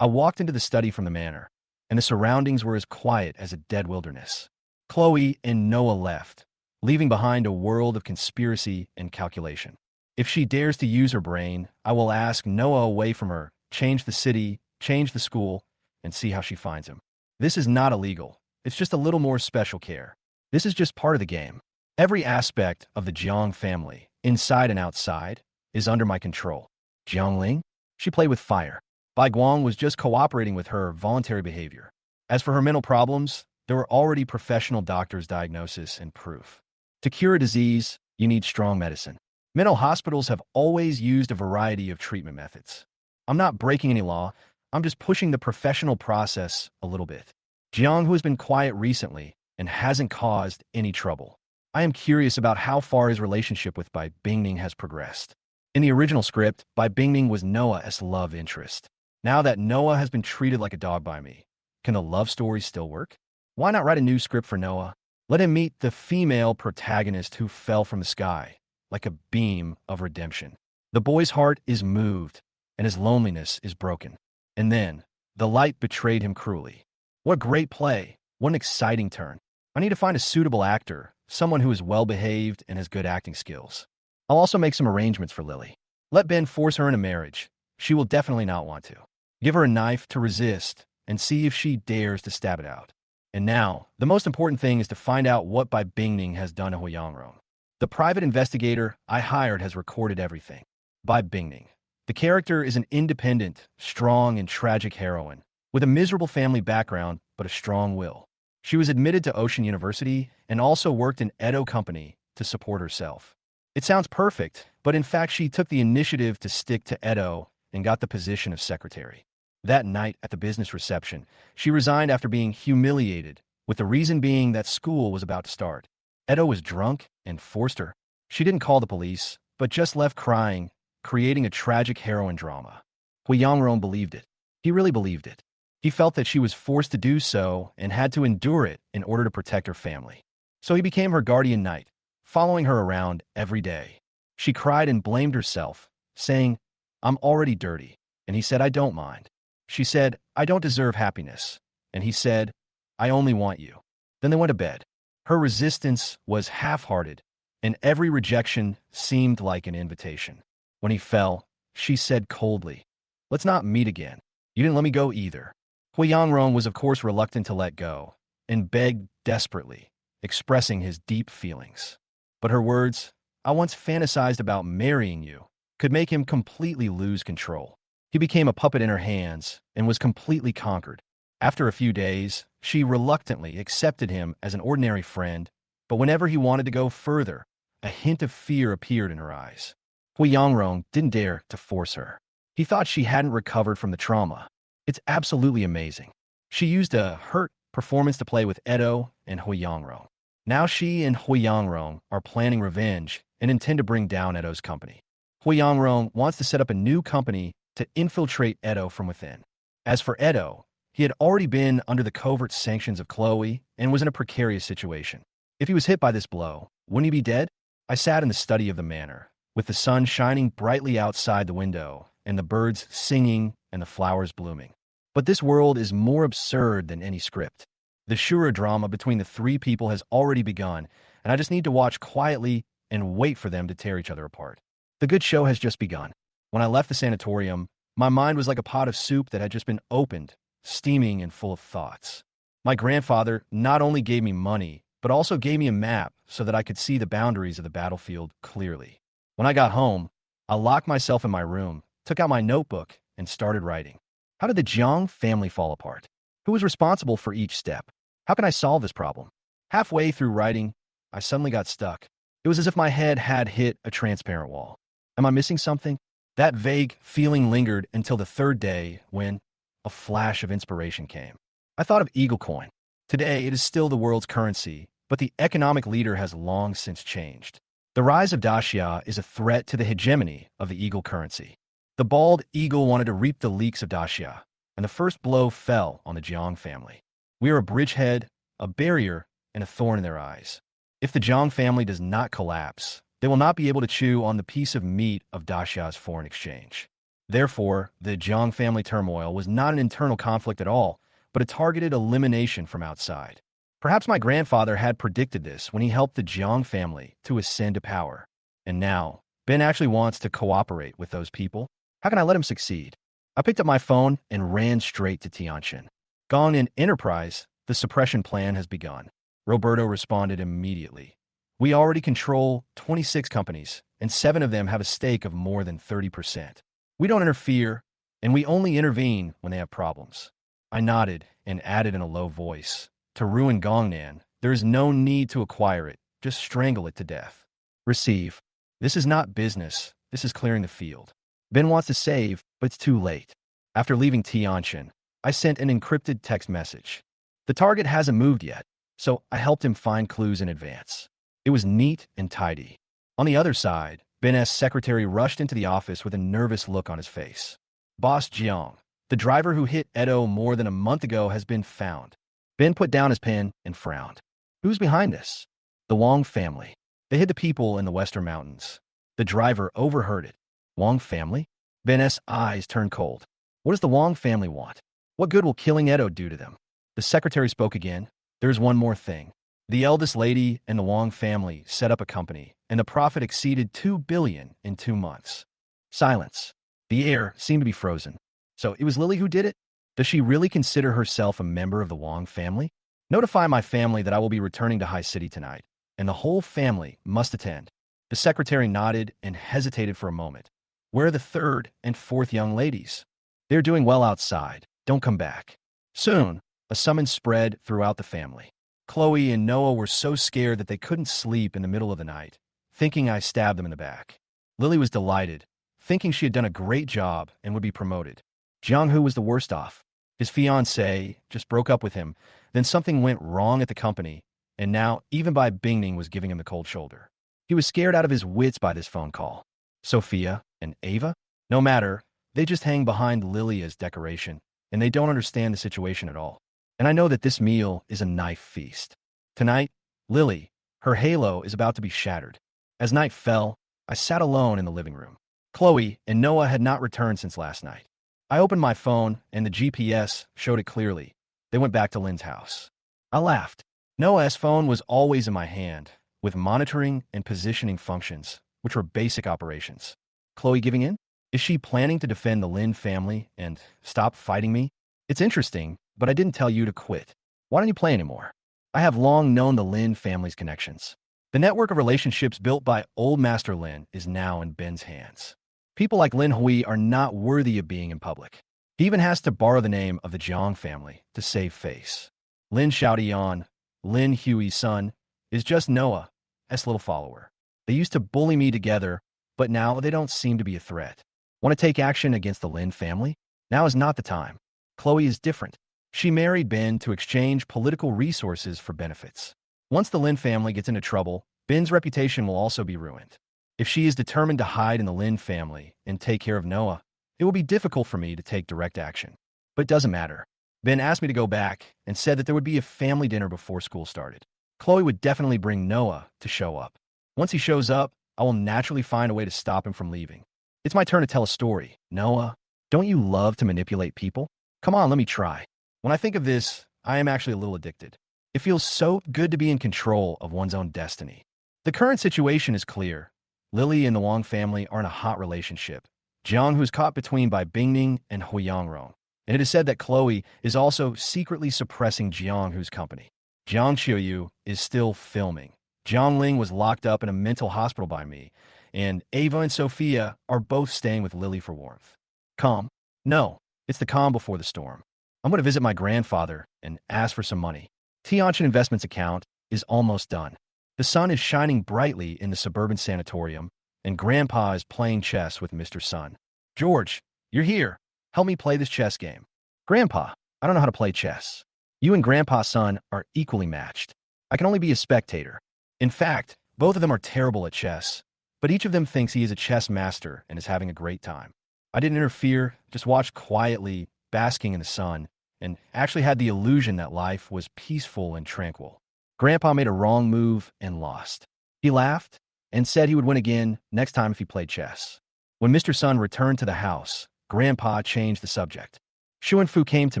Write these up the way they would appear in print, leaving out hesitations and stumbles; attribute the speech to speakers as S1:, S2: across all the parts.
S1: I walked into the study from the manor, and the surroundings were as quiet as a dead wilderness. Chloe and Noah left, leaving behind a world of conspiracy and calculation. If she dares to use her brain, I will ask Noah away from her, change the city, change the school, and see how she finds him. This is not illegal. It's just a little more special care. This is just part of the game. Every aspect of the Jiang family, inside and outside, is under my control. Jiangling? She played with fire. Bai Guang was just cooperating with her voluntary behavior. As for her mental problems, there were already professional doctors' diagnosis and proof. To cure a disease, you need strong medicine. Mental hospitals have always used a variety of treatment methods. I'm not breaking any law, I'm just pushing the professional process a little bit. Jiang, who has been quiet recently and hasn't caused any trouble. I am curious about how far his relationship with Bai Bingning has progressed. In the original script, Bai Bingning was Noah's love interest. Now that Noah has been treated like a dog by me, can the love story still work? Why not write a new script for Noah? Let him meet the female protagonist who fell from the sky, like a beam of redemption. The boy's heart is moved, and his loneliness is broken. And then, the light betrayed him cruelly. What a great play. What an exciting turn. I need to find a suitable actor, someone who is well-behaved and has good acting skills. I'll also make some arrangements for Lily. Let Ben force her into marriage. She will definitely not want to. Give her a knife to resist and see if she dares to stab it out. And now, the most important thing is to find out what Bai Bingning has done to Huyangrong. The private investigator I hired has recorded everything. Bai Bingning. The character is an independent, strong, and tragic heroine, with a miserable family background but a strong will. She was admitted to Ocean University and also worked in Edo Company to support herself. It sounds perfect, but in fact she took the initiative to stick to Edo and got the position of secretary. That night at the business reception, she resigned after being humiliated, with the reason being that school was about to start. Edo was drunk and forced her. She didn't call the police, but just left crying, creating a tragic heroine drama. Huyangrong believed it. He really believed it. He felt that she was forced to do so and had to endure it in order to protect her family. So he became her guardian knight, following her around every day. She cried and blamed herself, saying, "I'm already dirty." And he said, "I don't mind." She said, "I don't deserve happiness." And he said, "I only want you." Then they went to bed. Her resistance was half-hearted, and every rejection seemed like an invitation. When he fell, she said coldly, "Let's not meet again. You didn't let me go either." Huyangrong was of course reluctant to let go, and begged desperately, expressing his deep feelings. But her words, "I once fantasized about marrying you," could make him completely lose control. He became a puppet in her hands and was completely conquered. After a few days, she reluctantly accepted him as an ordinary friend, but whenever he wanted to go further, a hint of fear appeared in her eyes. Huyangrong didn't dare to force her. He thought she hadn't recovered from the trauma. It's absolutely amazing. She used a hurt performance to play with Edo and Huyangrong. Now she and Huyangrong are planning revenge and intend to bring down Edo's company. Huyangrong wants to set up a new company to infiltrate Edo from within. As for Edo, he had already been under the covert sanctions of Chloe and was in a precarious situation. If he was hit by this blow, wouldn't he be dead? I sat in the study of the manor, with the sun shining brightly outside the window and the birds singing and the flowers blooming. But this world is more absurd than any script. The Shura drama between the three people has already begun, and I just need to watch quietly and wait for them to tear each other apart. The good show has just begun. When I left the sanatorium, my mind was like a pot of soup that had just been opened, steaming and full of thoughts. My grandfather not only gave me money, but also gave me a map so that I could see the boundaries of the battlefield clearly. When I got home, I locked myself in my room, took out my notebook, and started writing. How did the Jiang family fall apart? Who was responsible for each step? How can I solve this problem? Halfway through writing, I suddenly got stuck. It was as if my head had hit a transparent wall. Am I missing something? That vague feeling lingered until the third day when a flash of inspiration came. I thought of Eagle Coin. Today, it is still the world's currency, but the economic leader has long since changed. The rise of Daxia is a threat to the hegemony of the Eagle currency. The bald eagle wanted to reap the leeks of Daxia, and the first blow fell on the Jiang family. We are a bridgehead, a barrier, and a thorn in their eyes. If the Jiang family does not collapse, they will not be able to chew on the piece of meat of Daxia's foreign exchange. Therefore, the Jiang family turmoil was not an internal conflict at all, but a targeted elimination from outside. Perhaps my grandfather had predicted this when he helped the Jiang family to ascend to power. And now, Ben actually wants to cooperate with those people. How can I let him succeed? I picked up my phone and ran straight to Tianjin. Gong and Enterprise, the suppression plan has begun. Roberto responded immediately. We already control 26 companies, and 7 of them have a stake of more than 30%. We don't interfere, and we only intervene when they have problems. I nodded and added in a low voice, to ruin Gongnan, there is no need to acquire it, just strangle it to death. Receive. This is not business, this is clearing the field. Ben wants to save, but it's too late. After leaving Tianjin, I sent an encrypted text message. The target hasn't moved yet, so I helped him find clues in advance. It was neat and tidy. On the other side, Ben's secretary rushed into the office with a nervous look on his face. Boss Jiang, the driver who hit Edo more than a month ago, has been found. Ben put down his pen and frowned. Who's behind this? The Wong family. They hid the people in the Western Mountains. The driver overheard it. Wong family? Ben's eyes turned cold. What does the Wong family want? What good will killing Edo do to them? The secretary spoke again. There's one more thing. The eldest lady and the Wong family set up a company, and the profit exceeded $2 billion in 2 months. Silence. The air seemed to be frozen. So it was Lily who did it? Does she really consider herself a member of the Wong family? Notify my family that I will be returning to High City tonight, and the whole family must attend. The secretary nodded and hesitated for a moment. Where are the 3rd and 4th young ladies? They're doing well outside. Don't come back. Soon, a summons spread throughout the family. Chloe and Noah were so scared that they couldn't sleep in the middle of the night, thinking I stabbed them in the back. Lily was delighted, thinking she had done a great job and would be promoted. Jiang was the worst off. His fiancée just broke up with him, then something went wrong at the company, and now even Bai Bingning was giving him the cold shoulder. He was scared out of his wits by this phone call. Sophia and Ava? No matter, they just hang behind Lily as decoration, and they don't understand the situation at all. And I know that this meal is a knife feast. Tonight, Lily, her halo is about to be shattered. As night fell, I sat alone in the living room. Chloe and Noah had not returned since last night. I opened my phone, and the GPS showed it clearly. They went back to Lynn's house. I laughed. Noah's phone was always in my hand, with monitoring and positioning functions, which were basic operations. Chloe giving in? Is she planning to defend the Lynn family and stop fighting me? It's interesting, but I didn't tell you to quit. Why don't you play anymore? I have long known the Lin family's connections. The network of relationships built by old Master Lin is now in Ben's hands. People like Lin Hui are not worthy of being in public. He even has to borrow the name of the Jiang family to save face. Lin Xiaodian, Lin Hui's son, is just Noah's little follower. They used to bully me together, but now they don't seem to be a threat. Want to take action against the Lin family? Now is not the time. Chloe is different. She married Ben to exchange political resources for benefits. Once the Lin family gets into trouble, Ben's reputation will also be ruined. If she is determined to hide in the Lin family and take care of Noah, it will be difficult for me to take direct action. But it doesn't matter. Ben asked me to go back and said that there would be a family dinner before school started. Chloe would definitely bring Noah to show up. Once he shows up, I will naturally find a way to stop him from leaving. It's my turn to tell a story. Noah, don't you love to manipulate people? Come on, let me try. When I think of this, I am actually a little addicted. It feels so good to be in control of one's own destiny. The current situation is clear. Lily and the Wang family are in a hot relationship. Jiang, who's caught between by Bingning and Huyangrong. And it is said that Chloe is also secretly suppressing Jiang, whose company. Jiang Qiuyu is still filming. Jiang Ling was locked up in a mental hospital by me, and Ava and Sophia are both staying with Lily for warmth. Calm? No, it's the calm before the storm. I'm going to visit my grandfather and ask for some money. Tianjin Investments account is almost done. The sun is shining brightly in the suburban sanatorium, and Grandpa is playing chess with Mr. Sun. George, you're here. Help me play this chess game. Grandpa, I don't know how to play chess. You and Grandpa's son are equally matched. I can only be a spectator. In fact, both of them are terrible at chess, but each of them thinks he is a chess master and is having a great time. I didn't interfere, just watched quietly, basking in the sun, and actually had the illusion that life was peaceful and tranquil. Grandpa made a wrong move and lost. He laughed and said he would win again next time if he played chess. When Mr. Sun returned to the house, Grandpa changed the subject. Fu came to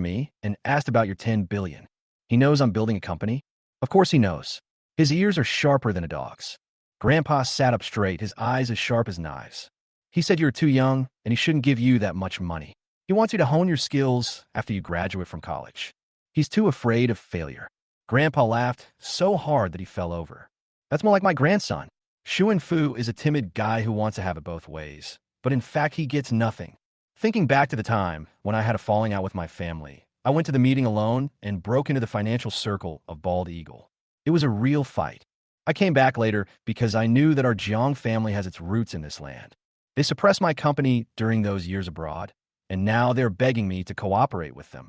S1: me and asked about your 10 billion. He knows I'm building a company? Of course he knows. His ears are sharper than a dog's. Grandpa sat up straight, his eyes as sharp as knives. He said you're too young and he shouldn't give you that much money. He wants you to hone your skills after you graduate from college. He's too afraid of failure. Grandpa laughed so hard that he fell over. That's more like my grandson. Fu is a timid guy who wants to have it both ways, but in fact he gets nothing. Thinking back to the time when I had a falling out with my family, I went to the meeting alone and broke into the financial circle of Bald Eagle. It was a real fight. I came back later because I knew that our Jiang family has its roots in this land. They suppressed my company during those years abroad, and now they're begging me to cooperate with them.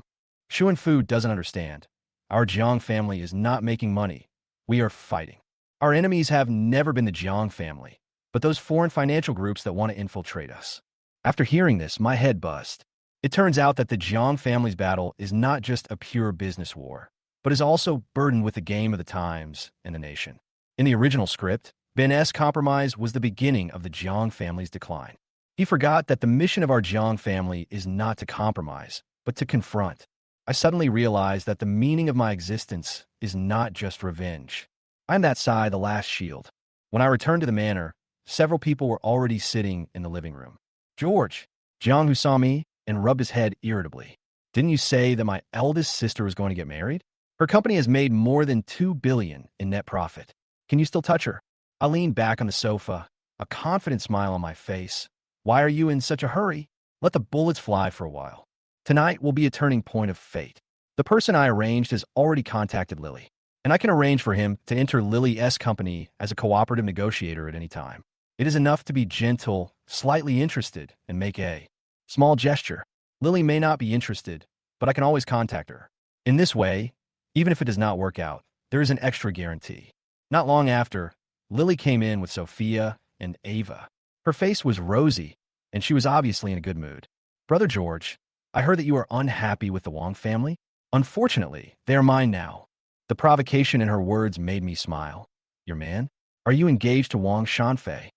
S1: Fu doesn't understand. Our Jiang family is not making money. We are fighting. Our enemies have never been the Jiang family, but those foreign financial groups that want to infiltrate us. After hearing this, my head buzzed. It turns out that the Jiang family's battle is not just a pure business war, but is also burdened with the game of the times and the nation. In the original script, Ben's compromise was the beginning of the Jiang family's decline. He forgot that the mission of our Jiang family is not to compromise, but to confront. I suddenly realized that the meaning of my existence is not just revenge. I'm that Sai, the last shield. When I returned to the manor, several people were already sitting in the living room. George, Jiang, who saw me and rubbed his head irritably. Didn't you say that my eldest sister was going to get married? Her company has made more than 2 billion in net profit. Can you still touch her? I leaned back on the sofa, a confident smile on my face. Why are you in such a hurry? Let the bullets fly for a while. Tonight will be a turning point of fate. The person I arranged has already contacted Lily, and I can arrange for him to enter Lily's company as a cooperative negotiator at any time. It is enough to be gentle, slightly interested, and make a small gesture. Lily may not be interested, but I can always contact her. In this way, even if it does not work out, there is an extra guarantee. Not long after, Lily came in with Sophia and Ava. Her face was rosy, and she was obviously in a good mood. Brother George, I heard that you are unhappy with the Wang family. Unfortunately, they are mine now. The provocation in her words made me smile. Your man? Are you engaged to Wang Shanfei?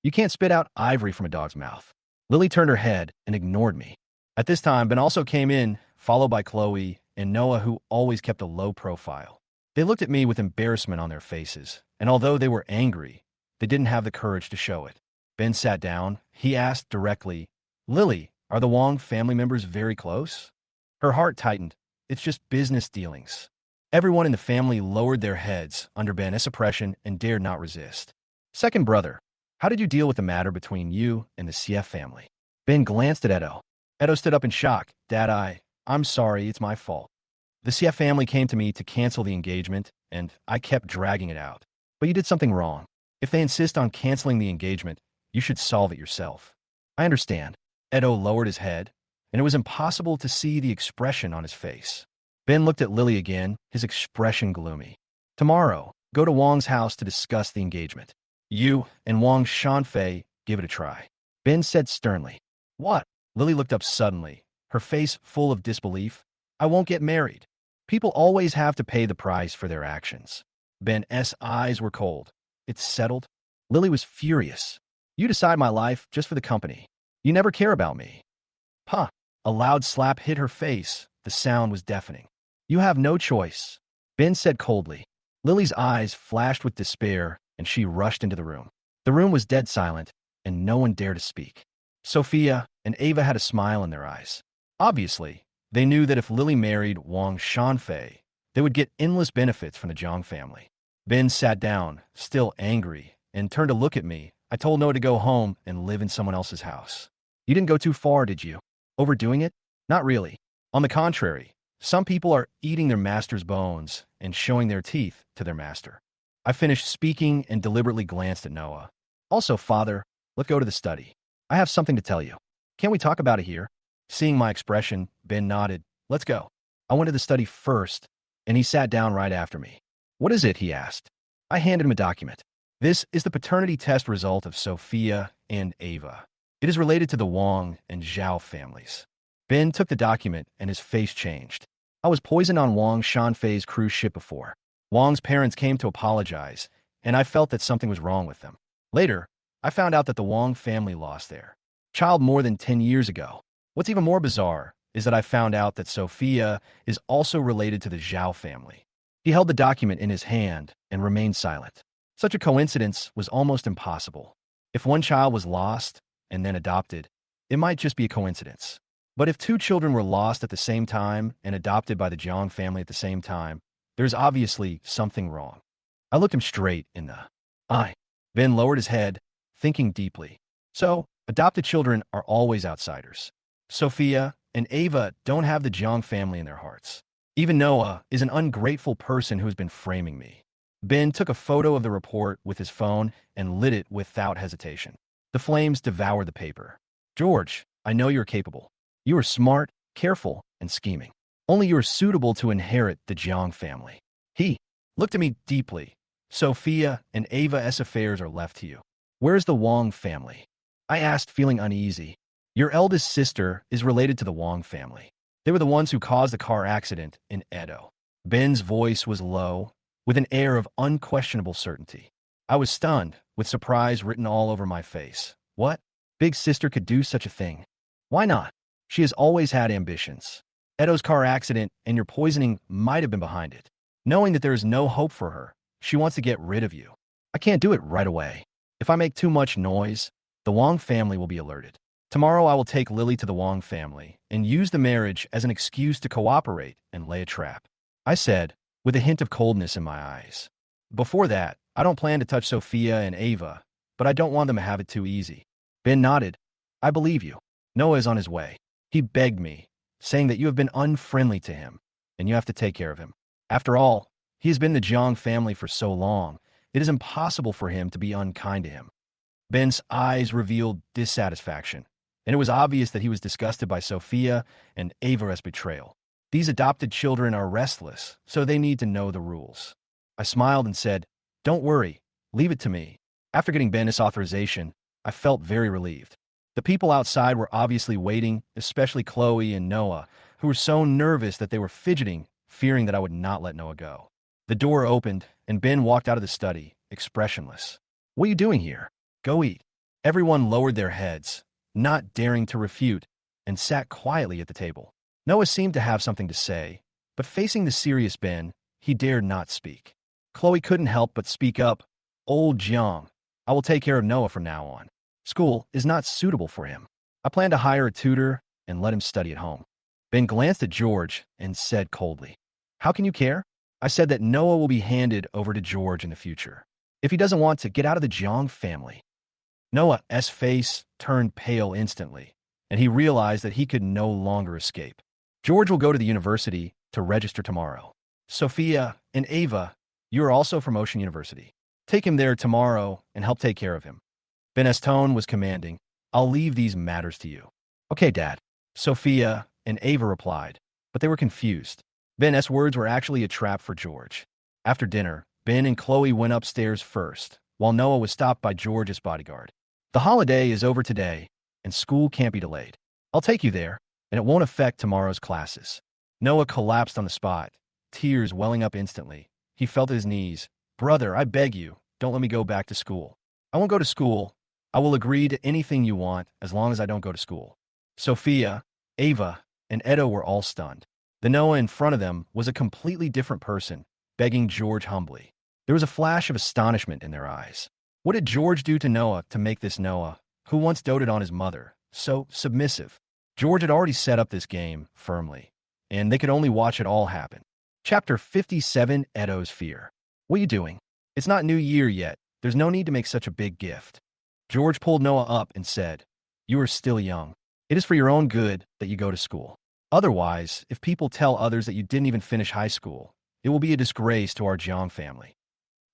S1: You can't spit out ivory from a dog's mouth. Lily turned her head and ignored me. At this time, Ben also came in, followed by Chloe and Noah, who always kept a low profile. They looked at me with embarrassment on their faces, and although they were angry, they didn't have the courage to show it. Ben sat down. He asked directly, Lily, are the Wang family members very close? Her heart tightened. It's just business dealings. Everyone in the family lowered their heads under Ben's oppression and dared not resist. Second brother, how did you deal with the matter between you and the CF family? Ben glanced at Edo. Edo stood up in shock. Dad, I'm sorry, it's my fault. The CF family came to me to cancel the engagement, and I kept dragging it out. But you did something wrong. If they insist on canceling the engagement, you should solve it yourself. I understand. Edo lowered his head, and it was impossible to see the expression on his face. Ben looked at Lily again, his expression gloomy. Tomorrow, go to Wang's house to discuss the engagement. You and Wang Shanfei give it a try. Ben said sternly. What? Lily looked up suddenly, her face full of disbelief. I won't get married. People always have to pay the price for their actions. Ben's eyes were cold. It's settled. Lily was furious. You decide my life just for the company. You never care about me. Huh. A loud slap hit her face. The sound was deafening. You have no choice. Ben said coldly. Lily's eyes flashed with despair, and she rushed into the room. The room was dead silent, and no one dared to speak. Sophia and Ava had a smile in their eyes. Obviously, they knew that if Lily married Wang Shanfei, they would get endless benefits from the Jiang family. Ben sat down, still angry, and turned to look at me. I told Noah to go home and live in someone else's house. You didn't go too far, did you? Overdoing it? Not really. On the contrary, some people are eating their master's bones and showing their teeth to their master. I finished speaking and deliberately glanced at Noah. Also, Father, let's go to the study. I have something to tell you. Can't we talk about it here? Seeing my expression, Ben nodded. Let's go. I went to the study first, and he sat down right after me. What is it? He asked. I handed him a document. This is the paternity test result of Sophia and Ava. It is related to the Wang and Zhao families. Ben took the document and his face changed. I was poisoned on Wang Shanfei's cruise ship before. Wang's parents came to apologize, and I felt that something was wrong with them. Later, I found out that the Wang family lost their child more than 10 years ago. What's even more bizarre is that I found out that Sophia is also related to the Zhao family. He held the document in his hand and remained silent. Such a coincidence was almost impossible. If one child was lost and then adopted, it might just be a coincidence. But if two children were lost at the same time and adopted by the Jiang family at the same time, there's obviously something wrong. I looked him straight in the eye. Ben lowered his head, thinking deeply. So, adopted children are always outsiders. Sophia and Ava don't have the Jiang family in their hearts. Even Noah is an ungrateful person who has been framing me. Ben took a photo of the report with his phone and lit it without hesitation. The flames devoured the paper. George, I know you're capable. You are smart, careful, and scheming. Only you are suitable to inherit the Jiang family. He looked at me deeply. Sophia and Ava's affairs are left to you. Where's the Wang family? I asked, feeling uneasy. Your eldest sister is related to the Wang family. They were the ones who caused the car accident in Edo. Ben's voice was low, with an air of unquestionable certainty. I was stunned, with surprise written all over my face. What? Big sister could do such a thing? Why not? She has always had ambitions. Edo's car accident and your poisoning might have been behind it. Knowing that there is no hope for her, she wants to get rid of you. I can't do it right away. If I make too much noise, the Wang family will be alerted. Tomorrow I will take Lily to the Wang family and use the marriage as an excuse to cooperate and lay a trap. I said, with a hint of coldness in my eyes. Before that, I don't plan to touch Sophia and Ava, but I don't want them to have it too easy. Ben nodded. I believe you. Noah is on his way. He begged me, saying that you have been unfriendly to him, and you have to take care of him. After all, he has been the Jiang family for so long, it is impossible for him to be unkind to him. Ben's eyes revealed dissatisfaction, and it was obvious that he was disgusted by Sophia and Ava's betrayal. These adopted children are restless, so they need to know the rules. I smiled and said, Don't worry, leave it to me. After getting Ben's authorization, I felt very relieved. The people outside were obviously waiting, especially Chloe and Noah, who were so nervous that they were fidgeting, fearing that I would not let Noah go. The door opened, and Ben walked out of the study, expressionless. What are you doing here? Go eat. Everyone lowered their heads, not daring to refute, and sat quietly at the table. Noah seemed to have something to say, but facing the serious Ben, he dared not speak. Chloe couldn't help but speak up. Old Jiang, I will take care of Noah from now on. School is not suitable for him. I plan to hire a tutor and let him study at home. Ben glanced at George and said coldly, How can you care? I said that Noah will be handed over to George in the future. If he doesn't want to, get out of the Jiang family. Noah's face turned pale instantly, and he realized that he could no longer escape. George will go to the university to register tomorrow. Sophia and Ava, you are also from Ocean University. Take him there tomorrow and help take care of him. Ben's tone was commanding. I'll leave these matters to you. Okay, Dad. Sophia and Ava replied, but they were confused. Ben's words were actually a trap for George. After dinner, Ben and Chloe went upstairs first, while Noah was stopped by George's bodyguard. The holiday is over today, and school can't be delayed. I'll take you there, and it won't affect tomorrow's classes. Noah collapsed on the spot, tears welling up instantly. He fell to his knees. Brother, I beg you, don't let me go back to school. I won't go to school. I will agree to anything you want as long as I don't go to school. Sophia, Ava, and Edo were all stunned. The Noah in front of them was a completely different person, begging George humbly. There was a flash of astonishment in their eyes. What did George do to Noah to make this Noah, who once doted on his mother, so submissive? George had already set up this game firmly, and they could only watch it all happen. Chapter 57, Edo's Fear. What are you doing? It's not New Year yet. There's no need to make such a big gift. George pulled Noah up and said, You are still young. It is for your own good that you go to school. Otherwise, if people tell others that you didn't even finish high school, it will be a disgrace to our Jiang family.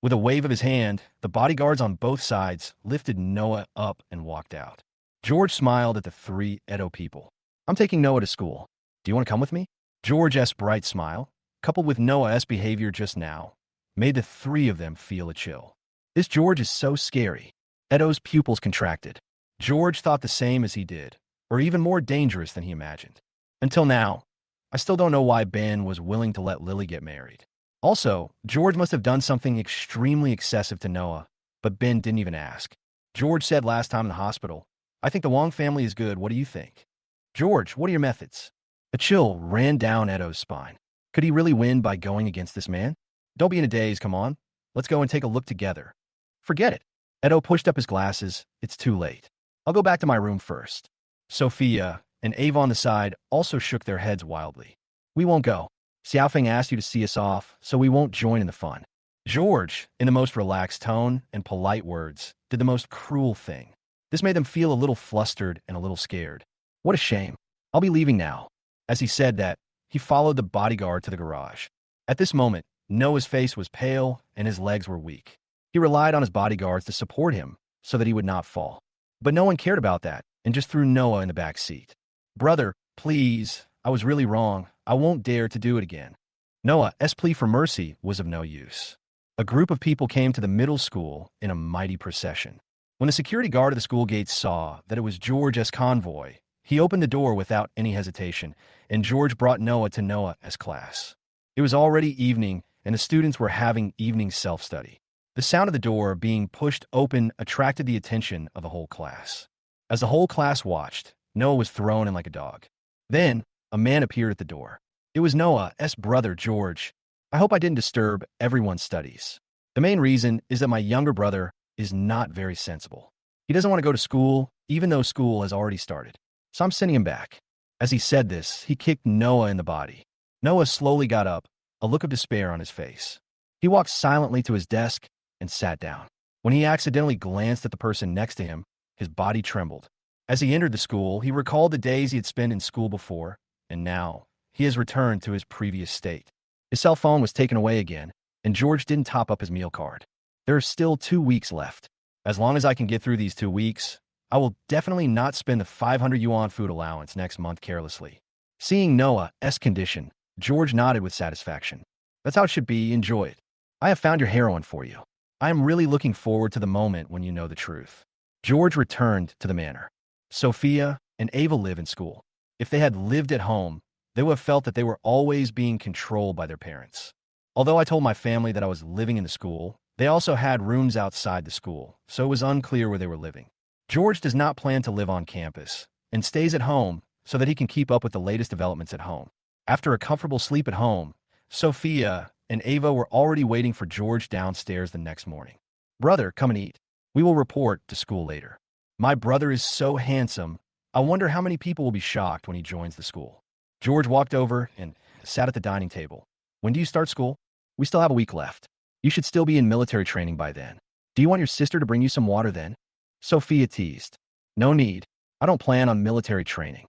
S1: With a wave of his hand, the bodyguards on both sides lifted Noah up and walked out. George smiled at the three Edo people. I'm taking Noah to school. Do you want to come with me? George's bright smile, coupled with Noah's behavior just now, made the three of them feel a chill. This George is so scary. Edo's pupils contracted. George thought the same as he did, or even more dangerous than he imagined. Until now, I still don't know why Ben was willing to let Lily get married. Also, George must have done something extremely excessive to Noah, but Ben didn't even ask. George said last time in the hospital, I think the Wang family is good. What do you think? George, what are your methods? A chill ran down Edo's spine. Could he really win by going against this man? Don't be in a daze, come on. Let's go and take a look together. Forget it. Edo pushed up his glasses. It's too late. I'll go back to my room first. Sophia and Ava on the side also shook their heads wildly. We won't go. Xiaofeng asked you to see us off, so we won't join in the fun. George, in the most relaxed tone and polite words, did the most cruel thing. This made them feel a little flustered and a little scared. What a shame. I'll be leaving now. As he said that, he followed the bodyguard to the garage. At this moment, Noah's face was pale and his legs were weak. He relied on his bodyguards to support him so that he would not fall. But no one cared about that and just threw Noah in the back seat. Brother, please, I was really wrong. I won't dare to do it again. Noah's plea for mercy was of no use. A group of people came to the middle school in a mighty procession. When the security guard at the school gates saw that it was George's convoy, he opened the door without any hesitation, and George brought Noah to Noah's class. It was already evening, and the students were having evening self-study. The sound of the door being pushed open attracted the attention of the whole class. As the whole class watched, Noah was thrown in like a dog. Then, a man appeared at the door. It was Noah's brother, George. I hope I didn't disturb everyone's studies. The main reason is that my younger brother is not very sensible. He doesn't want to go to school, even though school has already started. So I'm sending him back. As he said this, he kicked Noah in the body. Noah slowly got up, a look of despair on his face. He walked silently to his desk and sat down. When he accidentally glanced at the person next to him, his body trembled. As he entered the school, he recalled the days he had spent in school before, and now he has returned to his previous state. His cell phone was taken away again, and George didn't top up his meal card. There are still 2 weeks left. As long as I can get through these 2 weeks, I will definitely not spend the 500 yuan food allowance next month carelessly. Seeing Noah's condition, George nodded with satisfaction. That's how it should be. Enjoy it. I have found your heroine for you. I am really looking forward to the moment when you know the truth. George returned to the manor. Sophia and Ava live in school. If they had lived at home, they would have felt that they were always being controlled by their parents. Although I told my family that I was living in the school, they also had rooms outside the school, so it was unclear where they were living. George does not plan to live on campus and stays at home so that he can keep up with the latest developments at home. After a comfortable sleep at home, Sophia and Ava were already waiting for George downstairs the next morning. Brother, come and eat. We will report to school later. My brother is so handsome. I wonder how many people will be shocked when he joins the school. George walked over and sat at the dining table. When do you start school? We still have a week left. You should still be in military training by then. Do you want your sister to bring you some water then? Sophia teased. No need. I don't plan on military training.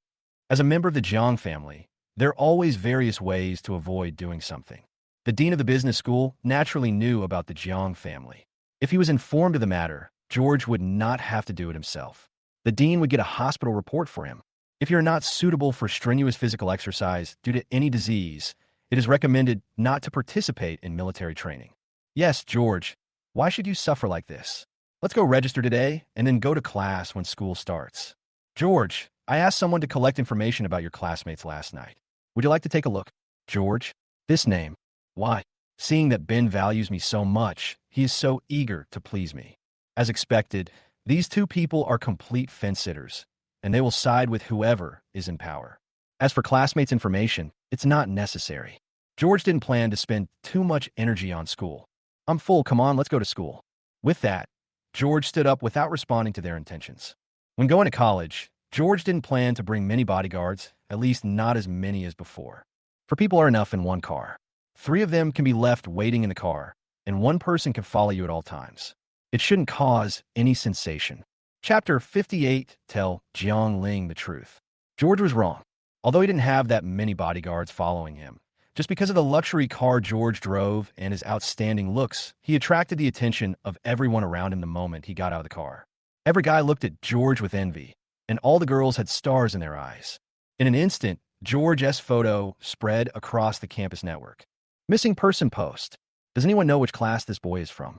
S1: As a member of the Jiang family, there are always various ways to avoid doing something. The dean of the business school naturally knew about the Jiang family. If he was informed of the matter, George would not have to do it himself. The dean would get a hospital report for him. If you're not suitable for strenuous physical exercise due to any disease, it is recommended not to participate in military training. Yes, George, why should you suffer like this? Let's go register today and then go to class when school starts. George, I asked someone to collect information about your classmates last night. Would you like to take a look? George, this name. Why? Seeing that Ben values me so much, he is so eager to please me. As expected, these 2 people are complete fence-sitters, and they will side with whoever is in power. As for classmates' information, it's not necessary. George didn't plan to spend too much energy on school. I'm full, come on, let's go to school. With that, George stood up without responding to their intentions. When going to college, George didn't plan to bring many bodyguards, at least not as many as before. 4 people are enough in one car. 3 of them can be left waiting in the car, and 1 person can follow you at all times. It shouldn't cause any sensation. Chapter 58, Tell Jiang Ling the Truth. George was wrong. Although he didn't have that many bodyguards following him, just because of the luxury car George drove and his outstanding looks, he attracted the attention of everyone around him the moment he got out of the car. Every guy looked at George with envy, and all the girls had stars in their eyes. In an instant, George's photo spread across the campus network. Missing person post. Does anyone know which class this boy is from?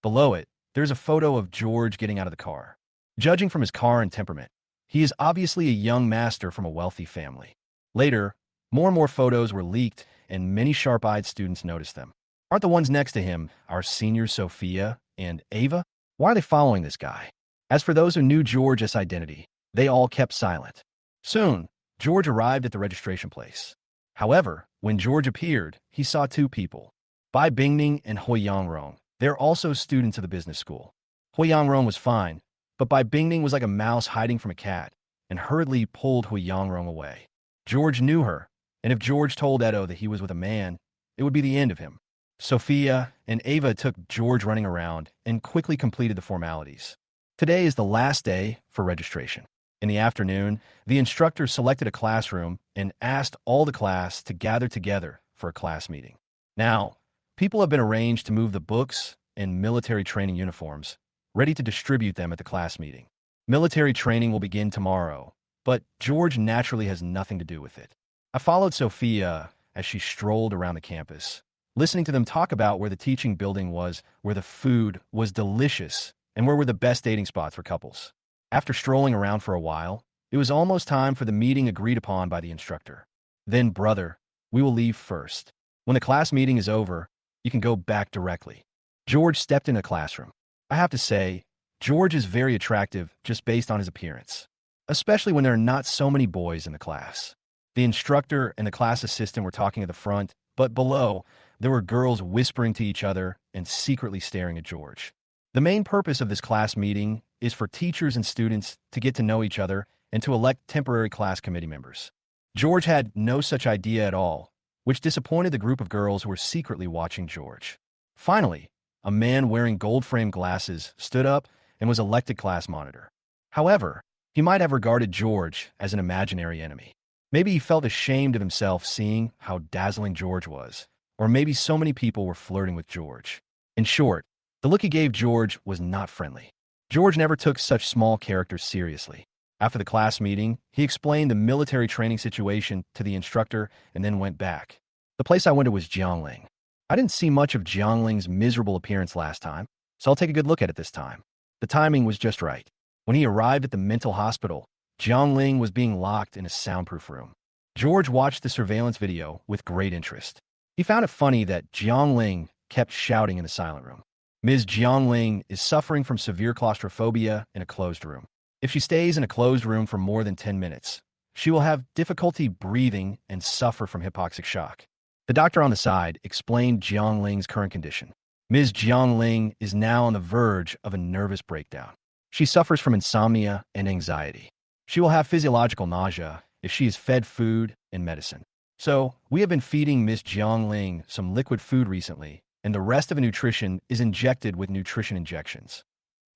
S1: Below it, there's a photo of George getting out of the car. Judging from his car and temperament, he is obviously a young master from a wealthy family. Later, more and more photos were leaked, and many sharp-eyed students noticed them. Aren't the ones next to him our seniors Sophia and Ava? Why are they following this guy? As for those who knew George's identity, they all kept silent. Soon, George arrived at the registration place. However, when George appeared, he saw two people, Bai Bingning and Hui Yangrong. They're also students of the business school. Hui Yangrong was fine, but Bai Bingning was like a mouse hiding from a cat and hurriedly pulled Hui Yangrong away. George knew her, and if George told Edo that he was with a man, it would be the end of him. Sophia and Ava took George running around and quickly completed the formalities. Today is the last day for registration. In the afternoon, the instructor selected a classroom and asked all the class to gather together for a class meeting. Now, people have been arranged to move the books and military training uniforms, ready to distribute them at the class meeting. Military training will begin tomorrow, but George naturally has nothing to do with it. I followed Sophia as she strolled around the campus, listening to them talk about where the teaching building was, where the food was delicious, and where were the best dating spots for couples. After strolling around for a while, it was almost time for the meeting agreed upon by the instructor. Then, brother, we will leave first. When the class meeting is over, you can go back directly. George stepped in a classroom. I have to say, George is very attractive just based on his appearance, especially when there are not so many boys in the class. The instructor and the class assistant were talking at the front, but below, there were girls whispering to each other and secretly staring at George. The main purpose of this class meeting is for teachers and students to get to know each other and to elect temporary class committee members. George had no such idea at all, which disappointed the group of girls who were secretly watching George. Finally, a man wearing gold-framed glasses stood up and was elected class monitor. However, he might have regarded George as an imaginary enemy. Maybe he felt ashamed of himself seeing how dazzling George was, or maybe so many people were flirting with George. In short, the look he gave George was not friendly. George never took such small characters seriously. After the class meeting, he explained the military training situation to the instructor and then went back. The place I went to was Jiangling. I didn't see much of Jiangling's miserable appearance last time, so I'll take a good look at it this time. The timing was just right. When he arrived at the mental hospital, Jiangling was being locked in a soundproof room. George watched the surveillance video with great interest. He found it funny that Jiangling kept shouting in the silent room. Ms. Jiangling is suffering from severe claustrophobia in a closed room. If she stays in a closed room for more than 10 minutes, she will have difficulty breathing and suffer from hypoxic shock. The doctor on the side explained Jiangling's current condition. Ms. Jiangling is now on the verge of a nervous breakdown. She suffers from insomnia and anxiety. She will have physiological nausea if she is fed food and medicine. So, we have been feeding Ms. Jiangling some liquid food recently, and the rest of the nutrition is injected with nutrition injections.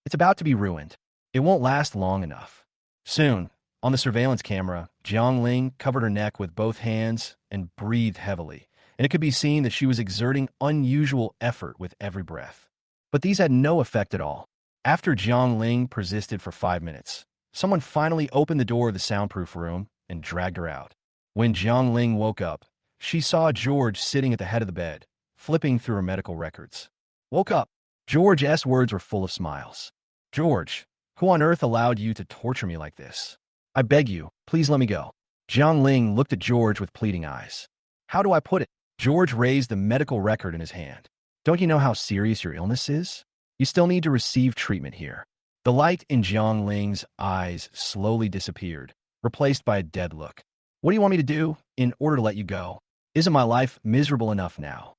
S1: It's about to be ruined. It won't last long enough. Soon, on the surveillance camera, Jiangling covered her neck with both hands and breathed heavily, and it could be seen that she was exerting unusual effort with every breath. But these had no effect at all. After Jiangling persisted for 5 minutes, someone finally opened the door of the soundproof room and dragged her out. When Jiangling woke up, she saw George sitting at the head of the bed, flipping through her medical records. Woke up. George's words were full of smiles. George, who on earth allowed you to torture me like this? I beg you, please let me go. Jiangling looked at George with pleading eyes. How do I put it? George raised the medical record in his hand. Don't you know how serious your illness is? You still need to receive treatment here. The light in Jiangling's eyes slowly disappeared, replaced by a dead look. What do you want me to do in order to let you go? Isn't my life miserable enough now?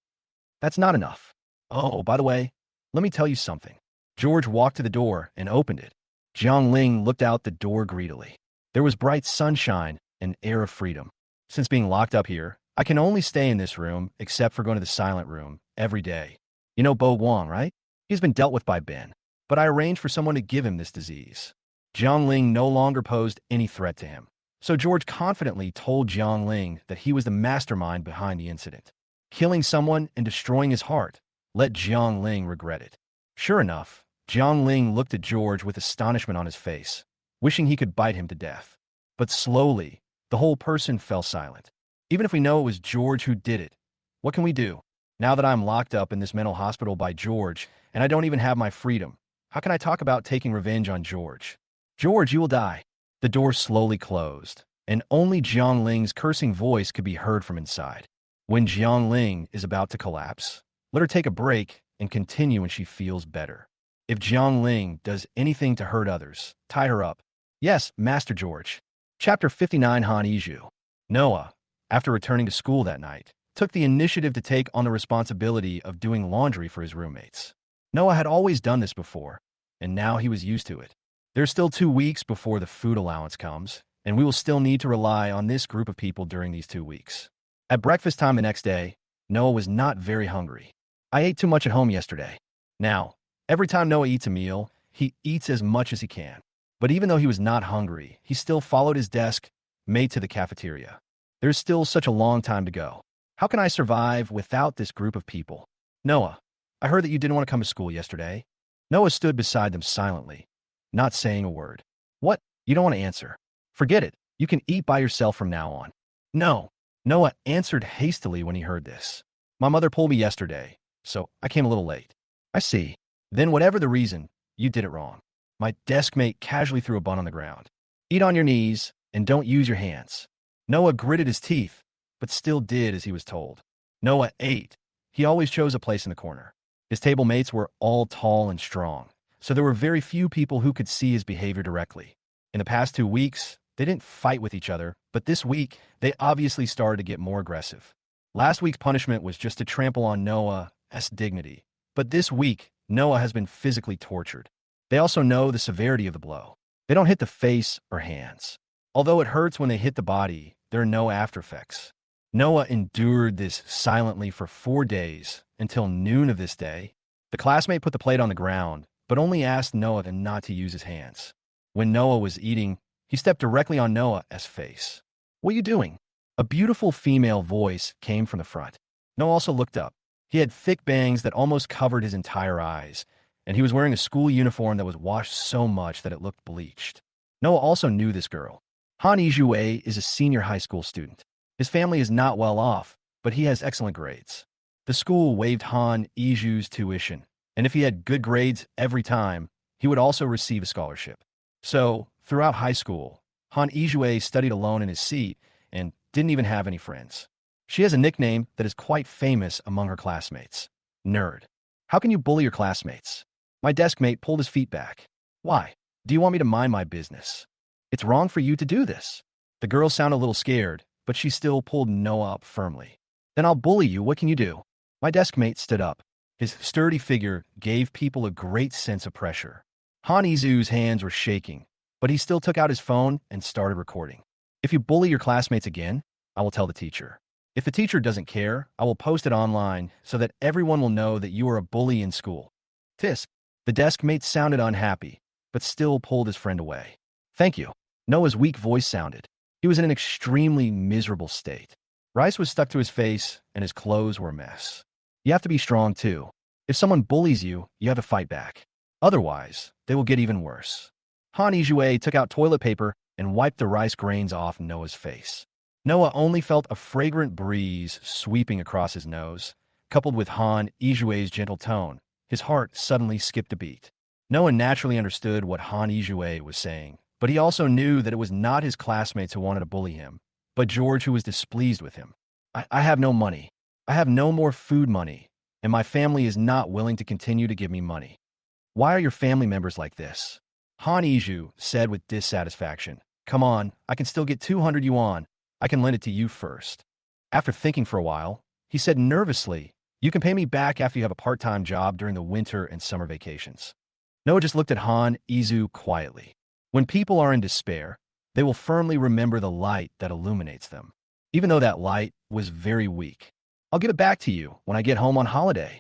S1: That's not enough. Oh, by the way, let me tell you something. George walked to the door and opened it. Jiangling looked out the door greedily. There was bright sunshine and air of freedom. Since being locked up here, I can only stay in this room except for going to the silent room every day. You know Bo Guang, right? He's been dealt with by Ben, but I arranged for someone to give him this disease. Jiangling no longer posed any threat to him. So George confidently told Jiangling that he was the mastermind behind the incident. Killing someone and destroying his heart let Jiangling regret it. Sure enough, Jiangling looked at George with astonishment on his face, wishing he could bite him to death. But slowly, the whole person fell silent. Even if we know it was George who did it, what can we do? Now that I'm locked up in this mental hospital by George, and I don't even have my freedom, how can I talk about taking revenge on George? George, you will die. The door slowly closed, and only Jiangling's cursing voice could be heard from inside. When Jiangling is about to collapse, let her take a break and continue when she feels better. If Jiangling does anything to hurt others, tie her up. Yes, Master George. Chapter 59 Han Iju. Noah, after returning to school that night, took the initiative to take on the responsibility of doing laundry for his roommates. Noah had always done this before, and now he was used to it. There's still 2 weeks before the food allowance comes, and we will still need to rely on this group of people during these 2 weeks. At breakfast time the next day, Noah was not very hungry. I ate too much at home yesterday. Now, every time Noah eats a meal, he eats as much as he can. But even though he was not hungry, he still followed his desk mate to the cafeteria. There's still such a long time to go. How can I survive without this group of people? Noah, I heard that you didn't want to come to school yesterday. Noah stood beside them silently, not saying a word. What? You don't want to answer? Forget it. You can eat by yourself from now on. No. Noah answered hastily when he heard this. My mother pulled me yesterday, so I came a little late. I see. Then whatever the reason, you did it wrong. My desk mate casually threw a bun on the ground. Eat on your knees and don't use your hands. Noah gritted his teeth, but still did as he was told. Noah ate. He always chose a place in the corner. His table mates were all tall and strong, so there were very few people who could see his behavior directly. In the past 2 weeks, they didn't fight with each other, but this week, they obviously started to get more aggressive. Last week's punishment was just to trample on Noah's dignity, but this week, Noah has been physically tortured. They also know the severity of the blow. They don't hit the face or hands. Although it hurts when they hit the body, there are no after effects. Noah endured this silently for 4 days until noon of this day. The classmate put the plate on the ground, but only asked Noah not to use his hands. When Noah was eating, he stepped directly on Noah's face. What are you doing? A beautiful female voice came from the front. Noah also looked up. He had thick bangs that almost covered his entire eyes, and he was wearing a school uniform that was washed so much that it looked bleached. Noah also knew this girl. Han Ijue is a senior high school student. His family is not well off, but he has excellent grades. The school waived Han Iju's tuition, and if he had good grades every time, he would also receive a scholarship. So, throughout high school, Han Ijue studied alone in his seat and didn't even have any friends. She has a nickname that is quite famous among her classmates. Nerd. How can you bully your classmates? My desk mate pulled his feet back. Why? Do you want me to mind my business? It's wrong for you to do this. The girl sounded a little scared, but she still pulled Noah up firmly. Then I'll bully you. What can you do? My desk mate stood up. His sturdy figure gave people a great sense of pressure. Han Izu's hands were shaking, but he still took out his phone and started recording. If you bully your classmates again, I will tell the teacher. If the teacher doesn't care, I will post it online so that everyone will know that you are a bully in school. Tisk. The desk mate sounded unhappy, but still pulled his friend away. Thank you. Noah's weak voice sounded. He was in an extremely miserable state. Rice was stuck to his face, and his clothes were a mess. You have to be strong, too. If someone bullies you, you have to fight back. Otherwise, they will get even worse. Han Ijue took out toilet paper and wiped the rice grains off Noah's face. Noah only felt a fragrant breeze sweeping across his nose. Coupled with Han Ijue's gentle tone, his heart suddenly skipped a beat. Noah naturally understood what Han Ijue was saying, but he also knew that it was not his classmates who wanted to bully him, but George who was displeased with him. I have no money. I have no more food money, and my family is not willing to continue to give me money. Why are your family members like this? Han Iju said with dissatisfaction. Come on, I can still get 200 yuan. I can lend it to you first. After thinking for a while, he said nervously, you can pay me back after you have a part-time job during the winter and summer vacations. Noah just looked at Han Izu quietly. When people are in despair, they will firmly remember the light that illuminates them, even though that light was very weak. I'll give it back to you when I get home on holiday.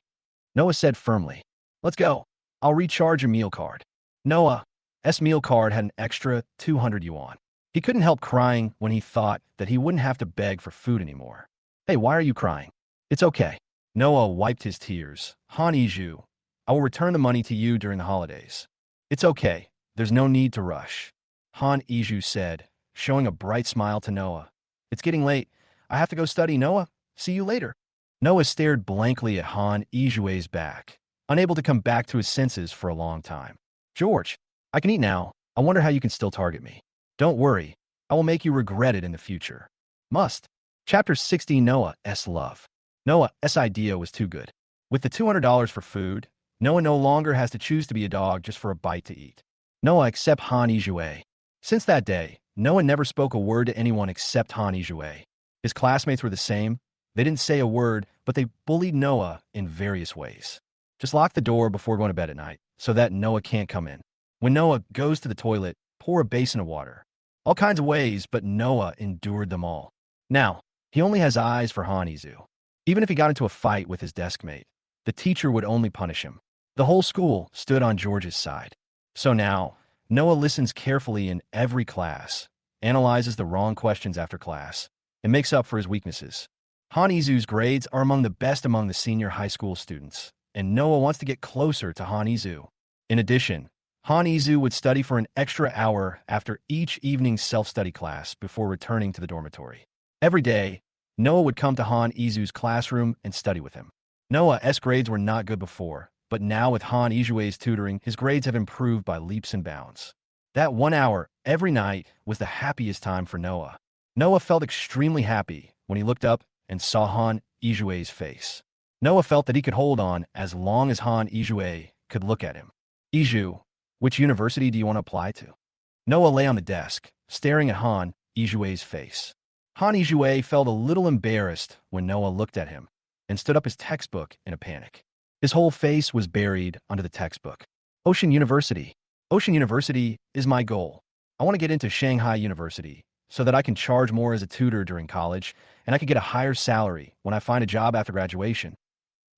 S1: Noah said firmly. Let's go. I'll recharge your meal card. Noah's meal card had an extra 200 yuan. He couldn't help crying when he thought that he wouldn't have to beg for food anymore. Hey, why are you crying? It's okay. Noah wiped his tears. Han Iju, I will return the money to you during the holidays. It's okay. There's no need to rush. Han Iju said, showing a bright smile to Noah. It's getting late. I have to go study, Noah. See you later. Noah stared blankly at Han Ijue's back, unable to come back to his senses for a long time. George, I can eat now. I wonder how you can still target me. Don't worry. I will make you regret it in the future. Must. Chapter 60 Noah's Love. Noah's idea was too good. With the $200 for food, Noah no longer has to choose to be a dog just for a bite to eat. Noah accepts Han Ijue. Since that day, Noah never spoke a word to anyone except Han Izue. His classmates were the same. They didn't say a word, but they bullied Noah in various ways. Just lock the door before going to bed at night so that Noah can't come in. When Noah goes to the toilet, pour a basin of water. All kinds of ways, but Noah endured them all. Now, he only has eyes for Han Izu. Even if he got into a fight with his desk mate, the teacher would only punish him. The whole school stood on George's side. So now, Noah listens carefully in every class, analyzes the wrong questions after class, and makes up for his weaknesses. Han Izu's grades are among the best among the senior high school students, and Noah wants to get closer to Han Izu. In addition, Han Izu would study for an extra hour after each evening's self-study class before returning to the dormitory. Every day, Noah would come to Han Izu's classroom and study with him. Noah's grades were not good before, but now with Han Izue's tutoring, his grades have improved by leaps and bounds. That 1 hour every night was the happiest time for Noah. Noah felt extremely happy when he looked up and saw Han Izue's face. Noah felt that he could hold on as long as Han Izue could look at him. Izu, which university do you want to apply to? Noah lay on the desk, staring at Han Izue's face. Han Izue felt a little embarrassed when Noah looked at him and stood up his textbook in a panic. His whole face was buried under the textbook. Ocean University. Ocean University is my goal. I want to get into Shanghai University so that I can charge more as a tutor during college and I can get a higher salary when I find a job after graduation.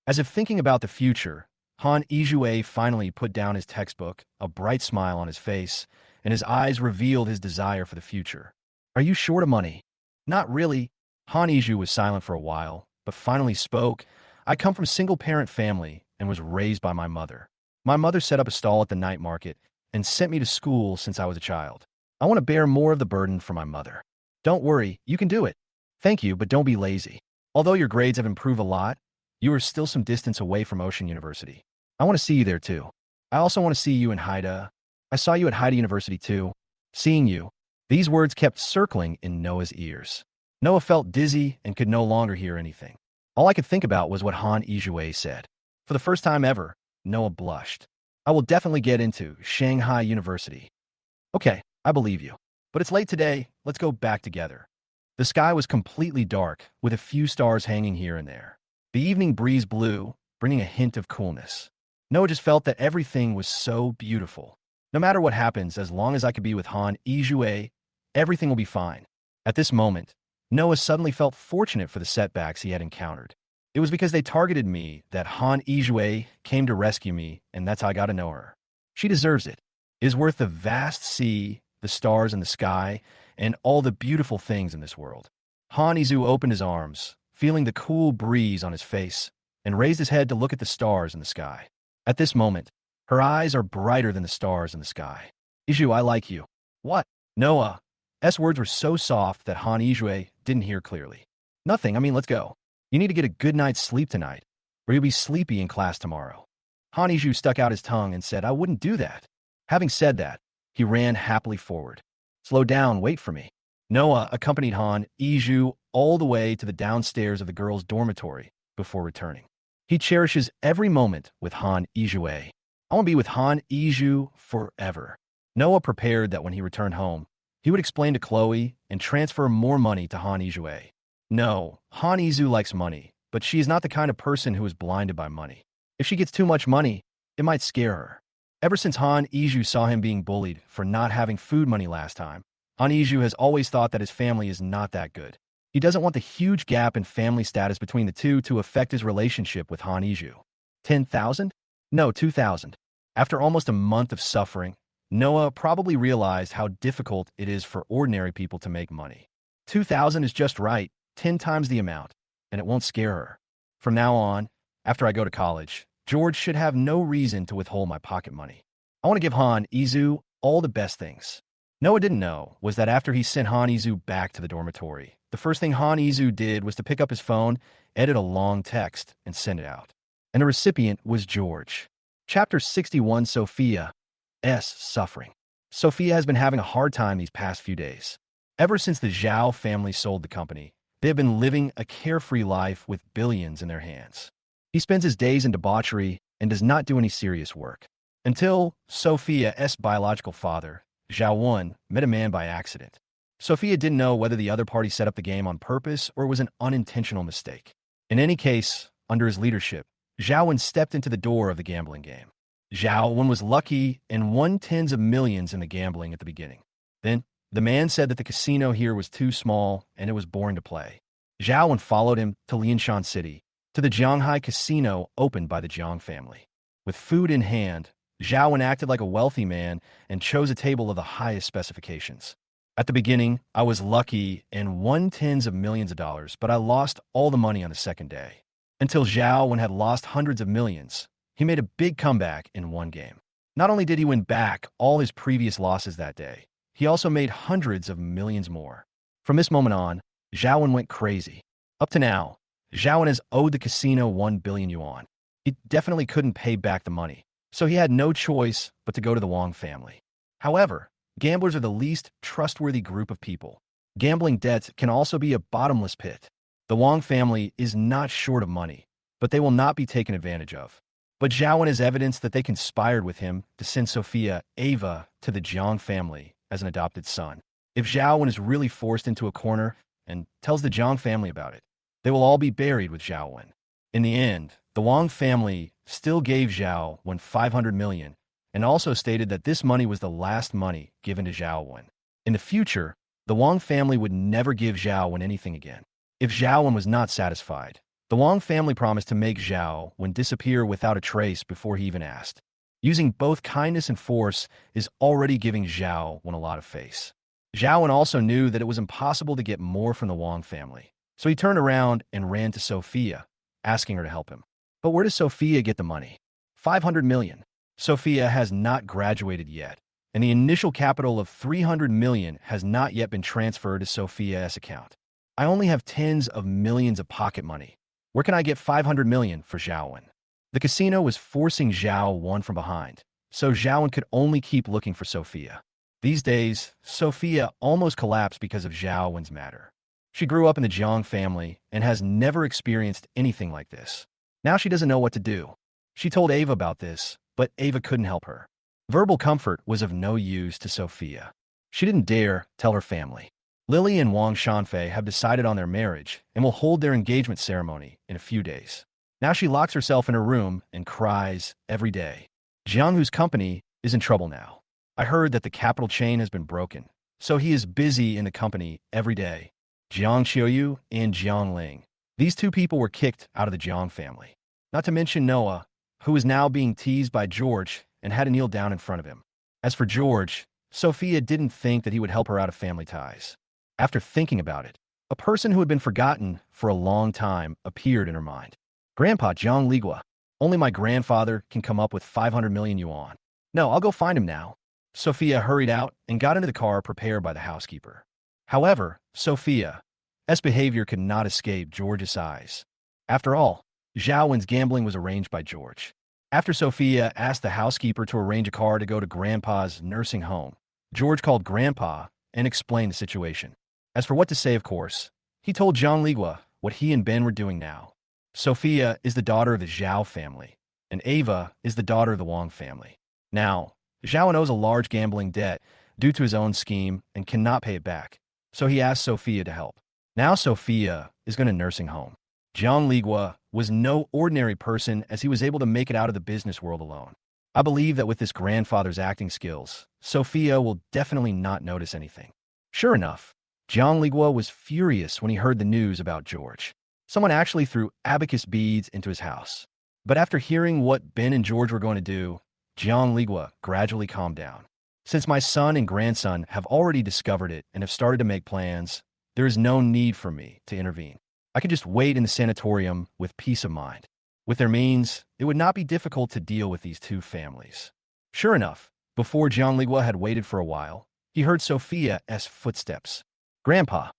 S1: As if thinking about the future, Han Izue finally put down his textbook, a bright smile on his face, and his eyes revealed his desire for the future. Are you short of money? Not really. Han Izu was silent for a while, but finally spoke. I come from a single-parent family and was raised by my mother. My mother set up a stall at the night market and sent me to school since I was a child. I want to bear more of the burden for my mother. Don't worry, you can do it. Thank you, but don't be lazy. Although your grades have improved a lot, you are still some distance away from Ocean University. I want to see you there too. I also want to see you in Haida. I saw you at Haida University too. Seeing you. These words kept circling in Noah's ears. Noah felt dizzy and could no longer hear anything. All I could think about was what Han Izue said. For the first time ever, Noah blushed. I will definitely get into Shanghai University. Okay, I believe you. But it's late today. Let's go back together. The sky was completely dark, with a few stars hanging here and there. The evening breeze blew, bringing a hint of coolness. Noah just felt that everything was so beautiful. No matter what happens, as long as I could be with Han Izue, everything will be fine. At this moment, Noah suddenly felt fortunate for the setbacks he had encountered. It was because they targeted me that Han Izue came to rescue me, and that's how I got to know her. She deserves it. It is worth the vast sea, the stars in the sky, and all the beautiful things in this world. Han Izu opened his arms, feeling the cool breeze on his face, and raised his head to look at the stars in the sky. At this moment, her eyes are brighter than the stars in the sky. Izu, I like you. What? Noah's words were so soft that Han Izue didn't hear clearly. Nothing, let's go. You need to get a good night's sleep tonight, or you'll be sleepy in class tomorrow. Han Izu stuck out his tongue and said, I wouldn't do that. Having said that, he ran happily forward. Slow down, wait for me. Noah accompanied Han Izu all the way to the downstairs of the girls' dormitory before returning. He cherishes every moment with Han Izue. I want to be with Han Izu forever. Noah prepared that when he returned home, he would explain to Chloe and transfer more money to Han Izue. No, Han Izu likes money, but she is not the kind of person who is blinded by money. If she gets too much money, it might scare her. Ever since Han Izu saw him being bullied for not having food money last time, Han Izu has always thought that his family is not that good. He doesn't want the huge gap in family status between the two to affect his relationship with Han Izu. 10,000? No, 2,000. After almost a month of suffering, Noah probably realized how difficult it is for ordinary people to make money. 2,000 is just right, 10 times the amount, and it won't scare her. From now on, after I go to college, George should have no reason to withhold my pocket money. I want to give Han Izu all the best things. Noah didn't know was that after he sent Han Izu back to the dormitory, the first thing Han Izu did was to pick up his phone, edit a long text, and send it out. And the recipient was George. Chapter 61, Sophia's Suffering. Sophia has been having a hard time these past few days. Ever since the Zhao family sold the company, they have been living a carefree life with billions in their hands. He spends his days in debauchery and does not do any serious work. Until Sophia's biological father, Zhao Wen, met a man by accident. Sophia didn't know whether the other party set up the game on purpose or it was an unintentional mistake. In any case, under his leadership, Zhao Wen stepped into the door of the gambling game. Zhao Wen was lucky and won tens of millions in the gambling at the beginning. Then, the man said that the casino here was too small and it was boring to play. Zhao Wen followed him to Lianshan City, to the Jianghai casino opened by the Jiang family. With food in hand, Zhao Wen acted like a wealthy man and chose a table of the highest specifications. At the beginning, I was lucky and won tens of millions of dollars, but I lost all the money on the second day. Until Zhao Wen had lost hundreds of millions, he made a big comeback in one game. Not only did he win back all his previous losses that day, he also made hundreds of millions more. From this moment on, Zhao Wen went crazy. Up to now, Zhao Wen has owed the casino 1 billion yuan. He definitely couldn't pay back the money, so he had no choice but to go to the Wang family. However, gamblers are the least trustworthy group of people. Gambling debts can also be a bottomless pit. The Wang family is not short of money, but they will not be taken advantage of. But Zhao Wen has evidence that they conspired with him to send Sophia Ava to the Jiang family as an adopted son. If Zhao Wen is really forced into a corner and tells the Jiang family about it, they will all be buried with Zhao Wen. In the end, the Wang family still gave Zhao Wen 500 million and also stated that this money was the last money given to Zhao Wen. In the future, the Wang family would never give Zhao Wen anything again. If Zhao Wen was not satisfied, the Wang family promised to make Zhao Wen disappear without a trace before he even asked. Using both kindness and force is already giving Zhao Wen a lot of face. Zhao Wen also knew that it was impossible to get more from the Wang family, so he turned around and ran to Sophia, asking her to help him. But where does Sophia get the money? 500 million. Sophia has not graduated yet, and the initial capital of 300 million has not yet been transferred to Sophia's account. I only have tens of millions of pocket money. Where can I get 500 million for Zhao Wen? The casino was forcing Zhao Wen from behind, so Zhao Wen could only keep looking for Sophia. These days, Sophia almost collapsed because of Zhao Wen's matter. She grew up in the Jiang family and has never experienced anything like this. Now she doesn't know what to do. She told Ava about this, but Ava couldn't help her. Verbal comfort was of no use to Sophia. She didn't dare tell her family. Lily and Wang Shanfei have decided on their marriage and will hold their engagement ceremony in a few days. Now she locks herself in her room and cries every day. Jiang, whose company, is in trouble now. I heard that the capital chain has been broken, so he is busy in the company every day. Jiang Qiuyu and Jiang Ling. These two people were kicked out of the Jiang family. Not to mention Noah, who is now being teased by George and had to kneel down in front of him. As for George, Sophia didn't think that he would help her out of family ties. After thinking about it, a person who had been forgotten for a long time appeared in her mind. Grandpa Jiang Ligua. Only my grandfather can come up with 500 million yuan. No, I'll go find him now. Sophia hurried out and got into the car prepared by the housekeeper. However, Sophia's behavior could not escape George's eyes. After all, Zhao Wen's gambling was arranged by George. After Sophia asked the housekeeper to arrange a car to go to Grandpa's nursing home, George called Grandpa and explained the situation. As for what to say, of course, he told Jiang Ligua what he and Ben were doing now. Sophia is the daughter of the Zhao family, and Ava is the daughter of the Wang family. Now, Zhao owes a large gambling debt due to his own scheme and cannot pay it back, so he asked Sophia to help. Now Sophia is going to nursing home. Jiang Ligua was no ordinary person as he was able to make it out of the business world alone. I believe that with this grandfather's acting skills, Sophia will definitely not notice anything. Sure enough, Jiang Ligua was furious when he heard the news about George. Someone actually threw abacus beads into his house. But after hearing what Ben and George were going to do, Jiang Ligua gradually calmed down. Since my son and grandson have already discovered it and have started to make plans, there is no need for me to intervene. I can just wait in the sanatorium with peace of mind. With their means, it would not be difficult to deal with these two families. Sure enough, before Jiang Ligua had waited for a while, he heard Sophia's footsteps. Grandpa,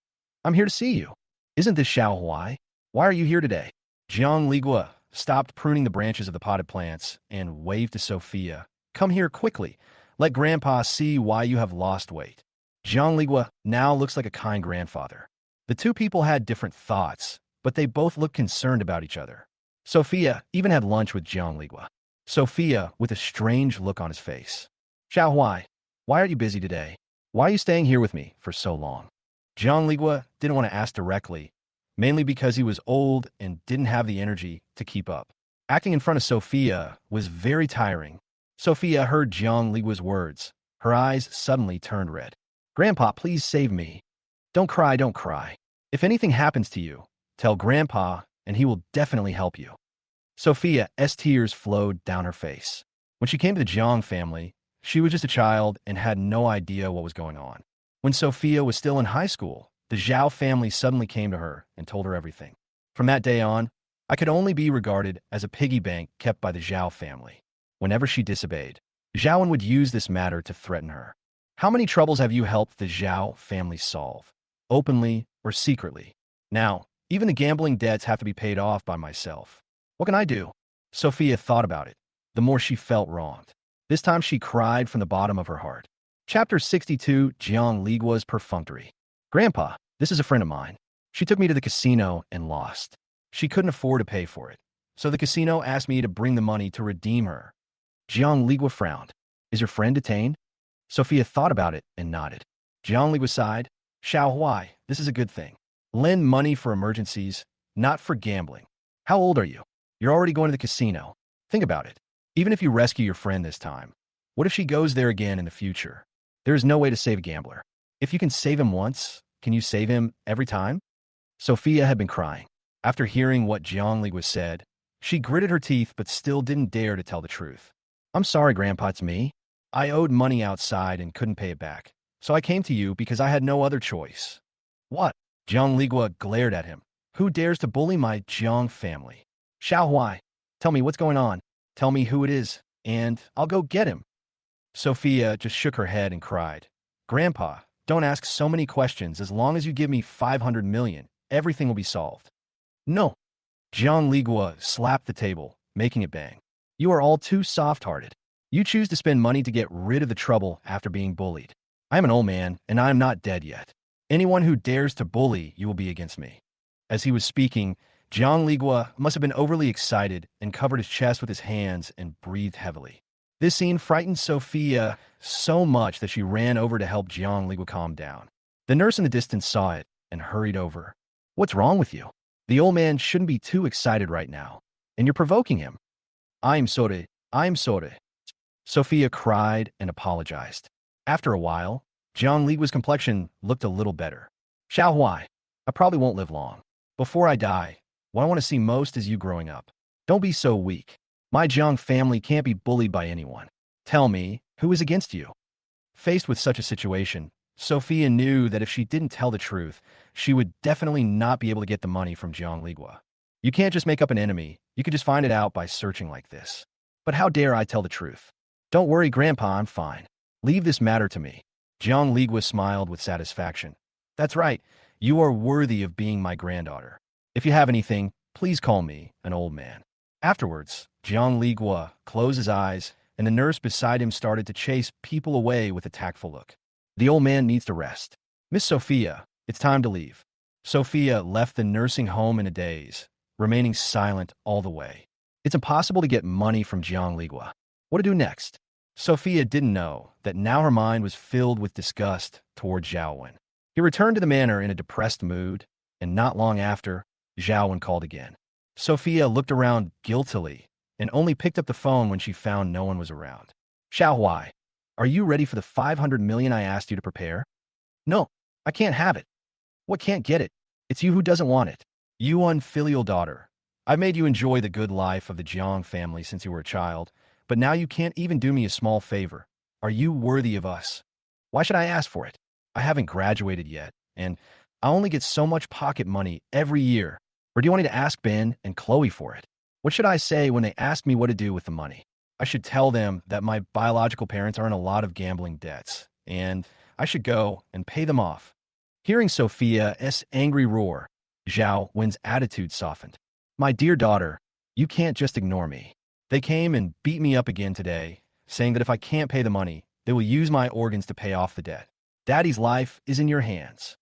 S1: I'm here to see you. Isn't this Xiao Huai? Why are you here today? Jiang Ligua stopped pruning the branches of the potted plants and waved to Sophia. Come here quickly. Let Grandpa see why you have lost weight. Jiang Ligua now looks like a kind grandfather. The two people had different thoughts, but they both looked concerned about each other. Sophia even had lunch with Jiang Ligua. Sophia with a strange look on his face. Xiao Huai, why are you busy today? Why are you staying here with me for so long? Jiang didn't want to ask directly, mainly because he was old and didn't have the energy to keep up. Acting in front of Sophia was very tiring. Sophia heard Jiang words. Her eyes suddenly turned red. Grandpa, please save me. Don't cry, don't cry. If anything happens to you, tell Grandpa and he will definitely help you. Sophia's tears flowed down her face. When she came to the Jiang family, she was just a child and had no idea what was going on. When Sophia was still in high school, the Zhao family suddenly came to her and told her everything. From that day on, I could only be regarded as a piggy bank kept by the Zhao family. Whenever she disobeyed, Zhaowen would use this matter to threaten her. How many troubles have you helped the Zhao family solve, openly or secretly? Now, even the gambling debts have to be paid off by myself. What can I do? Sophia thought about it. The more she felt wronged. This time she cried from the bottom of her heart. Chapter 62, Jiang Ligua's Perfunctory. Grandpa, this is a friend of mine. She took me to the casino and lost. She couldn't afford to pay for it. So the casino asked me to bring the money to redeem her. Jiang Ligua frowned. Is your friend detained? Sophia thought about it and nodded. Jiang Ligua sighed. Xiao Huai, this is a good thing. Lend money for emergencies, not for gambling. How old are you? You're already going to the casino. Think about it. Even if you rescue your friend this time, what if she goes there again in the future? There is no way to save a gambler. If you can save him once, can you save him every time? Sophia had been crying. After hearing what Jiang Ligua said, she gritted her teeth but still didn't dare to tell the truth. I'm sorry, Grandpa, it's me. I owed money outside and couldn't pay it back. So I came to you because I had no other choice. What? Jiang Ligua glared at him. Who dares to bully my Jiang family? Xiao Huai, tell me what's going on. Tell me who it is, and I'll go get him. Sophia just shook her head and cried. Grandpa, don't ask so many questions. As long as you give me 500 million, everything will be solved. No. Jiang Ligua slapped the table, making it bang. You are all too soft-hearted. You choose to spend money to get rid of the trouble after being bullied. I am an old man, and I am not dead yet. Anyone who dares to bully you will be against me. As he was speaking, Jiang Ligua must have been overly excited and covered his chest with his hands and breathed heavily. This scene frightened Sophia so much that she ran over to help Jiang Ligua calm down. The nurse in the distance saw it and hurried over. What's wrong with you? The old man shouldn't be too excited right now, and you're provoking him. I'm sorry. Sophia cried and apologized. After a while, Jiang Ligua's complexion looked a little better. Xiao Huai, I probably won't live long. Before I die, what I want to see most is you growing up. Don't be so weak. My Jiang family can't be bullied by anyone. Tell me, who is against you? Faced with such a situation, Sophia knew that if she didn't tell the truth, she would definitely not be able to get the money from Jiang Ligua. You can't just make up an enemy. You could just find it out by searching like this. But how dare I tell the truth? Don't worry, Grandpa, I'm fine. Leave this matter to me. Jiang Ligua smiled with satisfaction. That's right. You are worthy of being my granddaughter. If you have anything, please call me an old man. Afterwards, Jiang Ligua closed his eyes, and the nurse beside him started to chase people away with a tactful look. The old man needs to rest. Miss Sophia, it's time to leave. Sophia left the nursing home in a daze, remaining silent all the way. It's impossible to get money from Jiang Ligua. What to do next? Sophia didn't know that now her mind was filled with disgust toward Zhaowen. He returned to the manor in a depressed mood, and not long after, Zhaowen called again. Sophia looked around guiltily and only picked up the phone when she found no one was around. Xiao Huai, are you ready for the 500 million I asked you to prepare? No, I can't have it. What can't get it? It's you who doesn't want it. You unfilial daughter. I've made you enjoy the good life of the Jiang family since you were a child, but now you can't even do me a small favor. Are you worthy of us? Why should I ask for it? I haven't graduated yet, and I only get so much pocket money every year. Or do you want me to ask Ben and Chloe for it? What should I say when they ask me what to do with the money? I should tell them that my biological parents are in a lot of gambling debts, and I should go and pay them off. Hearing Sophia's angry roar, Zhao Wen's attitude softened. My dear daughter, you can't just ignore me. They came and beat me up again today, saying that if I can't pay the money, they will use my organs to pay off the debt. Daddy's life is in your hands.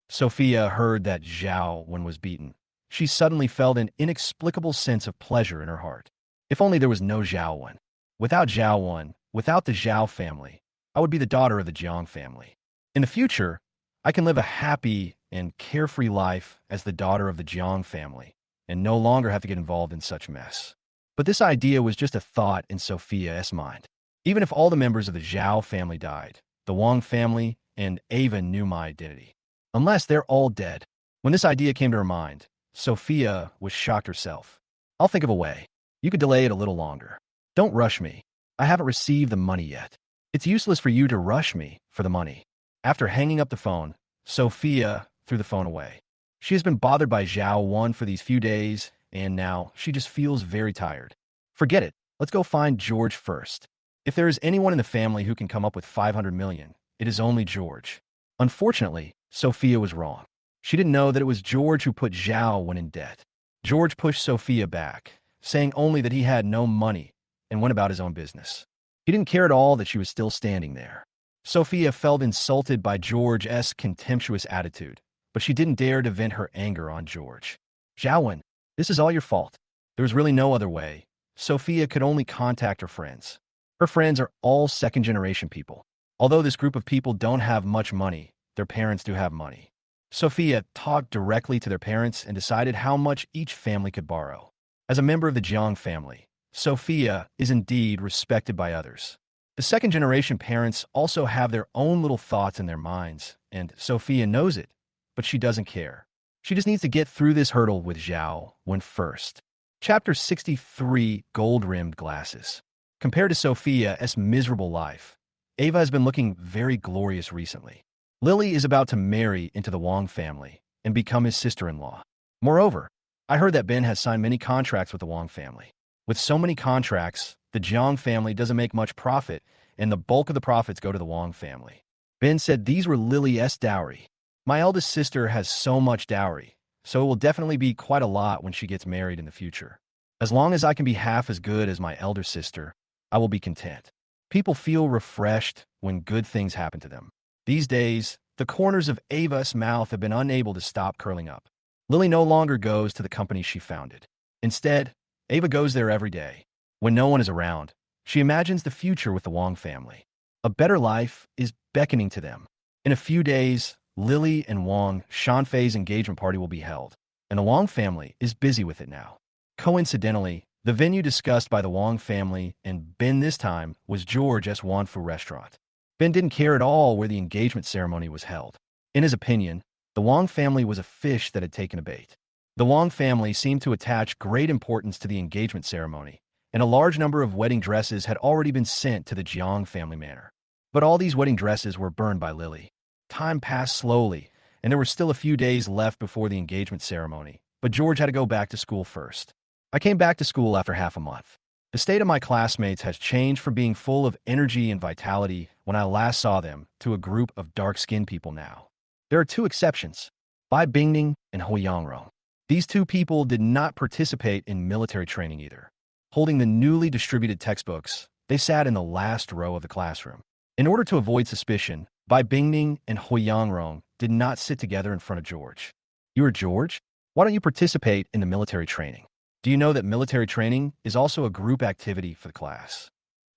S1: Sophia heard that Zhao Wen was beaten. She suddenly felt an inexplicable sense of pleasure in her heart. If only there was no Zhao Wen. Without Zhao Wen, without the Zhao family, I would be the daughter of the Jiang family. In the future, I can live a happy and carefree life as the daughter of the Jiang family and no longer have to get involved in such mess. But this idea was just a thought in Sophia's mind. Even if all the members of the Zhao family died, the Wang family and Ava knew my identity. Unless they're all dead. When this idea came to her mind, Sophia was shocked herself. I'll think of a way. You could delay it a little longer. Don't rush me. I haven't received the money yet. It's useless for you to rush me for the money. After hanging up the phone, Sophia threw the phone away. She has been bothered by Zhao Wan for these few days, and now she just feels very tired. Forget it. Let's go find George first. If there is anyone in the family who can come up with 500 million, it is only George. Unfortunately, Sophia was wrong. She didn't know that it was George who put Zhao Wan in debt. George pushed Sophia back, saying only that he had no money and went about his own business. He didn't care at all that she was still standing there. Sophia felt insulted by George's contemptuous attitude, but she didn't dare to vent her anger on George. Zhao Wan, this is all your fault. There was really no other way. Sophia could only contact her friends. Her friends are all second-generation people. Although this group of people don't have much money, their parents do have money. Sophia talked directly to their parents and decided how much each family could borrow. As a member of the Jiang family, Sophia is indeed respected by others. The second-generation parents also have their own little thoughts in their minds, and Sophia knows it, but she doesn't care. She just needs to get through this hurdle with Zhao Wan first. Chapter 63, Gold-Rimmed Glasses. Compared to Sophia's miserable life, Ava has been looking very glorious recently. Lily is about to marry into the Wang family and become his sister-in-law. Moreover, I heard that Ben has signed many contracts with the Wang family. With so many contracts, the Jiang family doesn't make much profit, and the bulk of the profits go to the Wang family. Ben said these were Lily's dowry. My eldest sister has so much dowry, so it will definitely be quite a lot when she gets married in the future. As long as I can be half as good as my elder sister, I will be content. People feel refreshed when good things happen to them. These days, the corners of Ava's mouth have been unable to stop curling up. Lily no longer goes to the company she founded. Instead, Ava goes there every day. When no one is around, she imagines the future with the Wang family. A better life is beckoning to them. In a few days, Lily and Wang Shanfei's engagement party will be held, and the Wang family is busy with it now. Coincidentally, the venue discussed by the Wang family and Ben this time was George's Wanfu restaurant. Ben didn't care at all where the engagement ceremony was held. In his opinion, the Wang family was a fish that had taken a bait. The Wang family seemed to attach great importance to the engagement ceremony, and a large number of wedding dresses had already been sent to the Jiang family manor. But all these wedding dresses were burned by Lily. Time passed slowly, and there were still a few days left before the engagement ceremony, but George had to go back to school first. I came back to school after half a month. The state of my classmates has changed from being full of energy and vitality when I last saw them to a group of dark-skinned people now. There are two exceptions, Bai Bingning and Hu Yangrong. These two people did not participate in military training either. Holding the newly distributed textbooks, they sat in the last row of the classroom. In order to avoid suspicion, Bai Bingning and Hu Yangrong did not sit together in front of George. You are George? Why don't you participate in the military training? Do you know that military training is also a group activity for the class?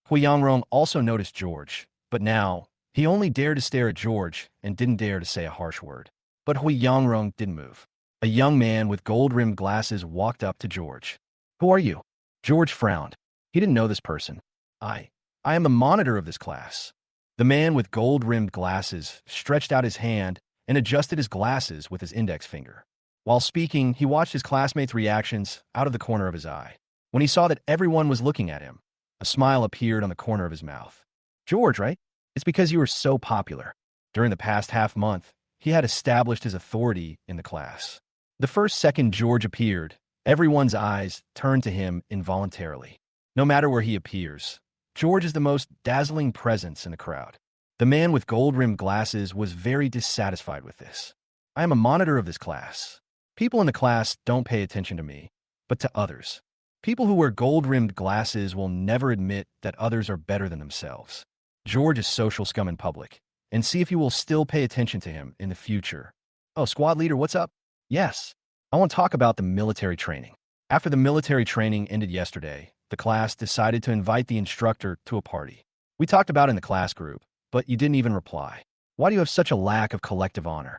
S1: Hu Yangrong also noticed George, but now he only dared to stare at George and didn't dare to say a harsh word. But Hu Yangrong didn't move. A young man with gold-rimmed glasses walked up to George. Who are you? George frowned. He didn't know this person. I am the monitor of this class. The man with gold-rimmed glasses stretched out his hand and adjusted his glasses with his index finger. While speaking, he watched his classmates' reactions out of the corner of his eye. When he saw that everyone was looking at him, a smile appeared on the corner of his mouth. George, right? It's because you were so popular. During the past half-month, he had established his authority in the class. The first second George appeared, everyone's eyes turned to him involuntarily. No matter where he appears, George is the most dazzling presence in the crowd. The man with gold-rimmed glasses was very dissatisfied with this. I am a monitor of this class. People in the class don't pay attention to me, but to others. People who wear gold-rimmed glasses will never admit that others are better than themselves. George is social scum in public, and see if you will still pay attention to him in the future. Oh, squad leader, what's up? Yes, I want to talk about the military training. After the military training ended yesterday, the class decided to invite the instructor to a party. We talked about it in the class group, but you didn't even reply. Why do you have such a lack of collective honor?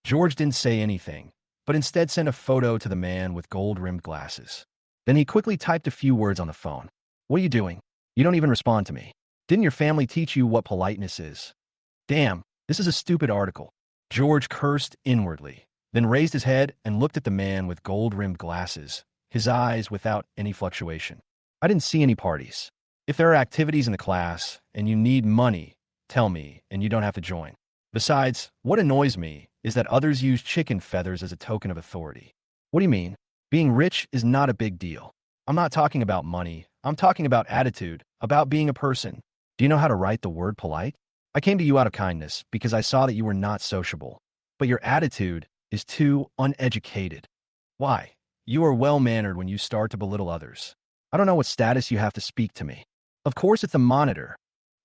S1: George didn't say anything, but instead sent a photo to the man with gold-rimmed glasses. Then he quickly typed a few words on the phone. What are you doing? You don't even respond to me. Didn't your family teach you what politeness is? Damn, this is a stupid article. George cursed inwardly, then raised his head and looked at the man with gold-rimmed glasses, his eyes without any fluctuation. I didn't see any parties. If there are activities in the class and you need money, tell me and you don't have to join. Besides, what annoys me is that others use chicken feathers as a token of authority. What do you mean? Being rich is not a big deal. I'm not talking about money. I'm talking about attitude, about being a person. Do you know how to write the word polite? I came to you out of kindness because I saw that you were not sociable. But your attitude is too uneducated. Why? You are well-mannered when you start to belittle others. I don't know what status you have to speak to me. Of course it's the monitor.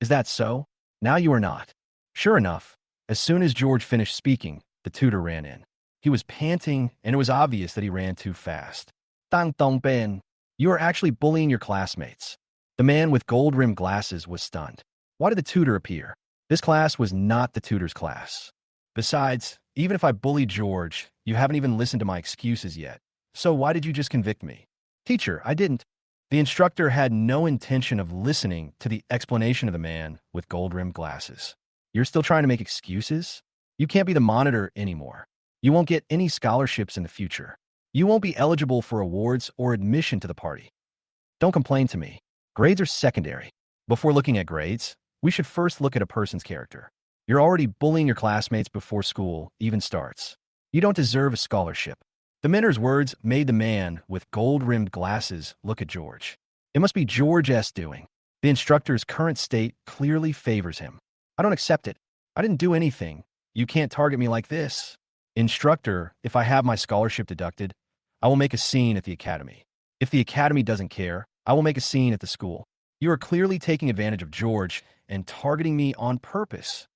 S1: Is that so? Now you are not. Sure enough, as soon as George finished speaking, the tutor ran in. He was panting, and it was obvious that he ran too fast. Tang Tong Ben, you are actually bullying your classmates. The man with gold-rimmed glasses was stunned. Why did the tutor appear? This class was not the tutor's class. Besides, even if I bullied George, you haven't even listened to my excuses yet. So why did you just convict me? Teacher, I didn't. The instructor had no intention of listening to the explanation of the man with gold-rimmed glasses. You're still trying to make excuses? You can't be the monitor anymore. You won't get any scholarships in the future. You won't be eligible for awards or admission to the party. Don't complain to me. Grades are secondary. Before looking at grades, we should first look at a person's character. You're already bullying your classmates before school even starts. You don't deserve a scholarship. The mentor's words made the man with gold-rimmed glasses look at George. It must be George's doing. The instructor's current state clearly favors him. I don't accept it. I didn't do anything. You can't target me like this. Instructor, if I have my scholarship deducted, I will make a scene at the academy. If the academy doesn't care, I will make a scene at the school. You are clearly taking advantage of George and targeting me on purpose.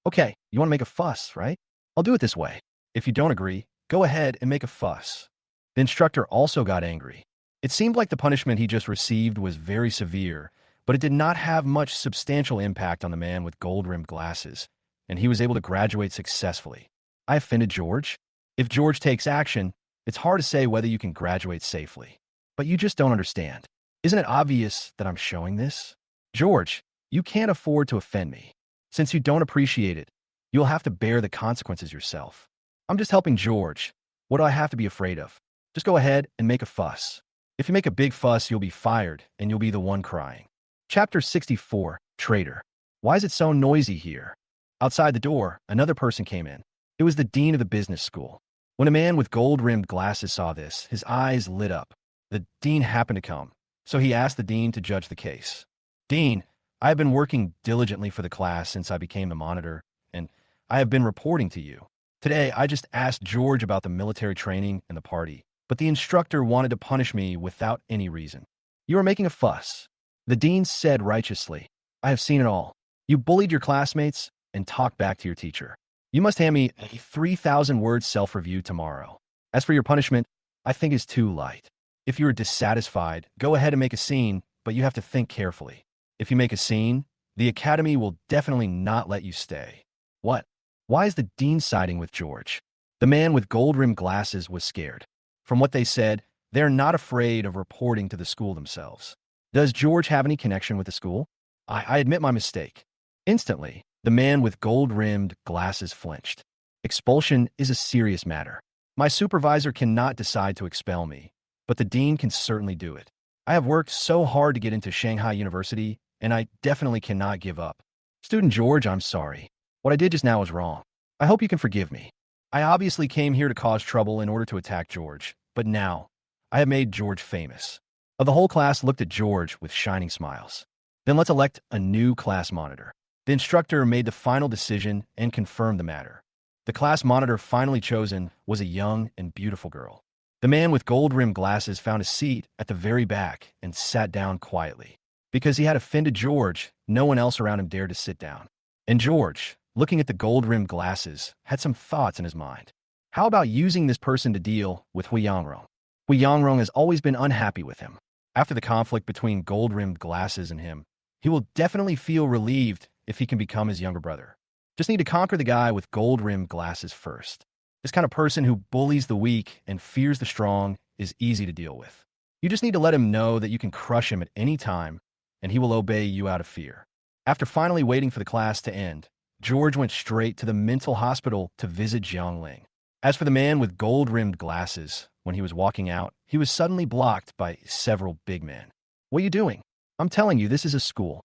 S1: Okay, you want to make a fuss, right? I'll do it this way. If you don't agree, go ahead and make a fuss. The instructor also got angry. It seemed like the punishment he just received was very severe, but it did not have much substantial impact on the man with gold-rimmed glasses, and he was able to graduate successfully. I offended George. If George takes action, it's hard to say whether you can graduate safely. But you just don't understand. Isn't it obvious that I'm showing this? George, you can't afford to offend me. Since you don't appreciate it, you'll have to bear the consequences yourself. I'm just helping George. What do I have to be afraid of? Just go ahead and make a fuss. If you make a big fuss, you'll be fired, and you'll be the one crying. Chapter 64, Traitor. Why is it so noisy here? Outside the door, another person came in. It was the dean of the business school. When a man with gold-rimmed glasses saw this, his eyes lit up. The dean happened to come, so he asked the dean to judge the case. Dean, I have been working diligently for the class since I became the monitor, and I have been reporting to you. Today, I just asked George about the military training and the party, but the instructor wanted to punish me without any reason. You are making a fuss. The dean said righteously, I have seen it all. You bullied your classmates and talked back to your teacher. You must hand me a 3,000-word self-review tomorrow. As for your punishment, I think is too light. If you are dissatisfied, go ahead and make a scene, but you have to think carefully. If you make a scene, the academy will definitely not let you stay. What? Why is the dean siding with George? The man with gold-rimmed glasses was scared. From what they said, they're not afraid of reporting to the school themselves. Does George have any connection with the school? I admit my mistake. Instantly, the man with gold-rimmed glasses flinched. Expulsion is a serious matter. My supervisor cannot decide to expel me, but the dean can certainly do it. I have worked so hard to get into Shanghai University, and I definitely cannot give up. Student George, I'm sorry. What I did just now was wrong. I hope you can forgive me. I obviously came here to cause trouble in order to attack George, but now I have made George famous. The whole class looked at George with shining smiles. Then let's elect a new class monitor. The instructor made the final decision and confirmed the matter. The class monitor finally chosen was a young and beautiful girl. The man with gold-rimmed glasses found a seat at the very back and sat down quietly. Because he had offended George, no one else around him dared to sit down. And George, looking at the gold-rimmed glasses, had some thoughts in his mind. How about using this person to deal with Hui Yangrong? Hui Yangrong has always been unhappy with him. After the conflict between gold-rimmed glasses and him, he will definitely feel relieved if he can become his younger brother. Just need to conquer the guy with gold-rimmed glasses first. This kind of person who bullies the weak and fears the strong is easy to deal with. You just need to let him know that you can crush him at any time, and he will obey you out of fear. After finally waiting for the class to end, George went straight to the mental hospital to visit Jiang. As for the man with gold-rimmed glasses, when he was walking out, he was suddenly blocked by several big men. What are you doing? I'm telling you, this is a school.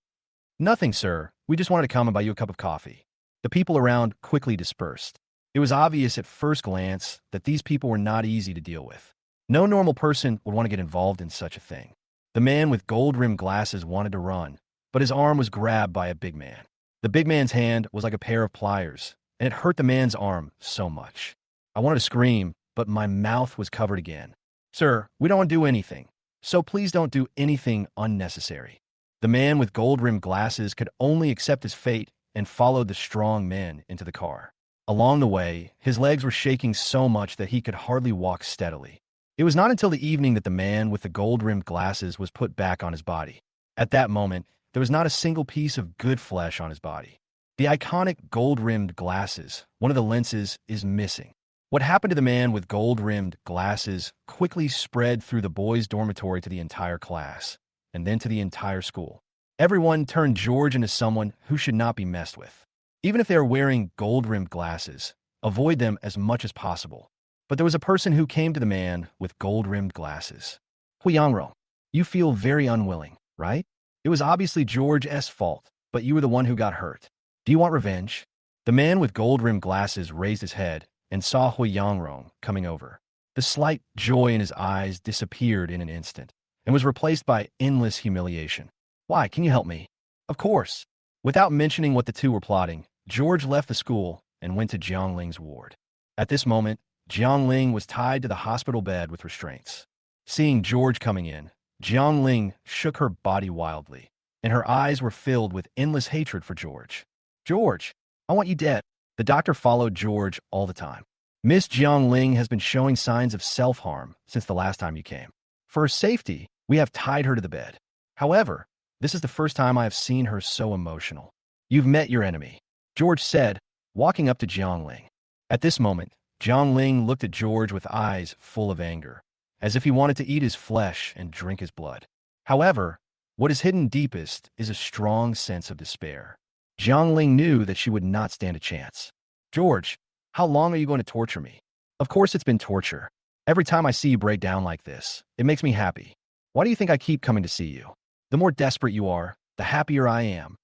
S1: Nothing, sir. We just wanted to come and buy you a cup of coffee. The people around quickly dispersed. It was obvious at first glance that these people were not easy to deal with. No normal person would want to get involved in such a thing. The man with gold-rimmed glasses wanted to run, but his arm was grabbed by a big man. The big man's hand was like a pair of pliers, and it hurt the man's arm so much. I wanted to scream, but my mouth was covered again. Sir, we don't want to do anything, so please don't do anything unnecessary. The man with gold-rimmed glasses could only accept his fate and followed the strong men into the car. Along the way, his legs were shaking so much that he could hardly walk steadily. It was not until the evening that the man with the gold-rimmed glasses was put back on his body. At that moment, there was not a single piece of good flesh on his body. The iconic gold-rimmed glasses, one of the lenses, is missing. What happened to the man with gold-rimmed glasses quickly spread through the boys' dormitory to the entire class, and then to the entire school. Everyone turned George into someone who should not be messed with. Even if they are wearing gold-rimmed glasses, avoid them as much as possible. But there was a person who came to the man with gold-rimmed glasses. Huyangrong, you feel very unwilling, right? It was obviously George's fault, but you were the one who got hurt. Do you want revenge? The man with gold-rimmed glasses raised his head and saw Huyangrong coming over. The slight joy in his eyes disappeared in an instant and was replaced by endless humiliation. Why, can you help me? Of course. Without mentioning what the two were plotting, George left the school and went to Jiangling's ward. At this moment, Jiangling was tied to the hospital bed with restraints. Seeing George coming in, Jiangling shook her body wildly, and her eyes were filled with endless hatred for George. George, I want you dead. The doctor followed George all the time. Miss Jiangling has been showing signs of self-harm since the last time you came. For her safety, we have tied her to the bed. However, this is the first time I have seen her so emotional. You've met your enemy, George said, walking up to Jiangling. At this moment, Jiangling looked at George with eyes full of anger, as if he wanted to eat his flesh and drink his blood. However, what is hidden deepest is a strong sense of despair. Jiangling knew that she would not stand a chance. George, how long are you going to torture me? Of course it's been torture. Every time I see you break down like this, it makes me happy. Why do you think I keep coming to see you? The more desperate you are, the happier I am.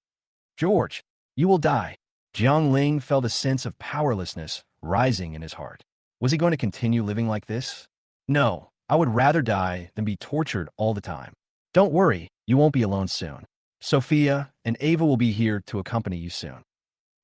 S1: George, you will die. Jiangling felt a sense of powerlessness rising in his heart. Was he going to continue living like this? No, I would rather die than be tortured all the time. Don't worry, you won't be alone soon. Sophia and Ava will be here to accompany you soon.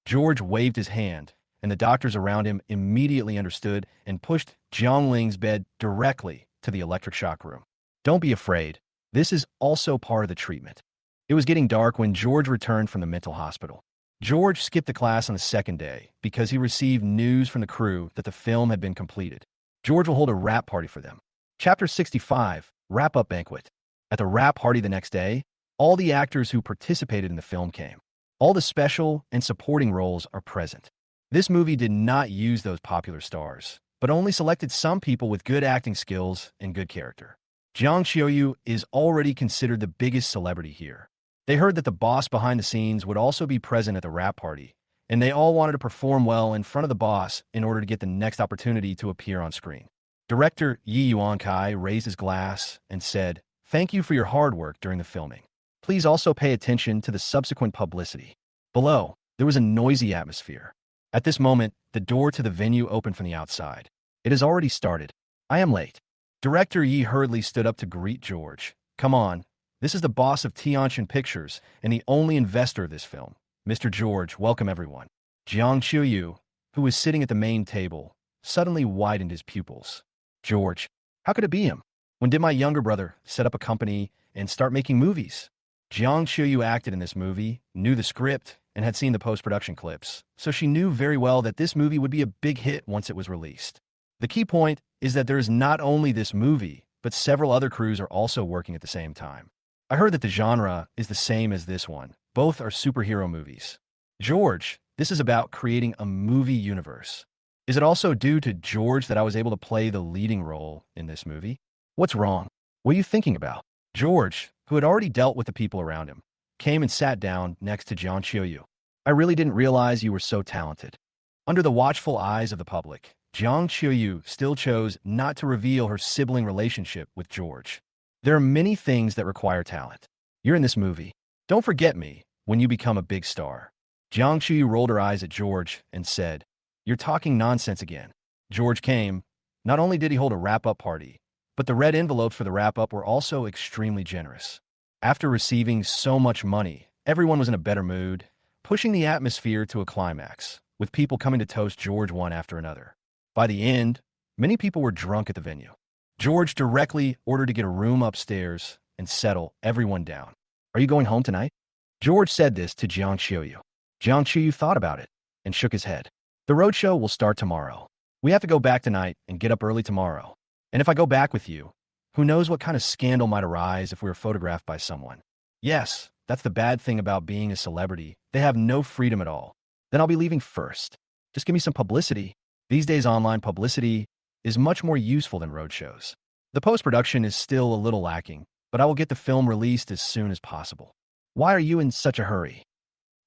S1: George waved his hand, and the doctors around him immediately understood and pushed Jiangling's bed directly to the electric shock room. Don't be afraid. This is also part of the treatment. It was getting dark when George returned from the mental hospital. George skipped the class on the second day because he received news from the crew that the film had been completed. George will hold a wrap party for them. Chapter 65, Wrap-Up Banquet. At the wrap party the next day, all the actors who participated in the film came. All the special and supporting roles are present. This movie did not use those popular stars, but only selected some people with good acting skills and good character. Jiang Xiaoyu is already considered the biggest celebrity here. They heard that the boss behind the scenes would also be present at the wrap party, and they all wanted to perform well in front of the boss in order to get the next opportunity to appear on screen. Director Yi Yuankai raised his glass and said, "Thank you for your hard work during the filming. Please also pay attention to the subsequent publicity." Below, there was a noisy atmosphere. At this moment, the door to the venue opened from the outside. It has already started. I am late. Director Yi hurriedly stood up to greet George. Come on, this is the boss of Tianjin Pictures and the only investor of this film. Mr. George, welcome everyone. Jiang Qiuyu, who was sitting at the main table, suddenly widened his pupils. George, how could it be him? When did my younger brother set up a company and start making movies? Jiang Qiuyu acted in this movie, knew the script, and had seen the post-production clips, so she knew very well that this movie would be a big hit once it was released. The key point is that there is not only this movie, but several other crews are also working at the same time. I heard that the genre is the same as this one. Both are superhero movies. George, This is about creating a movie universe. Is it also due to George that I was able to play the leading role in this movie? What's wrong? What are you thinking about? George, who had already dealt with the people around him, came and sat down next to Jiang Qiuyu. I really didn't realize you were so talented. Under the watchful eyes of the public, Jiang Qiuyu still chose not to reveal her sibling relationship with George. There are many things that require talent. You're in this movie. Don't forget me when you become a big star. Jiang Qiuyu rolled her eyes at George and said, "You're talking nonsense again." George came. Not only did he hold a wrap-up party, but the red envelopes for the wrap-up were also extremely generous. After receiving so much money, everyone was in a better mood, pushing the atmosphere to a climax, with people coming to toast George one after another. By the end, many people were drunk at the venue. George directly ordered to get a room upstairs and settle everyone down. "Are you going home tonight?" George said this to Jiang Qiuyu. Jiang Qiuyu thought about it and shook his head. "The roadshow will start tomorrow. We have to go back tonight and get up early tomorrow. And if I go back with you, who knows what kind of scandal might arise if we were photographed by someone." Yes, that's the bad thing about being a celebrity. They have no freedom at all. "Then I'll be leaving first. Just give me some publicity." These days, online publicity is much more useful than roadshows. The post-production is still a little lacking, but I will get the film released as soon as possible. "Why are you in such a hurry?"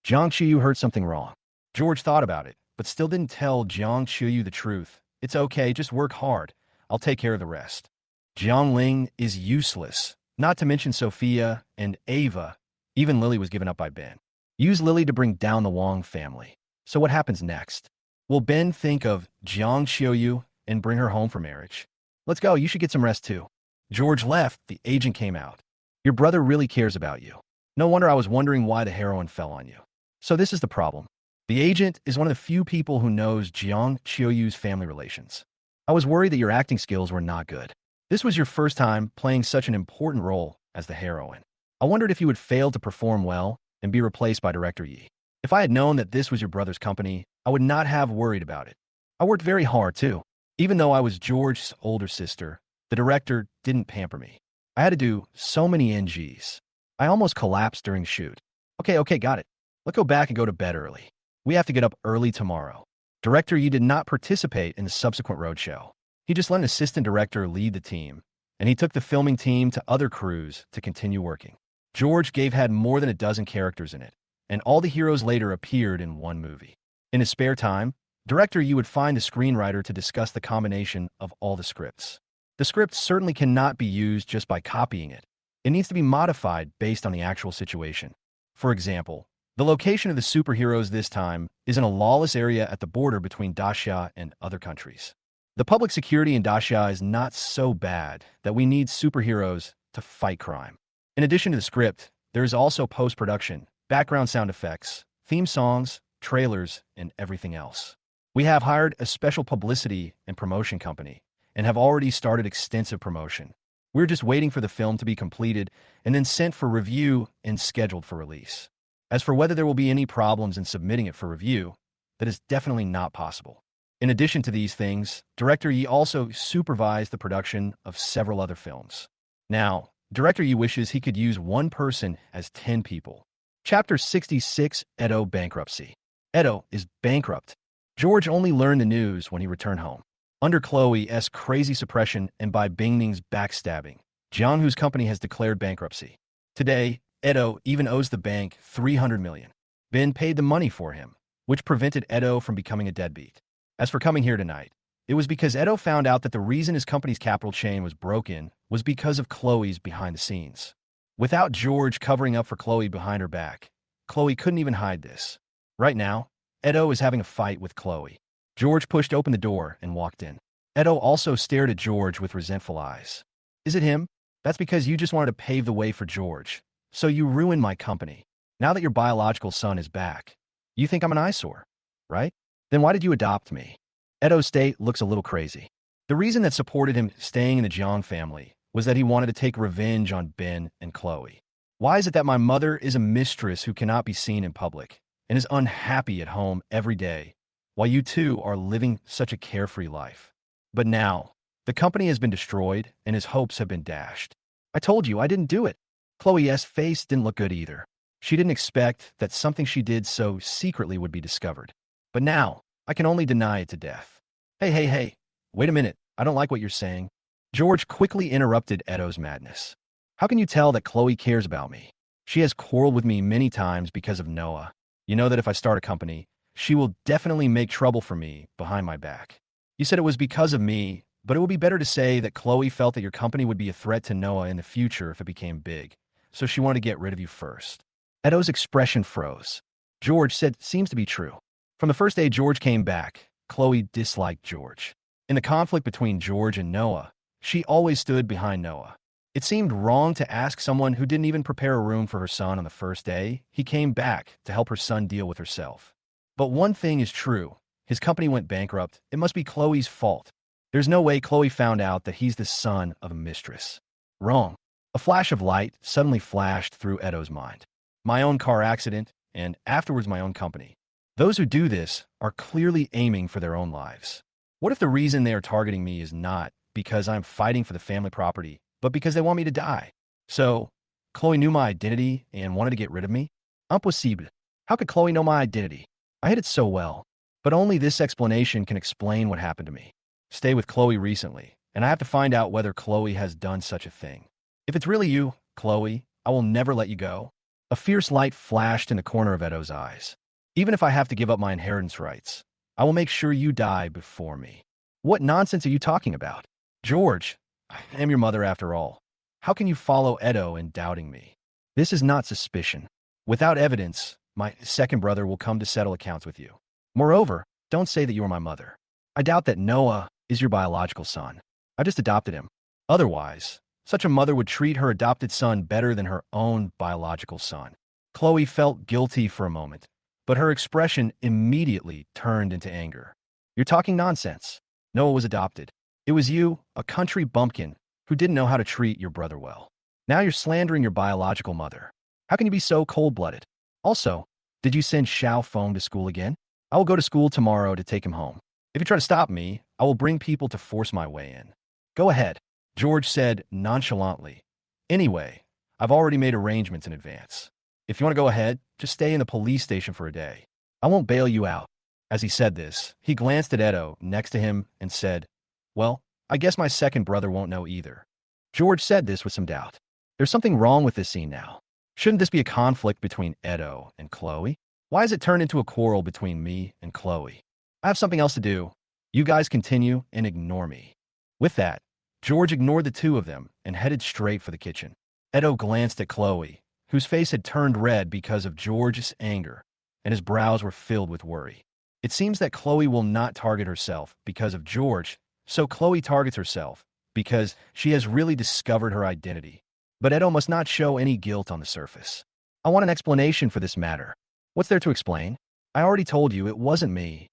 S1: Jiang Qiuyu heard something wrong. George thought about it, but still didn't tell Jiang Qiuyu the truth. "It's okay, just work hard. I'll take care of the rest." Jiang Ling is useless, not to mention Sophia and Ava. Even Lily was given up by Ben. Use Lily to bring down the Wong family. So what happens next? Will Ben think of Jiang Qiuyu and bring her home for marriage? "Let's go, you should get some rest too." George left, the agent came out. "Your brother really cares about you. No wonder I was wondering why the heroine fell on you." So this is the problem. The agent is one of the few people who knows Jiang Qiuyu's family relations. "I was worried that your acting skills were not good. This was your first time playing such an important role as the heroine. I wondered if you would fail to perform well and be replaced by Director Yi. If I had known that this was your brother's company, I would not have worried about it. I worked very hard too. Even though I was George's older sister, the director didn't pamper me. I had to do so many NGs. I almost collapsed during the shoot." Okay, got it. Let's go back and go to bed early. We have to get up early tomorrow." Director Yi did not participate in the subsequent roadshow. He just let an assistant director lead the team, and he took the filming team to other crews to continue working. George had more than a dozen characters in it, and all the heroes later appeared in one movie. In his spare time, Director Yi would find the screenwriter to discuss the combination of all the scripts. The script certainly cannot be used just by copying it. It needs to be modified based on the actual situation. For example, the location of the superheroes this time is in a lawless area at the border between Daxia and other countries. The public security in Daxia is not so bad that we need superheroes to fight crime. In addition to the script, there is also post-production, background sound effects, theme songs, trailers, and everything else. We have hired a special publicity and promotion company and have already started extensive promotion. We're just waiting for the film to be completed and then sent for review and scheduled for release. As for whether there will be any problems in submitting it for review, that is definitely not possible. In addition to these things, Director Yi also supervised the production of several other films. Now, Director Yi wishes he could use one person as 10 people. Chapter 66, Edo Bankruptcy. Edo is bankrupt. George only learned the news when he returned home. Under Chloe's crazy suppression and by Bingning's backstabbing, Jiang, whose company has declared bankruptcy. Today, Edo even owes the bank $300 million. Ben paid the money for him, which prevented Edo from becoming a deadbeat. As for coming here tonight, it was because Edo found out that the reason his company's capital chain was broken was because of Chloe's behind the scenes. Without George covering up for Chloe behind her back, Chloe couldn't even hide this. Right now, Edo is having a fight with Chloe. George pushed open the door and walked in. Edo also stared at George with resentful eyes. "Is it him? That's because you just wanted to pave the way for George. So you ruined my company. Now that your biological son is back, you think I'm an eyesore, right? Then why did you adopt me?" Edo's state looks a little crazy. The reason that supported him staying in the Jiang family was that he wanted to take revenge on Ben and Chloe. "Why is it that my mother is a mistress who cannot be seen in public and is unhappy at home every day, while you two are living such a carefree life? But now, the company has been destroyed and his hopes have been dashed. I told you I didn't do it." Chloe's face didn't look good either. She didn't expect that something she did so secretly would be discovered. But now, I can only deny it to death. Hey, wait a minute, I don't like what you're saying. George quickly interrupted Edo's madness. How can you tell that Chloe cares about me? She has quarreled with me many times because of Noah. You know that if I start a company, she will definitely make trouble for me behind my back. You said it was because of me, but it would be better to say that Chloe felt that your company would be a threat to Noah in the future if it became big, so she wanted to get rid of you first. Edo's expression froze. George said, seems to be true. From the first day George came back, Chloe disliked George. In the conflict between George and Noah, she always stood behind Noah. It seemed wrong to ask someone who didn't even prepare a room for her son on the first day. He came back to help her son deal with herself. But one thing is true. His company went bankrupt. It must be Chloe's fault. There's no way Chloe found out that he's the son of a mistress. Wrong. A flash of light suddenly flashed through Edo's mind. My own car accident, and afterwards my own company. Those who do this are clearly aiming for their own lives. What if the reason they are targeting me is not because I'm fighting for the family property, but because they want me to die? So, Chloe knew my identity and wanted to get rid of me? Impossible. How could Chloe know my identity? I hid it so well. But only this explanation can explain what happened to me. Stay with Chloe recently, and I have to find out whether Chloe has done such a thing. If it's really you, Chloe, I will never let you go. A fierce light flashed in the corner of Edo's eyes. Even if I have to give up my inheritance rights, I will make sure you die before me. What nonsense are you talking about? George, I am your mother after all. How can you follow Edo in doubting me? This is not suspicion. Without evidence, my second brother will come to settle accounts with you. Moreover, don't say that you are my mother. I doubt that Noah is your biological son. I just adopted him. Otherwise, such a mother would treat her adopted son better than her own biological son. Chloe felt guilty for a moment, but her expression immediately turned into anger. You're talking nonsense. Noah was adopted. It was you, a country bumpkin, who didn't know how to treat your brother well. Now you're slandering your biological mother. How can you be so cold-blooded? Also, did you send Xiao Feng to school again? I will go to school tomorrow to take him home. If you try to stop me, I will bring people to force my way in. Go ahead, George said nonchalantly. Anyway, I've already made arrangements in advance. If you want to go ahead, just stay in the police station for a day. I won't bail you out. As he said this, he glanced at Edo next to him and said, well, I guess my second brother won't know either. George said this with some doubt. There's something wrong with this scene now. Shouldn't this be a conflict between Edo and Chloe? Why has it turned into a quarrel between me and Chloe? I have something else to do. You guys continue and ignore me. With that, George ignored the two of them and headed straight for the kitchen. Edo glanced at Chloe, whose face had turned red because of George's anger, and his brows were filled with worry. It seems that Chloe will not target herself because of George, so Chloe targets herself because she has really discovered her identity. But Edo must not show any guilt on the surface. I want an explanation for this matter. What's there to explain? I already told you it wasn't me.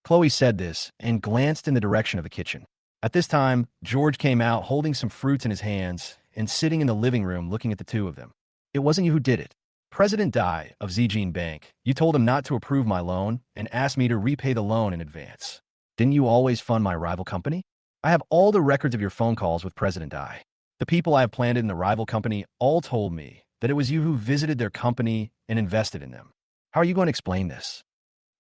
S1: Chloe said this and glanced in the direction of the kitchen. At this time, George came out holding some fruits in his hands and sitting in the living room looking at the two of them. It wasn't you who did it. President Dai of Zijin Bank, you told him not to approve my loan and asked me to repay the loan in advance. Didn't you always fund my rival company? I have all the records of your phone calls with President Dai. The people I have planted in the rival company all told me that it was you who visited their company and invested in them. How are you going to explain this?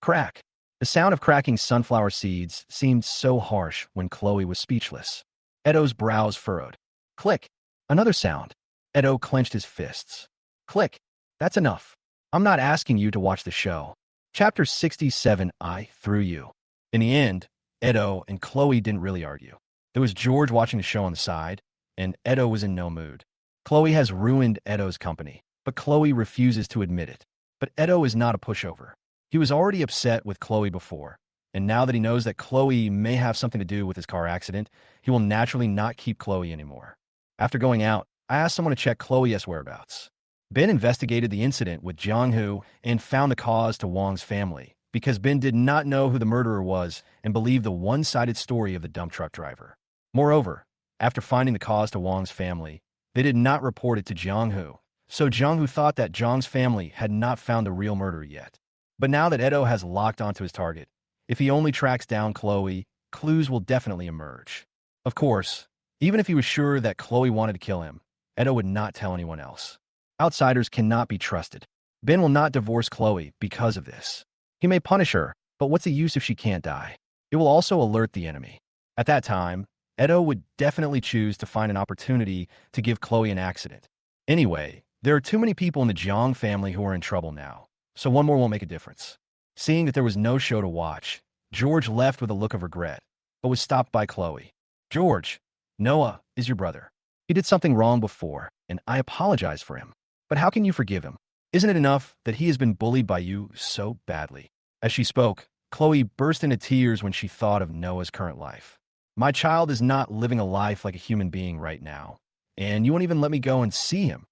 S1: Crack. The sound of cracking sunflower seeds seemed so harsh when Chloe was speechless. Edo's brows furrowed. Click. Another sound. Edo clenched his fists. Click. That's enough. I'm not asking you to watch the show. Chapter 67, I Through You. In the end, Edo and Chloe didn't really argue. There was George watching the show on the side, and Edo was in no mood. Chloe has ruined Edo's company, but Chloe refuses to admit it. But Edo is not a pushover. He was already upset with Chloe before, and now that he knows that Chloe may have something to do with his car accident, he will naturally not keep Chloe anymore. After going out, I asked someone to check Chloe's whereabouts. Ben investigated the incident with Jiang and found the cause to Wang's family, because Ben did not know who the murderer was and believed the one-sided story of the dump truck driver. Moreover, after finding the cause to Wang's family, they did not report it to Jiang, so Jiang thought that Zhang's family had not found the real murderer yet. But now that Edo has locked onto his target, if he only tracks down Chloe, clues will definitely emerge. Of course, even if he was sure that Chloe wanted to kill him, Edo would not tell anyone else. Outsiders cannot be trusted. Ben will not divorce Chloe because of this. He may punish her, but what's the use if she can't die? It will also alert the enemy. At that time, Edo would definitely choose to find an opportunity to give Chloe an accident. Anyway, there are too many people in the Jiang family who are in trouble now, so one more won't make a difference. Seeing that there was no show to watch, George left with a look of regret, but was stopped by Chloe. George, Noah is your brother. He did something wrong before, and I apologize for him. But how can you forgive him? Isn't it enough that he has been bullied by you so badly? As she spoke, Chloe burst into tears when she thought of Noah's current life. My child is not living a life like a human being right now, and you won't even let me go and see him.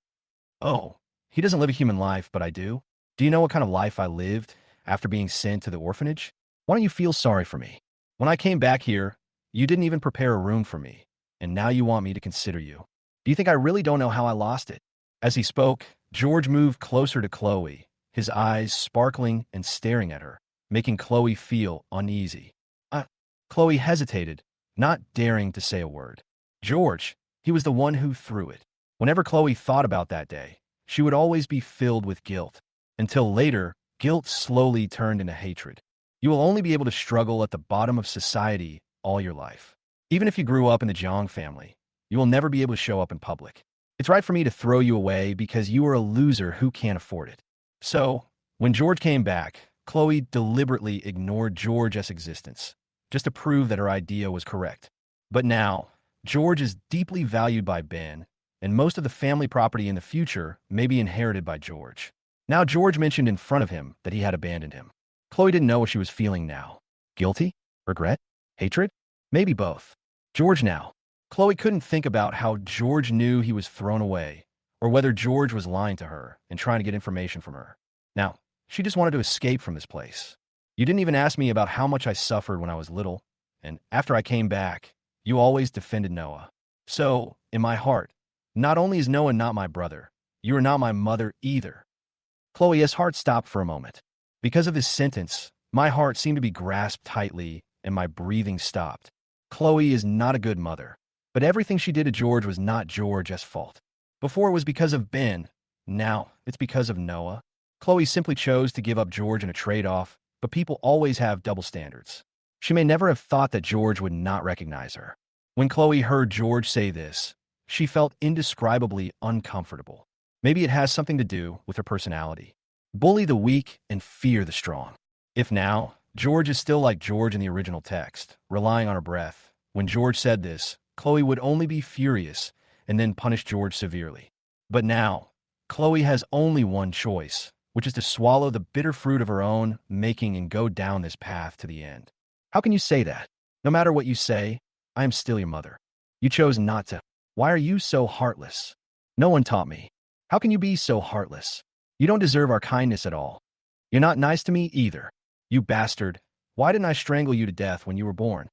S1: Oh, he doesn't live a human life, but I do. Do you know what kind of life I lived after being sent to the orphanage? Why don't you feel sorry for me? When I came back here, you didn't even prepare a room for me, and now you want me to consider you. Do you think I really don't know how I lost it? As he spoke, George moved closer to Chloe, his eyes sparkling and staring at her, making Chloe feel uneasy. Chloe hesitated, not daring to say a word. George, he was the one who threw it. Whenever Chloe thought about that day, she would always be filled with guilt. Until later, guilt slowly turned into hatred. You will only be able to struggle at the bottom of society all your life. Even if you grew up in the Jiang family, you will never be able to show up in public. It's right for me to throw you away because you are a loser who can't afford it. So, when George came back, Chloe deliberately ignored George's existence, just to prove that her idea was correct. But now, George is deeply valued by Ben, and most of the family property in the future may be inherited by George. Now George mentioned in front of him that he had abandoned him. Chloe didn't know what she was feeling now. Guilty? Regret? Hatred? Maybe both. George now. Chloe couldn't think about how George knew he was thrown away, or whether George was lying to her and trying to get information from her. Now, she just wanted to escape from this place. You didn't even ask me about how much I suffered when I was little, and after I came back, you always defended Noah. So, in my heart, not only is Noah not my brother, you are not my mother either. Chloe's heart stopped for a moment. Because of this sentence, my heart seemed to be grasped tightly and my breathing stopped. Chloe is not a good mother, but everything she did to George was not George's fault. Before it was because of Ben, now it's because of Noah. Chloe simply chose to give up George in a trade-off, but people always have double standards. She may never have thought that George would not recognize her. When Chloe heard George say this, she felt indescribably uncomfortable. Maybe it has something to do with her personality. Bully the weak and fear the strong. If now, George is still like George in the original text, relying on her breath. When George said this, Chloe would only be furious and then punish George severely. But now, Chloe has only one choice, which is to swallow the bitter fruit of her own making and go down this path to the end. How can you say that? No matter what you say, I am still your mother. You chose not to. Why are you so heartless? No one taught me. How can you be so heartless? You don't deserve our kindness at all. You're not nice to me either. You bastard. Why didn't I strangle you to death when you were born?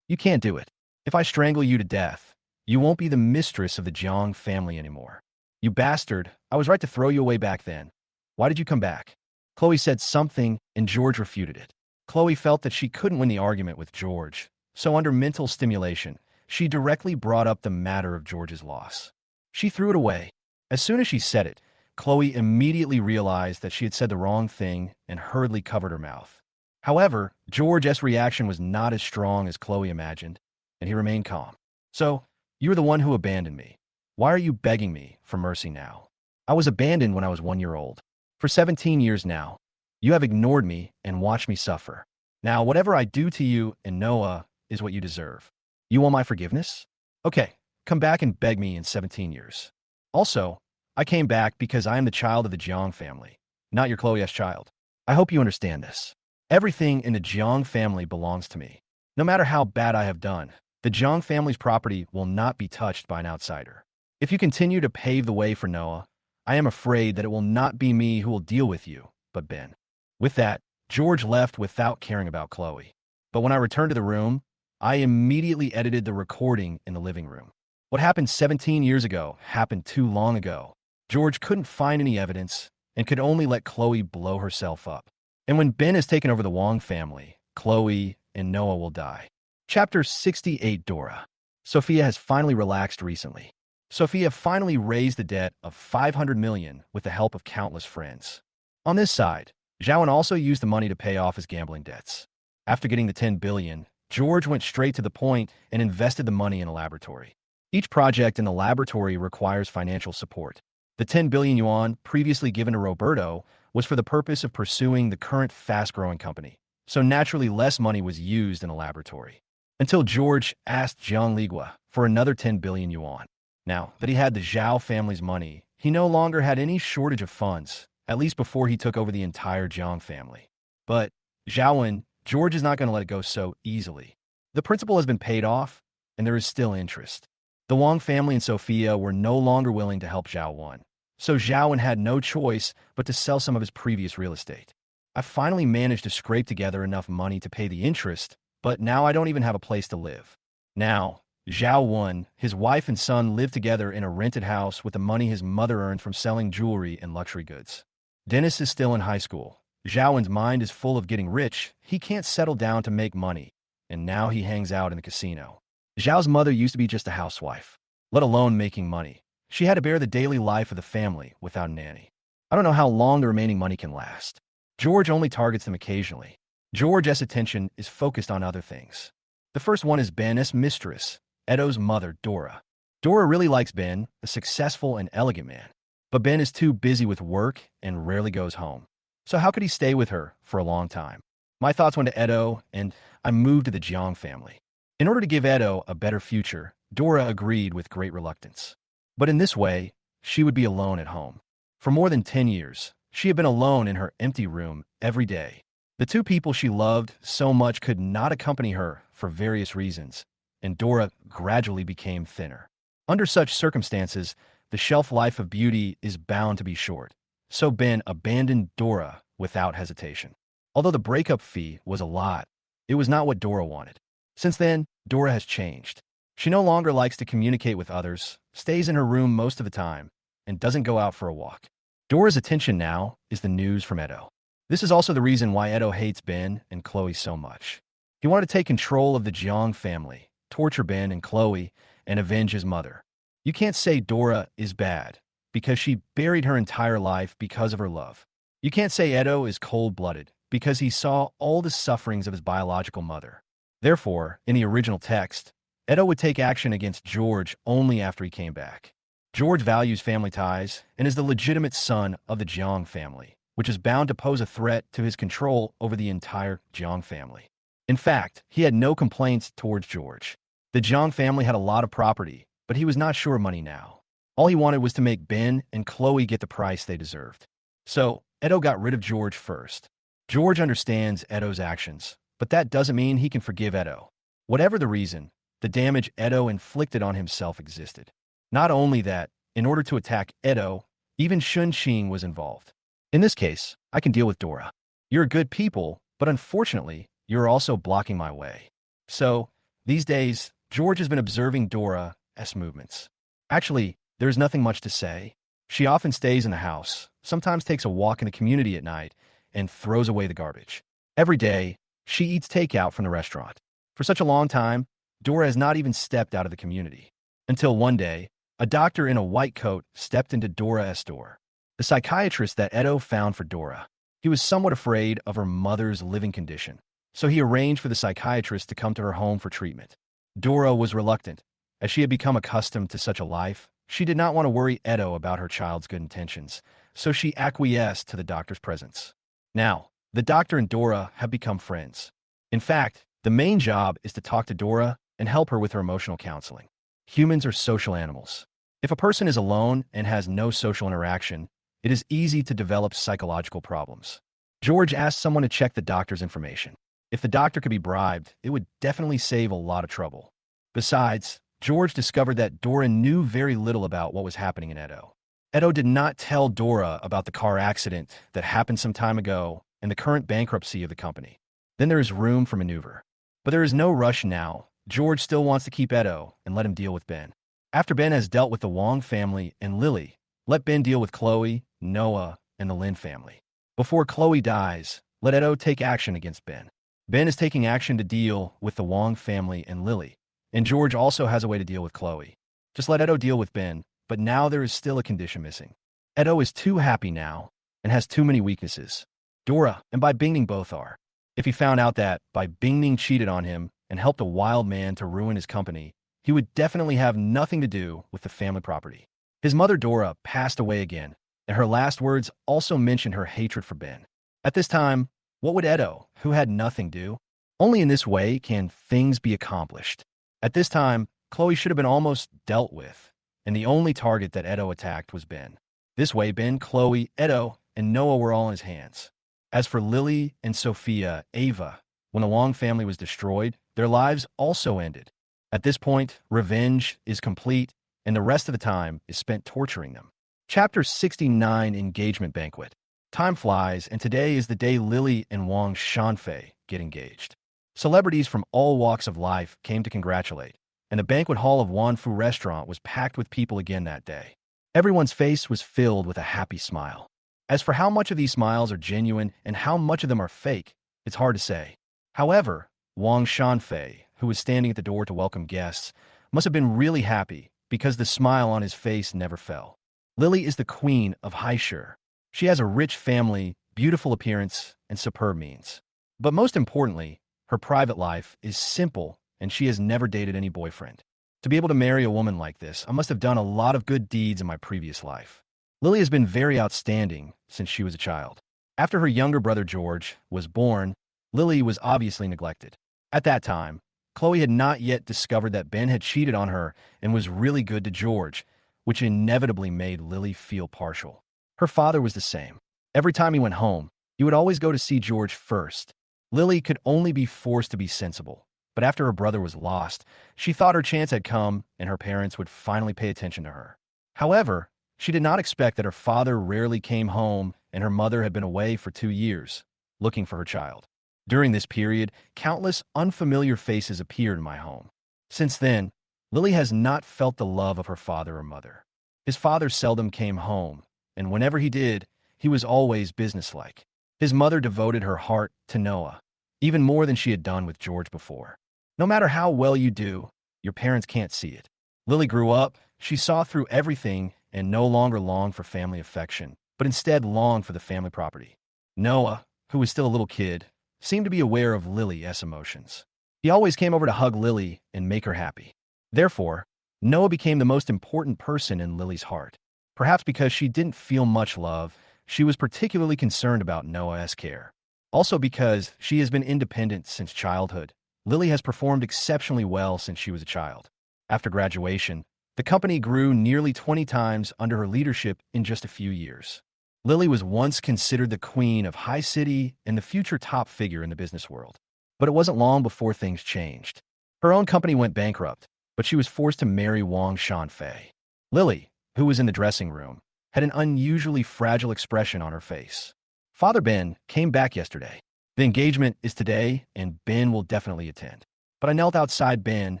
S1: You can't do it. If I strangle you to death, you won't be the mistress of the Jiang family anymore. You bastard. I was right to throw you away back then. Why did you come back? Chloe said something, and George refuted it. Chloe felt that she couldn't win the argument with George, so under mental stimulation, she directly brought up the matter of George's loss. She threw it away. As soon as she said it, Chloe immediately realized that she had said the wrong thing and hurriedly covered her mouth. However, George's reaction was not as strong as Chloe imagined, and he remained calm. So, you were the one who abandoned me. Why are you begging me for mercy now? I was abandoned when I was 1 year old. For 17 years now, you have ignored me and watched me suffer. Now, whatever I do to you and Noah is what you deserve. You want my forgiveness? Okay, come back and beg me in 17 years. Also, I came back because I am the child of the Jiang family, not your Chloe's child. I hope you understand this. Everything in the Jiang family belongs to me. No matter how bad I have done, the Jiang family's property will not be touched by an outsider. If you continue to pave the way for Noah, I am afraid that it will not be me who will deal with you, but Ben. With that, George left without caring about Chloe. But when I returned to the room, I immediately edited the recording in the living room. What happened 17 years ago happened too long ago. George couldn't find any evidence and could only let Chloe blow herself up. And when Ben has taken over the Wong family, Chloe and Noah will die. Chapter 68 Dora. Sophia has finally relaxed recently. Sophia finally raised the debt of 500 million with the help of countless friends. On this side, Zhaowen also used the money to pay off his gambling debts. After getting the 10 billion, George went straight to the point and invested the money in a laboratory. Each project in the laboratory requires financial support. The 10 billion yuan previously given to Roberto was for the purpose of pursuing the current fast-growing company, so naturally less money was used in the laboratory. Until George asked Jiang Ligua for another 10 billion yuan. Now that he had the Zhao family's money, he no longer had any shortage of funds, at least before he took over the entire Jiang family. But Zhaowen, George is not going to let it go so easily. The principal has been paid off, and there is still interest. The Wang family and Sophia were no longer willing to help Zhaowen, so Zhaowen had no choice but to sell some of his previous real estate. I finally managed to scrape together enough money to pay the interest, but now I don't even have a place to live. Now, Zhaowen, his wife and son live together in a rented house with the money his mother earned from selling jewelry and luxury goods. Dennis is still in high school. Zhaowen's mind is full of getting rich. He can't settle down to make money, and now he hangs out in the casino. Zhao's mother used to be just a housewife, let alone making money. She had to bear the daily life of the family without a nanny. I don't know how long the remaining money can last. George only targets them occasionally. George's attention is focused on other things. The first one is Ben's mistress, Edo's mother, Dora. Dora really likes Ben, a successful and elegant man. But Ben is too busy with work and rarely goes home. So how could he stay with her for a long time? My thoughts went to Edo, and I moved to the Jiang family. In order to give Edo a better future, Dora agreed with great reluctance. But in this way, she would be alone at home. For more than 10 years, she had been alone in her empty room every day. The two people she loved so much could not accompany her for various reasons, and Dora gradually became thinner. Under such circumstances, the shelf life of beauty is bound to be short. So Ben abandoned Dora without hesitation. Although the breakup fee was a lot, it was not what Dora wanted. Since then, Dora has changed. She no longer likes to communicate with others, stays in her room most of the time, and doesn't go out for a walk. Dora's attention now is the news from Edo. This is also the reason why Edo hates Ben and Chloe so much. He wanted to take control of the Jiang family, torture Ben and Chloe, and avenge his mother. You can't say Dora is bad, because she buried her entire life because of her love. You can't say Edo is cold-blooded, because he saw all the sufferings of his biological mother. Therefore, in the original text, Edo would take action against George only after he came back. George values family ties and is the legitimate son of the Jiang family, which is bound to pose a threat to his control over the entire Jiang family. In fact, he had no complaints towards George. The Jiang family had a lot of property, but he was not sure of money now. All he wanted was to make Ben and Chloe get the price they deserved. So, Edo got rid of George first. George understands Edo's actions, but that doesn't mean he can forgive Edo. Whatever the reason, the damage Edo inflicted on himself existed. Not only that, in order to attack Edo, even Shunqing was involved. In this case, I can deal with Dora. You're good people, but unfortunately, you're also blocking my way. So, these days, George has been observing Dora's movements. Actually, there's nothing much to say. She often stays in the house, sometimes takes a walk in the community at night, and throws away the garbage. Every day, she eats takeout from the restaurant. For such a long time, Dora has not even stepped out of the community. Until one day, a doctor in a white coat stepped into Dora's store. The psychiatrist that Edo found for Dora. He was somewhat afraid of her mother's living condition, so he arranged for the psychiatrist to come to her home for treatment. Dora was reluctant. As she had become accustomed to such a life, she did not want to worry Edo about her child's good intentions, so she acquiesced to the doctor's presence. Now, the doctor and Dora have become friends. In fact, the main job is to talk to Dora and help her with her emotional counseling. Humans are social animals. If a person is alone and has no social interaction, it is easy to develop psychological problems. George asked someone to check the doctor's information. If the doctor could be bribed, it would definitely save a lot of trouble. Besides, George discovered that Dora knew very little about what was happening in Edo. Edo did not tell Dora about the car accident that happened some time ago and the current bankruptcy of the company. Then there is room for maneuver. But there is no rush now. George still wants to keep Edo and let him deal with Ben. After Ben has dealt with the Wang family and Lily, let Ben deal with Chloe, Noah, and the Lin family. Before Chloe dies, let Edo take action against Ben. Ben is taking action to deal with the Wang family and Lily, and George also has a way to deal with Chloe. Just let Edo deal with Ben, but now there is still a condition missing. Edo is too happy now. and has too many weaknesses. Dora and Bai Bingning both are. If he found out that Bai Bingning cheated on him and helped a wild man to ruin his company, he would definitely have nothing to do with the family property. His mother Dora passed away again, and her last words also mentioned her hatred for Ben. At this time, what would Edo, who had nothing, do? Only in this way can things be accomplished. At this time, Chloe should have been almost dealt with, and the only target that Edo attacked was Ben. This way, Ben, Chloe, Edo, and Noah were all in his hands. As for Lily and Sophia, Ava, when the Wong family was destroyed, their lives also ended. At this point, revenge is complete, and the rest of the time is spent torturing them. Chapter 69, Engagement Banquet. Time flies, and today is the day Lily and Wang Shanfei get engaged. Celebrities from all walks of life came to congratulate, and the banquet hall of Wanfu Restaurant was packed with people again that day. Everyone's face was filled with a happy smile. As for how much of these smiles are genuine and how much of them are fake, it's hard to say. However, Wang Shanfei, who was standing at the door to welcome guests, must have been really happy because the smile on his face never fell. Lily is the queen of Haishur. She has a rich family, beautiful appearance, and superb means. But most importantly, her private life is simple and she has never dated any boyfriend. To be able to marry a woman like this, I must have done a lot of good deeds in my previous life. Lily has been very outstanding since she was a child. After her younger brother George was born, Lily was obviously neglected. At that time, Chloe had not yet discovered that Ben had cheated on her and was really good to George, which inevitably made Lily feel partial. Her father was the same. Every time he went home, he would always go to see George first. Lily could only be forced to be sensible, but after her brother was lost, she thought her chance had come and her parents would finally pay attention to her. However, she did not expect that her father rarely came home and her mother had been away for 2 years, looking for her child. During this period, countless unfamiliar faces appeared in my home. Since then, Lily has not felt the love of her father or mother. His father seldom came home, and whenever he did, he was always businesslike. His mother devoted her heart to Noah, even more than she had done with George before. No matter how well you do, your parents can't see it. Lily grew up, she saw through everything and no longer longed for family affection, but instead longed for the family property. Noah, who was still a little kid, seemed to be aware of Lily's emotions. He always came over to hug Lily and make her happy. Therefore, Noah became the most important person in Lily's heart. Perhaps because she didn't feel much love, she was particularly concerned about Noah's care. Also because she has been independent since childhood, Lily has performed exceptionally well since she was a child. After graduation, the company grew nearly 20 times under her leadership in just a few years. Lily was once considered the queen of High City and the future top figure in the business world. But it wasn't long before things changed. Her own company went bankrupt, but she was forced to marry Wang Shanfei. Lily, who was in the dressing room, had an unusually fragile expression on her face. Father Ben came back yesterday. The engagement is today, and Ben will definitely attend. But I knelt outside Ben's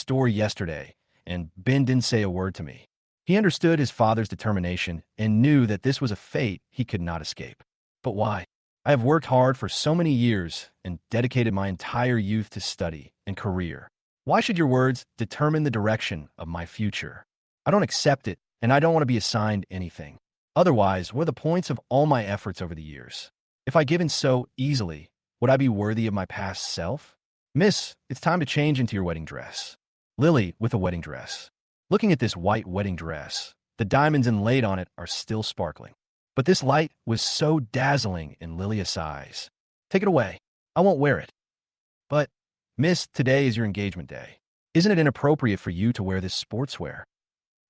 S1: door yesterday, and Ben didn't say a word to me. He understood his father's determination and knew that this was a fate he could not escape. But why? I have worked hard for so many years and dedicated my entire youth to study and career. Why should your words determine the direction of my future? I don't accept it, and I don't want to be assigned anything. Otherwise, what are the points of all my efforts over the years? If I give in so easily, would I be worthy of my past self? Miss, it's time to change into your wedding dress. Lily with a wedding dress. Looking at this white wedding dress, the diamonds inlaid on it are still sparkling. But this light was so dazzling in Lilia's eyes. Take it away. I won't wear it. But, Miss, today is your engagement day. Isn't it inappropriate for you to wear this sportswear?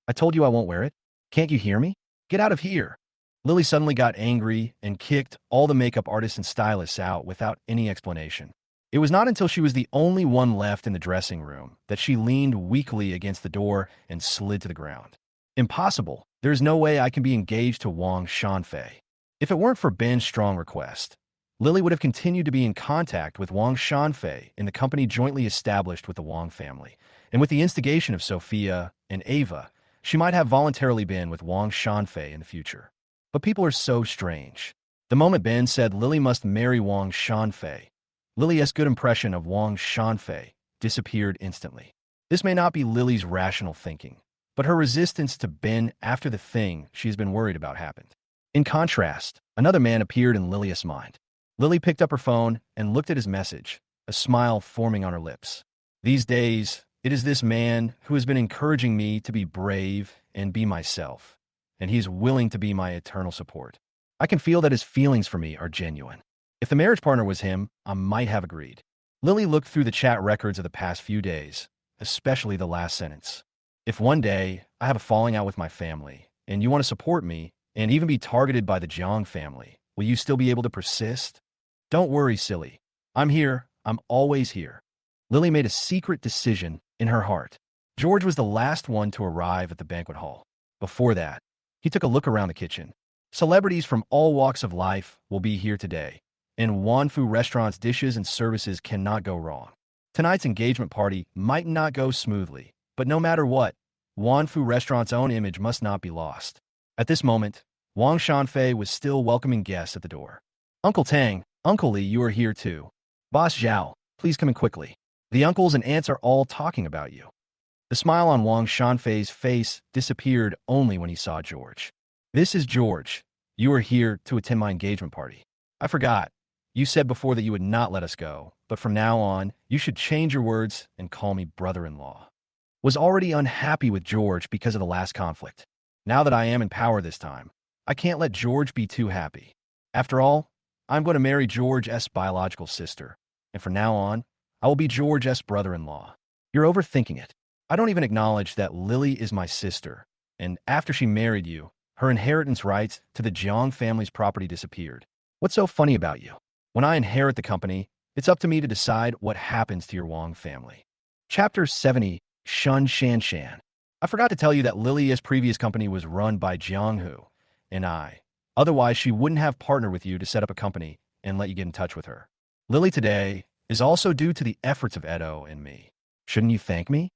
S1: I told you I won't wear it. Can't you hear me? Get out of here. Lily suddenly got angry and kicked all the makeup artists and stylists out without any explanation. It was not until she was the only one left in the dressing room that she leaned weakly against the door and slid to the ground. Impossible. There is no way I can be engaged to Wang Shanfei. If it weren't for Ben's strong request, Lily would have continued to be in contact with Wang Shanfei in the company jointly established with the Wang family, and with the instigation of Sophia and Ava, she might have voluntarily been with Wang Shanfei in the future. But people are so strange. The moment Ben said Lily must marry Wang Shanfei, Lily's good impression of Wang Shanfei disappeared instantly. This may not be Lily's rational thinking, but her resistance to Ben after the thing she's been worried about happened. In contrast, another man appeared in Lilia's mind. Lily picked up her phone and looked at his message, a smile forming on her lips. These days, it is this man who has been encouraging me to be brave and be myself, and he is willing to be my eternal support. I can feel that his feelings for me are genuine. If the marriage partner was him, I might have agreed. Lily looked through the chat records of the past few days, especially the last sentence. If one day I have a falling out with my family, and you want to support me, and even be targeted by the Jiang family, will you still be able to persist? Don't worry, silly. I'm here. I'm always here. Lily made a secret decision in her heart. George was the last one to arrive at the banquet hall. Before that, he took a look around the kitchen. Celebrities from all walks of life will be here today. In Wanfu restaurant's dishes and services cannot go wrong. Tonight's engagement party might not go smoothly, but no matter what, Wanfu restaurant's own image must not be lost. At this moment, Wang Shanfei was still welcoming guests at the door. Uncle Tang, Uncle Li, you are here too. Boss Zhao, please come in quickly. The uncles and aunts are all talking about you. The smile on Wang Shanfei's face disappeared only when he saw George. This is George. You are here to attend my engagement party. I forgot. You said before that you would not let us go, but from now on, you should change your words and call me brother-in-law. Was already unhappy with George because of the last conflict. Now that I am in power this time, I can't let George be too happy. After all, I'm going to marry George's biological sister, and from now on, I will be George's brother-in-law. You're overthinking it. I don't even acknowledge that Lily is my sister, and after she married you, her inheritance rights to the Jiang family's property disappeared. What's so funny about you? When I inherit the company, it's up to me to decide what happens to your Wang family. Chapter 70, Shun Shanshan. I forgot to tell you that Lily's previous company was run by Jianghu and I. Otherwise, she wouldn't have partnered with you to set up a company and let you get in touch with her. Lily today is also due to the efforts of Edo and me. Shouldn't you thank me?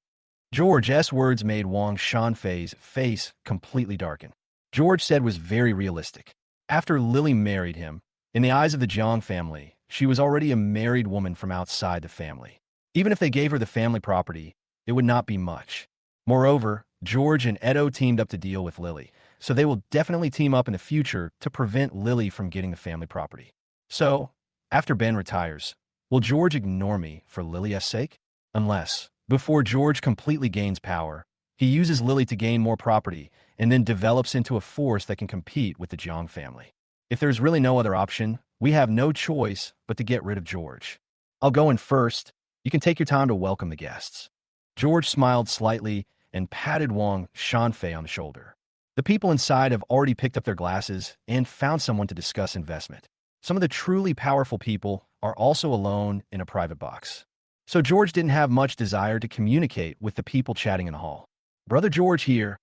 S1: George's words made Wang Shanfei's face completely darken. George said was very realistic. After Lily married him, in the eyes of the Jiang family, she was already a married woman from outside the family. Even if they gave her the family property, it would not be much. Moreover, George and Edo teamed up to deal with Lily, so they will definitely team up in the future to prevent Lily from getting the family property. So, after Ben retires, will George ignore me for Lily's sake? Unless, before George completely gains power, he uses Lily to gain more property and then develops into a force that can compete with the Jiang family. If there's really no other option, we have no choice but to get rid of George. I'll go in first. You can take your time to welcome the guests. George smiled slightly and patted Wang Shanfei on the shoulder. The people inside have already picked up their glasses and found someone to discuss investment. Some of the truly powerful people are also alone in a private box. So George didn't have much desire to communicate with the people chatting in the hall. Brother George here.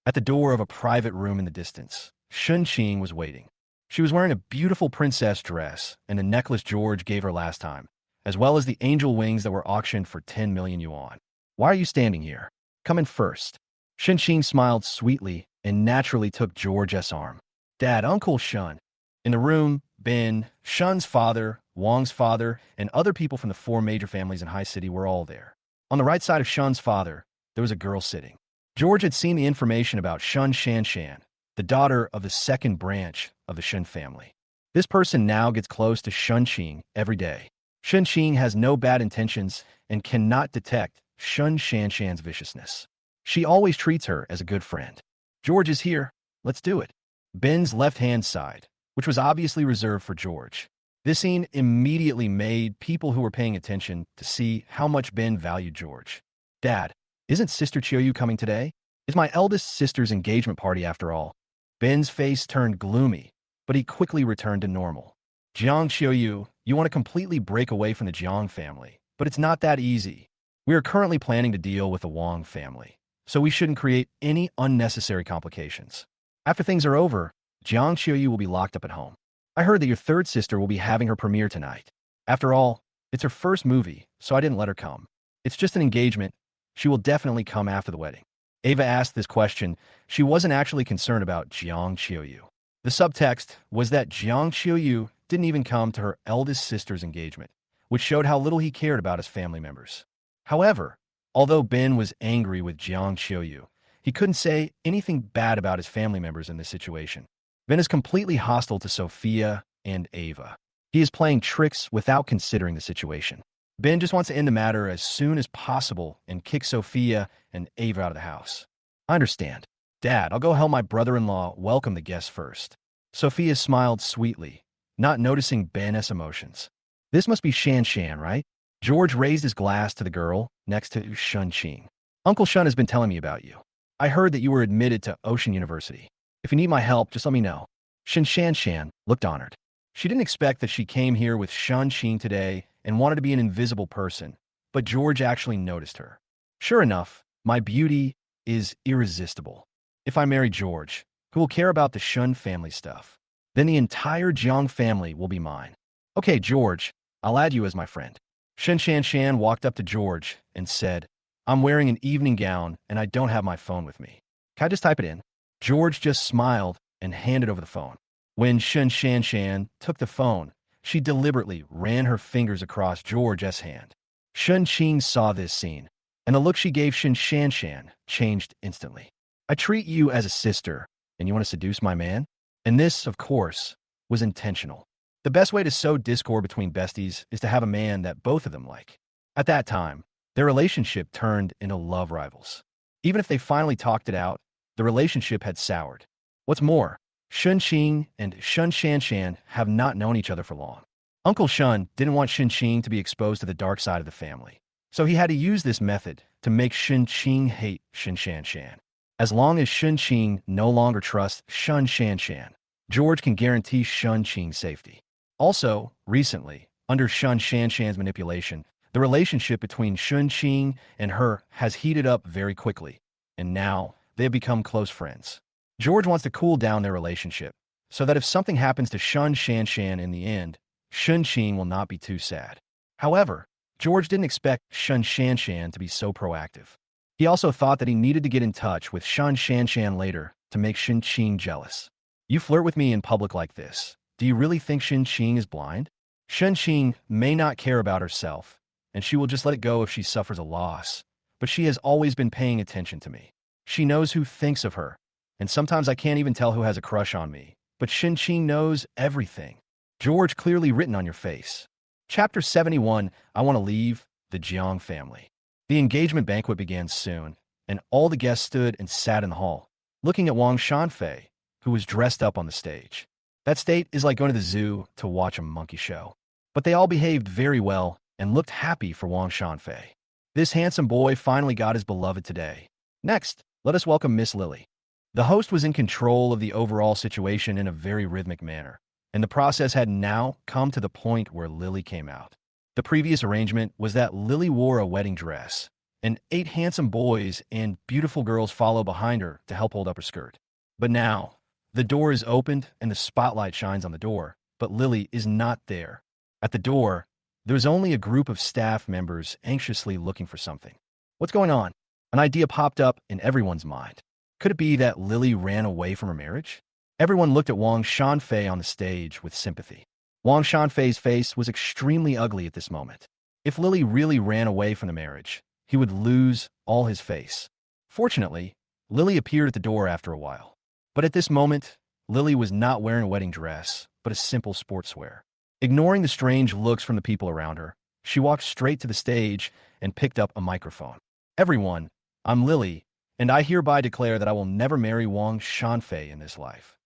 S1: At the door of a private room in the distance, Shun Qing was waiting. She was wearing a beautiful princess dress and the necklace George gave her last time, as well as the angel wings that were auctioned for 10 million yuan. Why are you standing here? Come in first. Shun Qing smiled sweetly and naturally took George's arm. Dad, Uncle Shun. In the room, Ben, Shun's father, Wang's father, and other people from the 4 major families in High City were all there. On the right side of Shun's father, there was a girl sitting. George had seen the information about Shun Shanshan, the daughter of the second branch of the Shun family. This person now gets close to Shun Qing every day. Shun Qing has no bad intentions and cannot detect Shun Shanshan's viciousness. She always treats her as a good friend. George is here. Let's do it. Ben's left-hand side, which was obviously reserved for George. This scene immediately made people who were paying attention to see how much Ben valued George. Dad, isn't Sister Chiyoyu coming today? It's my eldest sister's engagement party after all. Ben's face turned gloomy, but he quickly returned to normal. Jiang Chiyoyu, you want to completely break away from the Jiang family, but it's not that easy. We are currently planning to deal with the Wang family, so we shouldn't create any unnecessary complications. After things are over, Jiang Chiyoyu will be locked up at home. I heard that your third sister will be having her premiere tonight. After all, it's her first movie, so I didn't let her come. It's just an engagement. She will definitely come after the wedding. Ava asked this question. She wasn't actually concerned about Jiang Chiyoyu. The subtext was that Jiang Chiyoyu didn't even come to her eldest sister's engagement, which showed how little he cared about his family members. However, although Ben was angry with Jiang Chiyoyu, he couldn't say anything bad about his family members in this situation. Ben is completely hostile to Sophia and Ava. He is playing tricks without considering the situation. Ben just wants to end the matter as soon as possible and kick Sophia and Ava out of the house. I understand. Dad, I'll go help my brother-in-law welcome the guests first. Sophia smiled sweetly, not noticing Ben's emotions. This must be Shan Shan, right? George raised his glass to the girl next to Shun Qing. Uncle Shun has been telling me about you. I heard that you were admitted to Ocean University. If you need my help, just let me know. Shan Shan Shan looked honored. She didn't expect that she came here with Shun Qing today and wanted to be an invisible person, but George actually noticed her. Sure enough, my beauty is irresistible. If I marry George, who will care about the Shun family stuff, then the entire Jiang family will be mine. Okay, George, I'll add you as my friend. Shan Shan Shan walked up to George and said, I'm wearing an evening gown and I don't have my phone with me. Can I just type it in? George just smiled and handed over the phone. When Shan Shan Shan took the phone, she deliberately ran her fingers across George's hand. Shun Qing saw this scene, and the look she gave Shan Shan Shan changed instantly. I treat you as a sister, and you want to seduce my man? And this, of course, was intentional. The best way to sow discord between besties is to have a man that both of them like. At that time, their relationship turned into love rivals. Even if they finally talked it out, the relationship had soured. What's more, Shun Qing and Shun Shan Shan have not known each other for long. Uncle Shun didn't want Shun Qing to be exposed to the dark side of the family, so he had to use this method to make Shun Qing hate Shun Shan Shan. As long as Shun Qing no longer trusts Shun Shan Shan, George can guarantee Shun Qing's safety. Also, recently, under Shun Shan Shan's manipulation, the relationship between Shun Qing and her has heated up very quickly, and now they have become close friends. George wants to cool down their relationship, so that if something happens to Shun Shan Shan in the end, Shun Qing will not be too sad. However, George didn't expect Shun Shan Shan to be so proactive. He also thought that he needed to get in touch with Shun Shan Shan later to make Shun Qing jealous. You flirt with me in public like this. Do you really think Shun Qing is blind? Shun Qing may not care about herself, and she will just let it go if she suffers a loss, but she has always been paying attention to me. She knows who thinks of her, and sometimes I can't even tell who has a crush on me, but Shun Qing knows everything. George, clearly written on your face. Chapter 71, I Want to Leave the Jiang Family. The engagement banquet began soon, and all the guests stood and sat in the hall, looking at Wang Shanfei, who was dressed up on the stage. That state is like going to the zoo to watch a monkey show. But they all behaved very well and looked happy for Wang Shanfei. This handsome boy finally got his beloved today. Next, let us welcome Miss Lily. The host was in control of the overall situation in a very rhythmic manner, and the process had now come to the point where Lily came out. The previous arrangement was that Lily wore a wedding dress, and 8 handsome boys and beautiful girls follow behind her to help hold up her skirt. But now, the door is opened and the spotlight shines on the door, but Lily is not there. At the door, there's only a group of staff members anxiously looking for something. What's going on? An idea popped up in everyone's mind. Could it be that Lily ran away from her marriage? Everyone looked at Wang Shanfei on the stage with sympathy. Wang Shanfei's face was extremely ugly at this moment. If Lily really ran away from the marriage, he would lose all his face. Fortunately, Lily appeared at the door after a while. But at this moment, Lily was not wearing a wedding dress, but a simple sportswear. Ignoring the strange looks from the people around her, she walked straight to the stage and picked up a microphone. Everyone, I'm Lily, and I hereby declare that I will never marry Wang Shanfei in this life.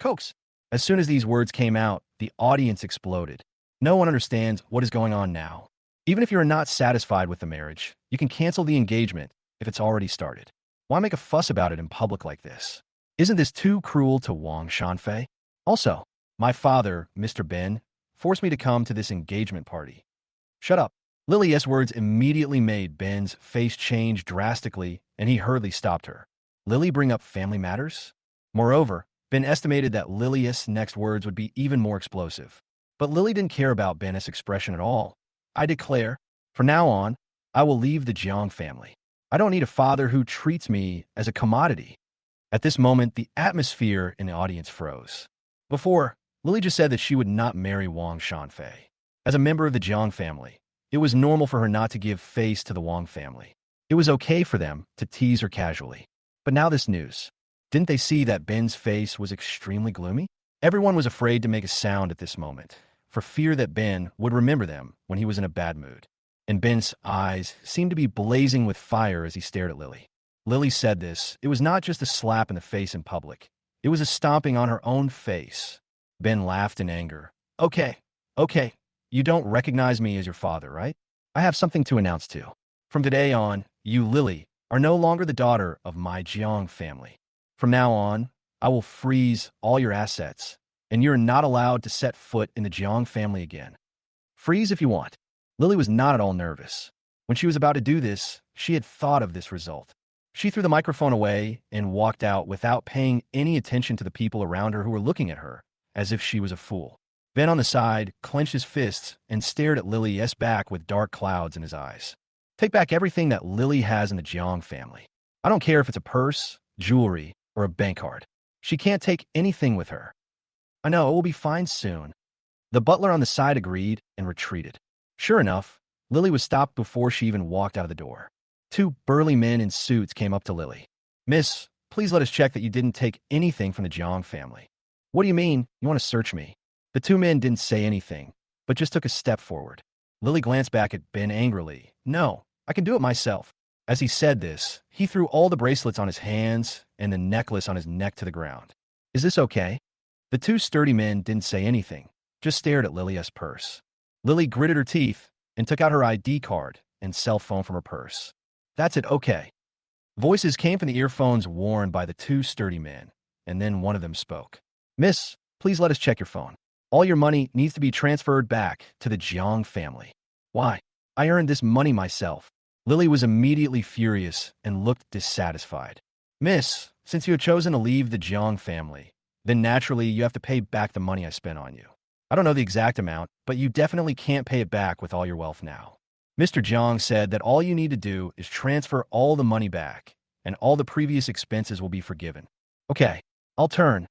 S1: Cokes. As soon as these words came out, the audience exploded. No one understands what is going on now. Even if you are not satisfied with the marriage, you can cancel the engagement if it's already started. Why make a fuss about it in public like this? Isn't this too cruel to Wang Shanfei? Also, my father, Mr. Ben, forced me to come to this engagement party. Shut up. Lily's words immediately made Ben's face change drastically, and he hurriedly stopped her. Lily bring up family matters? Moreover, Ben estimated that Lily's next words would be even more explosive. But Lily didn't care about Ben's expression at all. I declare, from now on, I will leave the Jiang family. I don't need a father who treats me as a commodity. At this moment, the atmosphere in the audience froze. Before, Lily just said that she would not marry Wang Shanfei. As a member of the Jiang family, it was normal for her not to give face to the Wang family. It was okay for them to tease her casually. But now this news. Didn't they see that Ben's face was extremely gloomy? Everyone was afraid to make a sound at this moment, for fear that Ben would remember them when he was in a bad mood. And Ben's eyes seemed to be blazing with fire as he stared at Lily. Lily said this. It was not just a slap in the face in public. It was a stomping on her own face. Ben laughed in anger. Okay, okay, you don't recognize me as your father, right? I have something to announce to you. From today on, you, Lily, are no longer the daughter of my Jiang family. From now on, I will freeze all your assets, and you're not allowed to set foot in the Jiang family again. Freeze if you want. Lily was not at all nervous. When she was about to do this, she had thought of this result. She threw the microphone away and walked out without paying any attention to the people around her who were looking at her, as if she was a fool. Ben on the side clenched his fists and stared at Lily's back with dark clouds in his eyes. Take back everything that Lily has in the Jiang family. I don't care if it's a purse, jewelry, or a bank card. She can't take anything with her. I know, it will be fine soon. The butler on the side agreed and retreated. Sure enough, Lily was stopped before she even walked out of the door. Two burly men in suits came up to Lily. Miss, please let us check that you didn't take anything from the Jiang family. What do you mean? You want to search me? The two men didn't say anything, but just took a step forward. Lily glanced back at Ben angrily. No, I can do it myself. As he said this, he threw all the bracelets on his hands and the necklace on his neck to the ground. Is this okay? The two sturdy men didn't say anything, just stared at Lily's purse. Lily gritted her teeth and took out her ID card and cell phone from her purse. That's it, okay. Voices came from the earphones worn by the two sturdy men, and then one of them spoke. Miss, please let us check your phone. All your money needs to be transferred back to the Jiang family. Why? I earned this money myself. Lily was immediately furious and looked dissatisfied. Miss, since you have chosen to leave the Jiang family, then naturally you have to pay back the money I spent on you. I don't know the exact amount, but you definitely can't pay it back with all your wealth now. Mr. Jiang said that all you need to do is transfer all the money back, and all the previous expenses will be forgiven. Okay, I'll turn.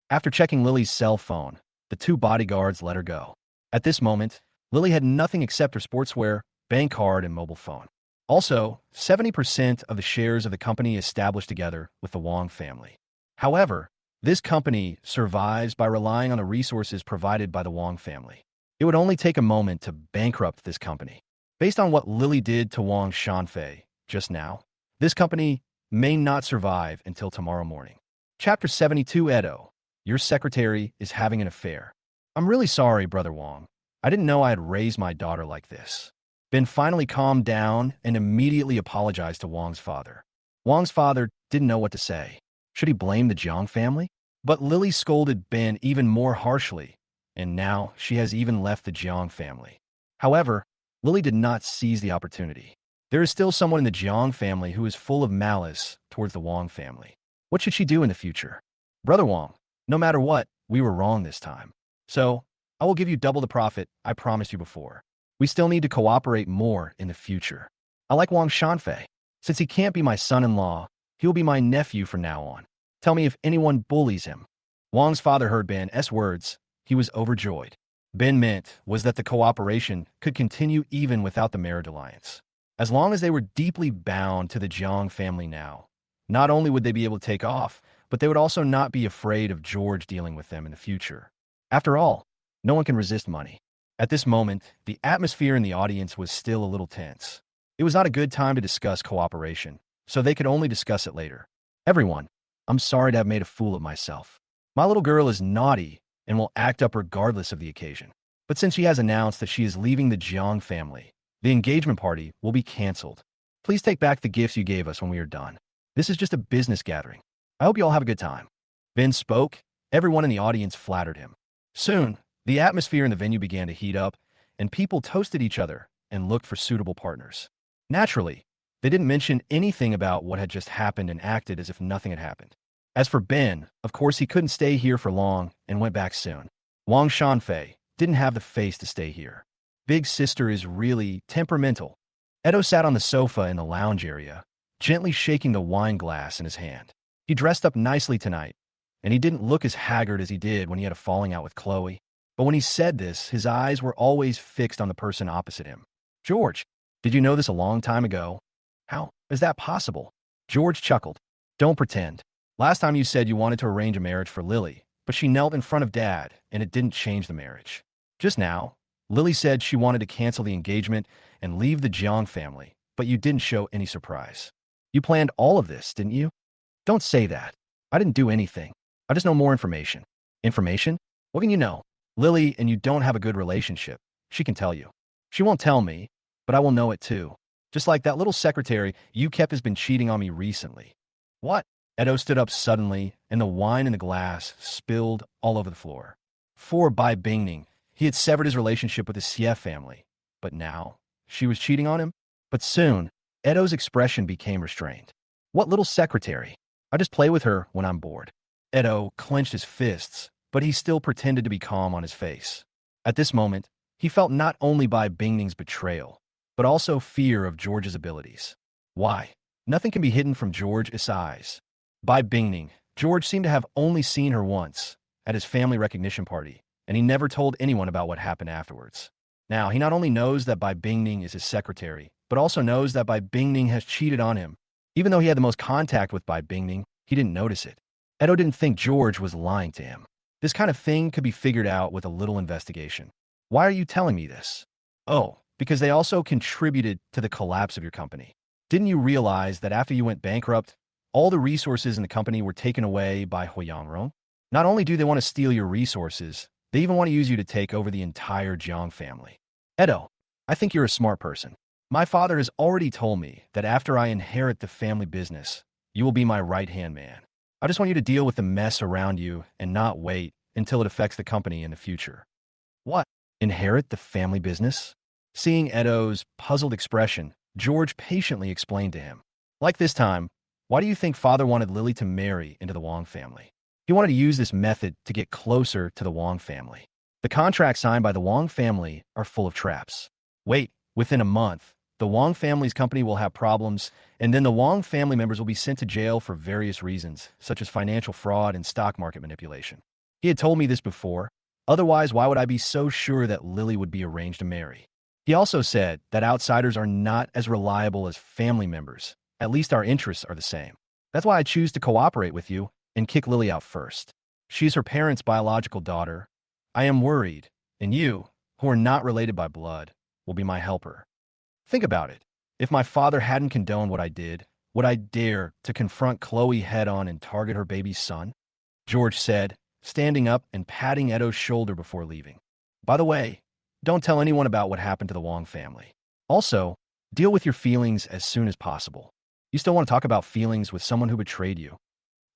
S1: After checking Lily's cell phone, the two bodyguards let her go. At this moment, Lily had nothing except her sportswear, bank card, and mobile phone. Also, 70% of the shares of the company established together with the Wang family. However, this company survives by relying on the resources provided by the Wang family. It would only take a moment to bankrupt this company. Based on what Lily did to Wang Shanfei just now, this company may not survive until tomorrow morning. Chapter 72 Edo. Your secretary is having an affair. I'm really sorry, Brother Wang. I didn't know I had raised my daughter like this. Ben finally calmed down and immediately apologized to Wang's father. Wang's father didn't know what to say. Should he blame the Jiang family? But Lily scolded Ben even more harshly, and now she has even left the Jiang family. However, Lily did not seize the opportunity. There is still someone in the Jiang family who is full of malice towards the Wang family. What should she do in the future? Brother Wang, no matter what, we were wrong this time. So, I will give you double the profit I promised you before. We still need to cooperate more in the future. I like Wang Shanfei. Since he can't be my son-in-law, he will be my nephew from now on. Tell me if anyone bullies him. Wang's father heard Ben's words. He was overjoyed. Ben meant was that the cooperation could continue even without the marriage alliance. As long as they were deeply bound to the Jiang family now, not only would they be able to take off, but they would also not be afraid of George dealing with them in the future. After all, no one can resist money. At this moment, the atmosphere in the audience was still a little tense. It was not a good time to discuss cooperation, so they could only discuss it later. Everyone, I'm sorry to have made a fool of myself. My little girl is naughty and will act up regardless of the occasion. But since she has announced that she is leaving the Jiang family, the engagement party will be canceled. Please take back the gifts you gave us when we are done. This is just a business gathering. I hope you all have a good time. Ben spoke. Everyone in the audience flattered him. Soon, the atmosphere in the venue began to heat up, and people toasted each other and looked for suitable partners. Naturally, they didn't mention anything about what had just happened and acted as if nothing had happened. As for Ben, of course he couldn't stay here for long and went back soon. Wang Shanfei didn't have the face to stay here. Big sister is really temperamental. Edo sat on the sofa in the lounge area, gently shaking the wine glass in his hand. He dressed up nicely tonight, and he didn't look as haggard as he did when he had a falling out with Chloe. But when he said this, his eyes were always fixed on the person opposite him. George, did you know this a long time ago? How is that possible? George chuckled. Don't pretend. Last time you said you wanted to arrange a marriage for Lily, but she knelt in front of Dad, and it didn't change the marriage. Just now, Lily said she wanted to cancel the engagement and leave the Jiang family, but you didn't show any surprise. You planned all of this, didn't you? Don't say that. I didn't do anything. I just know more information. Information? What can you know? Lily and you don't have a good relationship. She can tell you. She won't tell me, but I will know it too. Just like that little secretary you kept has been cheating on me recently. What? Edo stood up suddenly, and the wine in the glass spilled all over the floor. For Bai Bingning, he had severed his relationship with the Xie family. But now, she was cheating on him? But soon, Edo's expression became restrained. What little secretary? I just play with her when I'm bored. Edo clenched his fists, but he still pretended to be calm on his face. At this moment, he felt not only Bai Bingning's betrayal, but also fear of George's abilities. Why? Nothing can be hidden from George's eyes. Bai Bingning, George seemed to have only seen her once, at his family recognition party, and he never told anyone about what happened afterwards. Now, he not only knows that Bai Bingning is his secretary, but also knows that Bai Bingning has cheated on him. Even though he had the most contact with Bai Bingning, he didn't notice it. Edo didn't think George was lying to him. This kind of thing could be figured out with a little investigation. Why are you telling me this? Oh, because they also contributed to the collapse of your company. Didn't you realize that after you went bankrupt, all the resources in the company were taken away by Huyangrong? Not only do they want to steal your resources, they even want to use you to take over the entire Jiang family. Edo, I think you're a smart person. My father has already told me that after I inherit the family business, you will be my right-hand man. I just want you to deal with the mess around you and not wait until it affects the company in the future. What? Inherit the family business? Seeing Edo's puzzled expression, George patiently explained to him. Like this time, why do you think father wanted Lily to marry into the Wang family? He wanted to use this method to get closer to the Wang family. The contracts signed by the Wang family are full of traps. Wait, within a month, the Wang family's company will have problems, and then the Wang family members will be sent to jail for various reasons, such as financial fraud and stock market manipulation. He had told me this before. Otherwise, why would I be so sure that Lily would be arranged to marry? He also said that outsiders are not as reliable as family members. At least our interests are the same. That's why I choose to cooperate with you and kick Lily out first. She's her parents' biological daughter. I am worried, and you, who are not related by blood, will be my helper. Think about it. If my father hadn't condoned what I did, would I dare to confront Chloe head-on and target her baby's son? George said, standing up and patting Edo's shoulder before leaving. By the way, don't tell anyone about what happened to the Wang family. Also, deal with your feelings as soon as possible. You still want to talk about feelings with someone who betrayed you.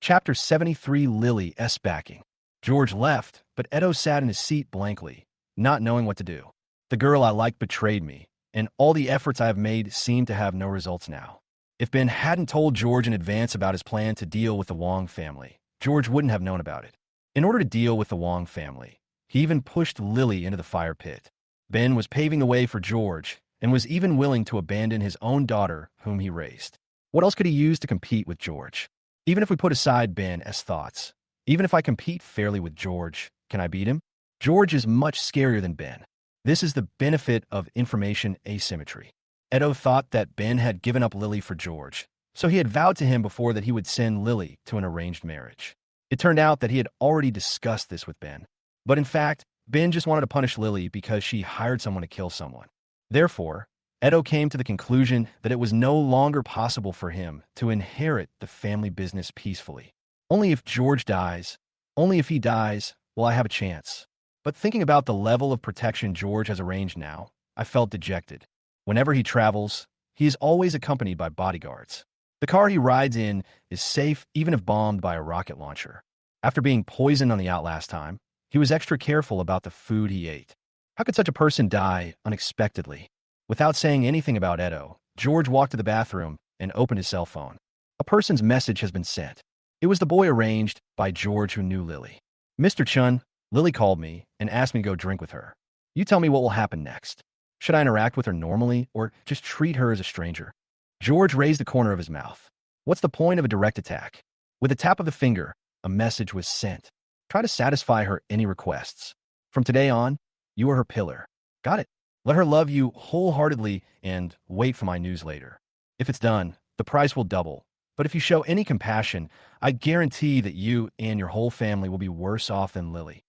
S1: Chapter 73, Lily's backing. George left, but Edo sat in his seat blankly, not knowing what to do. The girl I liked betrayed me, and all the efforts I have made seem to have no results now. If Ben hadn't told George in advance about his plan to deal with the Wang family, George wouldn't have known about it. In order to deal with the Wang family, he even pushed Lily into the fire pit. Ben was paving the way for George, and was even willing to abandon his own daughter, whom he raised. What else could he use to compete with George? Even if we put aside Ben's thoughts, even if I compete fairly with George, can I beat him? George is much scarier than Ben. This is the benefit of information asymmetry. Edo thought that Ben had given up Lily for George, so he had vowed to him before that he would send Lily to an arranged marriage. It turned out that he had already discussed this with Ben. But in fact, Ben just wanted to punish Lily because she hired someone to kill someone. Therefore, Edo came to the conclusion that it was no longer possible for him to inherit the family business peacefully. Only if George dies, only if he dies, will I have a chance. But thinking about the level of protection George has arranged now, I felt dejected. Whenever he travels, he is always accompanied by bodyguards. The car he rides in is safe even if bombed by a rocket launcher. After being poisoned on the out last time, he was extra careful about the food he ate. How could such a person die unexpectedly? Without saying anything about Edo, George walked to the bathroom and opened his cell phone. A person's message has been sent. It was the boy arranged by George who knew Lily. Mr. Chun, Lily called me and asked me to go drink with her. You tell me what will happen next. Should I interact with her normally or just treat her as a stranger? George raised the corner of his mouth. What's the point of a direct attack? With a tap of the finger, a message was sent. Try to satisfy her any requests. From today on, you are her pillar. Got it? Let her love you wholeheartedly and wait for my news later. If it's done, the price will double. But if you show any compassion, I guarantee that you and your whole family will be worse off than Lily.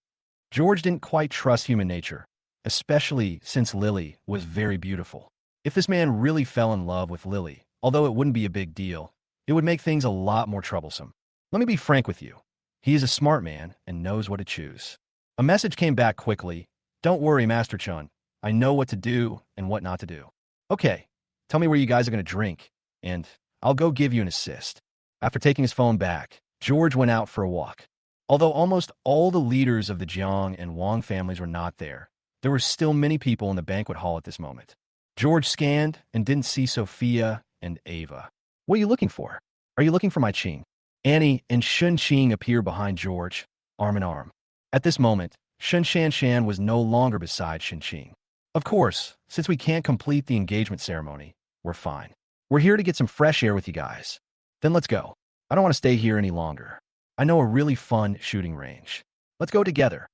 S1: George didn't quite trust human nature, especially since Lily was very beautiful. If this man really fell in love with Lily, although it wouldn't be a big deal, it would make things a lot more troublesome. Let me be frank with you. He is a smart man and knows what to choose. A message came back quickly. Don't worry, Master Chun. I know what to do and what not to do. Okay, tell me where you guys are going to drink, and I'll go give you an assist. After taking his phone back, George went out for a walk. Although almost all the leaders of the Jiang and Wang families were not there, there were still many people in the banquet hall at this moment. George scanned and didn't see Sophia and Ava. What are you looking for? Are you looking for my Qing? Annie and Shun Qing appear behind George, arm in arm. At this moment, Shun Shan was no longer beside Shin Qing. Of course, since we can't complete the engagement ceremony, we're fine. We're here to get some fresh air with you guys. Then let's go. I don't want to stay here any longer. I know a really fun shooting range. Let's go together.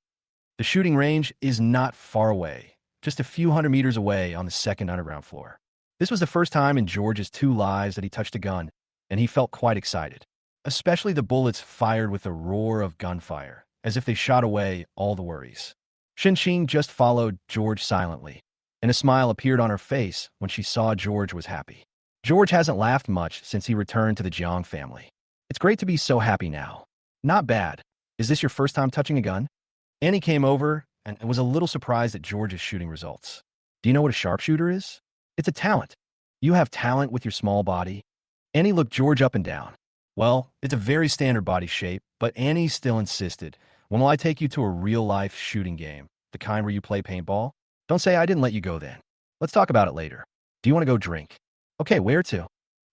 S1: The shooting range is not far away, just a few hundred meters away on the second underground floor. This was the first time in George's 2 lives that he touched a gun, and he felt quite excited. Especially the bullets fired with a roar of gunfire, as if they shot away all the worries. Shin Qing just followed George silently, and a smile appeared on her face when she saw George was happy. George hasn't laughed much since he returned to the Jiang family. It's great to be so happy now. Not bad. Is this your first time touching a gun? Annie came over and was a little surprised at George's shooting results. Do you know what a sharpshooter is? It's a talent. You have talent with your small body. Annie looked George up and down. Well, it's a very standard body shape, but Annie still insisted. When will I take you to a real-life shooting game? The kind where you play paintball? Don't say I didn't let you go then. Let's talk about it later. Do you want to go drink? Okay, where to?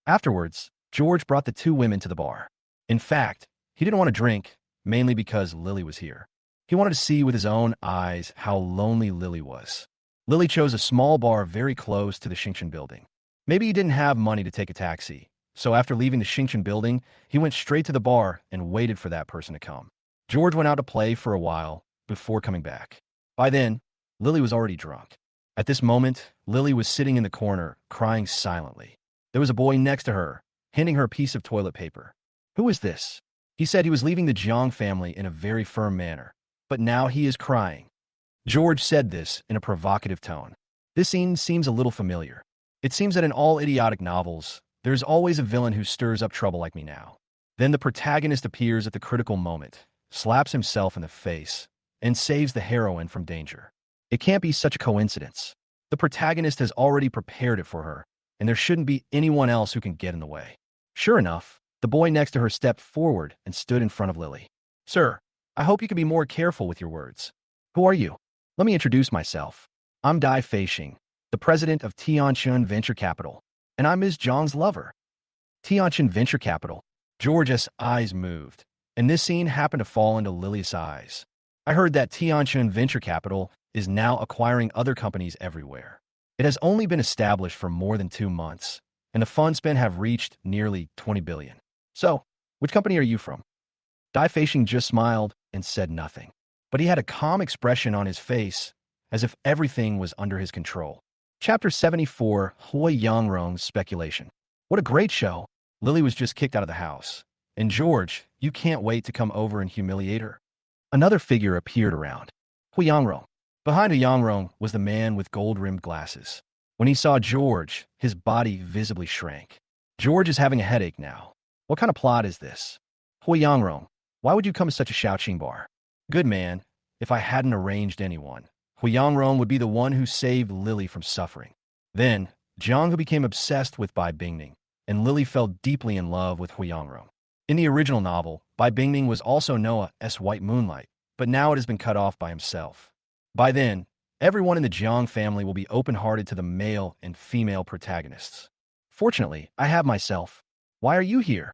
S1: Afterwards, George brought the 2 women to the bar. In fact, he didn't want to drink, mainly because Lily was here. He wanted to see with his own eyes how lonely Lily was. Lily chose a small bar very close to the Xingchen building. Maybe he didn't have money to take a taxi, so after leaving the Xingchen building, he went straight to the bar and waited for that person to come. George went out to play for a while before coming back. By then, Lily was already drunk. At this moment, Lily was sitting in the corner, crying silently. There was a boy next to her, handing her a piece of toilet paper. Who is this? He said he was leaving the Jiang family in a very firm manner, but now he is crying. George said this in a provocative tone. This scene seems a little familiar. It seems that in all idiotic novels, there's always a villain who stirs up trouble like me now. Then the protagonist appears at the critical moment, slaps himself in the face, and saves the heroine from danger. It can't be such a coincidence. The protagonist has already prepared it for her, and there shouldn't be anyone else who can get in the way. Sure enough, the boy next to her stepped forward and stood in front of Lily. Sir, I hope you can be more careful with your words. Who are you? Let me introduce myself. I'm Dai Feixing, the president of Tianqin Venture Capital, and I'm Ms. Jiang's lover. Tianqin Venture Capital. George's eyes moved, and this scene happened to fall into Lily's eyes. I heard that Tianqin Venture Capital is now acquiring other companies everywhere. It has only been established for more than 2 months, and the fund spend have reached nearly 20 billion. So, which company are you from? Dai Feixing just smiled and said nothing, but he had a calm expression on his face, as if everything was under his control. Chapter 74, Hui Yangrong's Speculation. What a great show! Lily was just kicked out of the house. And George, you can't wait to come over and humiliate her. Another figure appeared around. Hui Yangrong. Behind Hui Yangrong was the man with gold-rimmed glasses. When he saw George, his body visibly shrank. George is having a headache now. What kind of plot is this? Hui Yangrong, why would you come to such a Shaoqing bar? Good man, if I hadn't arranged anyone, Hui Yangrong would be the one who saved Lily from suffering. Then, Jiang, who became obsessed with Bai Bingning, and Lily fell deeply in love with Hui Yangrong. In the original novel, Bai Bingning was also Noah's White Moonlight, but now it has been cut off by himself. By then, everyone in the Jiang family will be open-hearted to the male and female protagonists. Fortunately, I have myself. Why are you here?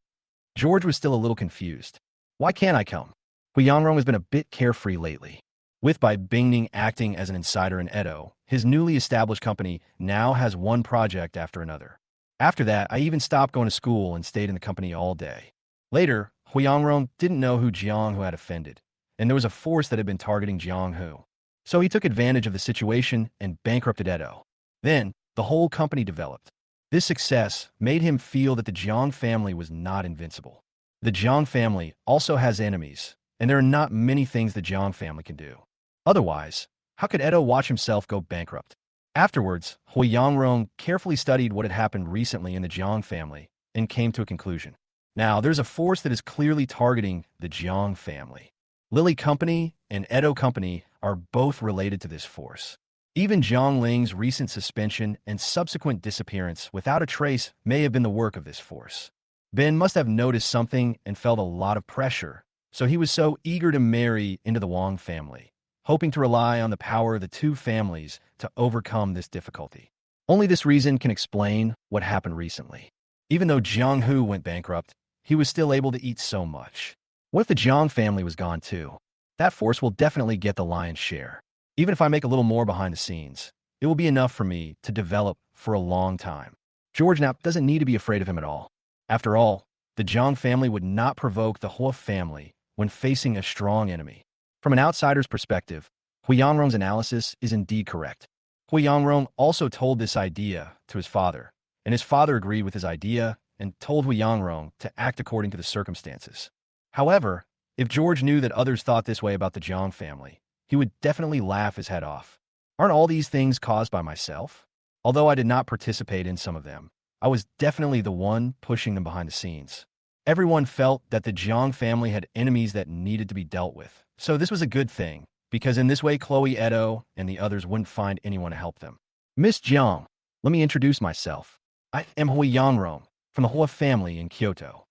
S1: George was still a little confused. Why can't I come? Hui Yangrong has been a bit carefree lately. With Bai Bingning acting as an insider in Edo, his newly established company now has one project after another. After that, I even stopped going to school and stayed in the company all day. Later, Hui Yangrong didn't know who Jiang Hu had offended, and there was a force that had been targeting Jiang Hu. So he took advantage of the situation and bankrupted Edo. Then, the whole company developed. This success made him feel that the Jiang family was not invincible. The Jiang family also has enemies, and there are not many things the Jiang family can do. Otherwise, how could Edo watch himself go bankrupt? Afterwards, Hui Yangrong carefully studied what had happened recently in the Jiang family and came to a conclusion. Now, there's a force that is clearly targeting the Jiang family. Lily Company and Edo Company are both related to this force. Even Zhang Ling's recent suspension and subsequent disappearance without a trace may have been the work of this force. Ben must have noticed something and felt a lot of pressure, so he was so eager to marry into the Wang family, hoping to rely on the power of the two families to overcome this difficulty. Only this reason can explain what happened recently. Even though Jiang Hu went bankrupt, he was still able to eat so much. What if the Jiang family was gone too? That force will definitely get the lion's share. Even if I make a little more behind the scenes, it will be enough for me to develop for a long time. George now doesn't need to be afraid of him at all. After all, the Jiang family would not provoke the Hua family when facing a strong enemy. From an outsider's perspective, Hui Yangrong's analysis is indeed correct. Hui Yangrong also told this idea to his father, and his father agreed with his idea and told Hui Yangrong to act according to the circumstances. However, if George knew that others thought this way about the Jiang family, he would definitely laugh his head off. Aren't all these things caused by myself? Although I did not participate in some of them, I was definitely the one pushing them behind the scenes. Everyone felt that the Jiang family had enemies that needed to be dealt with. So this was a good thing, because in this way Chloe Edo and the others wouldn't find anyone to help them. Miss Jiang, let me introduce myself. I am Hui Yangrong, from the Hua family in Kyoto.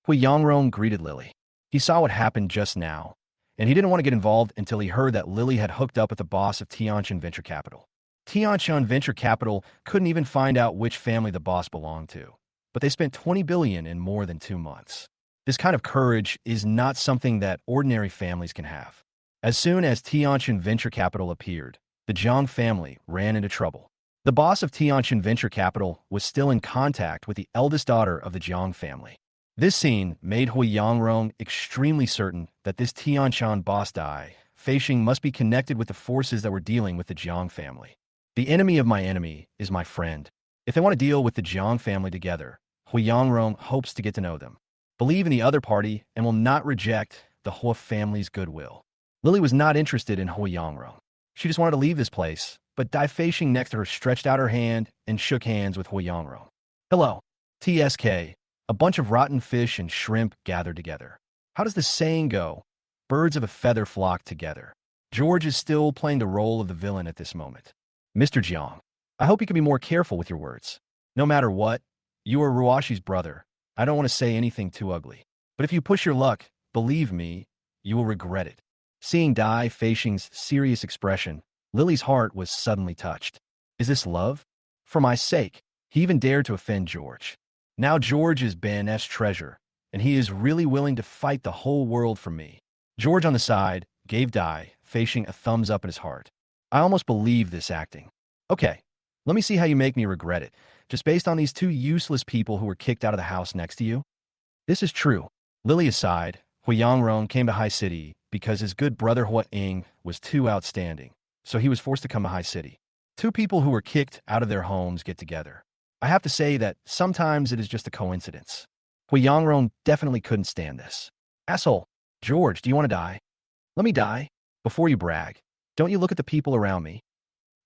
S1: Hui Yangrong greeted Lily. He saw what happened just now, and he didn't want to get involved until he heard that Lily had hooked up with the boss of Tianshan Venture Capital. Tianshan Venture Capital couldn't even find out which family the boss belonged to, but they spent $20 billion in more than 2 months. This kind of courage is not something that ordinary families can have. As soon as Tianshan Venture Capital appeared, the Jiang family ran into trouble. The boss of Tianshan Venture Capital was still in contact with the eldest daughter of the Jiang family. This scene made Hui Yangrong extremely certain that this Tianshan boss Dai Feishing must be connected with the forces that were dealing with the Jiang family. The enemy of my enemy is my friend. If they want to deal with the Jiang family together, Hui Yangrong hopes to get to know them, believe in the other party, and will not reject the Hua family's goodwill. Lily was not interested in Hui Yangrong. She just wanted to leave this place, but Dai Feishing next to her stretched out her hand and shook hands with Hui Yangrong. Hello, TSK. A bunch of rotten fish and shrimp gathered together. How does the saying go? Birds of a feather flock together. George is still playing the role of the villain at this moment. Mr. Jiang, I hope you can be more careful with your words. No matter what, you are Ruashi's brother. I don't want to say anything too ugly. But if you push your luck, believe me, you will regret it. Seeing Dai Feishing's serious expression, Lily's heart was suddenly touched. Is this love? For my sake, he even dared to offend George. Now George is Ben's treasure, and he is really willing to fight the whole world for me. George on the side gave Dai Feishing a thumbs up in his heart. I almost believe this acting. Okay, let me see how you make me regret it, just based on these two useless people who were kicked out of the house next to you. This is true. Lily aside, Hui Yangrong came to High City because his good brother Hua Ying was too outstanding, so he was forced to come to High City. Two people who were kicked out of their homes get together. I have to say that sometimes it is just a coincidence. Hui Yangrong definitely couldn't stand this. Asshole, George, do you want to die? Let me die. Before you brag, don't you look at the people around me.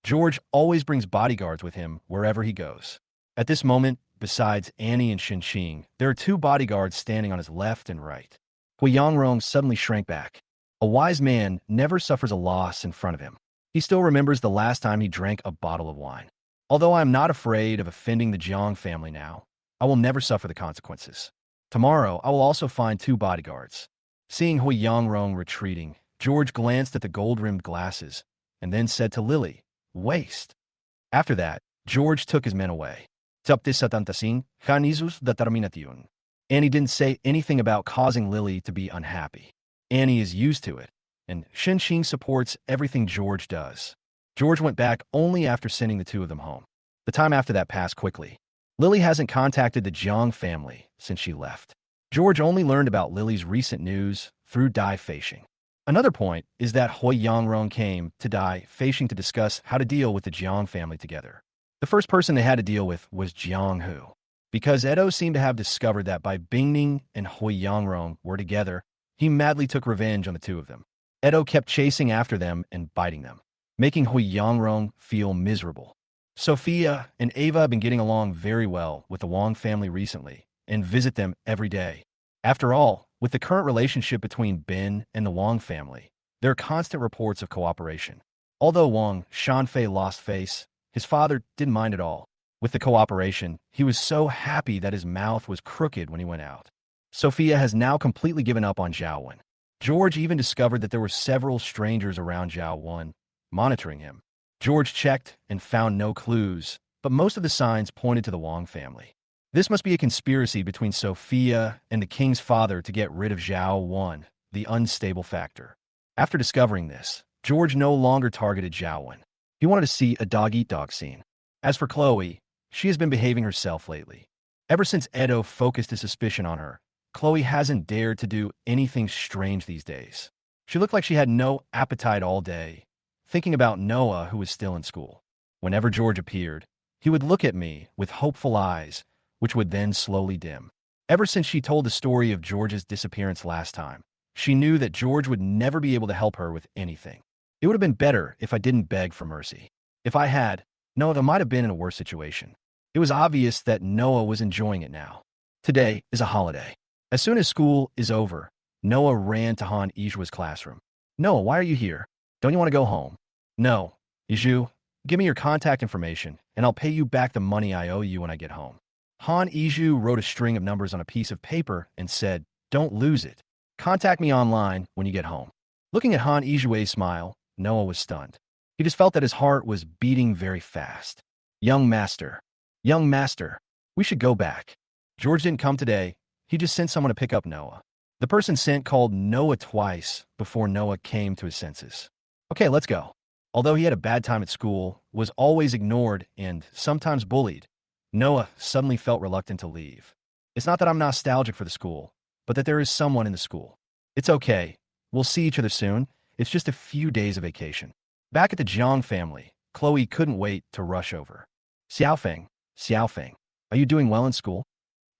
S1: George always brings bodyguards with him wherever he goes. At this moment, besides Annie and Shinxing, there are 2 bodyguards standing on his left and right. Hui Yangrong suddenly shrank back. A wise man never suffers a loss in front of him. He still remembers the last time he drank a bottle of wine. Although I am not afraid of offending the Jiang family now, I will never suffer the consequences. Tomorrow, I will also find 2 bodyguards. Seeing Hui Yangrong retreating, George glanced at the gold-rimmed glasses and then said to Lily, "Waste." After that, George took his men away. Annie didn't say anything about causing Lily to be unhappy. Annie is used to it, and Shinxing supports everything George does. George went back only after sending the 2 of them home. The time after that passed quickly. Lily hasn't contacted the Jiang family since she left. George only learned about Lily's recent news through Dai Feishing. Another point is that Hui Yangrong came to Dai Feishing to discuss how to deal with the Jiang family together. The first person they had to deal with was Jiang, because Edo seemed to have discovered that by Bingning and Hui Yangrong were together, he madly took revenge on the two of them. Edo kept chasing after them and biting them, making Hui Yangrong feel miserable. Sophia and Ava have been getting along very well with the Wang family recently and visit them every day. After all, with the current relationship between Ben and the Wang family, there are constant reports of cooperation. Although Wang Shanfei lost face, his father didn't mind at all. With the cooperation, he was so happy that his mouth was crooked when he went out. Sophia has now completely given up on Zhao Wen. George even discovered that there were several strangers around Zhao Wen, monitoring him. George checked and found no clues, but most of the signs pointed to the Wang family. This must be a conspiracy between Sophia and the king's father to get rid of Zhao Wen, the unstable factor. After discovering this, George no longer targeted Zhao Wen. He wanted to see a dog-eat-dog scene. As for Chloe, she has been behaving herself lately. Ever since Edo focused his suspicion on her, Chloe hasn't dared to do anything strange these days. She looked like she had no appetite all day, thinking about Noah, who was still in school. Whenever George appeared, he would look at me with hopeful eyes, which would then slowly dim. Ever since she told the story of George's disappearance last time, she knew that George would never be able to help her with anything. It would have been better if I didn't beg for mercy. If I had, Noah might have been in a worse situation. It was obvious that Noah was enjoying it now. Today is a holiday. As soon as school is over, Noah ran to Han Ijua's classroom. Noah, why are you here? Don't you want to go home? No. Iju, give me your contact information, and I'll pay you back the money I owe you when I get home. Han Iju wrote a string of numbers on a piece of paper and said, don't lose it. Contact me online when you get home. Looking at Han Ijua's smile, Noah was stunned. He just felt that his heart was beating very fast. Young master, we should go back. George didn't come today. He just sent someone to pick up Noah. The person sent called Noah twice before Noah came to his senses. Okay, let's go. Although he had a bad time at school, was always ignored, and sometimes bullied, Noah suddenly felt reluctant to leave. It's not that I'm nostalgic for the school, but that there is someone in the school. It's okay. We'll see each other soon. It's just a few days of vacation. Back at the Jiang family, Chloe couldn't wait to rush over. Xiaofeng, are you doing well in school?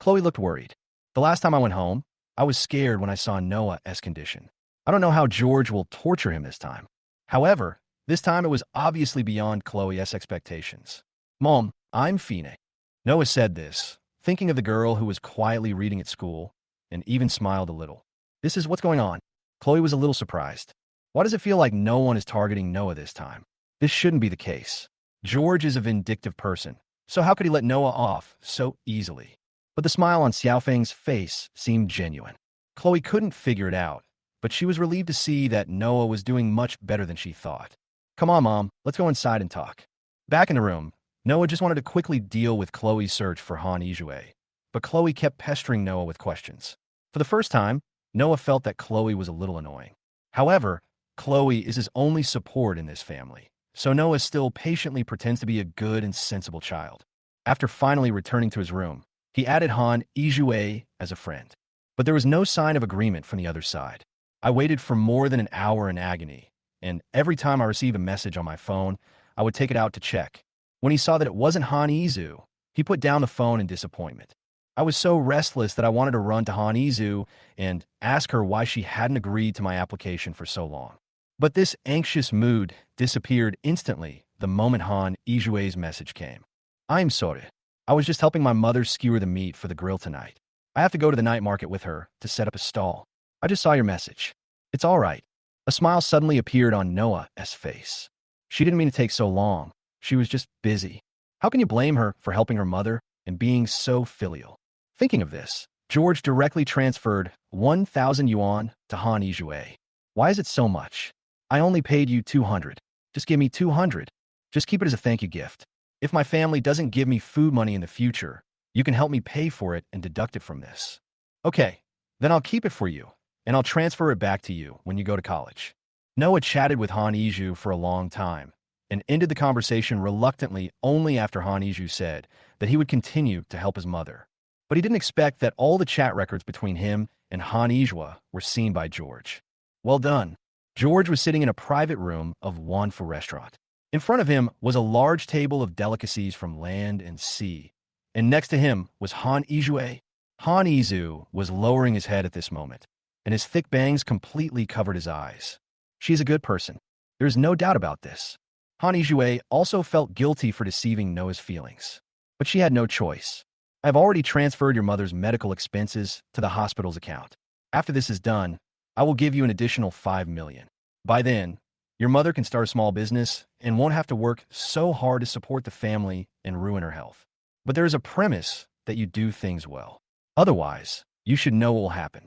S1: Chloe looked worried. The last time I went home, I was scared when I saw Noah's condition. I don't know how George will torture him this time. However, this time it was obviously beyond Chloe's expectations. Mom, I'm Fine. Noah said this, thinking of the girl who was quietly reading at school, and even smiled a little. This is what's going on. Chloe was a little surprised. Why does it feel like no one is targeting Noah this time? This shouldn't be the case. George is a vindictive person, so how could he let Noah off so easily? But the smile on Xiaofeng's face seemed genuine. Chloe couldn't figure it out, but she was relieved to see that Noah was doing much better than she thought. Come on, Mom, let's go inside and talk. Back in the room, Noah just wanted to quickly deal with Chloe's search for Han Ijue, but Chloe kept pestering Noah with questions. For the first time, Noah felt that Chloe was a little annoying. However, Chloe is his only support in this family, so Noah still patiently pretends to be a good and sensible child. After finally returning to his room, he added Han Ijue as a friend. But there was no sign of agreement from the other side. I waited for more than an hour in agony, and every time I received a message on my phone, I would take it out to check. When he saw that it wasn't Han Izu, he put down the phone in disappointment. I was so restless that I wanted to run to Han Izu and ask her why she hadn't agreed to my application for so long. But this anxious mood disappeared instantly the moment Han Ijue's message came. I'm sorry. I was just helping my mother skewer the meat for the grill tonight. I have to go to the night market with her to set up a stall. I just saw your message. It's all right. A smile suddenly appeared on Noah's face. She didn't mean to take so long. She was just busy. How can you blame her for helping her mother and being so filial? Thinking of this, George directly transferred 1,000 yuan to Han Ijue. Why is it so much? I only paid you 200. Just give me 200. Just keep it as a thank you gift. If my family doesn't give me food money in the future, you can help me pay for it and deduct it from this. Okay, then I'll keep it for you, and I'll transfer it back to you when you go to college. Noah chatted with Han Iju for a long time, and ended the conversation reluctantly only after Han Iju said that he would continue to help his mother. But he didn't expect that all the chat records between him and Han Ijua were seen by George. Well done. George was sitting in a private room of Wanfu restaurant. In front of him was a large table of delicacies from land and sea, and next to him was Han Izue. Han Izu was lowering his head at this moment, and his thick bangs completely covered his eyes. She's a good person. There is no doubt about this. Han Izue also felt guilty for deceiving Noah's feelings, but she had no choice. I have already transferred your mother's medical expenses to the hospital's account. After this is done, I will give you an additional 5 million. By then, your mother can start a small business and won't have to work so hard to support the family and ruin her health. But there is a premise that you do things well. Otherwise, you should know what will happen.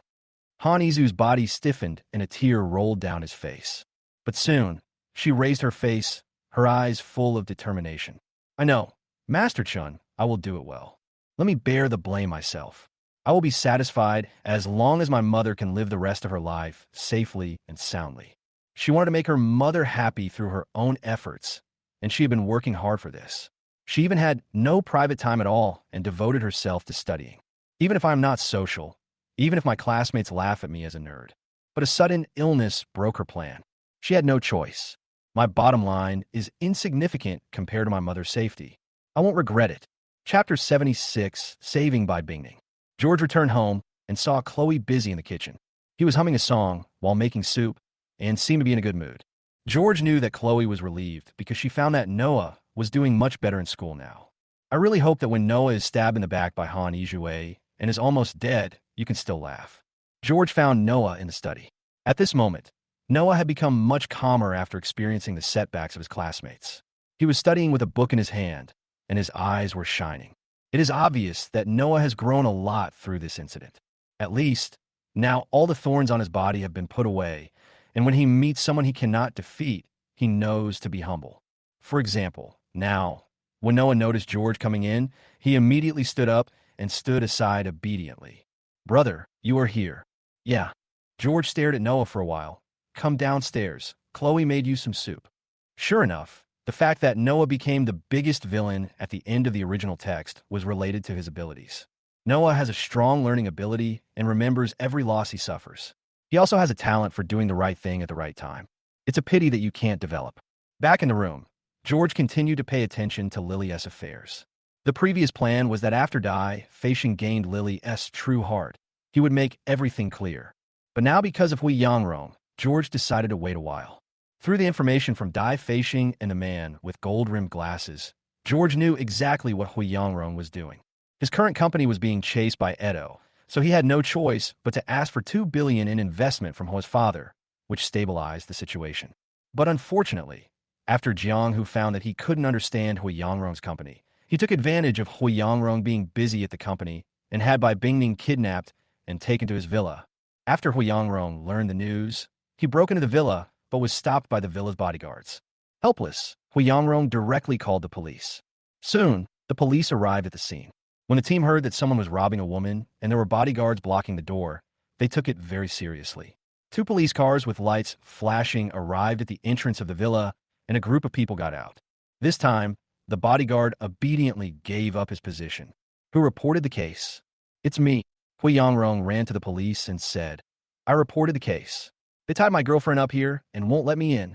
S1: Han Izu's body stiffened and a tear rolled down his face. But soon, she raised her face, her eyes full of determination. I know, Master Chun, I will do it well. Let me bear the blame myself. I will be satisfied as long as my mother can live the rest of her life safely and soundly. She wanted to make her mother happy through her own efforts, and she had been working hard for this. She even had no private time at all and devoted herself to studying. Even if I am not social, even if my classmates laugh at me as a nerd. But a sudden illness broke her plan. She had no choice. My bottom line is insignificant compared to my mother's safety. I won't regret it. Chapter 76, Saving by Bingning. George returned home and saw Chloe busy in the kitchen. He was humming a song while making soup and seemed to be in a good mood. George knew that Chloe was relieved because she found that Noah was doing much better in school now. I really hope that when Noah is stabbed in the back by Han Izue and is almost dead, you can still laugh. George found Noah in the study. At this moment, Noah had become much calmer after experiencing the setbacks of his classmates. He was studying with a book in his hand, and his eyes were shining. It is obvious that Noah has grown a lot through this incident. At least, now all the thorns on his body have been put away, and when he meets someone he cannot defeat, he knows to be humble. For example, now, when Noah noticed George coming in, he immediately stood up and stood aside obediently. Brother, you are here. Yeah. George stared at Noah for a while. Come downstairs. Chloe made you some soup. Sure enough, the fact that Noah became the biggest villain at the end of the original text was related to his abilities. Noah has a strong learning ability and remembers every loss he suffers. He also has a talent for doing the right thing at the right time. It's a pity that you can't develop. Back in the room, George continued to pay attention to Lily's affairs. The previous plan was that after Dai Feishin gained Lily's true heart, he would make everything clear. But now because of Hui Yangrong, George decided to wait a while. Through the information from Dai Feishin and the man with gold-rimmed glasses, George knew exactly what Hui Yangrong was doing. His current company was being chased by Edo, so he had no choice but to ask for 2 billion in investment from Hui's father, which stabilized the situation. But unfortunately, after Jiang, who found that he couldn't understand Hui Yangrong's company, he took advantage of Hui Yangrong being busy at the company and had Bai Bingning kidnapped and taken to his villa. After Hui Yangrong learned the news, he broke into the villa but was stopped by the villa's bodyguards. Helpless, Hui Yangrong directly called the police. Soon, the police arrived at the scene. When the team heard that someone was robbing a woman and there were bodyguards blocking the door, they took it very seriously. 2 police cars with lights flashing arrived at the entrance of the villa, and a group of people got out. This time, the bodyguard obediently gave up his position. Who reported the case? It's me. Hui Yangrong ran to the police and said, I reported the case. They tied my girlfriend up here and won't let me in.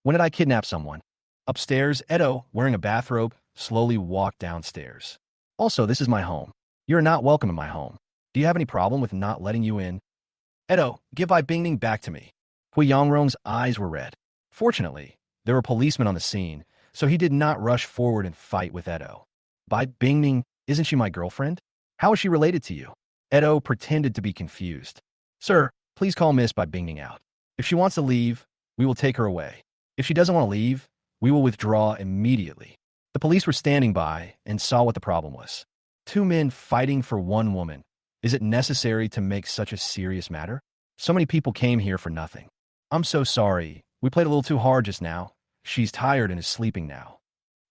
S1: When did I kidnap someone? Upstairs, Edo, wearing a bathrobe, slowly walked downstairs. Also, this is my home. You're not welcome in my home. Do you have any problem with not letting you in? Edo, give Bai Bingning back to me. Hui Yangrong's eyes were red. Fortunately, there were policemen on the scene, so he did not rush forward and fight with Edo. Bai Bingning, isn't she my girlfriend? How is she related to you? Edo pretended to be confused. Sir, please call Miss Bai Bingning out. If she wants to leave, we will take her away. If she doesn't want to leave, we will withdraw immediately. The police were standing by and saw what the problem was. 2 men fighting for 1 woman. Is it necessary to make such a serious matter? So many people came here for nothing. I'm so sorry. We played a little too hard just now. She's tired and is sleeping now.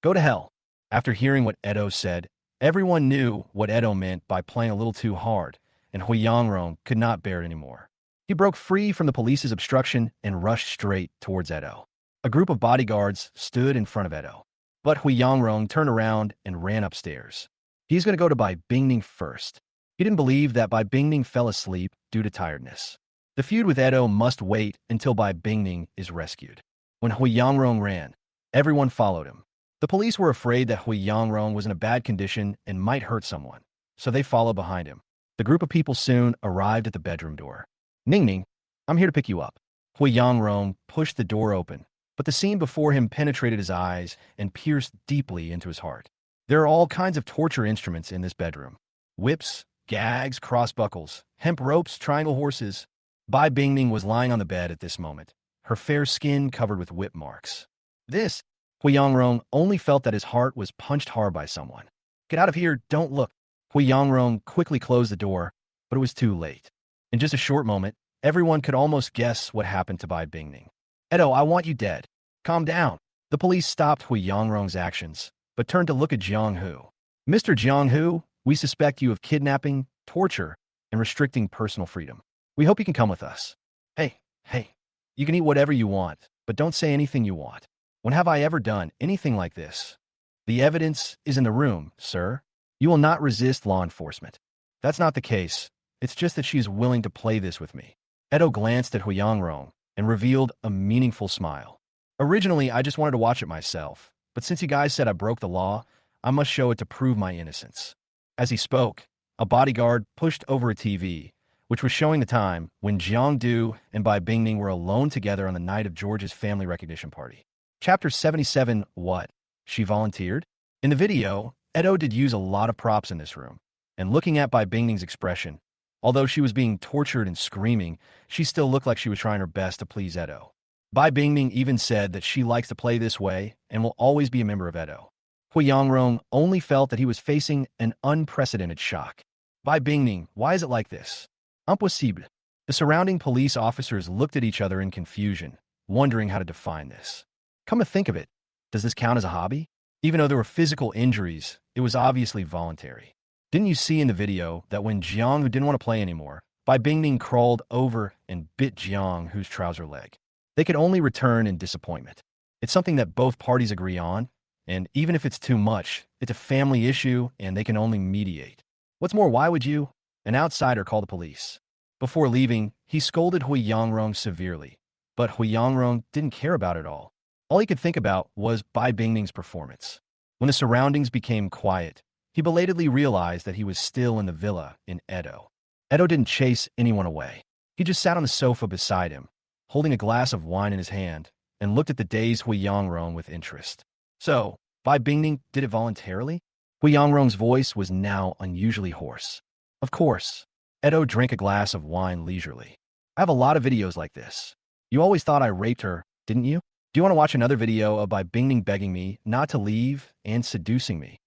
S1: Go to hell. After hearing what Edo said, everyone knew what Edo meant by playing a little too hard, and Hui Yangrong could not bear it anymore. He broke free from the police's obstruction and rushed straight towards Edo. A group of bodyguards stood in front of Edo. But Hui Yangrong turned around and ran upstairs. He's going to go to Bai Bingning first. He didn't believe that Bai Bingning fell asleep due to tiredness. The feud with Edo must wait until Bai Bingning is rescued. When Hui Yangrong ran, Everyone followed him. The police were afraid that Hui Yangrong was in a bad condition and might hurt someone, so they followed behind him. The group of people soon arrived at the bedroom door. Ning Ning, I'm here to pick you up. Hui Yangrong pushed the door open, but the scene before him penetrated his eyes and pierced deeply into his heart. There are all kinds of torture instruments in this bedroom. Whips, gags, crossbuckles, hemp ropes, triangle horses. Bai Bingning was lying on the bed at this moment, her fair skin covered with whip marks. This, Hui Yangrong only felt that his heart was punched hard by someone. Get out of here, don't look. Hui Yangrong quickly closed the door, but it was too late. In just a short moment, everyone could almost guess what happened to Bai Bingning. Edo, I want you dead. Calm down. The police stopped Hui Yangrong's actions, but turned to look at Jiang Hu. Mr. Jiang Hu, we suspect you of kidnapping, torture, and restricting personal freedom. We hope you can come with us. Hey, you can eat whatever you want, but don't say anything you want. When have I ever done anything like this? The evidence is in the room, sir. You will not resist law enforcement. That's not the case. It's just that she is willing to play this with me. Edo glanced at Hui Yangrong and revealed a meaningful smile. Originally, I just wanted to watch it myself, but since you guys said I broke the law, I must show it to prove my innocence. As he spoke, a bodyguard pushed over a TV, which was showing the time when Jiang Du and Bai Bingning were alone together on the night of George's family recognition party. Chapter 77, What? She volunteered? In the video, Edo did use a lot of props in this room, and looking at Bai Bingning's expression, although she was being tortured and screaming, she still looked like she was trying her best to please Edo. Bai Bingning even said that she likes to play this way and will always be a member of Edo. Hui Yangrong only felt that he was facing an unprecedented shock. Bai Bingning, why is it like this? Impossible. The surrounding police officers looked at each other in confusion, wondering how to define this. Come to think of it, does this count as a hobby? Even though there were physical injuries, it was obviously voluntary. Didn't you see in the video that when Jiang, who didn't want to play anymore, Bai Bingning crawled over and bit Jiang, whose trouser leg? They could only return in disappointment. It's something that both parties agree on, and even if it's too much, it's a family issue and they can only mediate. What's more, why would you, an outsider, call the police? Before leaving, he scolded Hui Yangrong severely, but Hui Yangrong didn't care about it all. All he could think about was Bai Bingning's performance. When the surroundings became quiet, he belatedly realized that he was still in the villa in Edo. Edo didn't chase anyone away. He just sat on the sofa beside him, holding a glass of wine in his hand, and looked at the dazed Hui Yangrong with interest. So, Bai Bingning did it voluntarily? Hui Yangrong's voice was now unusually hoarse. Of course. Edo drank a glass of wine leisurely. I have a lot of videos like this. You always thought I raped her, didn't you? Do you want to watch another video of Bai Bingning begging me not to leave and seducing me?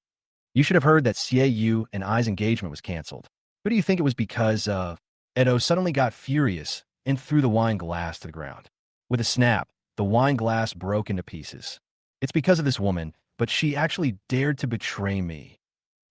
S1: You should have heard that Xie Yu and I's engagement was canceled. Who do you think it was because of? Edo suddenly got furious and threw the wine glass to the ground. With a snap, the wine glass broke into pieces. It's because of this woman, but she actually dared to betray me.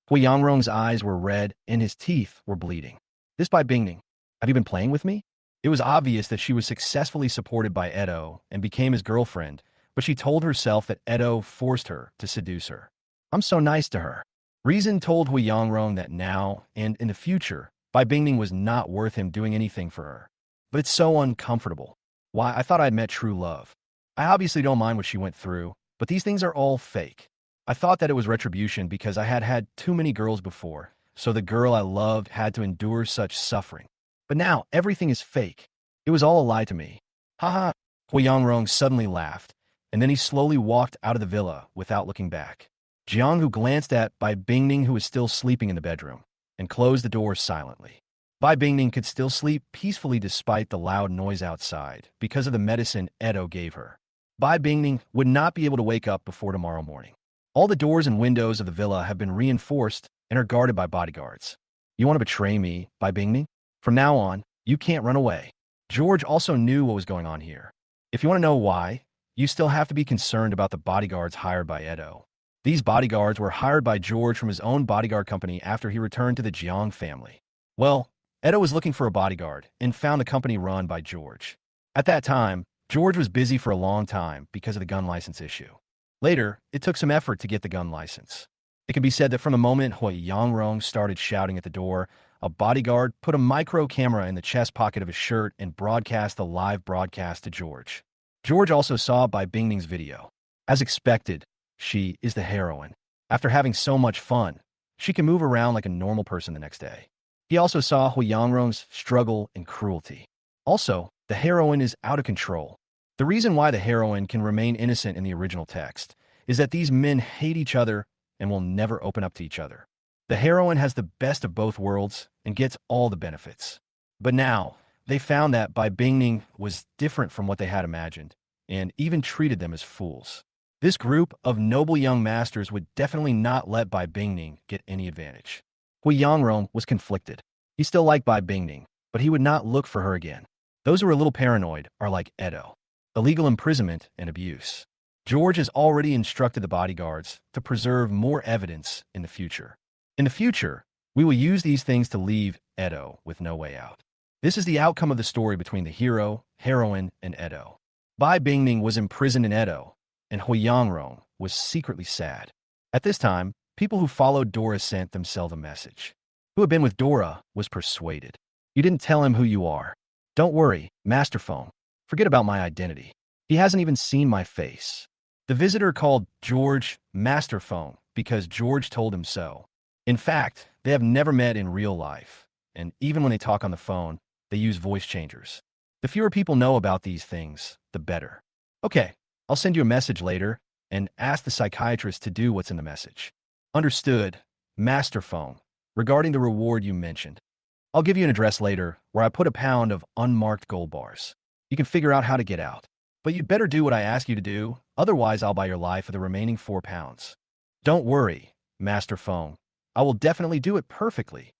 S1: Hui Yangrong's eyes were red and his teeth were bleeding. This Bai Bingning, have you been playing with me? It was obvious that she was successfully supported by Edo and became his girlfriend, but she told herself that Edo forced her to seduce her. I'm so nice to her. Reason told Hui Yangrong that now and in the future, Bai Bingning was not worth him doing anything for her. But it's so uncomfortable. Why, I thought I'd met true love. I obviously don't mind what she went through, but these things are all fake. I thought that it was retribution because I had had too many girls before, so the girl I loved had to endure such suffering. But now, everything is fake. It was all a lie to me. Haha. Hui Yangrong suddenly laughed, and then he slowly walked out of the villa without looking back. Jiang, who glanced at Bai Bingning, who was still sleeping in the bedroom, and closed the door silently. Bai Bingning could still sleep peacefully despite the loud noise outside because of the medicine Edo gave her. Bai Bingning would not be able to wake up before tomorrow morning. All the doors and windows of the villa have been reinforced and are guarded by bodyguards. You want to betray me, Bai Bingning? From now on, you can't run away. George also knew what was going on here. If you want to know why, you still have to be concerned about the bodyguards hired by Edo. These bodyguards were hired by George from his own bodyguard company after he returned to the Jiang family. Well, Edo was looking for a bodyguard and found the company run by George. At that time, George was busy for a long time because of the gun license issue. Later, it took some effort to get the gun license. It can be said that from the moment Hui Yangrong started shouting at the door, a bodyguard put a micro camera in the chest pocket of his shirt and broadcast the live broadcast to George. George also saw Bai Bingning's video. As expected, she is the heroine. After having so much fun, she can move around like a normal person the next day. He also saw Hui Yangrong's struggle and cruelty. Also, the heroine is out of control. The reason why the heroine can remain innocent in the original text is that these men hate each other and will never open up to each other. The heroine has the best of both worlds and gets all the benefits. But now, they found that Bai Bingning was different from what they had imagined, and even treated them as fools. This group of noble young masters would definitely not let Bai Bingning get any advantage. Hui Yangrong was conflicted. He still liked Bai Bingning, but he would not look for her again. Those who are a little paranoid are like Edo. Illegal imprisonment and abuse. George has already instructed the bodyguards to preserve more evidence in the future. In the future, we will use these things to leave Edo with no way out. This is the outcome of the story between the hero, heroine, and Edo. Bai Bingning was imprisoned in Edo, and Hui Yangrong was secretly sad. At this time, people who followed Dora sent themselves a message. Who had been with Dora was persuaded. You didn't tell him who you are. Don't worry, Master Phone. Forget about my identity. He hasn't even seen my face. The visitor called George Master Phone because George told him so. In fact, they have never met in real life, and even when they talk on the phone, they use voice changers. The fewer people know about these things, the better. Okay, I'll send you a message later and ask the psychiatrist to do what's in the message. Understood, Master Phone, regarding the reward you mentioned. I'll give you an address later where I put a pound of unmarked gold bars. You can figure out how to get out. But you'd better do what I ask you to do, otherwise I'll buy your life for the remaining 4 pounds. Don't worry, Master Phone. I will definitely do it perfectly.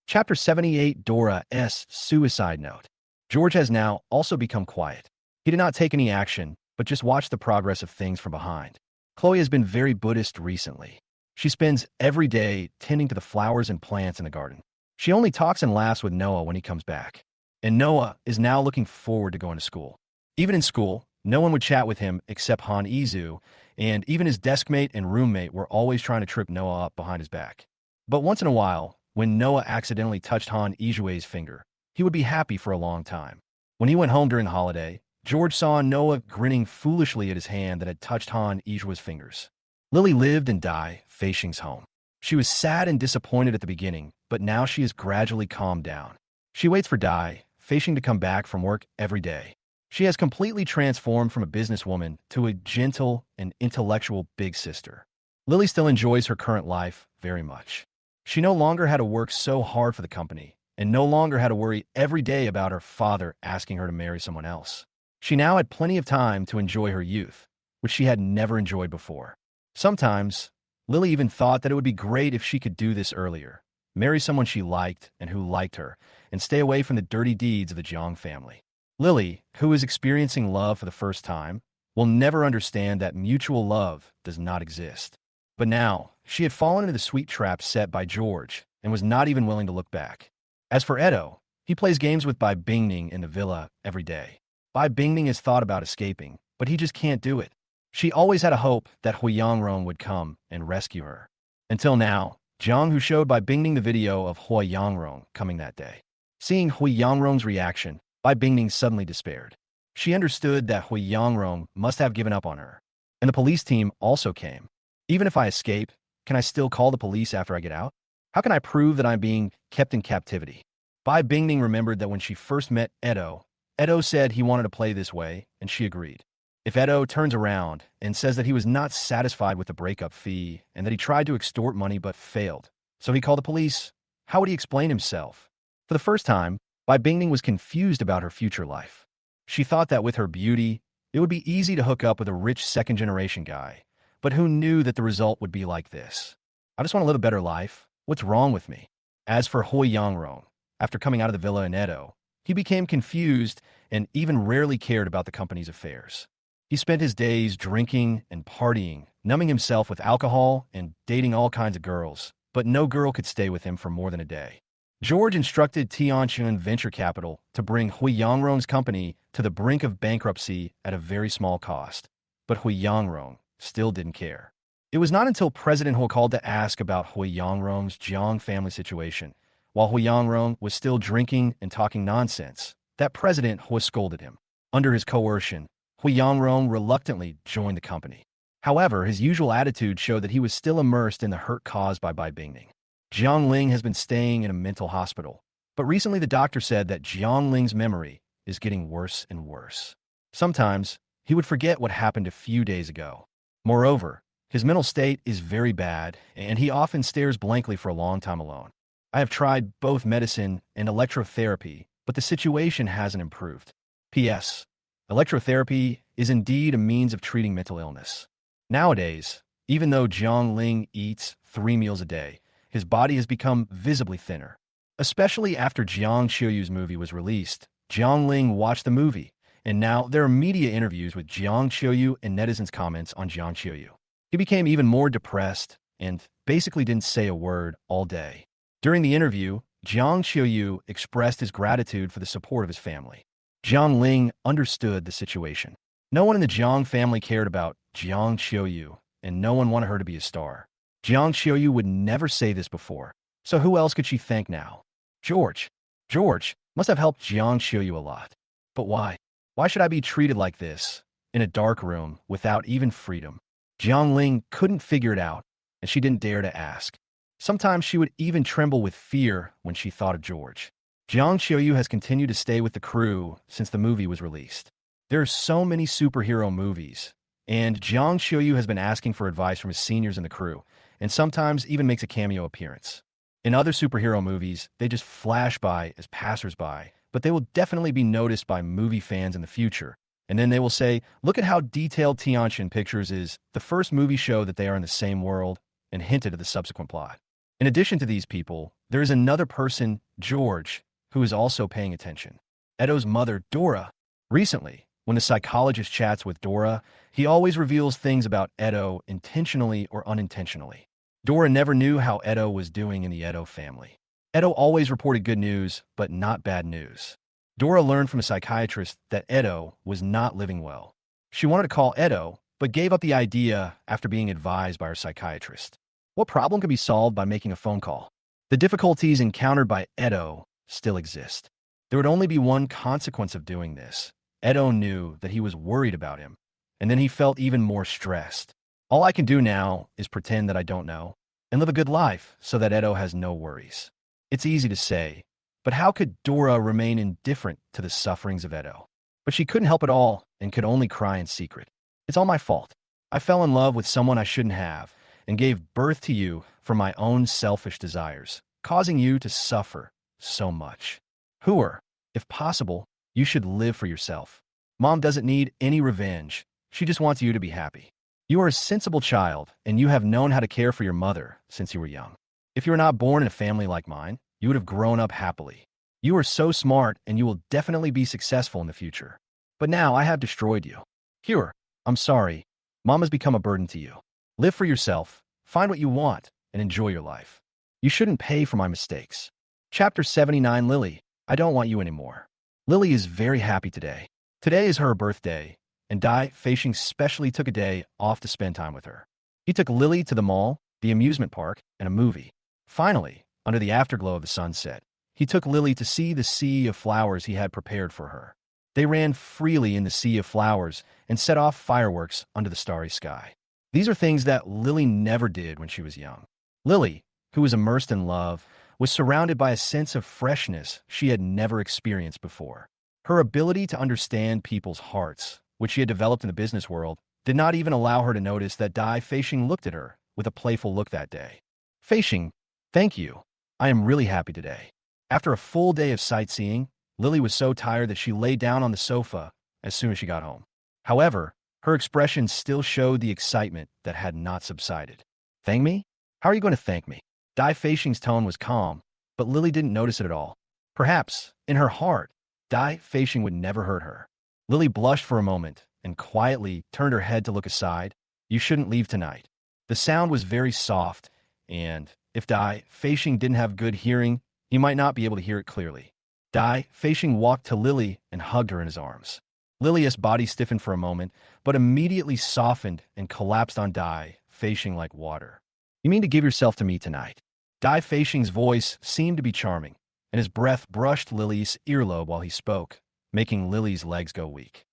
S1: Chapter 78 Dora's Suicide Note. George has now also become quiet. He did not take any action, but just watched the progress of things from behind. Chloe has been very Buddhist recently. She spends every day tending to the flowers and plants in the garden. She only talks and laughs with Noah when he comes back. And Noah is now looking forward to going to school. Even in school, no one would chat with him except Han Izu, and even his deskmate and roommate were always trying to trip Noah up behind his back. But once in a while, when Noah accidentally touched Han Izue's finger, he would be happy for a long time. When he went home during the holiday, George saw Noah grinning foolishly at his hand that had touched Han Izue's fingers. Lily lived and died Feishing's home. She was sad and disappointed at the beginning, but now she has gradually calmed down. She waits for Dai, Feishing to come back from work every day. She has completely transformed from a businesswoman to a gentle and intellectual big sister. Lily still enjoys her current life very much. She no longer had to work so hard for the company, and no longer had to worry every day about her father asking her to marry someone else. She now had plenty of time to enjoy her youth, which she had never enjoyed before. Sometimes, Lily even thought that it would be great if she could do this earlier, marry someone she liked and who liked her, and stay away from the dirty deeds of the Jiang family. Lily, who is experiencing love for the first time, will never understand that mutual love does not exist. But now, she had fallen into the sweet trap set by George and was not even willing to look back. As for Edo, he plays games with Bai Bingning in the villa every day. Bai Bingning has thought about escaping, but he just can't do it. She always had a hope that Hui Yangrong would come and rescue her. Until now, Jiang, who showed Bai Bingning the video of Hui Yangrong coming that day. Seeing Hui Yangrong's reaction, Bai Bingning suddenly despaired. She understood that Hui Yangrong must have given up on her. And the police team also came. Even if I escape, can I still call the police after I get out? How can I prove that I'm being kept in captivity? Bai Bingning remembered that when she first met Edo, Edo said he wanted to play this way, and she agreed. If Edo turns around and says that he was not satisfied with the breakup fee and that he tried to extort money but failed, so he called the police, how would he explain himself? For the first time, Bai Bingning was confused about her future life. She thought that with her beauty, it would be easy to hook up with a rich second-generation guy, but who knew that the result would be like this? I just want to live a better life. What's wrong with me? As for Hui Yangrong, after coming out of the villa in Edo, he became confused and even rarely cared about the company's affairs. He spent his days drinking and partying, numbing himself with alcohol and dating all kinds of girls, but no girl could stay with him for more than a day. George instructed Tianxuan Venture Capital to bring Hui Yangrong's company to the brink of bankruptcy at a very small cost, but Hui Yangrong still didn't care. It was not until President He called to ask about Hui Yangrong's Jiang family situation, while Hui Yangrong was still drinking and talking nonsense, that President He scolded him. Under his coercion, Hui Yangrong reluctantly joined the company. However, his usual attitude showed that he was still immersed in the hurt caused by Bingning. Jiang Ling has been staying in a mental hospital, but recently the doctor said that Jiang Ling's memory is getting worse and worse. Sometimes, he would forget what happened a few days ago. Moreover, his mental state is very bad, and he often stares blankly for a long time alone. I have tried both medicine and electrotherapy, but the situation hasn't improved. P.S. Electrotherapy is indeed a means of treating mental illness. Nowadays, even though Jiang Ling eats 3 meals a day, his body has become visibly thinner. Especially after Jiang Qiuyu's movie was released, Jiang Ling watched the movie, and now there are media interviews with Jiang Qiuyu and netizens' comments on Jiang Qiuyu. He became even more depressed and basically didn't say a word all day. During the interview, Jiang Qiuyu expressed his gratitude for the support of his family. Jiang Ling understood the situation. No one in the Jiang family cared about Jiang Qiuyu, and no one wanted her to be a star. Jiang Qiuyu would never say this before, so who else could she thank now? George. George must have helped Jiang Qiuyu a lot. But why? Why should I be treated like this, in a dark room, without even freedom? Jiang Ling couldn't figure it out, and she didn't dare to ask. Sometimes she would even tremble with fear when she thought of George. Jiang Qiuyu has continued to stay with the crew since the movie was released. There are so many superhero movies, and Jiang Qiuyu has been asking for advice from his seniors in the crew, and sometimes even makes a cameo appearance. In other superhero movies, they just flash by as passersby, but they will definitely be noticed by movie fans in the future. And then they will say, look at how detailed Tianxin Pictures is, the first movie show that they are in the same world, and hinted at the subsequent plot. In addition to these people, there is another person, George, who is also paying attention. Edo's mother, Dora. Recently, when the psychologist chats with Dora, he always reveals things about Edo intentionally or unintentionally. Dora never knew how Edo was doing in the Edo family. Edo always reported good news, but not bad news. Dora learned from a psychiatrist that Edo was not living well. She wanted to call Edo, but gave up the idea after being advised by her psychiatrist. What problem could be solved by making a phone call? The difficulties encountered by Edo still exist. There would only be one consequence of doing this. Edo knew that he was worried about him, and then he felt even more stressed. All I can do now is pretend that I don't know, and live a good life so that Edo has no worries. It's easy to say, but how could Dora remain indifferent to the sufferings of Edo? But she couldn't help it all and could only cry in secret. It's all my fault. I fell in love with someone I shouldn't have and gave birth to you for my own selfish desires, causing you to suffer so much. Hooer, if possible, you should live for yourself. Mom doesn't need any revenge. She just wants you to be happy. You are a sensible child, and you have known how to care for your mother since you were young. If you were not born in a family like mine, you would have grown up happily. You are so smart, and you will definitely be successful in the future. But now I have destroyed you. Here, I'm sorry. Mom has become a burden to you. Live for yourself, find what you want, and enjoy your life. You shouldn't pay for my mistakes. Chapter 79 Lily, I don't want you anymore. Lily is very happy today. Today is her birthday, and Dai Feishing specially took a day off to spend time with her. He took Lily to the mall, the amusement park, and a movie. Finally, under the afterglow of the sunset, he took Lily to see the sea of flowers he had prepared for her. They ran freely in the sea of flowers and set off fireworks under the starry sky. These are things that Lily never did when she was young. Lily, who was immersed in love, was surrounded by a sense of freshness she had never experienced before. Her ability to understand people's hearts, which she had developed in the business world, did not even allow her to notice that Dai Feishing looked at her with a playful look that day. Feishing, thank you. I am really happy today. After a full day of sightseeing, Lily was so tired that she lay down on the sofa as soon as she got home. However, her expression still showed the excitement that had not subsided. Thank me? How are you going to thank me? Dai Feishing's tone was calm, but Lily didn't notice it at all. Perhaps, in her heart, Dai Feishing would never hurt her. Lily blushed for a moment and quietly turned her head to look aside. You shouldn't leave tonight. The sound was very soft, and if Dai Feishing didn't have good hearing, he might not be able to hear it clearly. Dai Feishing walked to Lily and hugged her in his arms. Lily's body stiffened for a moment, but immediately softened and collapsed on Dai Feishing like water. You mean to give yourself to me tonight? Dai Feishing's voice seemed to be charming, and his breath brushed Lily's earlobe while he spoke, making Lily's legs go weak.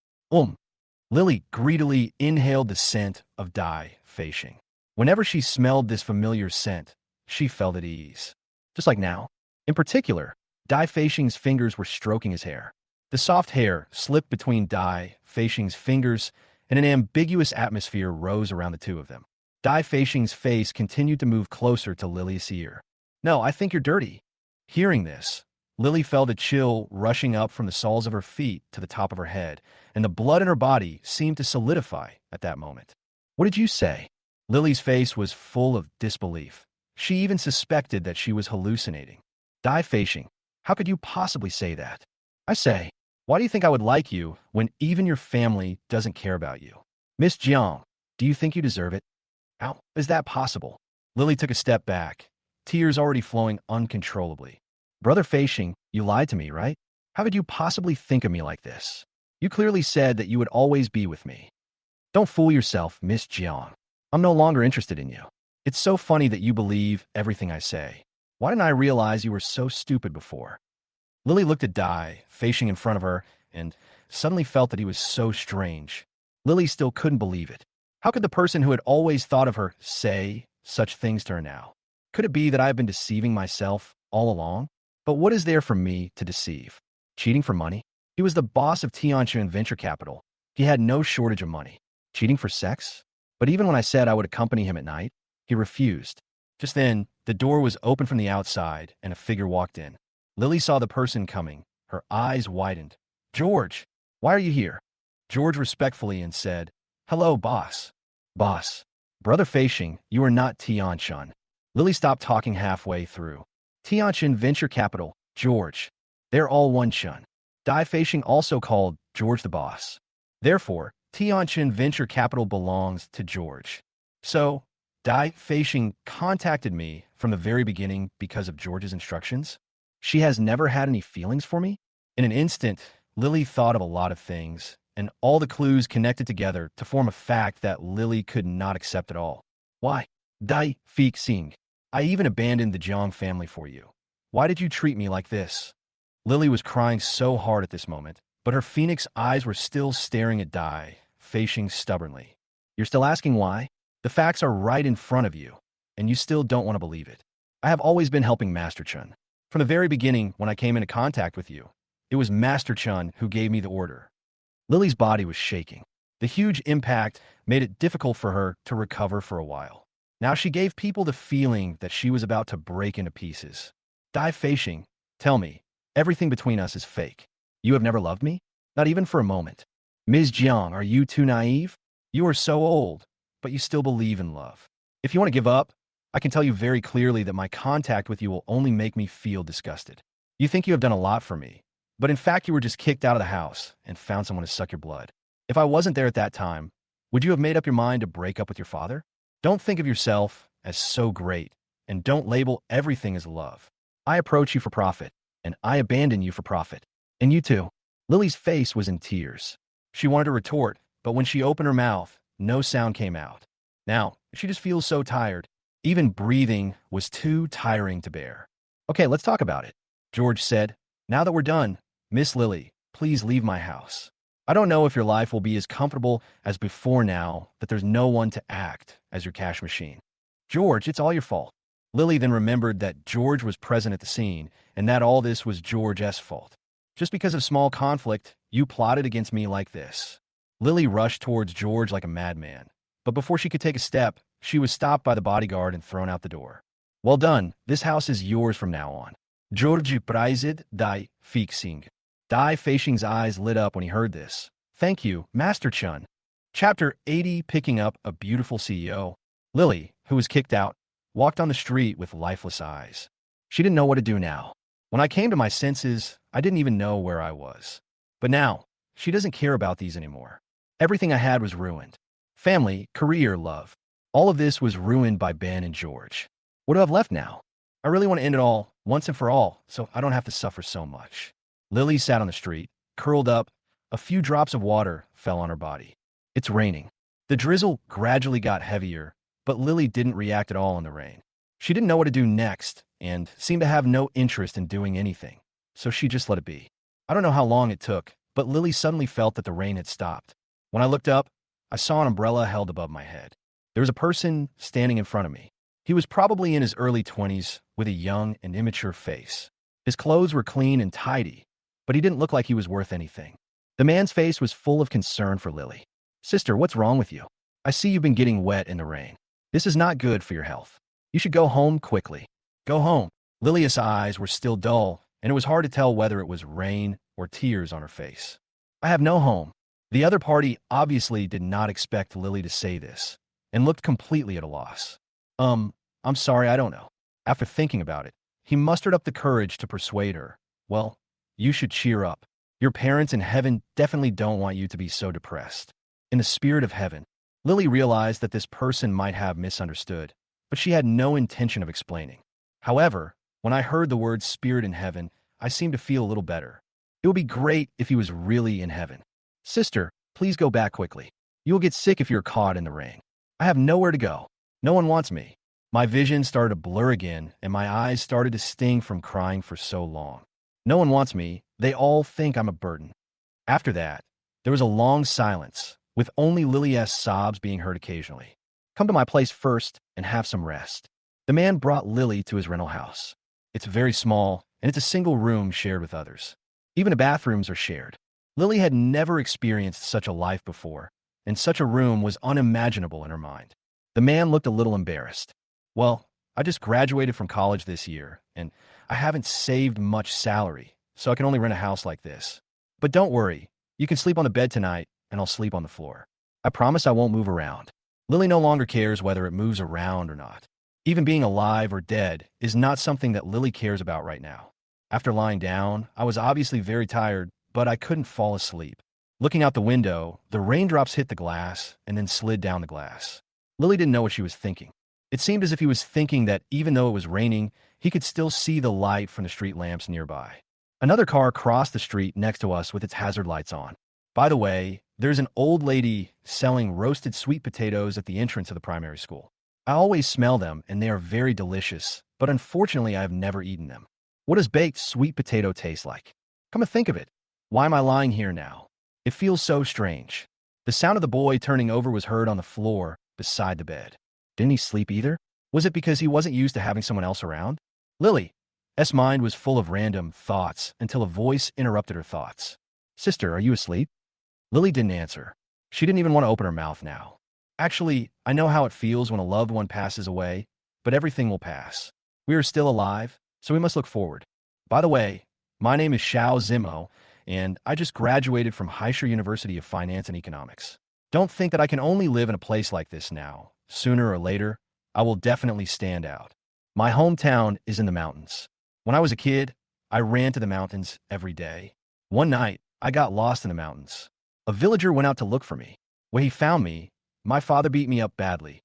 S1: Lily greedily inhaled the scent of Dai Feishing. Whenever she smelled this familiar scent, she felt at ease. Just like now. In particular, Dai Feishing's fingers were stroking his hair. The soft hair slipped between Dai Feishing's fingers, and an ambiguous atmosphere rose around the two of them. Dai Feishing's face continued to move closer to Lily's ear. "No, I think you're dirty." Hearing this, Lily felt a chill rushing up from the soles of her feet to the top of her head, and the blood in her body seemed to solidify at that moment. "What did you say?" Lily's face was full of disbelief. She even suspected that she was hallucinating. "Dai Feishing, how could you possibly say that?" "I say, why do you think I would like you when even your family doesn't care about you?" "Miss Jiang, do you think you deserve it?" "How is that possible?" Lily took a step back, tears already flowing uncontrollably. "Brother Feishing, you lied to me, right? How could you possibly think of me like this? You clearly said that you would always be with me." "Don't fool yourself, Miss Jiang. I'm no longer interested in you. It's so funny that you believe everything I say. Why didn't I realize you were so stupid before?" Lily looked at Dai, Feishing in front of her, and suddenly felt that he was so strange. Lily still couldn't believe it. How could the person who had always thought of her say such things to her now? Could it be that I have been deceiving myself all along? But what is there for me to deceive? Cheating for money? He was the boss of Tianjin Venture Capital. He had no shortage of money. Cheating for sex? But even when I said I would accompany him at night, he refused. Just then, the door was opened from the outside, and a figure walked in. Lily saw the person coming. Her eyes widened. "George, why are you here?" George respectfully and said, "Hello, boss." "Boss. Brother Feishing, you are not Tianjin." Lily stopped talking halfway through. "Tianjin Venture Capital, George. They're all one Chun." Dai Feishing also called George the boss. Therefore, Tianjin Venture Capital belongs to George. So, Dai Feishing contacted me from the very beginning because of George's instructions? She has never had any feelings for me? In an instant, Lily thought of a lot of things, and all the clues connected together to form a fact that Lily could not accept at all. "Why? Dai Feishing, I even abandoned the Jiang family for you. Why did you treat me like this?" Lily was crying so hard at this moment, but her phoenix eyes were still staring at Dai Feishing stubbornly. "You're still asking why? The facts are right in front of you, and you still don't want to believe it. I have always been helping Master Chun. From the very beginning, when I came into contact with you, it was Master Chun who gave me the order." Lily's body was shaking. The huge impact made it difficult for her to recover for a while. Now she gave people the feeling that she was about to break into pieces. "Dai Feishing, tell me, everything between us is fake. You have never loved me? Not even for a moment. Ms. Jiang, are you too naive? You are so old, but you still believe in love. If you want to give up, I can tell you very clearly that my contact with you will only make me feel disgusted. You think you have done a lot for me, but in fact you were just kicked out of the house and found someone to suck your blood. If I wasn't there at that time, would you have made up your mind to break up with your father? Don't think of yourself as so great, and don't label everything as love. I approach you for profit, and I abandon you for profit. And you too." Lily's face was in tears. She wanted to retort, but when she opened her mouth, no sound came out. Now, she just feels so tired. Even breathing was too tiring to bear. "Okay, let's talk about it," George said. "Now that we're done, Miss Lily, please leave my house. I don't know if your life will be as comfortable as before now that there's no one to act as your cash machine." "George, it's all your fault." Lily then remembered that George was present at the scene and that all this was George's fault. "Just because of small conflict, you plotted against me like this." Lily rushed towards George like a madman, but before she could take a step, she was stopped by the bodyguard and thrown out the door. "Well done. This house is yours from now on. George prized Dai Feishing." Dai Feishing's eyes lit up when he heard this. "Thank you, Master Chun." Chapter 80, Picking Up a Beautiful CEO. Lily, who was kicked out, walked on the street with lifeless eyes. She didn't know what to do now. When I came to my senses, I didn't even know where I was. But now, she doesn't care about these anymore. Everything I had was ruined. Family, career, love. All of this was ruined by Ben and George. What do I have left now? I really want to end it all, once and for all, so I don't have to suffer so much. Lily sat on the street, curled up. A few drops of water fell on her body. It's raining. The drizzle gradually got heavier, but Lily didn't react at all in the rain. She didn't know what to do next and seemed to have no interest in doing anything, so she just let it be. I don't know how long it took, but Lily suddenly felt that the rain had stopped. When I looked up, I saw an umbrella held above my head. There was a person standing in front of me. He was probably in his early 20s with a young and immature face. His clothes were clean and tidy, but he didn't look like he was worth anything. The man's face was full of concern for Lily. "Sister, what's wrong with you? I see you've been getting wet in the rain. This is not good for your health. You should go home quickly." "Go home." Lily's eyes were still dull, and it was hard to tell whether it was rain or tears on her face. "I have no home." The other party obviously did not expect Lily to say this, and looked completely at a loss. I'm sorry, I don't know." After thinking about it, he mustered up the courage to persuade her. "Well, you should cheer up. Your parents in heaven definitely don't want you to be so depressed." In the spirit of heaven, Lily realized that this person might have misunderstood, but she had no intention of explaining. However, when I heard the word spirit in heaven, I seemed to feel a little better. It would be great if he was really in heaven. "Sister, please go back quickly. You will get sick if you're caught in the rain. I have nowhere to go. No one wants me." My vision started to blur again, and my eyes started to sting from crying for so long. No one wants me. They all think I'm a burden. After that, there was a long silence, with only Lily's sobs being heard occasionally. "Come to my place first and have some rest." The man brought Lily to his rental house. It's very small, and it's a single room shared with others. Even the bathrooms are shared. Lily had never experienced such a life before, and such a room was unimaginable in her mind. The man looked a little embarrassed. "Well, I just graduated from college this year, and I haven't saved much salary, so I can only rent a house like this. But don't worry, you can sleep on the bed tonight, and I'll sleep on the floor. I promise I won't move around." Lily no longer cares whether it moves around or not. Even being alive or dead is not something that Lily cares about right now. After lying down, I was obviously very tired, but I couldn't fall asleep. Looking out the window, the raindrops hit the glass and then slid down the glass. Lily didn't know what she was thinking. It seemed as if he was thinking that even though it was raining, he could still see the light from the street lamps nearby. Another car crossed the street next to us with its hazard lights on. By the way, there's an old lady selling roasted sweet potatoes at the entrance of the primary school. I always smell them, and they are very delicious, but unfortunately I have never eaten them. What does baked sweet potato taste like? Come to think of it, why am I lying here now? It feels so strange. The sound of the boy turning over was heard on the floor beside the bed. Didn't he sleep either? Was it because he wasn't used to having someone else around? Lily's mind was full of random thoughts until a voice interrupted her thoughts. "Sister, are you asleep?" Lily didn't answer. She didn't even want to open her mouth now. "Actually, I know how it feels when a loved one passes away, but everything will pass. We are still alive, so we must look forward. By the way, my name is Xiao Zimo, and I just graduated from Heisher University of Finance and Economics. Don't think that I can only live in a place like this now. Sooner or later, I will definitely stand out. My hometown is in the mountains. When I was a kid, I ran to the mountains every day. One night, I got lost in the mountains. A villager went out to look for me. When he found me, my father beat me up badly.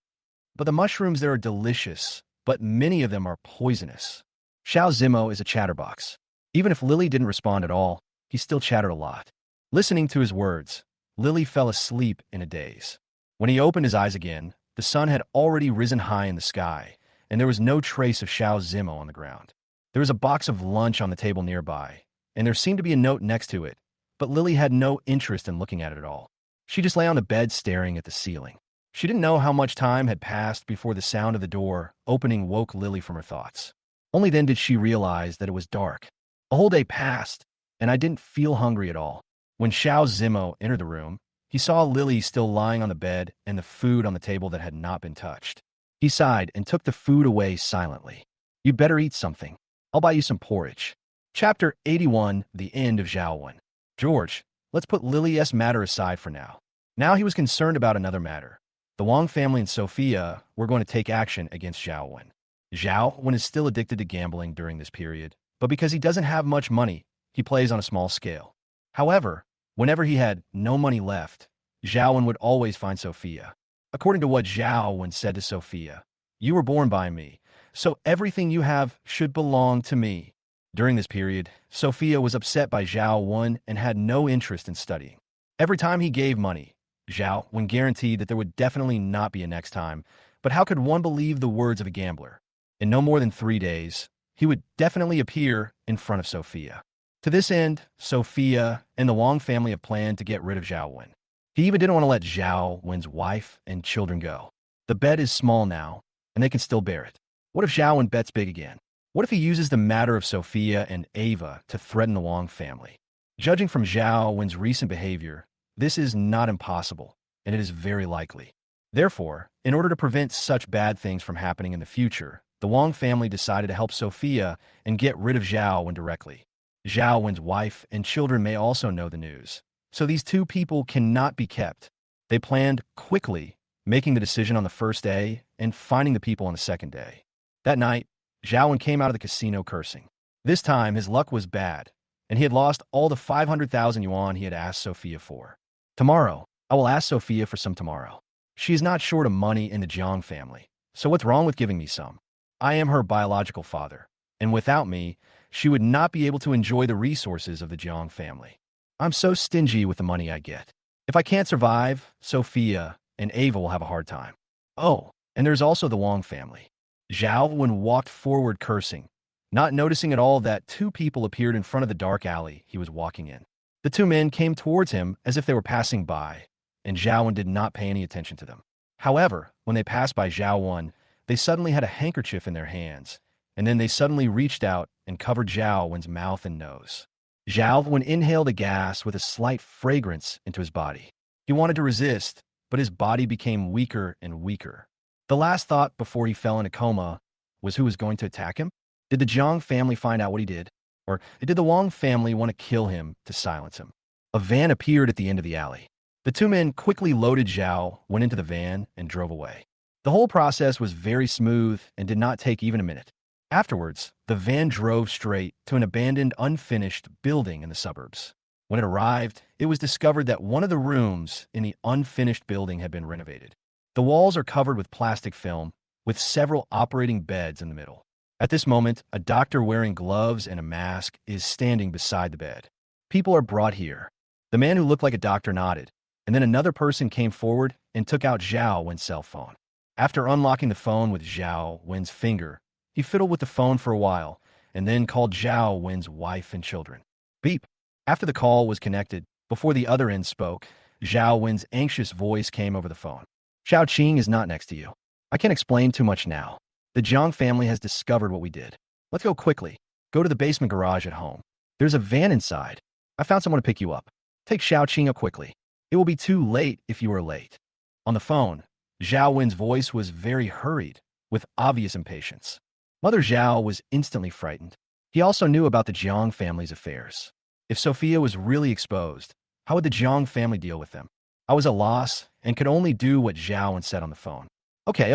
S1: But the mushrooms there are delicious, but many of them are poisonous." Xiao Zimo is a chatterbox. Even if Lily didn't respond at all, he still chattered a lot. Listening to his words, Lily fell asleep in a daze. When he opened his eyes again, the sun had already risen high in the sky, and there was no trace of Xiao Zimo on the ground. There was a box of lunch on the table nearby, and there seemed to be a note next to it, but Lily had no interest in looking at it at all. She just lay on the bed staring at the ceiling. She didn't know how much time had passed before the sound of the door opening woke Lily from her thoughts. Only then did she realize that it was dark. A whole day passed, and I didn't feel hungry at all. When Xiao Zimo entered the room, he saw Lily still lying on the bed and the food on the table that had not been touched. He sighed and took the food away silently. "You'd better eat something. I'll buy you some porridge." Chapter 81, The End of Zhaowen. "George, let's put Lily's matter aside for now." Now he was concerned about another matter. The Wang family and Sophia were going to take action against Zhaowen. Zhaowen is still addicted to gambling during this period, but because he doesn't have much money, he plays on a small scale. However, whenever he had no money left, Zhaowen would always find Sophia. According to what Zhaowen said to Sophia, "You were born by me, so everything you have should belong to me." During this period, Sophia was upset by Zhaowen and had no interest in studying. Every time he gave money, Zhaowen guaranteed that there would definitely not be a next time, but how could one believe the words of a gambler? In no more than 3 days, he would definitely appear in front of Sophia. To this end, Sophia and the Wang family have planned to get rid of Zhaowen. He even didn't want to let Zhao Wen's wife and children go. The bet is small now, and they can still bear it. What if Zhao Wen bets big again? What if he uses the matter of Sophia and Ava to threaten the Wang family? Judging from Zhao Wen's recent behavior, this is not impossible, and it is very likely. Therefore, in order to prevent such bad things from happening in the future, the Wang family decided to help Sophia and get rid of Zhao Wen directly. Zhao Wen's wife and children may also know the news, so these two people cannot be kept. They planned quickly, making the decision on the first day and finding the people on the second day. That night, Zhao Wen came out of the casino cursing. This time, his luck was bad, and he had lost all the 500,000 yuan he had asked Sophia for. Tomorrow, I will ask Sophia for some tomorrow. She is not short of money in the Jiang family, so what's wrong with giving me some? I am her biological father, and without me, she would not be able to enjoy the resources of the Jiang family. I'm so stingy with the money I get. If I can't survive, Sophia and Ava will have a hard time. Oh, and there's also the Wang family. Zhao Wen walked forward cursing, not noticing at all that two people appeared in front of the dark alley he was walking in. The two men came towards him as if they were passing by, and Zhao Wen did not pay any attention to them. However, when they passed by Zhao Wen, they suddenly had a handkerchief in their hands, and then they suddenly reached out and covered Zhao Wen's mouth and nose. Zhao Wen inhaled a gas with a slight fragrance into his body. He wanted to resist, but his body became weaker and weaker. The last thought before he fell in a coma was who was going to attack him? Did the Jiang family find out what he did? Or did the Wang family want to kill him to silence him? A van appeared at the end of the alley. The two men quickly loaded Zhao, went into the van, and drove away. The whole process was very smooth and did not take even a minute. Afterwards, the van drove straight to an abandoned, unfinished building in the suburbs. When it arrived, it was discovered that one of the rooms in the unfinished building had been renovated. The walls are covered with plastic film, with several operating beds in the middle. At this moment, a doctor wearing gloves and a mask is standing beside the bed. People are brought here. The man who looked like a doctor nodded, and then another person came forward and took out Zhao Wen's cell phone. After unlocking the phone with Zhao Wen's finger, he fiddled with the phone for a while, and then called Zhao Wen's wife and children. Beep. After the call was connected, before the other end spoke, Zhao Wen's anxious voice came over the phone. Xiao Qing is not next to you. I can't explain too much now. The Jiang family has discovered what we did. Let's go quickly. Go to the basement garage at home. There's a van inside. I found someone to pick you up. Take Xiao Qing up quickly. It will be too late if you are late. On the phone, Zhao Wen's voice was very hurried, with obvious impatience. Mother Zhao was instantly frightened. He also knew about the Jiang family's affairs. If Sophia was really exposed, how would the Jiang family deal with them? I was at a loss and could only do what Zhao Wen said on the phone. Okay.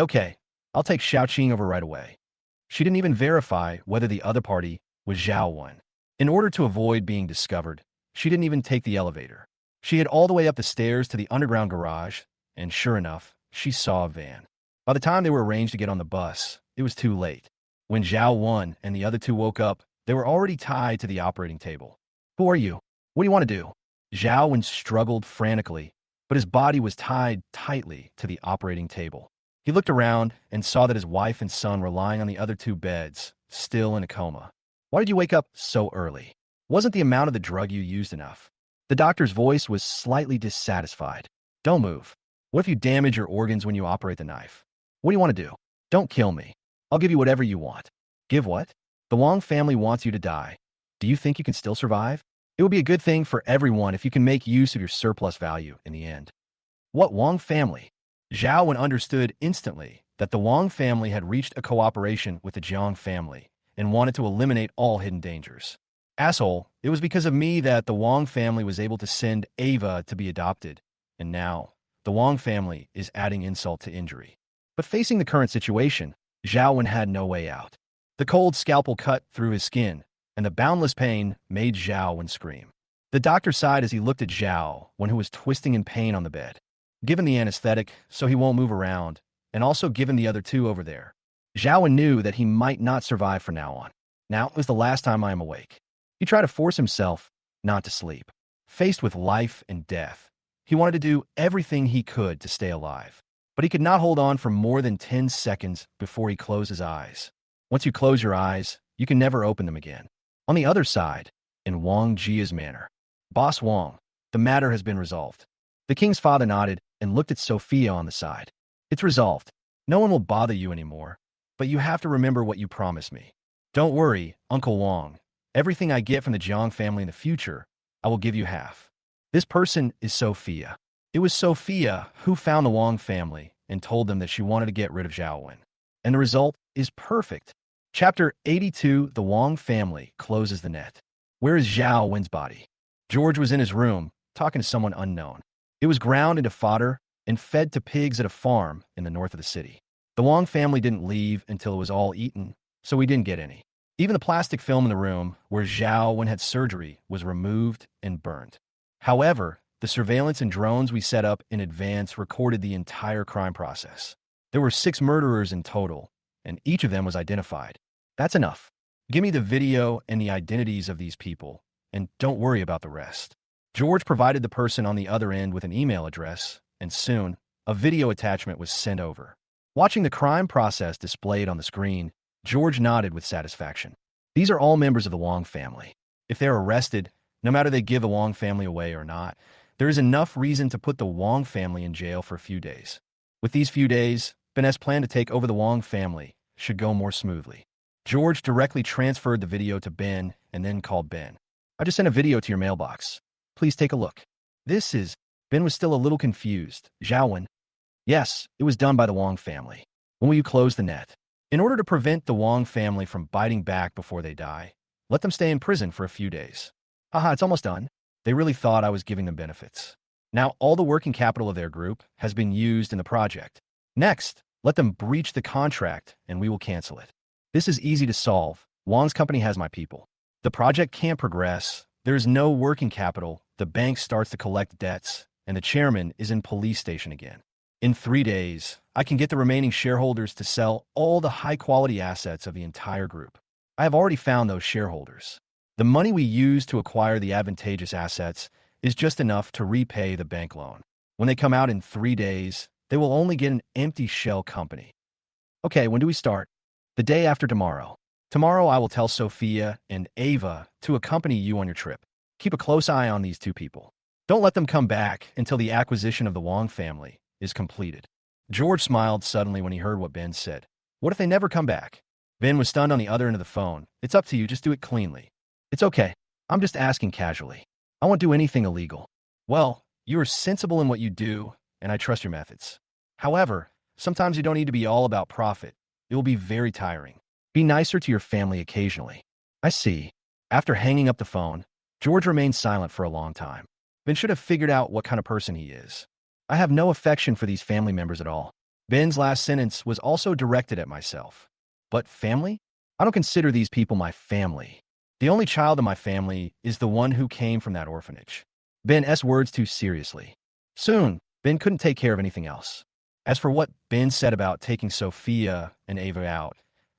S1: I'll take Xiao Qing over right away. She didn't even verify whether the other party was Zhao Wen. In order to avoid being discovered, she didn't even take the elevator. She hid all the way up the stairs to the underground garage, and sure enough, she saw a van. By the time they were arranged to get on the bus, it was too late. When Zhao Wen and the other two woke up, they were already tied to the operating table. Who are you? What do you want to do? Zhao Wen struggled frantically, but his body was tied tightly to the operating table. He looked around and saw that his wife and son were lying on the other two beds, still in a coma. Why did you wake up so early? Wasn't the amount of the drug you used enough? The doctor's voice was slightly dissatisfied. Don't move. What if you damage your organs when you operate the knife? What do you want to do? Don't kill me. I'll give you whatever you want. Give what? The Wang family wants you to die. Do you think you can still survive? It would be a good thing for everyone if you can make use of your surplus value in the end. What Wang family? Zhao Wen understood instantly that the Wang family had reached a cooperation with the Jiang family and wanted to eliminate all hidden dangers. Asshole, it was because of me that the Wang family was able to send Ava to be adopted, and now the Wang family is adding insult to injury. But facing the current situation, Zhao Wen had no way out. The cold scalpel cut through his skin, and the boundless pain made Zhao Wen scream. The doctor sighed as he looked at Zhao Wen, who was twisting in pain on the bed. Given the anesthetic, so he won't move around, and also given the other two over there, Zhao Wen knew that he might not survive from now on. Now was the last time I am awake. He tried to force himself not to sleep. Faced with life and death, he wanted to do everything he could to stay alive. But he could not hold on for more than 10 seconds before he closed his eyes. Once you close your eyes, you can never open them again. On the other side, in Wang Jia's manor, Boss Wang, the matter has been resolved. The king's father nodded and looked at Sophia on the side. It's resolved. No one will bother you anymore, but you have to remember what you promised me. Don't worry, Uncle Wong. Everything I get from the Jiang family in the future, I will give you half. This person is Sophia. It was Sophia who found the Wong family and told them that she wanted to get rid of Zhao Wen. And the result is perfect. Chapter 82, The Wong Family Closes the Net. Where is Zhao Wen's body? George was in his room, talking to someone unknown. It was ground into fodder and fed to pigs at a farm in the north of the city. The Wong family didn't leave until it was all eaten, so we didn't get any. Even the plastic film in the room where Zhao Wen had surgery was removed and burned. However, the surveillance and drones we set up in advance recorded the entire crime process. There were 6 murderers in total, and each of them was identified. That's enough. Give me the video and the identities of these people, and don't worry about the rest. George provided the person on the other end with an email address, and soon, a video attachment was sent over. Watching the crime process displayed on the screen, George nodded with satisfaction. These are all members of the Wong family. If they're arrested, no matter they give the Wong family away or not, there is enough reason to put the Wong family in jail for a few days. With these few days, Ben's plan to take over the Wong family should go more smoothly. George directly transferred the video to Ben and then called Ben. I just sent a video to your mailbox. Please take a look. Ben was still a little confused. Zhao Wen? Yes, it was done by the Wong family. When will you close the net? In order to prevent the Wong family from biting back before they die, let them stay in prison for a few days. Haha, it's almost done. They really thought I was giving them benefits. Now all the working capital of their group has been used in the project. Next, let them breach the contract and we will cancel it. This is easy to solve. Wong's company has my people. The project can't progress. There is no working capital. The bank starts to collect debts, and the chairman is in police station again. In 3 days, I can get the remaining shareholders to sell all the high-quality assets of the entire group. I have already found those shareholders. The money we use to acquire the advantageous assets is just enough to repay the bank loan. When they come out in 3 days, they will only get an empty shell company. Okay, when do we start? The day after tomorrow. Tomorrow I will tell Sophia and Ava to accompany you on your trip. Keep a close eye on these 2 people. Don't let them come back until the acquisition of the Wong family is completed. George smiled suddenly when he heard what Ben said. What if they never come back? Ben was stunned on the other end of the phone. It's up to you, just do it cleanly. It's okay. I'm just asking casually. I won't do anything illegal. Well, you are sensible in what you do, and I trust your methods. However, sometimes you don't need to be all about profit. It will be very tiring. Be nicer to your family occasionally. I see. After hanging up the phone, George remained silent for a long time. Ben should have figured out what kind of person he is. I have no affection for these family members at all. Ben's last sentence was also directed at myself. But family? I don't consider these people my family. The only child in my family is the one who came from that orphanage. Ben's words too seriously. Soon, Ben couldn't take care of anything else. As for what Ben said about taking Sophia and Ava out,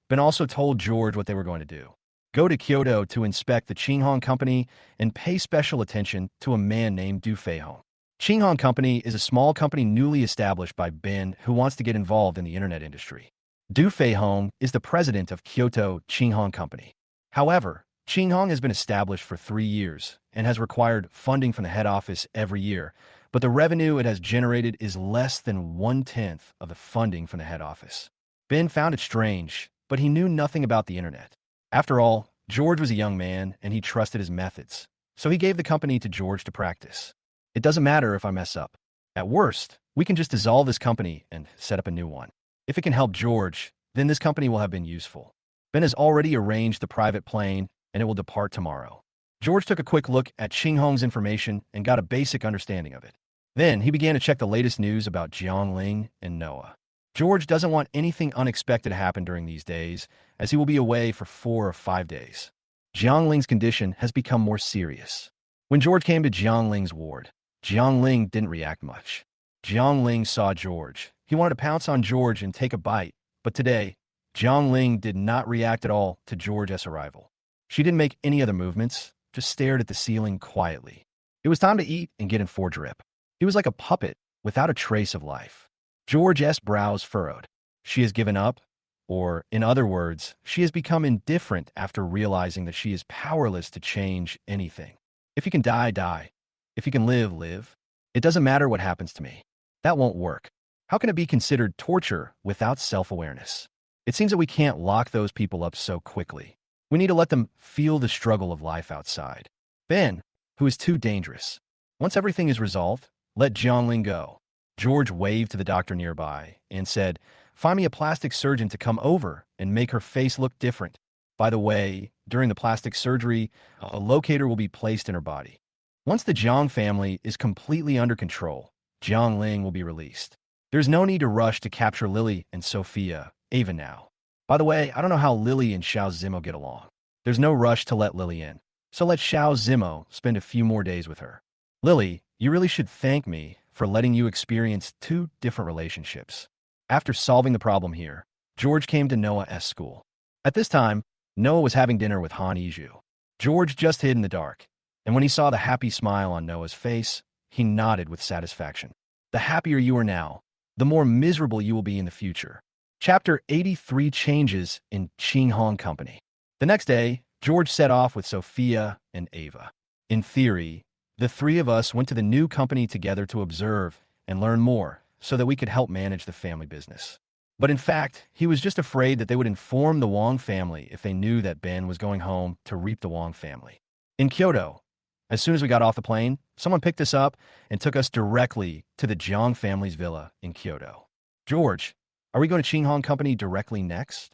S1: Ben also told George what they were going to do. Go to Kyoto to inspect the Qinghong Company and pay special attention to a man named Du Feihong. Qinghong Company is a small company newly established by Ben who wants to get involved in the internet industry. Du Feihong is the president of Kyoto Qinghong Company. However, Qinghong has been established for 3 years and has required funding from the head office every year, but the revenue it has generated is less than 1/10 of the funding from the head office. Ben found it strange, but he knew nothing about the internet. After all, George was a young man and he trusted his methods, so he gave the company to George to practice. It doesn't matter if I mess up. At worst, we can just dissolve this company and set up a new one. If it can help George, then this company will have been useful. Ben has already arranged the private plane and it will depart tomorrow. George took a quick look at Qinghong's information and got a basic understanding of it. Then he began to check the latest news about Jiang Ling and Noah. George doesn't want anything unexpected to happen during these days, as he will be away for 4 or 5 days. Jiang Ling's condition has become more serious. When George came to Jiang Ling's ward, Jiang Ling didn't react much. Jiang Ling saw George. He wanted to pounce on George and take a bite, but today, Jiang Ling did not react at all to George's arrival. She didn't make any other movements, just stared at the ceiling quietly. It was time to eat and get in for drip. He was like a puppet without a trace of life. George's brows furrowed. She has given up, or, in other words, she has become indifferent after realizing that she is powerless to change anything. If you can die, die. If you can live, live. It doesn't matter what happens to me. That won't work. How can it be considered torture without self-awareness? It seems that we can't lock those people up so quickly. We need to let them feel the struggle of life outside. Ben, who is too dangerous. Once everything is resolved, let Jiang go. George waved to the doctor nearby and said, "Find me a plastic surgeon to come over and make her face look different. By the way, during the plastic surgery, a locator will be placed in her body." Once the Jiang family is completely under control, Jiang Ling will be released. There's no need to rush to capture Lily and Sophia, Ava now. By the way, I don't know how Lily and Xiao Zimo get along. There's no rush to let Lily in, so let Xiao Zimo spend a few more days with her. Lily, you really should thank me for letting you experience two different relationships. After solving the problem here, George came to Noah's school. At this time, Noah was having dinner with Han Iju. George just hid in the dark, and when he saw the happy smile on Noah's face, he nodded with satisfaction. The happier you are now, the more miserable you will be in the future. Chapter 83 Changes in Qinghong Company. The next day, George set off with Sophia and Ava. In theory, the three of us went to the new company together to observe and learn more so that we could help manage the family business. But in fact, he was just afraid that they would inform the Wang family if they knew that Ben was going home to reap the Wang family. In Kyoto, as soon as we got off the plane, someone picked us up and took us directly to the Jiang family's villa in Kyoto. "George, are we going to Qinghong Company directly next?"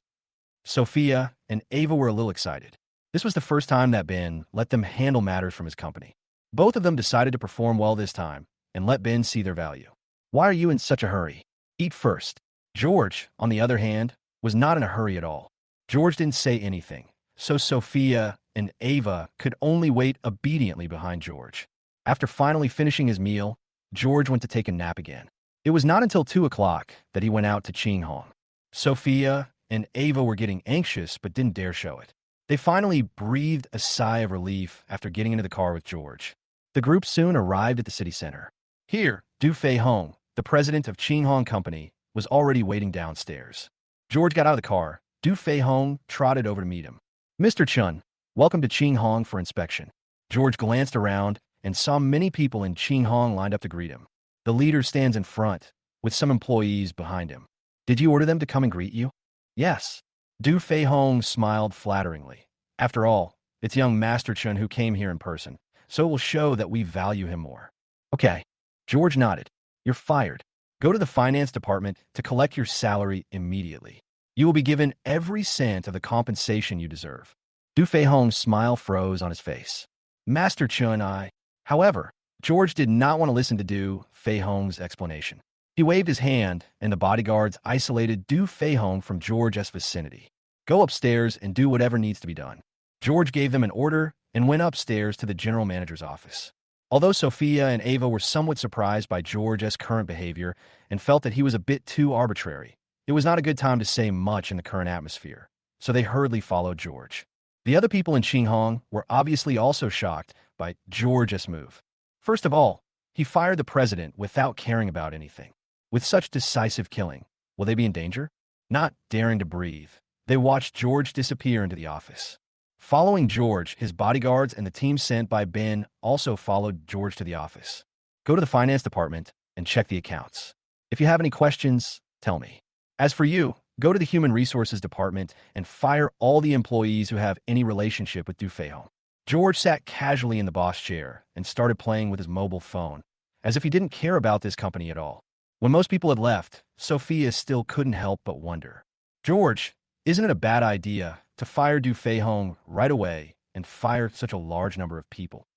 S1: Sophia and Ava were a little excited. This was the first time that Ben let them handle matters from his company. Both of them decided to perform well this time and let Ben see their value. "Why are you in such a hurry? Eat first." George, on the other hand, was not in a hurry at all. George didn't say anything, so Sophia and Ava could only wait obediently behind George. After finally finishing his meal, George went to take a nap again. It was not until 2 o'clock that he went out to Qinghong. Sophia and Ava were getting anxious but didn't dare show it. They finally breathed a sigh of relief after getting into the car with George. The group soon arrived at the city center. Here, Du Fei Hong, the president of Qinghong Company, was already waiting downstairs. George got out of the car. Du Fei Hong trotted over to meet him. "Mr. Chun, welcome to Qinghong for inspection." George glanced around and saw many people in Qinghong lined up to greet him. The leader stands in front, with some employees behind him. "Did you order them to come and greet you?" "Yes." Du Fei Hong smiled flatteringly. "After all, it's young Master Chun who came here in person, so it will show that we value him more." "Okay." George nodded. "You're fired. Go to the finance department to collect your salary immediately. You will be given every cent of the compensation you deserve." Du Fei Hong's smile froze on his face. "Master Chun, However, George did not want to listen to Du Fei Hong's explanation. He waved his hand, and the bodyguards isolated Du Fei Hong from George's vicinity. "Go upstairs and do whatever needs to be done." George gave them an order and went upstairs to the general manager's office. Although Sophia and Ava were somewhat surprised by George's current behavior and felt that he was a bit too arbitrary, it was not a good time to say much in the current atmosphere, so they hurriedly followed George. The other people in Qinghong were obviously also shocked by George's move. First of all, he fired the president without caring about anything. With such decisive killing, will they be in danger? Not daring to breathe, they watched George disappear into the office. Following George, his bodyguards and the team sent by Ben also followed George to the office. "Go to the finance department and check the accounts. If you have any questions, tell me. As for you, go to the human resources department and fire all the employees who have any relationship with Du Fei Hong." George sat casually in the boss chair and started playing with his mobile phone, as if he didn't care about this company at all. When most people had left, Sophia still couldn't help but wonder. "George, isn't it a bad idea to fire Du Fei Hong right away and fire such a large number of people?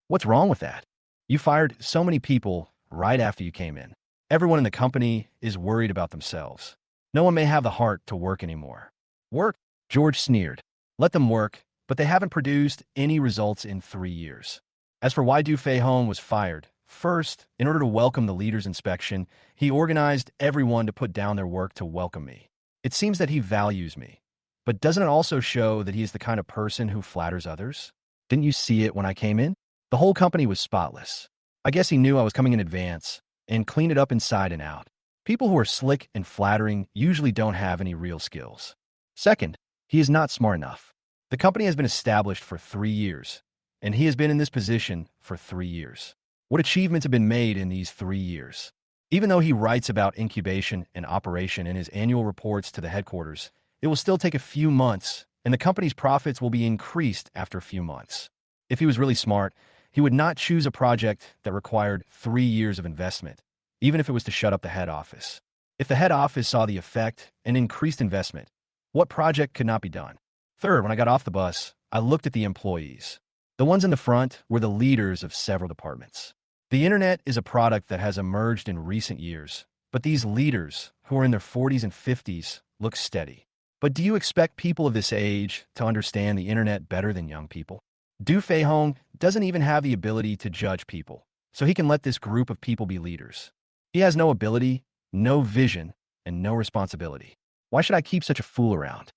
S1: What's wrong with that? You fired so many people right after you came in. Everyone in the company is worried about themselves. No one may have the heart to work anymore." "Work?" George sneered. "Let them work, but they haven't produced any results in 3 years." As for why Du Fei Hong was fired, first, in order to welcome the leader's inspection, he organized everyone to put down their work to welcome me. It seems that he values me. But doesn't it also show that he is the kind of person who flatters others? Didn't you see it when I came in? The whole company was spotless. I guess he knew I was coming in advance and cleaned it up inside and out. People who are slick and flattering usually don't have any real skills. Second, he is not smart enough. The company has been established for 3 years, and he has been in this position for 3 years. What achievements have been made in these 3 years? Even though he writes about incubation and operation in his annual reports to the headquarters, it will still take a few months, and the company's profits will be increased after a few months. If he was really smart, he would not choose a project that required 3 years of investment, even if it was to shut up the head office. If the head office saw the effect and increased investment, what project could not be done? Third, when I got off the bus, I looked at the employees. The ones in the front were the leaders of several departments. The internet is a product that has emerged in recent years, but these leaders, who are in their 40s and 50s, look steady. But do you expect people of this age to understand the internet better than young people? Du Feihong doesn't even have the ability to judge people, so he can let this group of people be leaders. He has no ability, no vision, and no responsibility. Why should I keep such a fool around?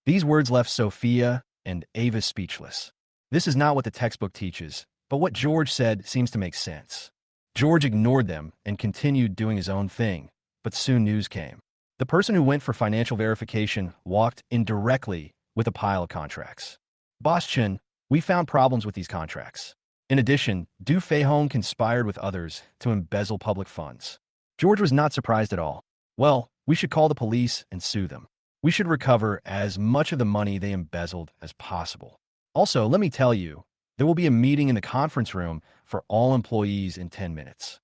S1: These words left Sophia and Ava speechless. This is not what the textbook teaches, but what George said seems to make sense. George ignored them and continued doing his own thing, but soon news came. The person who went for financial verification walked in directly with a pile of contracts. Boss Chen, we found problems with these contracts. In addition, Du Feihong conspired with others to embezzle public funds. George was not surprised at all. Well, we should call the police and sue them. We should recover as much of the money they embezzled as possible. Also, let me tell you, there will be a meeting in the conference room for all employees in 10 minutes.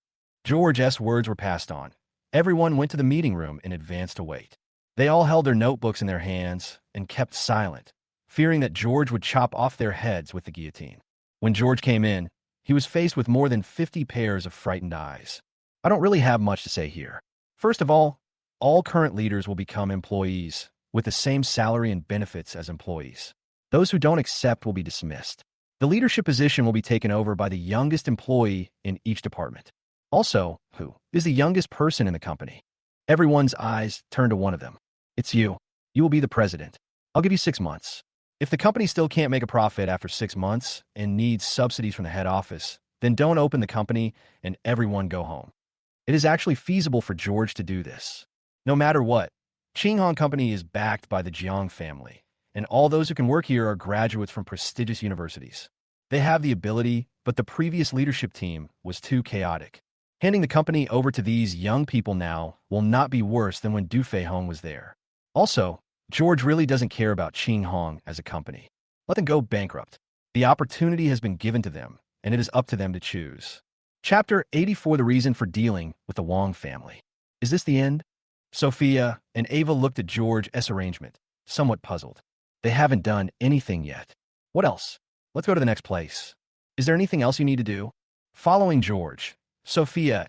S1: George's words were passed on. Everyone went to the meeting room in advance to wait. They all held their notebooks in their hands and kept silent, fearing that George would chop off their heads with the guillotine. When George came in, he was faced with more than 50 pairs of frightened eyes. I don't really have much to say here. First of all current leaders will become employees with the same salary and benefits as employees. Those who don't accept will be dismissed. The leadership position will be taken over by the youngest employee in each department. Also, who is the youngest person in the company? Everyone's eyes turn to one of them. It's you. You will be the president. I'll give you 6 months. If the company still can't make a profit after 6 months and needs subsidies from the head office, then don't open the company and everyone go home. It is actually feasible for George to do this. No matter what, Qinghong Company is backed by the Jiang family, and all those who can work here are graduates from prestigious universities. They have the ability, but the previous leadership team was too chaotic. Handing the company over to these young people now will not be worse than when Du Feihong was there. Also, George really doesn't care about Qinghong as a company. Let them go bankrupt. The opportunity has been given to them, and it is up to them to choose. Chapter 84: The Reason for Dealing with the Wong Family. Is this the end? Sophia and Ava looked at George's arrangement, somewhat puzzled. They haven't done anything yet. What else? Let's go to the next place. Is there anything else you need to do? Following George,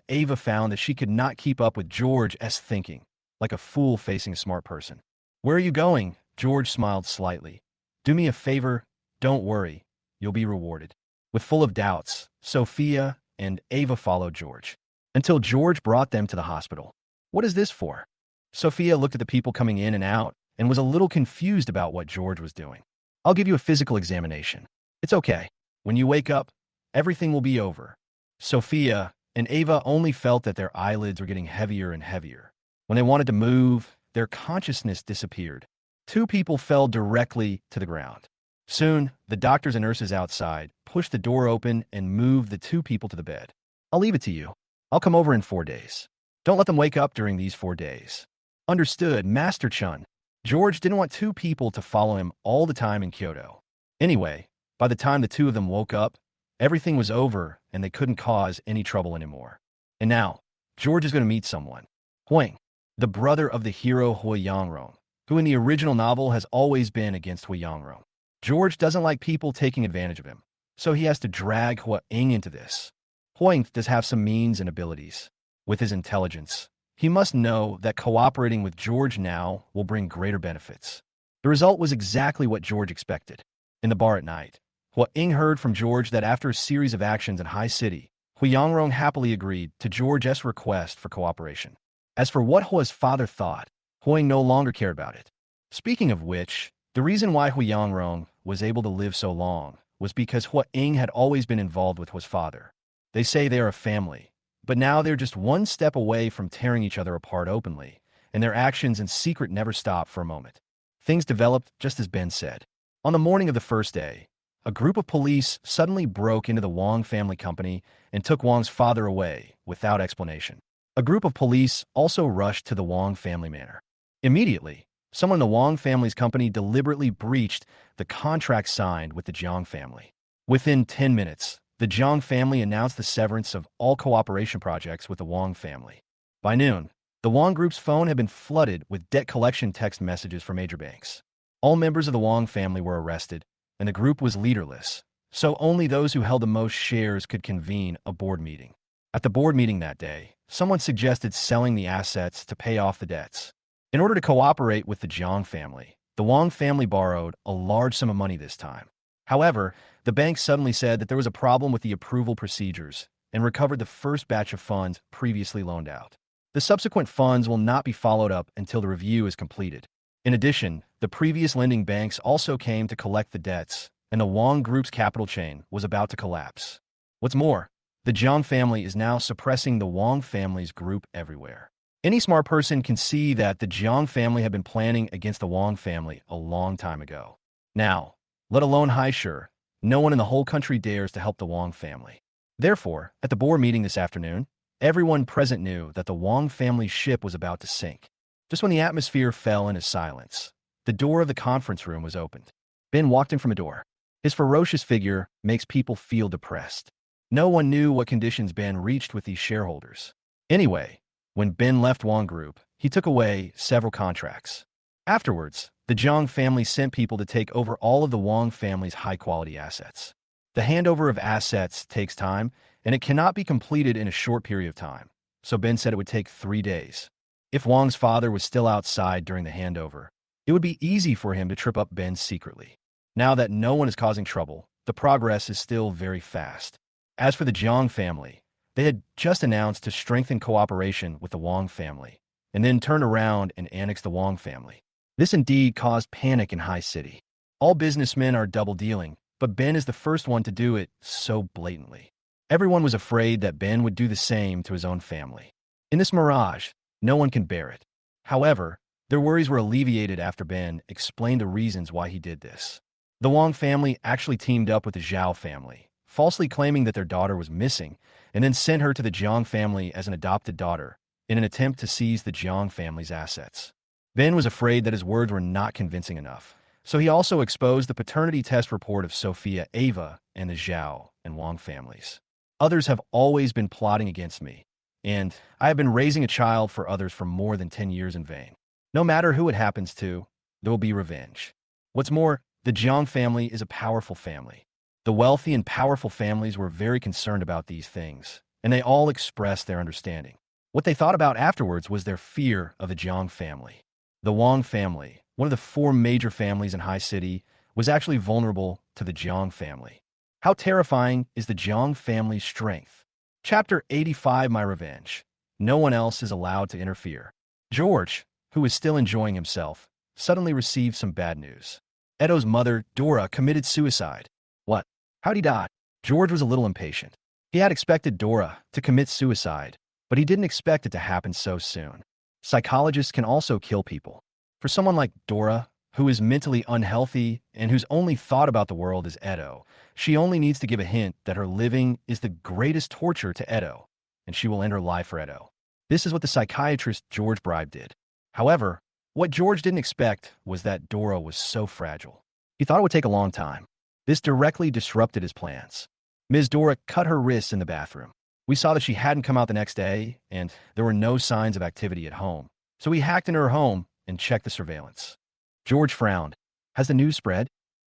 S1: Ava found that she could not keep up with George's thinking, like a fool facing a smart person. Where are you going? George smiled slightly. Do me a favor, don't worry, you'll be rewarded. With full of doubts, Sophia and Ava followed George, until George brought them to the hospital. What is this for? Sophia looked at the people coming in and out and was a little confused about what George was doing. I'll give you a physical examination. It's okay. When you wake up, everything will be over. Sophia and Ava only felt that their eyelids were getting heavier and heavier. When they wanted to move, their consciousness disappeared. 2 people fell directly to the ground. Soon, the doctors and nurses outside pushed the door open and moved the 2 people to the bed. I'll leave it to you. I'll come over in 4 days. Don't let them wake up during these 4 days. Understood, Master Chun. George didn't want 2 people to follow him all the time in Kyoto. Anyway, by the time the 2 of them woke up, everything was over and they couldn't cause any trouble anymore. And now, George is going to meet someone. Huang, the brother of the hero Hui Yangrong, who in the original novel has always been against Hui Yangrong. George doesn't like people taking advantage of him, so he has to drag Hua Ying into this. Huang does have some means and abilities. With his intelligence, he must know that cooperating with George now will bring greater benefits. The result was exactly what George expected. In the bar at night, Hua Ying heard from George that after a series of actions in High City, Hui Yangrong happily agreed to George's request for cooperation. As for what Hua's father thought, Hua Ying no longer cared about it. Speaking of which, the reason why Hui Yangrong was able to live so long was because Hua Ying had always been involved with Hua's father. They say they are a family, but now they're just one step away from tearing each other apart openly, and their actions in secret never stop for a moment. Things developed just as Ben said. On the morning of the first day, a group of police suddenly broke into the Wang family company and took Wang's father away without explanation. A group of police also rushed to the Wang family manor. Immediately, someone in the Wang family's company deliberately breached the contract signed with the Jiang family. Within 10 minutes, the Jiang family announced the severance of all cooperation projects with the Wang family. By noon, the Wang group's phone had been flooded with debt collection text messages from major banks. All members of the Wang family were arrested, and the group was leaderless, so only those who held the most shares could convene a board meeting. At the board meeting that day, someone suggested selling the assets to pay off the debts. In order to cooperate with the Jiang family, the Wang family borrowed a large sum of money this time. However, the bank suddenly said that there was a problem with the approval procedures and recovered the first batch of funds previously loaned out. The subsequent funds will not be followed up until the review is completed. In addition, the previous lending banks also came to collect the debts, and the Wang Group's capital chain was about to collapse. What's more, the Jiang family is now suppressing the Wang family's group everywhere. Any smart person can see that the Jiang family had been planning against the Wang family a long time ago. Now, let alone Haishur, no one in the whole country dares to help the Wang family. Therefore, at the board meeting this afternoon, everyone present knew that the Wang family's ship was about to sink. Just when the atmosphere fell into silence, the door of the conference room was opened. Ben walked in from a door. His ferocious figure makes people feel depressed. No one knew what conditions Ben reached with these shareholders. Anyway, when Ben left Wang Group, he took away several contracts. Afterwards, the Jiang family sent people to take over all of the Wang family's high-quality assets. The handover of assets takes time, and it cannot be completed in a short period of time, so Ben said it would take 3 days. If Wang's father was still outside during the handover, it would be easy for him to trip up Ben secretly. Now that no one is causing trouble, the progress is still very fast. As for the Jiang family, they had just announced to strengthen cooperation with the Wang family, and then turned around and annexed the Wang family. This indeed caused panic in High City. All businessmen are double-dealing, but Ben is the first one to do it so blatantly. Everyone was afraid that Ben would do the same to his own family. In this mirage, no one can bear it. However, their worries were alleviated after Ben explained the reasons why he did this. The Wang family actually teamed up with the Zhao family, falsely claiming that their daughter was missing, and then sent her to the Jiang family as an adopted daughter in an attempt to seize the Jiang family's assets. Ben was afraid that his words were not convincing enough, so he also exposed the paternity test report of Sophia, Ava, and the Zhao and Wang families. Others have always been plotting against me, and I have been raising a child for others for more than 10 years in vain. No matter who it happens to, there will be revenge. What's more, the Jiang family is a powerful family. The wealthy and powerful families were very concerned about these things, and they all expressed their understanding. What they thought about afterwards was their fear of the Jiang family. The Wang family, one of the 4 major families in High City, was actually vulnerable to the Jiang family. How terrifying is the Jiang family's strength? Chapter 85, My Revenge. No one else is allowed to interfere. George, who was still enjoying himself, suddenly received some bad news. Edo's mother, Dora, committed suicide. What? How'd he die? George was a little impatient. He had expected Dora to commit suicide, but he didn't expect it to happen so soon. Psychologists can also kill people. For someone like Dora, who is mentally unhealthy and whose only thought about the world is Edo, she only needs to give a hint that her living is the greatest torture to Edo, and she will end her life for Edo. This is what the psychiatrist George bribed did. However, what George didn't expect was that Dora was so fragile. He thought it would take a long time. This directly disrupted his plans. Ms. Dora cut her wrists in the bathroom. We saw that she hadn't come out the next day, and there were no signs of activity at home. So we hacked into her home and checked the surveillance. George frowned. Has the news spread?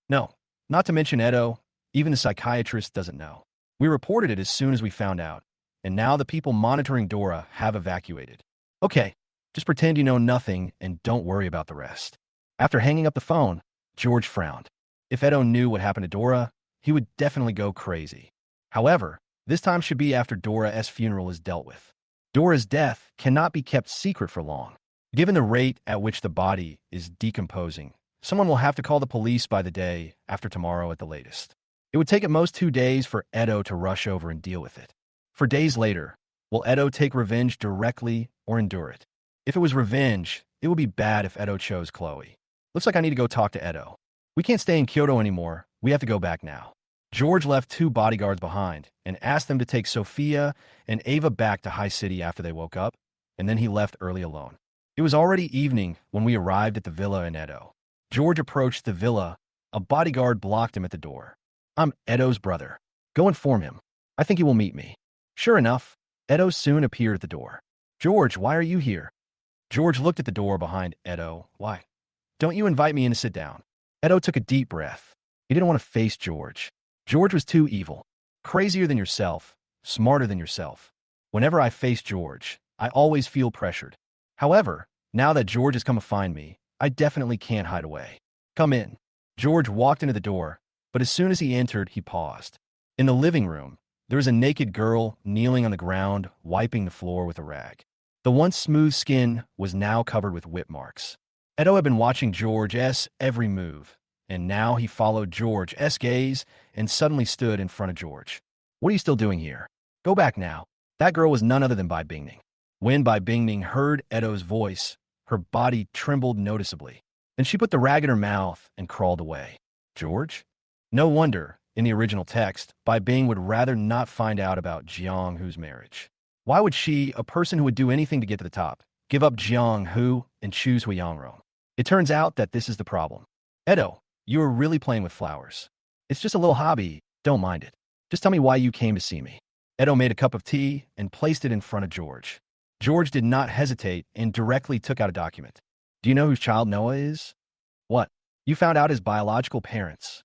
S1: No. Not to mention Edo, even the psychiatrist doesn't know. We reported it as soon as we found out, and now the people monitoring Dora have evacuated. Okay, just pretend you know nothing and don't worry about the rest. After hanging up the phone, George frowned. If Edo knew what happened to Dora, he would definitely go crazy. However, this time should be after Dora's funeral is dealt with. Dora's death cannot be kept secret for long. Given the rate at which the body is decomposing, someone will have to call the police by the day after tomorrow at the latest. It would take at most 2 days for Edo to rush over and deal with it. For days later, will Edo take revenge directly or endure it? If it was revenge, it would be bad if Edo chose Chloe. Looks like I need to go talk to Edo. We can't stay in Kyoto anymore. We have to go back now. George left 2 bodyguards behind and asked them to take Sophia and Ava back to High City after they woke up, and then he left early alone. It was already evening when we arrived at the villa in Edo. George approached the villa. A bodyguard blocked him at the door. I'm Edo's brother. Go inform him. I think he will meet me. Sure enough, Edo soon appeared at the door. George, why are you here? George looked at the door behind Edo. Why? Don't you invite me in to sit down? Edo took a deep breath. He didn't want to face George. George was too evil. Crazier than yourself. Smarter than yourself. Whenever I face George, I always feel pressured. However, now that George has come to find me, I definitely can't hide away. Come in. George walked into the door, but as soon as he entered, he paused. In the living room, there was a naked girl kneeling on the ground, wiping the floor with a rag. The once smooth skin was now covered with whip marks. Edo had been watching George's every move, and now he followed George's gaze and suddenly stood in front of George. What are you still doing here? Go back now. That girl was none other than Bai Bingning. When Bai Bingning heard Edo's voice, her body trembled noticeably. Then she put the rag in her mouth and crawled away. George? No wonder, in the original text, Bai Bing would rather not find out about Jiang Hu's marriage. Why would she, a person who would do anything to get to the top, give up Jiang Hu and choose Hui Yangrong? It turns out that this is the problem. Edo, you are really playing with flowers. It's just a little hobby, don't mind it. Just tell me why you came to see me. Edo made a cup of tea and placed it in front of George. George did not hesitate and directly took out a document. Do you know whose child Noah is? What? You found out his biological parents.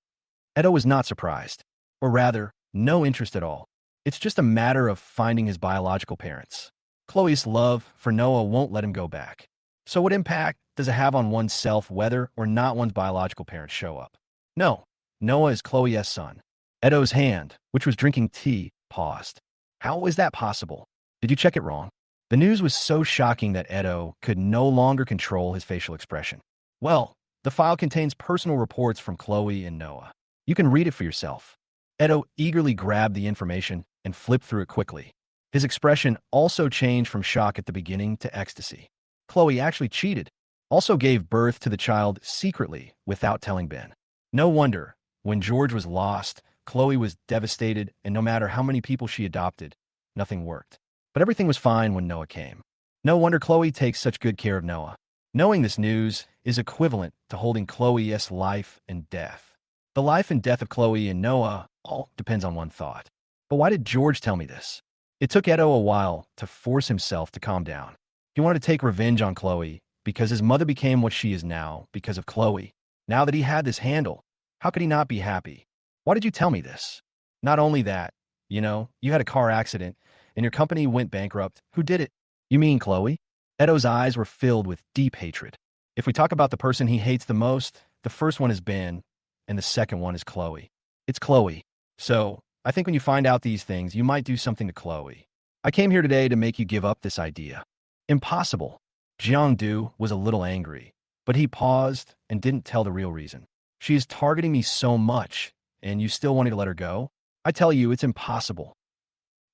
S1: Edo was not surprised, or rather, no interest at all. It's just a matter of finding his biological parents. Chloe's love for Noah won't let him go back. So what impact does it have on oneself whether or not one's biological parents show up? No, Noah is Chloe's son. Edo's hand, which was drinking tea, paused. How is that possible? Did you check it wrong? The news was so shocking that Edo could no longer control his facial expression. Well, the file contains personal reports from Chloe and Noah. You can read it for yourself. Edo eagerly grabbed the information and flipped through it quickly. His expression also changed from shock at the beginning to ecstasy. Chloe actually cheated, also gave birth to the child secretly without telling Ben. No wonder, when George was lost, Chloe was devastated, and no matter how many people she adopted, nothing worked. But everything was fine when Noah came. No wonder Chloe takes such good care of Noah. Knowing this news is equivalent to holding Chloe's life and death. The life and death of Chloe and Noah all depends on one thought. But why did George tell me this? It took Edo a while to force himself to calm down. He wanted to take revenge on Chloe because his mother became what she is now because of Chloe. Now that he had this handle, how could he not be happy? Why did you tell me this? Not only that, you had a car accident and your company went bankrupt. Who did it? You mean Chloe? Edo's eyes were filled with deep hatred. If we talk about the person he hates the most, the first one is Ben, and the second one is Chloe. It's Chloe. So, I think when you find out these things, you might do something to Chloe. I came here today to make you give up this idea. Impossible. Jiang Du was a little angry, but he paused and didn't tell the real reason. She is targeting me so much, and you still wanted to let her go? I tell you, it's impossible.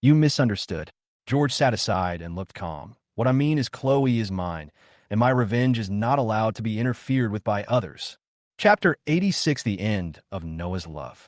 S1: You misunderstood. George sat aside and looked calm. What I mean is Chloe is mine, and my revenge is not allowed to be interfered with by others. Chapter 86, the end of Noah's love.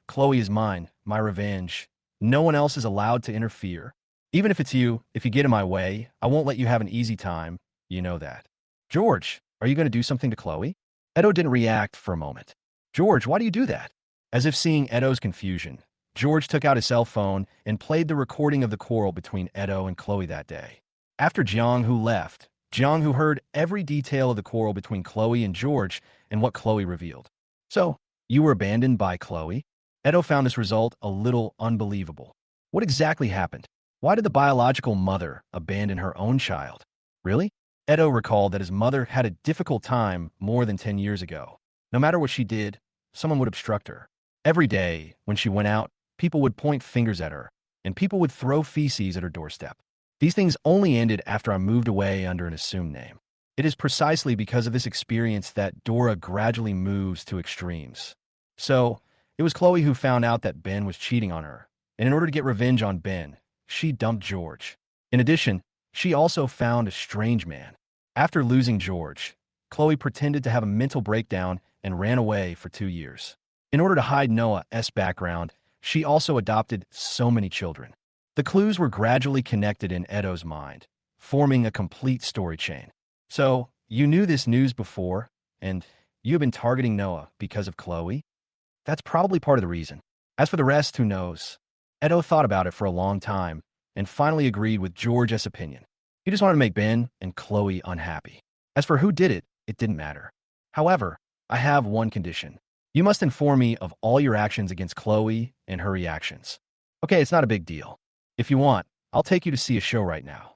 S1: Chloe is mine, my revenge. No one else is allowed to interfere. Even if it's you, if you get in my way, I won't let you have an easy time. You know that. George, are you going to do something to Chloe? Edo didn't react for a moment. George, why do you do that? As if seeing Edo's confusion, George took out his cell phone and played the recording of the quarrel between Edo and Chloe that day. After Jiang Hu left, Jiang Hu heard every detail of the quarrel between Chloe and George and what Chloe revealed. So, you were abandoned by Chloe? Edo found this result a little unbelievable. What exactly happened? Why did the biological mother abandon her own child? Really? Edo recalled that his mother had a difficult time more than 10 years ago. No matter what she did, someone would obstruct her. Every day, when she went out, people would point fingers at her, and people would throw feces at her doorstep. These things only ended after I moved away under an assumed name. It is precisely because of this experience that Dora gradually moves to extremes. So, it was Chloe who found out that Ben was cheating on her, and in order to get revenge on Ben, she dumped George. In addition, she also found a strange man. After losing George, Chloe pretended to have a mental breakdown and ran away for 2 years. In order to hide Noah's background, she also adopted so many children. The clues were gradually connected in Edo's mind, forming a complete story chain. So, you knew this news before, and you have been targeting Noah because of Chloe? That's probably part of the reason. As for the rest, who knows? Edo thought about it for a long time and finally agreed with George's opinion. He just wanted to make Ben and Chloe unhappy. As for who did it, it didn't matter. However, I have one condition. You must inform me of all your actions against Chloe and her reactions. Okay, it's not a big deal. If you want, I'll take you to see a show right now.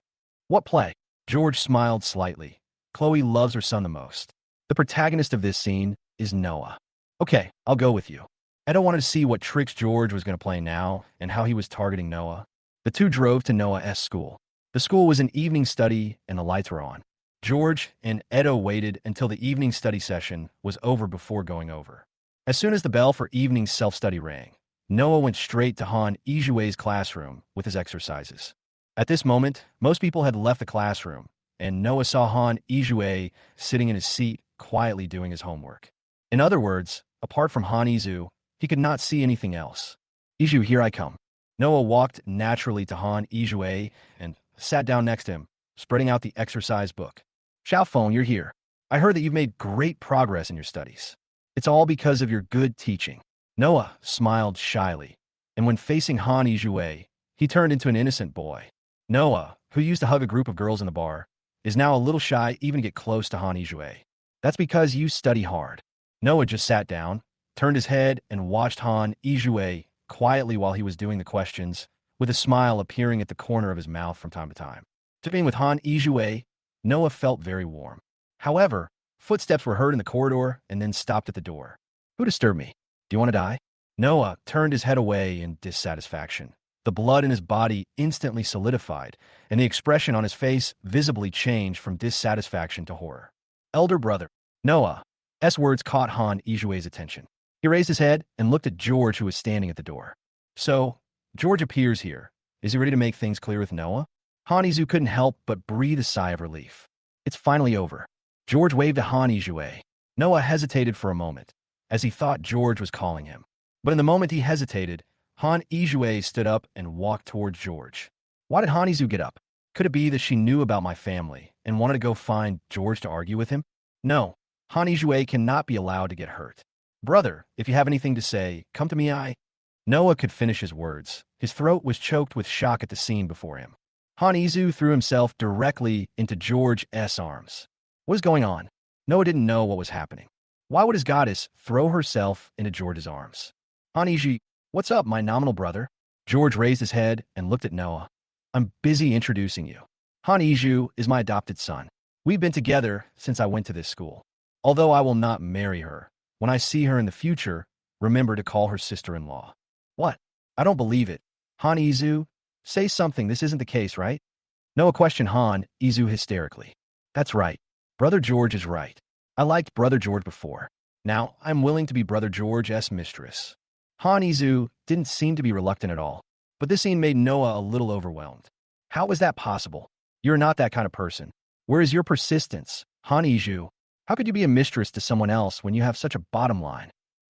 S1: What play? George smiled slightly. Chloe loves her son the most. The protagonist of this scene is Noah. Okay, I'll go with you. Edo wanted to see what tricks George was going to play now and how he was targeting Noah. The two drove to Noah's school. The school was an evening study and the lights were on. George and Edo waited until the evening study session was over before going over. As soon as the bell for evening self-study rang, Noah went straight to Han Ijue's classroom with his exercises. At this moment, most people had left the classroom, and Noah saw Han Ijue sitting in his seat, quietly doing his homework. In other words, apart from Han Izu, he could not see anything else. Iju, here I come. Noah walked naturally to Han Ijue and sat down next to him, spreading out the exercise book. Xiaofeng, you're here. I heard that you've made great progress in your studies. It's all because of your good teaching. Noah smiled shyly, and when facing Han Ijue, he turned into an innocent boy. Noah, who used to hug a group of girls in the bar, is now a little shy even to get close to Han Ijue. That's because you study hard. Noah just sat down, turned his head, and watched Han Ijue quietly while he was doing the questions, with a smile appearing at the corner of his mouth from time to time. Sitting with Han Ijue, Noah felt very warm. However, footsteps were heard in the corridor and then stopped at the door. Who disturbed me? Do you want to die? Noah turned his head away in dissatisfaction. The blood in his body instantly solidified, and the expression on his face visibly changed from dissatisfaction to horror. Elder brother. Noah's words caught Han Ijue's attention. He raised his head and looked at George, who was standing at the door. So, George appears here. Is he ready to make things clear with Noah? Han Izu couldn't help but breathe a sigh of relief. It's finally over. George waved to Han Ijue. Noah hesitated for a moment, as he thought George was calling him. But in the moment he hesitated, Han Ijue stood up and walked towards George. Why did Han Izu get up? Could it be that she knew about my family and wanted to go find George to argue with him? No, Han Ijue cannot be allowed to get hurt. Brother, if you have anything to say, come to me. Noah could finish his words. His throat was choked with shock at the scene before him. Han Izu threw himself directly into George's arms. What is going on? Noah didn't know what was happening. Why would his goddess throw herself into George's arms? Han Izu, what's up, my nominal brother? George raised his head and looked at Noah. I'm busy introducing you. Han Izu is my adopted son. We've been together since I went to this school. Although I will not marry her, when I see her in the future, remember to call her sister-in-law. What? I don't believe it. Han Izu, say something. This isn't the case, right? Noah questioned Han Izu hysterically. That's right. Brother George is right. I liked Brother George before. Now, I'm willing to be Brother George's mistress. Han Izu didn't seem to be reluctant at all, but this scene made Noah a little overwhelmed. How was that possible? You're not that kind of person. Where is your persistence? Han Izu, how could you be a mistress to someone else when you have such a bottom line?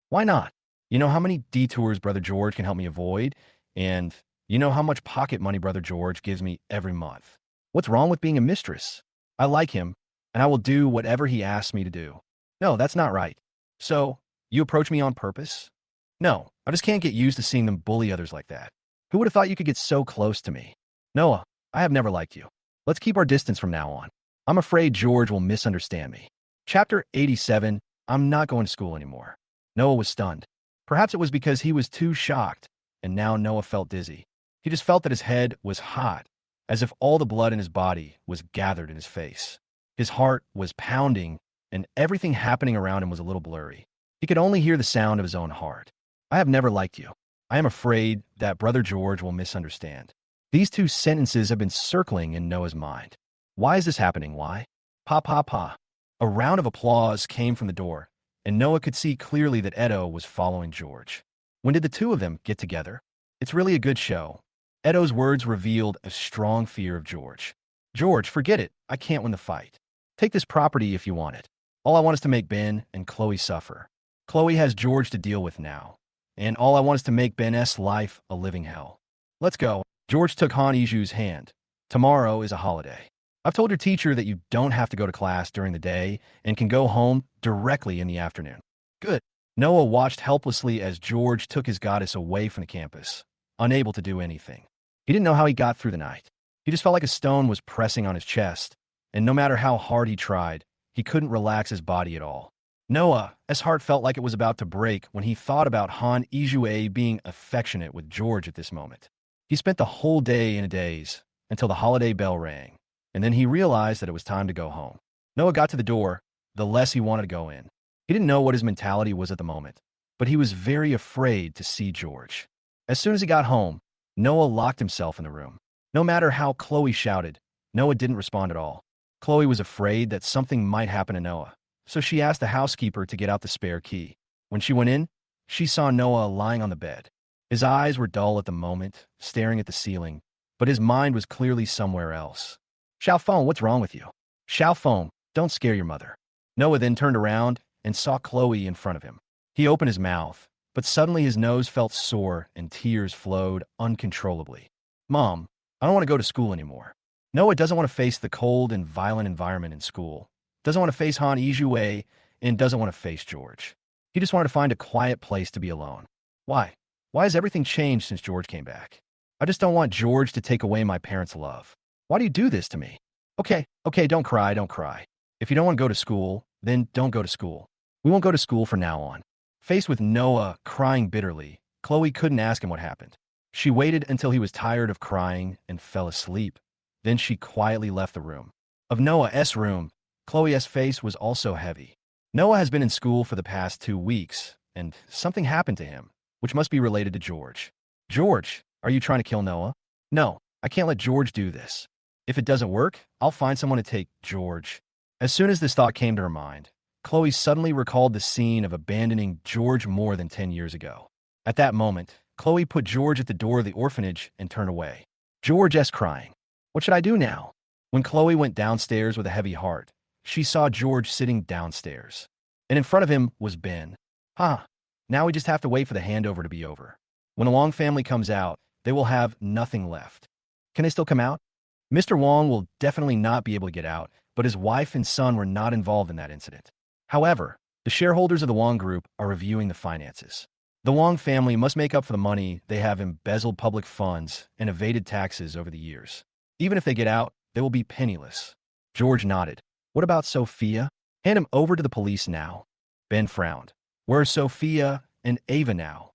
S1: Why not? You know how many detours Brother George can help me avoid, and you know how much pocket money Brother George gives me every month. What's wrong with being a mistress? I like him, and I will do whatever he asks me to do. No, that's not right. So, you approach me on purpose? No, I just can't get used to seeing them bully others like that. Who would have thought you could get so close to me? Noah, I have never liked you. Let's keep our distance from now on. I'm afraid George will misunderstand me. Chapter 87, I'm not going to school anymore. Noah was stunned. Perhaps it was because he was too shocked, and now Noah felt dizzy. He just felt that his head was hot, as if all the blood in his body was gathered in his face. His heart was pounding, and everything happening around him was a little blurry. He could only hear the sound of his own heart. I have never liked you. I am afraid that Brother George will misunderstand. These two sentences have been circling in Noah's mind. Why is this happening? Why? Pa pa pa. A round of applause came from the door, and Noah could see clearly that Edo was following George. When did the two of them get together? It's really a good show. Edo's words revealed a strong fear of George. George, forget it. I can't win the fight. Take this property if you want it. All I want is to make Ben and Chloe suffer. Chloe has George to deal with now, and all I want is to make Ben-S life a living hell. Let's go. George took Han Iju's hand. Tomorrow is a holiday. I've told your teacher that you don't have to go to class during the day and can go home directly in the afternoon. Good. Noah watched helplessly as George took his goddess away from the campus, unable to do anything. He didn't know how he got through the night. He just felt like a stone was pressing on his chest, and no matter how hard he tried, he couldn't relax his body at all. Noah's heart felt like it was about to break when he thought about Han Ijue being affectionate with George at this moment. He spent the whole day in a daze until the holiday bell rang, and then he realized that it was time to go home. Noah got to the door, the less he wanted to go in. He didn't know what his mentality was at the moment, but he was very afraid to see George. As soon as he got home, Noah locked himself in the room. No matter how Chloe shouted, Noah didn't respond at all. Chloe was afraid that something might happen to Noah, so she asked the housekeeper to get out the spare key. When she went in, she saw Noah lying on the bed. His eyes were dull at the moment, staring at the ceiling, but his mind was clearly somewhere else. Xiaofeng, what's wrong with you? Xiaofeng, don't scare your mother. Noah then turned around and saw Chloe in front of him. He opened his mouth, but suddenly his nose felt sore and tears flowed uncontrollably. Mom, I don't want to go to school anymore. Noah doesn't want to face the cold and violent environment in school, doesn't want to face Han Ijue, and doesn't want to face George. He just wanted to find a quiet place to be alone. Why? Why has everything changed since George came back? I just don't want George to take away my parents' love. Why do you do this to me? Okay, don't cry, don't cry. If you don't want to go to school, then don't go to school. We won't go to school from now on. Faced with Noah crying bitterly, Chloe couldn't ask him what happened. She waited until he was tired of crying and fell asleep. Then she quietly left the room. Of Noah's room, Chloe's face was also heavy. Noah has been in school for the past 2 weeks, and something happened to him, which must be related to George. George, are you trying to kill Noah? No, I can't let George do this. If it doesn't work, I'll find someone to take George. As soon as this thought came to her mind, Chloe suddenly recalled the scene of abandoning George more than 10 years ago. At that moment, Chloe put George at the door of the orphanage and turned away. George's crying. What should I do now? When Chloe went downstairs with a heavy heart, she saw George sitting downstairs. And in front of him was Ben. Now we just have to wait for the handover to be over. When the Wong family comes out, they will have nothing left. Can they still come out? Mr. Wong will definitely not be able to get out, but his wife and son were not involved in that incident. However, the shareholders of the Wong Group are reviewing the finances. The Wong family must make up for the money they have embezzled public funds and evaded taxes over the years. Even if they get out, they will be penniless. George nodded. What about Sophia? Hand him over to the police now. Ben frowned. Where are Sophia and Ava now?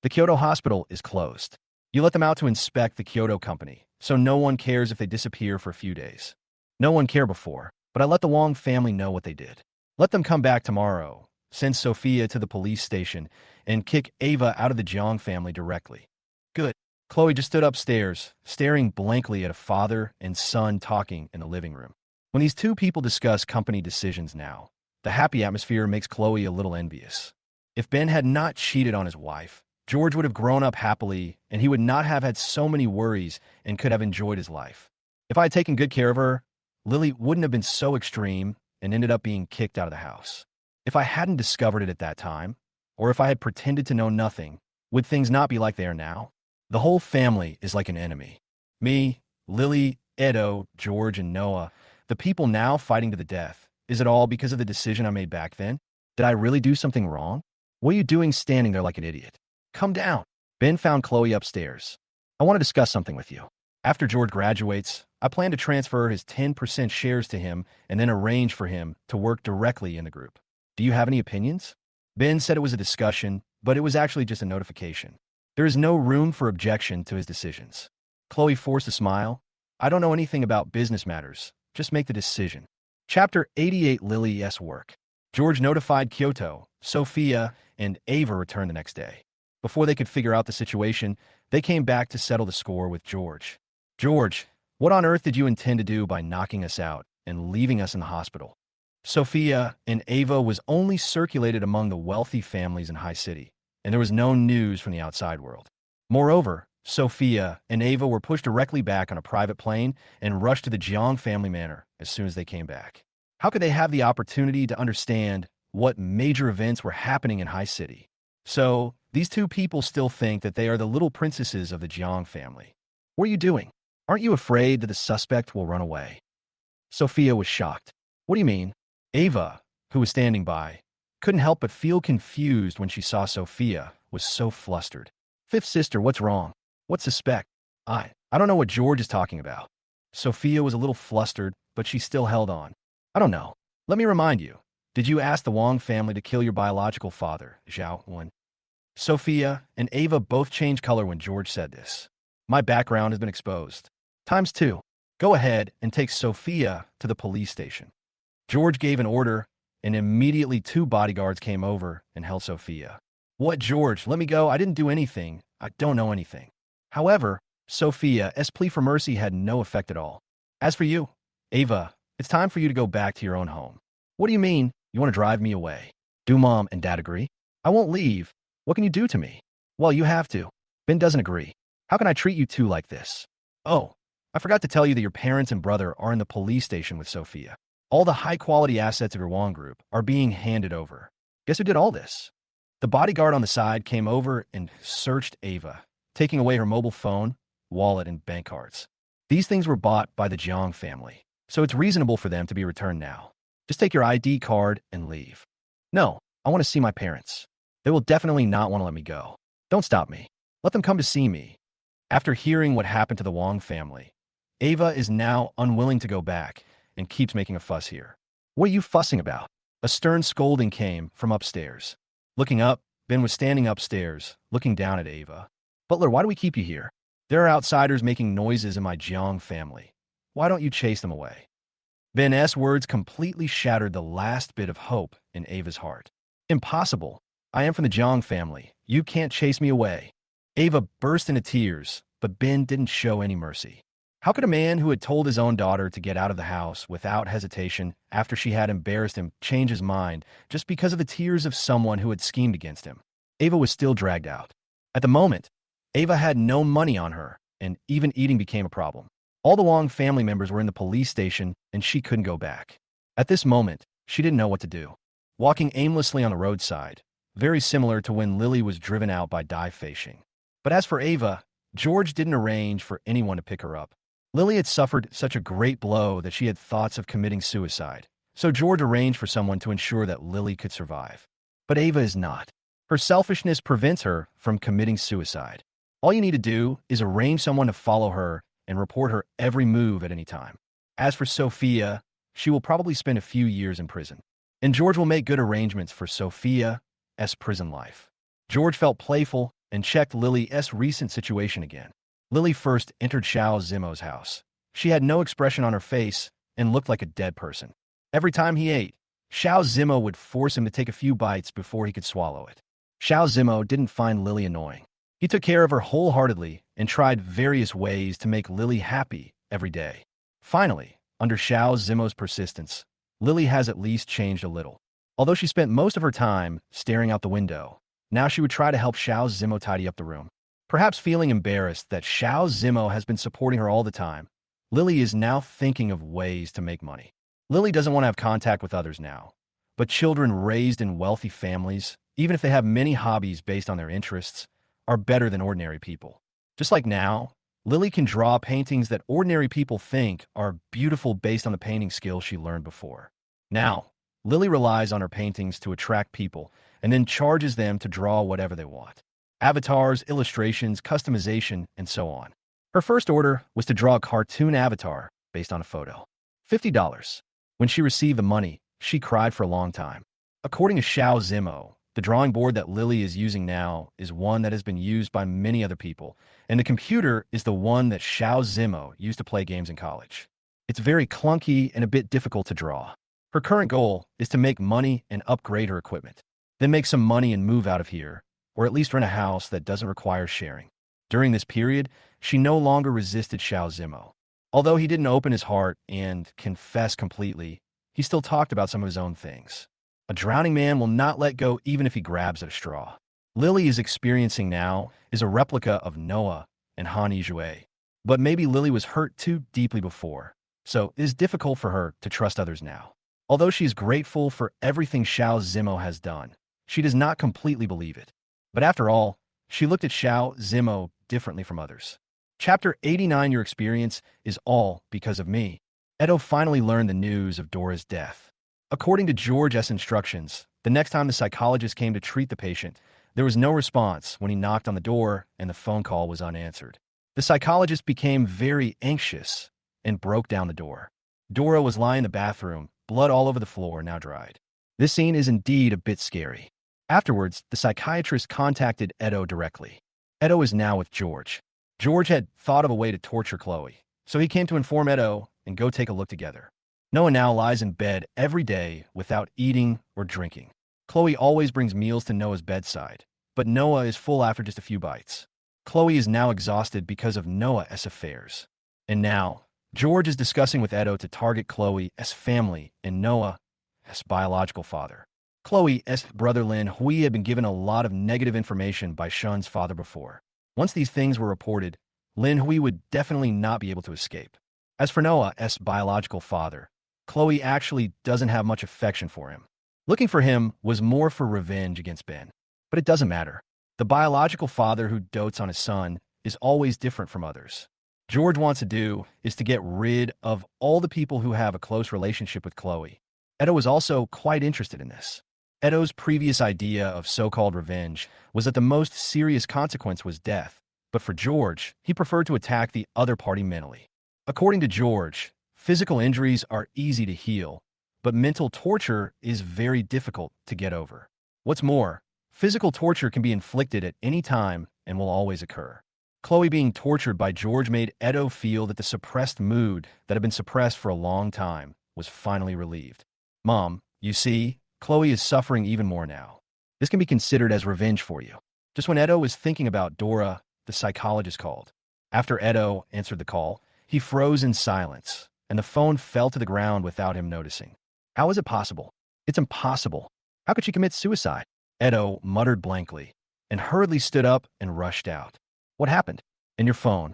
S1: The Kyoto hospital is closed. You let them out to inspect the Kyoto company, so no one cares if they disappear for a few days. No one cared before, but I let the Wong family know what they did. Let them come back tomorrow, send Sophia to the police station, and kick Ava out of the Jiang family directly. Good. Chloe just stood upstairs, staring blankly at a father and son talking in the living room. When these two people discuss company decisions now, the happy atmosphere makes Chloe a little envious. If Ben had not cheated on his wife, George would have grown up happily, and he would not have had so many worries and could have enjoyed his life. If I had taken good care of her, Lily wouldn't have been so extreme and ended up being kicked out of the house. If I hadn't discovered it at that time, or if I had pretended to know nothing, would things not be like they are now? The whole family is like an enemy. Me, Lily, Edo, George, and Noah, the people now fighting to the death. Is it all because of the decision I made back then? Did I really do something wrong? What are you doing standing there like an idiot? Come down. Ben found Chloe upstairs. I want to discuss something with you. After George graduates, I plan to transfer his 10% shares to him and then arrange for him to work directly in the group. Do you have any opinions? Ben said it was a discussion, but it was actually just a notification. There is no room for objection to his decisions. Chloe forced a smile. I don't know anything about business matters. Just make the decision. Chapter 88, Lily's work. George notified Kyoto. Sophia and Ava returned the next day. Before they could figure out the situation, they came back to settle the score with George. George, what on earth did you intend to do by knocking us out and leaving us in the hospital? Sophia and Ava was only circulated among the wealthy families in High City, and there was no news from the outside world. Moreover, Sophia and Ava were pushed directly back on a private plane and rushed to the Jiang family manor as soon as they came back. How could they have the opportunity to understand what major events were happening in High City. So, these two people still think that they are the little princesses of the Jiang family. What are you doing? Aren't you afraid that the suspect will run away? Sophia was shocked. What do you mean? Ava, who was standing by, couldn't help but feel confused when she saw Sophia was so flustered. Fifth sister, what's wrong? What suspect? I don't know what George is talking about. Sophia was a little flustered, but she still held on. I don't know. Let me remind you. Did you ask the Wang family to kill your biological father, Zhao? Sophia and Ava both changed color when George said this. My background has been exposed. Times two. Go ahead and take Sophia to the police station. George gave an order, and immediately two bodyguards came over and held Sophia. What, George? Let me go. I didn't do anything. I don't know anything. However, Sophia's plea for mercy had no effect at all. As for you, Ava, it's time for you to go back to your own home. What do you mean? You want to drive me away? Do Mom and Dad agree? I won't leave. What can you do to me? Well, you have to. Ben doesn't agree. How can I treat you two like this? Oh, I forgot to tell you that your parents and brother are in the police station with Sophia. All the high-quality assets of your Wong group are being handed over. Guess who did all this? The bodyguard on the side came over and searched Ava, taking away her mobile phone, wallet, and bank cards. These things were bought by the Jiang family, so it's reasonable for them to be returned now. Just take your ID card and leave. No, I want to see my parents. They will definitely not want to let me go. Don't stop me. Let them come to see me. After hearing what happened to the Wong family, Ava is now unwilling to go back and keeps making a fuss here. What are you fussing about? A stern scolding came from upstairs. Looking up, Ben was standing upstairs, looking down at Ava. Butler, why do we keep you here? There are outsiders making noises in my Jiang family. Why don't you chase them away? Ben's words completely shattered the last bit of hope in Ava's heart. Impossible. I am from the Jiang family. You can't chase me away. Ava burst into tears, but Ben didn't show any mercy. How could a man who had told his own daughter to get out of the house without hesitation after she had embarrassed him change his mind just because of the tears of someone who had schemed against him? Ava was still dragged out. At the moment, Ava had no money on her, and even eating became a problem. All the Wong family members were in the police station, and she couldn't go back. At this moment, she didn't know what to do. Walking aimlessly on the roadside, very similar to when Lily was driven out by Dai Feishing. But as for Ava, George didn't arrange for anyone to pick her up. Lily had suffered such a great blow that she had thoughts of committing suicide, so George arranged for someone to ensure that Lily could survive. But Ava is not. Her selfishness prevents her from committing suicide. All you need to do is arrange someone to follow her and report her every move at any time. As for Sophia, she will probably spend a few years in prison. And George will make good arrangements for Sophia's prison life. George felt playful and checked Lily's recent situation again. Lily first entered Xiao Zimo's house. She had no expression on her face and looked like a dead person. Every time he ate, Xiao Zimo would force him to take a few bites before he could swallow it. Xiao Zimo didn't find Lily annoying. He took care of her wholeheartedly and tried various ways to make Lily happy every day. Finally, under Xiao Zimo's persistence, Lily has at least changed a little. Although she spent most of her time staring out the window, now she would try to help Xiao Zimo tidy up the room. Perhaps feeling embarrassed that Xiao Zimo has been supporting her all the time, Lily is now thinking of ways to make money. Lily doesn't want to have contact with others now, but children raised in wealthy families, even if they have many hobbies based on their interests, are better than ordinary people. Just like now, Lily can draw paintings that ordinary people think are beautiful based on the painting skills she learned before. Now, Lily relies on her paintings to attract people and then charges them to draw whatever they want. Avatars, illustrations, customization, and so on. Her first order was to draw a cartoon avatar based on a photo. $50. When she received the money, she cried for a long time. According to Xiao Zimo, the drawing board that Lily is using now is one that has been used by many other people, and the computer is the one that Xiao Zimo used to play games in college. It's very clunky and a bit difficult to draw. Her current goal is to make money and upgrade her equipment, then make some money and move out of here, or at least rent a house that doesn't require sharing. During this period, she no longer resisted Xiao Zimo. Although he didn't open his heart and confess completely, he still talked about some of his own things. A drowning man will not let go even if he grabs at a straw. Lily is experiencing now is a replica of Noah and Han Yizhui. But maybe Lily was hurt too deeply before, so it is difficult for her to trust others now. Although she is grateful for everything Xiao Zimo has done, she does not completely believe it. But after all, she looked at Xiao Zimo differently from others. Chapter 89. Your experience is all because of me. Edo finally learned the news of Dora's death. According to George's instructions, the next time the psychologist came to treat the patient, there was no response when he knocked on the door and the phone call was unanswered. The psychologist became very anxious and broke down the door. Dora was lying in the bathroom, blood all over the floor, now dried. This scene is indeed a bit scary. Afterwards, the psychiatrist contacted Edo directly. Edo is now with George. George had thought of a way to torture Chloe, so he came to inform Edo and go take a look together. Noah now lies in bed every day without eating or drinking. Chloe always brings meals to Noah's bedside, but Noah is full after just a few bites. Chloe is now exhausted because of Noah's affairs. And now, George is discussing with Edo to target Chloe's family and Noah's biological father. Chloe's brother Lin Hui had been given a lot of negative information by Shun's father before. Once these things were reported, Lin Hui would definitely not be able to escape. As for Noah's biological father, Chloe actually doesn't have much affection for him. Looking for him was more for revenge against Ben. But it doesn't matter. The biological father who dotes on his son is always different from others. George wants to do is to get rid of all the people who have a close relationship with Chloe. Edo was also quite interested in this. Edo's previous idea of so-called revenge was that the most serious consequence was death, but for George, he preferred to attack the other party mentally. According to George, physical injuries are easy to heal, but mental torture is very difficult to get over. What's more, physical torture can be inflicted at any time and will always occur. Chloe being tortured by George made Edo feel that the suppressed mood that had been suppressed for a long time was finally relieved. Mom, you see, Chloe is suffering even more now. This can be considered as revenge for you. Just when Edo was thinking about Dora, the psychologist called. After Edo answered the call, he froze in silence, and the phone fell to the ground without him noticing. How is it possible? It's impossible. How could she commit suicide? Edo muttered blankly, and hurriedly stood up and rushed out. What happened? In your phone.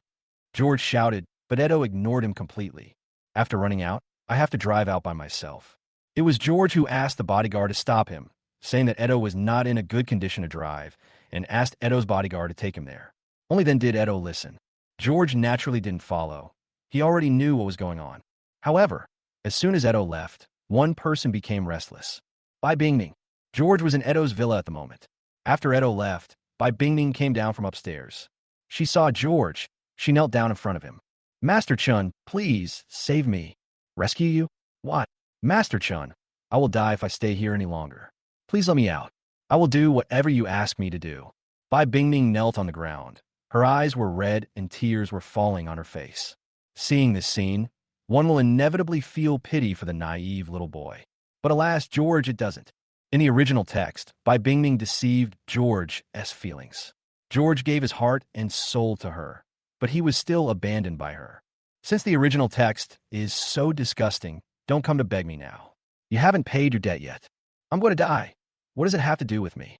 S1: George shouted, but Edo ignored him completely. After running out, I have to drive out by myself. It was George who asked the bodyguard to stop him, saying that Edo was not in a good condition to drive, and asked Edo's bodyguard to take him there. Only then did Edo listen. George naturally didn't follow. He already knew what was going on. However, as soon as Edo left, one person became restless. Bai Bingming. George was in Edo's villa at the moment. After Edo left, Bai Bingming came down from upstairs. She saw George. She knelt down in front of him. Master Chun, please, save me. Rescue you? What? Master Chun, I will die if I stay here any longer. Please let me out. I will do whatever you ask me to do. Bai Bingming knelt on the ground. Her eyes were red and tears were falling on her face. Seeing this scene, one will inevitably feel pity for the naive little boy. But alas, George, it doesn't. In the original text, Bai Bingming deceived George's feelings. George gave his heart and soul to her, but he was still abandoned by her. Since the original text is so disgusting, don't come to beg me now. You haven't paid your debt yet. I'm going to die. What does it have to do with me?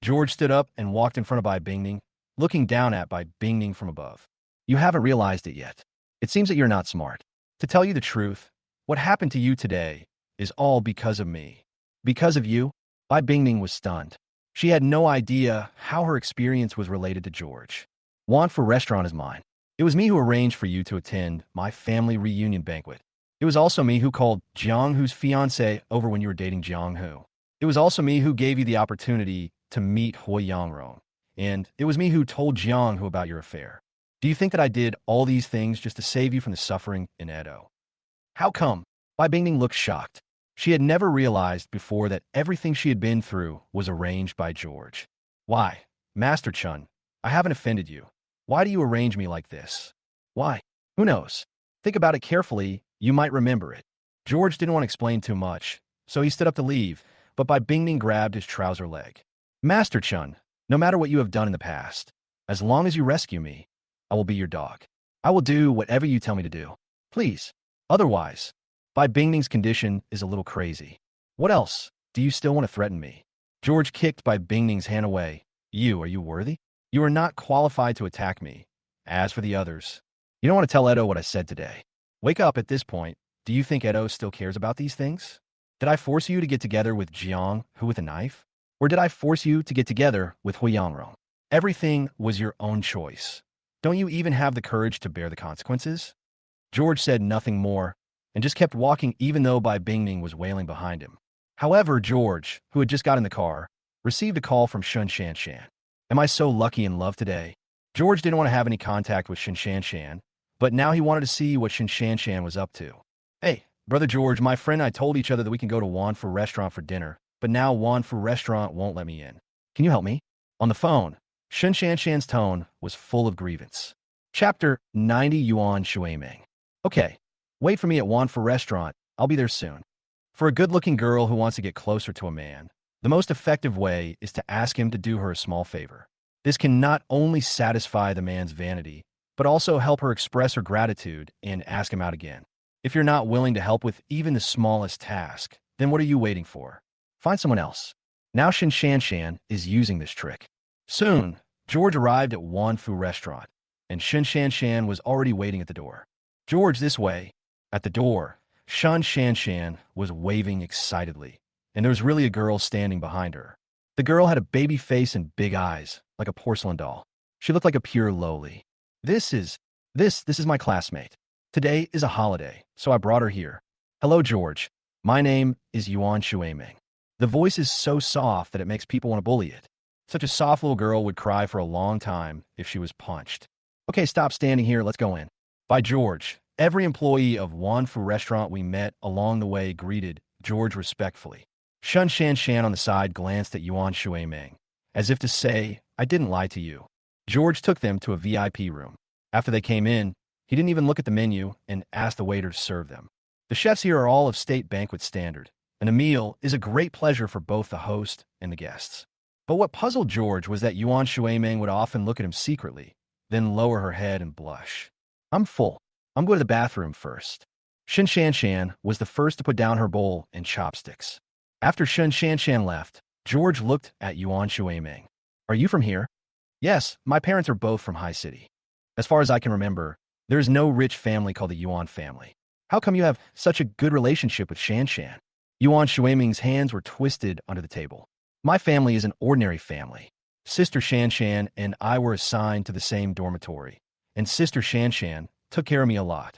S1: George stood up and walked in front of Bai Bingming, looking down at Bai Bingming from above. You haven't realized it yet. It seems that you're not smart. To tell you the truth, what happened to you today is all because of me. Because of you? Bai Bingming was stunned. She had no idea how her experience was related to George. Want for restaurant is mine. It was me who arranged for you to attend my family reunion banquet. It was also me who called Jiang Hu's fiancé over when you were dating Jiang Hu. It was also me who gave you the opportunity to meet Hui Yangrong. And it was me who told Jiang Hu about your affair. Do you think that I did all these things just to save you from the suffering in Edo? How come? Bai Bingming looked shocked. She had never realized before that everything she had been through was arranged by George. Why? Master Chun, I haven't offended you. Why do you arrange me like this? Why? Who knows? Think about it carefully, you might remember it. George didn't want to explain too much, so he stood up to leave, but Bai Bingming grabbed his trouser leg. Master Chun, no matter what you have done in the past, as long as you rescue me, I will be your dog. I will do whatever you tell me to do. Please. Otherwise, Bai Bingming's condition is a little crazy. What else? Do you still want to threaten me? George kicked Bai Bingming's hand away. Are you worthy? You are not qualified to attack me. As for the others, you don't want to tell Edo what I said today. Wake up at this point. Do you think Edo still cares about these things? Did I force you to get together with Jiang, who with a knife? Or did I force you to get together with Huiyangrong? Everything was your own choice. Don't you even have the courage to bear the consequences? George said nothing more and just kept walking even though Bai Bingming was wailing behind him. However, George, who had just got in the car, received a call from Shun Shanshan. Am I so lucky in love today? George didn't want to have any contact with Shun Shanshan, but now he wanted to see what Shun Shanshan was up to. Hey, Brother George, my friend and I told each other that we can go to Wanfu restaurant for dinner, but now Wanfu restaurant won't let me in. Can you help me? On the phone, Shun Shanshan's tone was full of grievance. Chapter 90 Yuan Shuiming. Okay, wait for me at Wanfu restaurant. I'll be there soon. For a good-looking girl who wants to get closer to a man, the most effective way is to ask him to do her a small favor. This can not only satisfy the man's vanity, but also help her express her gratitude and ask him out again. If you're not willing to help with even the smallest task, then what are you waiting for? Find someone else. Now Shin Shanshan is using this trick. Soon, George arrived at Wanfu restaurant, and Shin Shanshan was already waiting at the door. George, this way. At the door, Shin Shanshan was waving excitedly, and there was really a girl standing behind her. The girl had a baby face and big eyes, like a porcelain doll. She looked like a pure lowly. This is my classmate. Today is a holiday, so I brought her here. Hello, George. My name is Yuan Shuiming. The voice is so soft that it makes people want to bully it. Such a soft little girl would cry for a long time if she was punched. Okay, stop standing here. Let's go in. By George, every employee of Wanfu restaurant we met along the way greeted George respectfully. Shun Shanshan on the side glanced at Yuan Shuiming, as if to say, I didn't lie to you. George took them to a VIP room. After they came in, he didn't even look at the menu and asked the waiter to serve them. The chefs here are all of state banquet standard, and a meal is a great pleasure for both the host and the guests. But what puzzled George was that Yuan Shuiming would often look at him secretly, then lower her head and blush. I'm full. I'm going to the bathroom first. Shin Shanshan was the first to put down her bowl and chopsticks. After Shin Shanshan left, George looked at Yuan Shuiming. Are you from here? Yes, my parents are both from High City. As far as I can remember, there is no rich family called the Yuan family. How come you have such a good relationship with Shanshan? Yuan Shuiming's hands were twisted under the table. My family is an ordinary family. Sister Shanshan and I were assigned to the same dormitory, and Sister Shanshan took care of me a lot.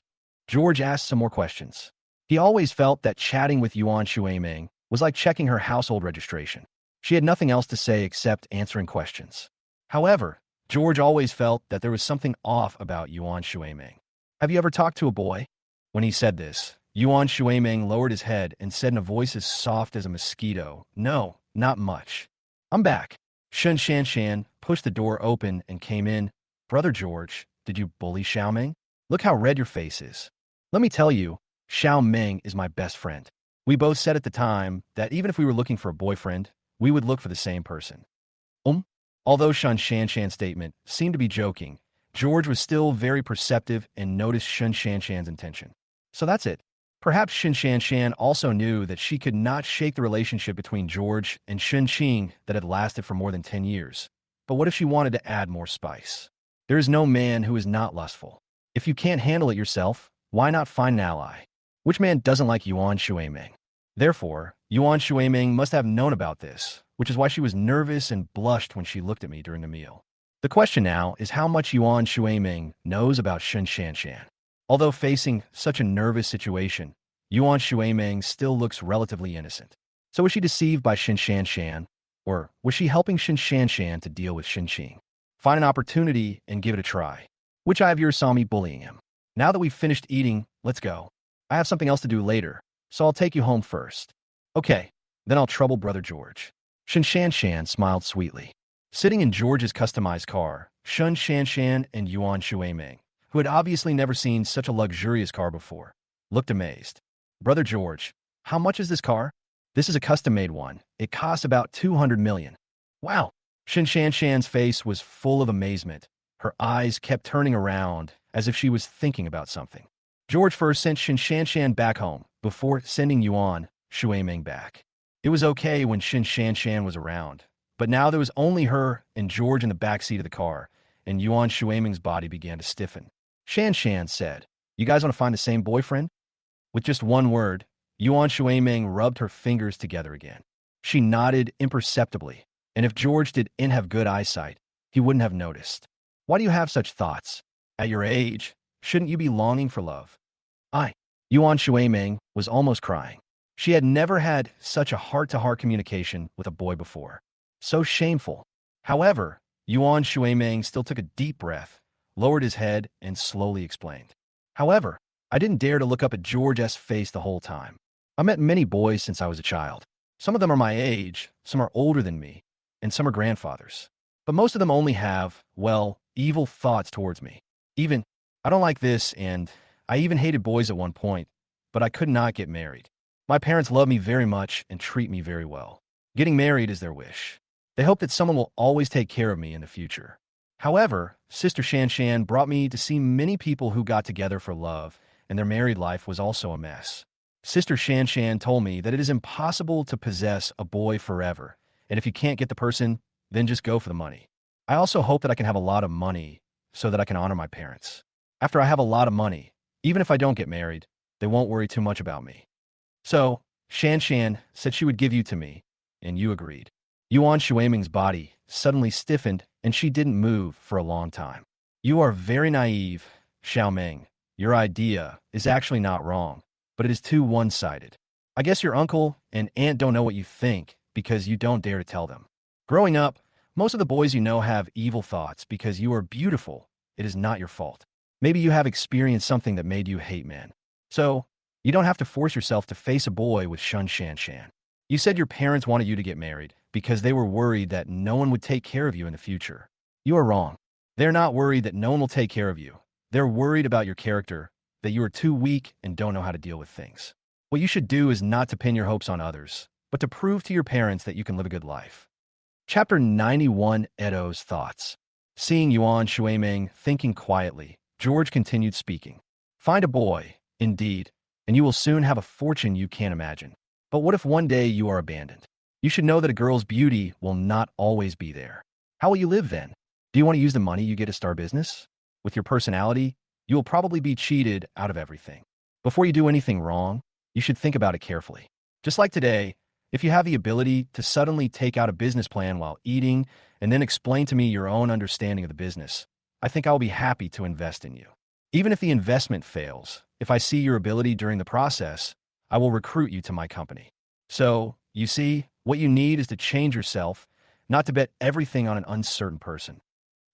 S1: George asked some more questions. He always felt that chatting with Yuan Shuiming was like checking her household registration. She had nothing else to say except answering questions. However, George always felt that there was something off about Yuan Shuiming. Have you ever talked to a boy? When he said this, Yuan Shuiming lowered his head and said in a voice as soft as a mosquito, No, not much. I'm back. Shun Shanshan pushed the door open and came in. Brother George, did you bully Xiaoming? Look how red your face is. Let me tell you, Xiaoming is my best friend. We both said at the time that even if we were looking for a boyfriend, we would look for the same person. Although Shun Shanshan's statement seemed to be joking, George was still very perceptive and noticed Shun Shanshan's intention. So that's it. Perhaps Shun Shanshan also knew that she could not shake the relationship between George and Shun Qing that had lasted for more than 10 years. But what if she wanted to add more spice? There is no man who is not lustful. If you can't handle it yourself, why not find an ally? Which man doesn't like Yuan Shuiming? Therefore, Yuan Shuiming must have known about this, which is why she was nervous and blushed when she looked at me during the meal. The question now is how much Yuan Shuiming knows about Shun Shanshan. Although facing such a nervous situation, Yuan Shuiming still looks relatively innocent. So was she deceived by Shun Shanshan, or was she helping Shun Shanshan to deal with Shun Qing? Find an opportunity and give it a try. Which eye of yours saw me bullying him? Now that we've finished eating, let's go. I have something else to do later, so I'll take you home first. Okay, then I'll trouble Brother George. Shun Shanshan smiled sweetly. Sitting in George's customized car, Shun Shanshan and Yuan Shuiming, who had obviously never seen such a luxurious car before, looked amazed. Brother George, how much is this car? This is a custom-made one. It costs about 200 million. Wow. Shun Shanshan's face was full of amazement. Her eyes kept turning around as if she was thinking about something. George first sent Shun Shanshan back home before sending Yuan Shuiming back. It was okay when Shun Shanshan was around, but now there was only her and George in the back seat of the car, and Yuan Shuiming's body began to stiffen. Shanshan said, You guys want to find the same boyfriend? With just one word, Yuan Shuiming rubbed her fingers together again. She nodded imperceptibly, and if George didn't have good eyesight, he wouldn't have noticed. Why do you have such thoughts? At your age, shouldn't you be longing for love? I. Yuan Shuiming was almost crying. She had never had such a heart-to-heart communication with a boy before. So shameful. However, Yuan Shuiming still took a deep breath, lowered his head, and slowly explained. However, I didn't dare to look up at George's face the whole time. I met many boys since I was a child. Some of them are my age, some are older than me, and some are grandfathers. But most of them only have, well, evil thoughts towards me. Even, I don't like this, and I even hated boys at one point, but I could not get married. My parents love me very much and treat me very well. Getting married is their wish. They hope that someone will always take care of me in the future. However, Sister Shanshan brought me to see many people who got together for love, and their married life was also a mess. Sister Shanshan told me that it is impossible to possess a boy forever, and if you can't get the person, then just go for the money. I also hope that I can have a lot of money so that I can honor my parents. After I have a lot of money, even if I don't get married, they won't worry too much about me. So, Shanshan said she would give you to me, and you agreed. Yuan Shuiming's body suddenly stiffened, and she didn't move for a long time. You are very naive, Xiaoming. Your idea is actually not wrong, but it is too one-sided. I guess your uncle and aunt don't know what you think because you don't dare to tell them. Growing up, most of the boys you know have evil thoughts because you are beautiful. It is not your fault. Maybe you have experienced something that made you hate men. So, you don't have to force yourself to face a boy with Shun Shan Shan. You said your parents wanted you to get married because they were worried that no one would take care of you in the future. You are wrong. They're not worried that no one will take care of you. They're worried about your character, that you are too weak and don't know how to deal with things. What you should do is not to pin your hopes on others, but to prove to your parents that you can live a good life. Chapter 91, Edo's Thoughts. Seeing Yuan Shuiming thinking quietly, George continued speaking. Find a boy, indeed, and you will soon have a fortune you can't imagine. But what if one day you are abandoned? You should know that a girl's beauty will not always be there. How will you live then? Do you want to use the money you get to start business? With your personality, you will probably be cheated out of everything. Before you do anything wrong, you should think about it carefully. Just like today, if you have the ability to suddenly take out a business plan while eating and then explain to me your own understanding of the business, I think I will be happy to invest in you. Even if the investment fails, if I see your ability during the process, I will recruit you to my company. So, you see, what you need is to change yourself, not to bet everything on an uncertain person.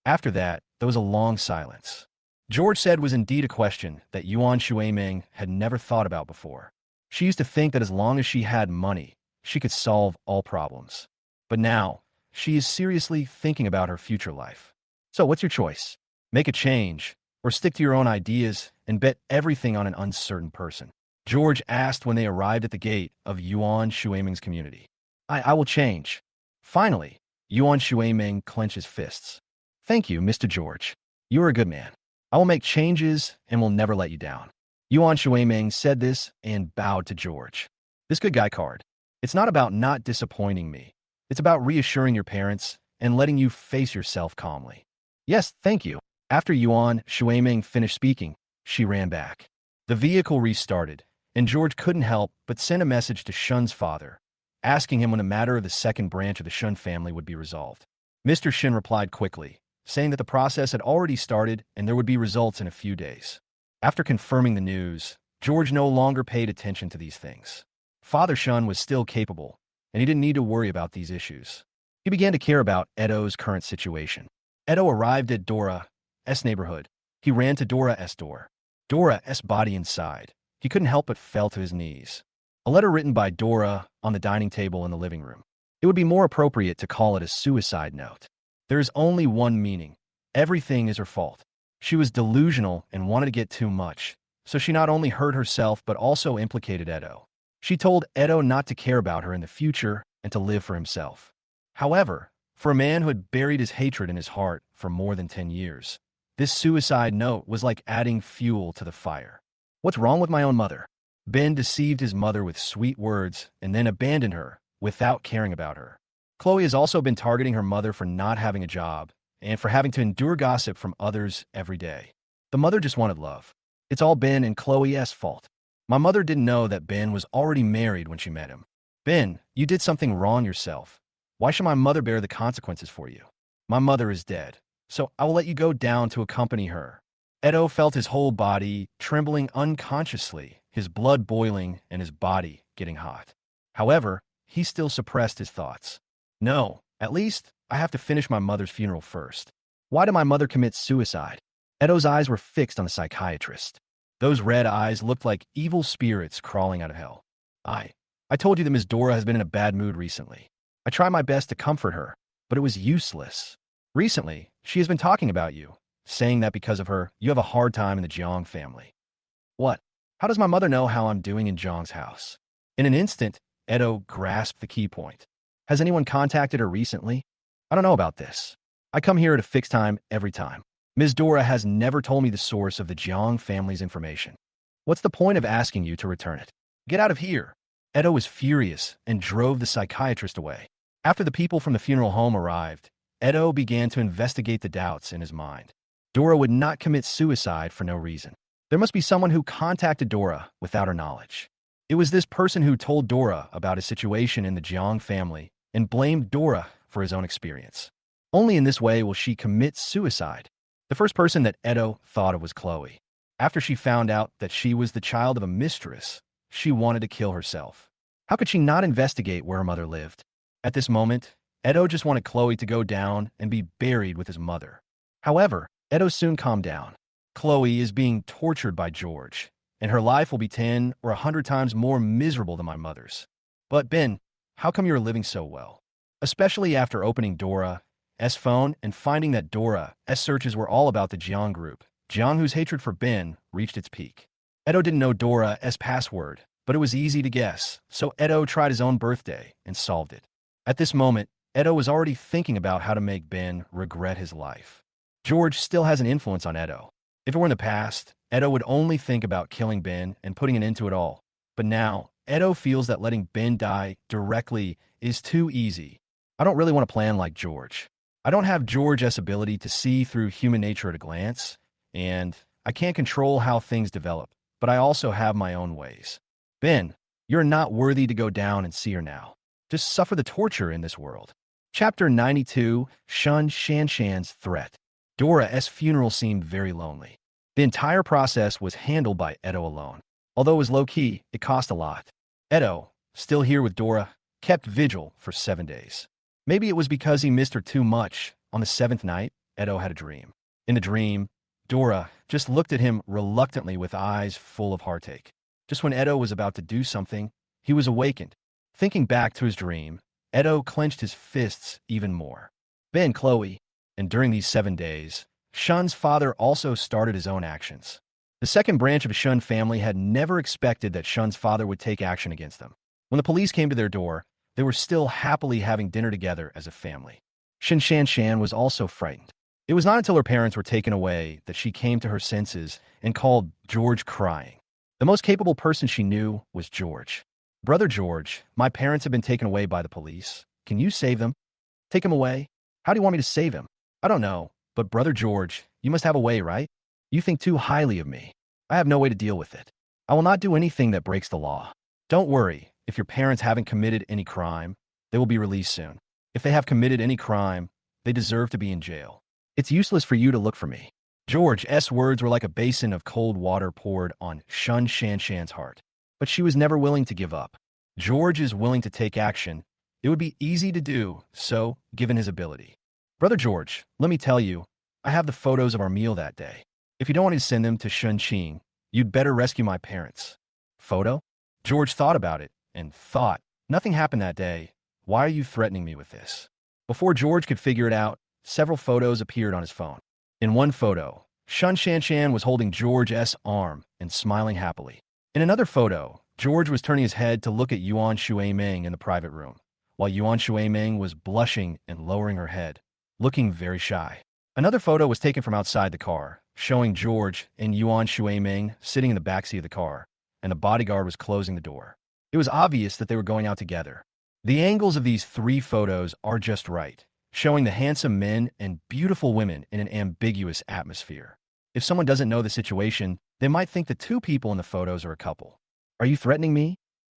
S1: After that, there was a long silence. George said was indeed a question that Yuan Shuiming had never thought about before. She used to think that as long as she had money, she could solve all problems. But now, she is seriously thinking about her future life. So what's your choice? Make a change, or stick to your own ideas and bet everything on an uncertain person? George asked when they arrived at the gate of Yuan Shuiming's community. I will change. Finally, Yuan Shuiming clenched his fists. Thank you, Mr. George. You are a good man. I will make changes and will never let you down. Yuan Shuiming said this and bowed to George. This good guy card. It's not about not disappointing me. It's about reassuring your parents and letting you face yourself calmly. Yes, thank you. After Yuan Shuiming finished speaking, she ran back. The vehicle restarted, and George couldn't help but send a message to Shun's father, asking him when the matter of the second branch of the Shun family would be resolved. Mr. Shin replied quickly, saying that the process had already started and there would be results in a few days. After confirming the news, George no longer paid attention to these things. Father Shun was still capable, and he didn't need to worry about these issues. He began to care about Edo's current situation. Edo arrived at Dora's neighborhood. He ran to Dora's door. Dora's body inside. He couldn't help but fell to his knees. A letter written by Dora on the dining table in the living room. It would be more appropriate to call it a suicide note. There is only one meaning. Everything is her fault. She was delusional and wanted to get too much, so she not only hurt herself but also implicated Edo. She told Edo not to care about her in the future and to live for himself. However, for a man who had buried his hatred in his heart for more than 10 years, this suicide note was like adding fuel to the fire. What's wrong with my own mother? Ben deceived his mother with sweet words and then abandoned her without caring about her. Chloe has also been targeting her mother for not having a job and for having to endure gossip from others every day. The mother just wanted love. It's all Ben and Chloe's fault. My mother didn't know that Ben was already married when she met him. Ben, you did something wrong yourself. Why should my mother bear the consequences for you? My mother is dead, so I will let you go down to accompany her. Edo felt his whole body trembling unconsciously, his blood boiling and his body getting hot. However, he still suppressed his thoughts. No, at least I have to finish my mother's funeral first. Why did my mother commit suicide? Edo's eyes were fixed on the psychiatrist. Those red eyes looked like evil spirits crawling out of hell. I told you that Miss Dora has been in a bad mood recently. I tried my best to comfort her, but it was useless. Recently, she has been talking about you, saying that because of her, you have a hard time in the Jiang family. What? How does my mother know how I'm doing in Jiang's house? In an instant, Edo grasped the key point. Has anyone contacted her recently? I don't know about this. I come here at a fixed time every time. Ms. Dora has never told me the source of the Jiang family's information. What's the point of asking you to return it? Get out of here. Edo was furious and drove the psychiatrist away. After the people from the funeral home arrived, Edo began to investigate the doubts in his mind. Dora would not commit suicide for no reason. There must be someone who contacted Dora without her knowledge. It was this person who told Dora about his situation in the Jiang family and blamed Dora for his own experience. Only in this way will she commit suicide. The first person that Edo thought of was Chloe. After she found out that she was the child of a mistress, she wanted to kill herself. How could she not investigate where her mother lived? At this moment, Edo just wanted Chloe to go down and be buried with his mother. However, Edo soon calmed down. Chloe is being tortured by George, and her life will be 10 or 100 times more miserable than my mother's. But Ben, how come you're living so well? Especially after opening Dora's phone and finding that Dora's searches were all about the Jiang group. Jiang, whose hatred for Ben reached its peak. Edo didn't know Dora's password, but it was easy to guess, so Edo tried his own birthday and solved it. At this moment, Edo was already thinking about how to make Ben regret his life. George still has an influence on Edo. If it were in the past, Edo would only think about killing Ben and putting an end to it all. But now, Edo feels that letting Ben die directly is too easy. I don't really want to plan like George. I don't have George's ability to see through human nature at a glance, and I can't control how things develop, but I also have my own ways. Ben, you're not worthy to go down and see her now. Just suffer the torture in this world. Chapter 92, Shun Shanshan's Threat. Dora's funeral seemed very lonely. The entire process was handled by Edo alone. Although it was low-key, it cost a lot. Edo, still here with Dora, kept vigil for 7 days. Maybe it was because he missed her too much. On the 7th night, Edo had a dream. In the dream, Dora just looked at him reluctantly with eyes full of heartache. Just when Edo was about to do something, he was awakened. Thinking back to his dream, Edo clenched his fists even more. Ben, Chloe, and during these 7 days, Shun's father also started his own actions. The second branch of the Shun family had never expected that Shun's father would take action against them. When the police came to their door, they were still happily having dinner together as a family. Shin Shan was also frightened. It was not until her parents were taken away that she came to her senses and called George crying. The most capable person she knew was George. Brother George, my parents have been taken away by the police. Can you save them? Take him away? How do you want me to save him? I don't know, but Brother George, you must have a way, right? You think too highly of me. I have no way to deal with it. I will not do anything that breaks the law. Don't worry, if your parents haven't committed any crime, they will be released soon. If they have committed any crime, they deserve to be in jail. It's useless for you to look for me. George's words were like a basin of cold water poured on Shun Shanshan's heart. But she was never willing to give up. George is willing to take action. It would be easy to do so, given his ability. Brother George, let me tell you, I have the photos of our meal that day. If you don't want me to send them to Shunqing, you'd better rescue my parents. Photo? George thought about it and thought, nothing happened that day. Why are you threatening me with this? Before George could figure it out, several photos appeared on his phone. In one photo, Shun Shanshan was holding George's arm and smiling happily. In another photo, George was turning his head to look at Yuan Shuimeng in the private room, while Yuan Shuimeng was blushing and lowering her head, looking very shy. Another photo was taken from outside the car, showing George and Yuan Shuimeng sitting in the backseat of the car, and the bodyguard was closing the door. It was obvious that they were going out together. The angles of these 3 photos are just right, showing the handsome men and beautiful women in an ambiguous atmosphere. If someone doesn't know the situation, they might think the 2 people in the photos are a couple. Are you threatening me?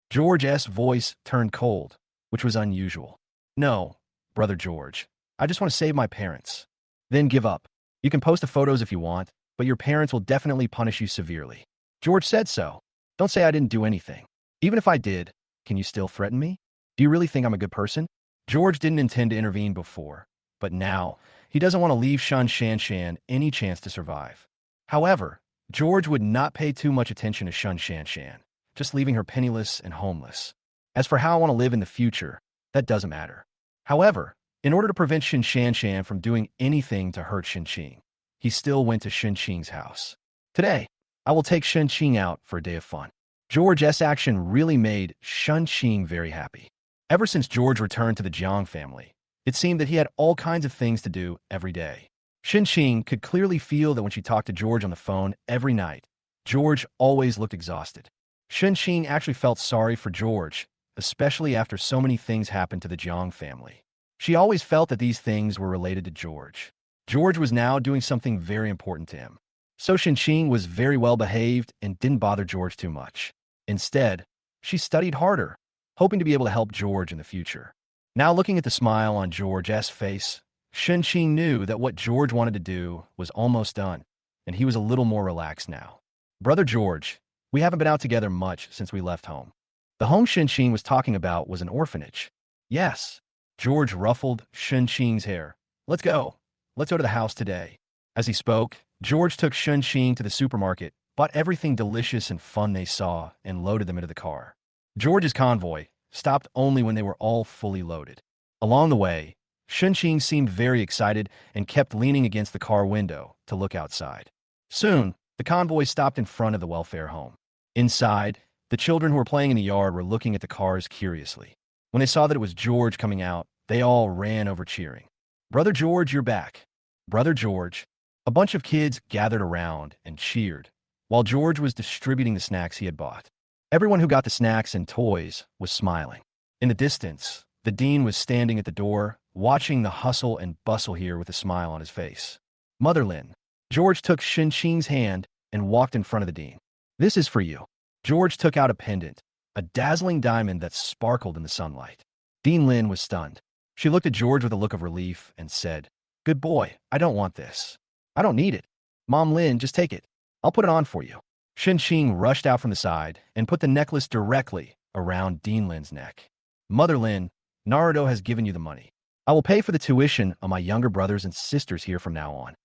S1: George's voice turned cold, which was unusual. No, Brother George. I just want to save my parents. Then give up. You can post the photos if you want, but your parents will definitely punish you severely. George said so. Don't say I didn't do anything. Even if I did, can you still threaten me? Do you really think I'm a good person? George didn't intend to intervene before, but now he doesn't want to leave Shun Shanshan any chance to survive. However, George would not pay too much attention to Shun Shanshan, just leaving her penniless and homeless. As for how I want to live in the future, that doesn't matter. However, in order to prevent Shin Shanshan from doing anything to hurt Shin Qing, he still went to Shin Qing's house. Today, I will take Shin Qing out for a day of fun. George's action really made Shin Qing very happy. Ever since George returned to the Jiang family, it seemed that he had all kinds of things to do every day. Shin Qing could clearly feel that when she talked to George on the phone every night, George always looked exhausted. Shin Qing actually felt sorry for George, especially after so many things happened to the Jiang family. She always felt that these things were related to George. George was now doing something very important to him. So Shin Qing was very well behaved and didn't bother George too much. Instead, she studied harder, hoping to be able to help George in the future. Now looking at the smile on George's face, Shin Qing knew that what George wanted to do was almost done, and he was a little more relaxed now. Brother George, we haven't been out together much since we left home. The home Shin Qing was talking about was an orphanage. Yes. George ruffled Shin Qing's hair. Let's go. Let's go to the house today. As he spoke, George took Shin Qing to the supermarket, bought everything delicious and fun they saw, and loaded them into the car. George's convoy stopped only when they were all fully loaded. Along the way, Shin Qing seemed very excited and kept leaning against the car window to look outside. Soon, the convoy stopped in front of the welfare home. Inside, the children who were playing in the yard were looking at the cars curiously. When they saw that it was George coming out, they all ran over cheering. Brother George, you're back. Brother George. A bunch of kids gathered around and cheered, while George was distributing the snacks he had bought. Everyone who got the snacks and toys was smiling. In the distance, the dean was standing at the door, watching the hustle and bustle here with a smile on his face. Mother Lin. George took Shin Qing's hand and walked in front of the dean. This is for you. George took out a pendant, a dazzling diamond that sparkled in the sunlight. Dean Lin was stunned. She looked at George with a look of relief and said, Good boy, I don't want this. I don't need it. Mom Lin, just take it. I'll put it on for you. Shin Qing rushed out from the side and put the necklace directly around Dean Lin's neck. Mother Lin, Naruto has given you the money. I will pay for the tuition of my younger brothers and sisters here from now on.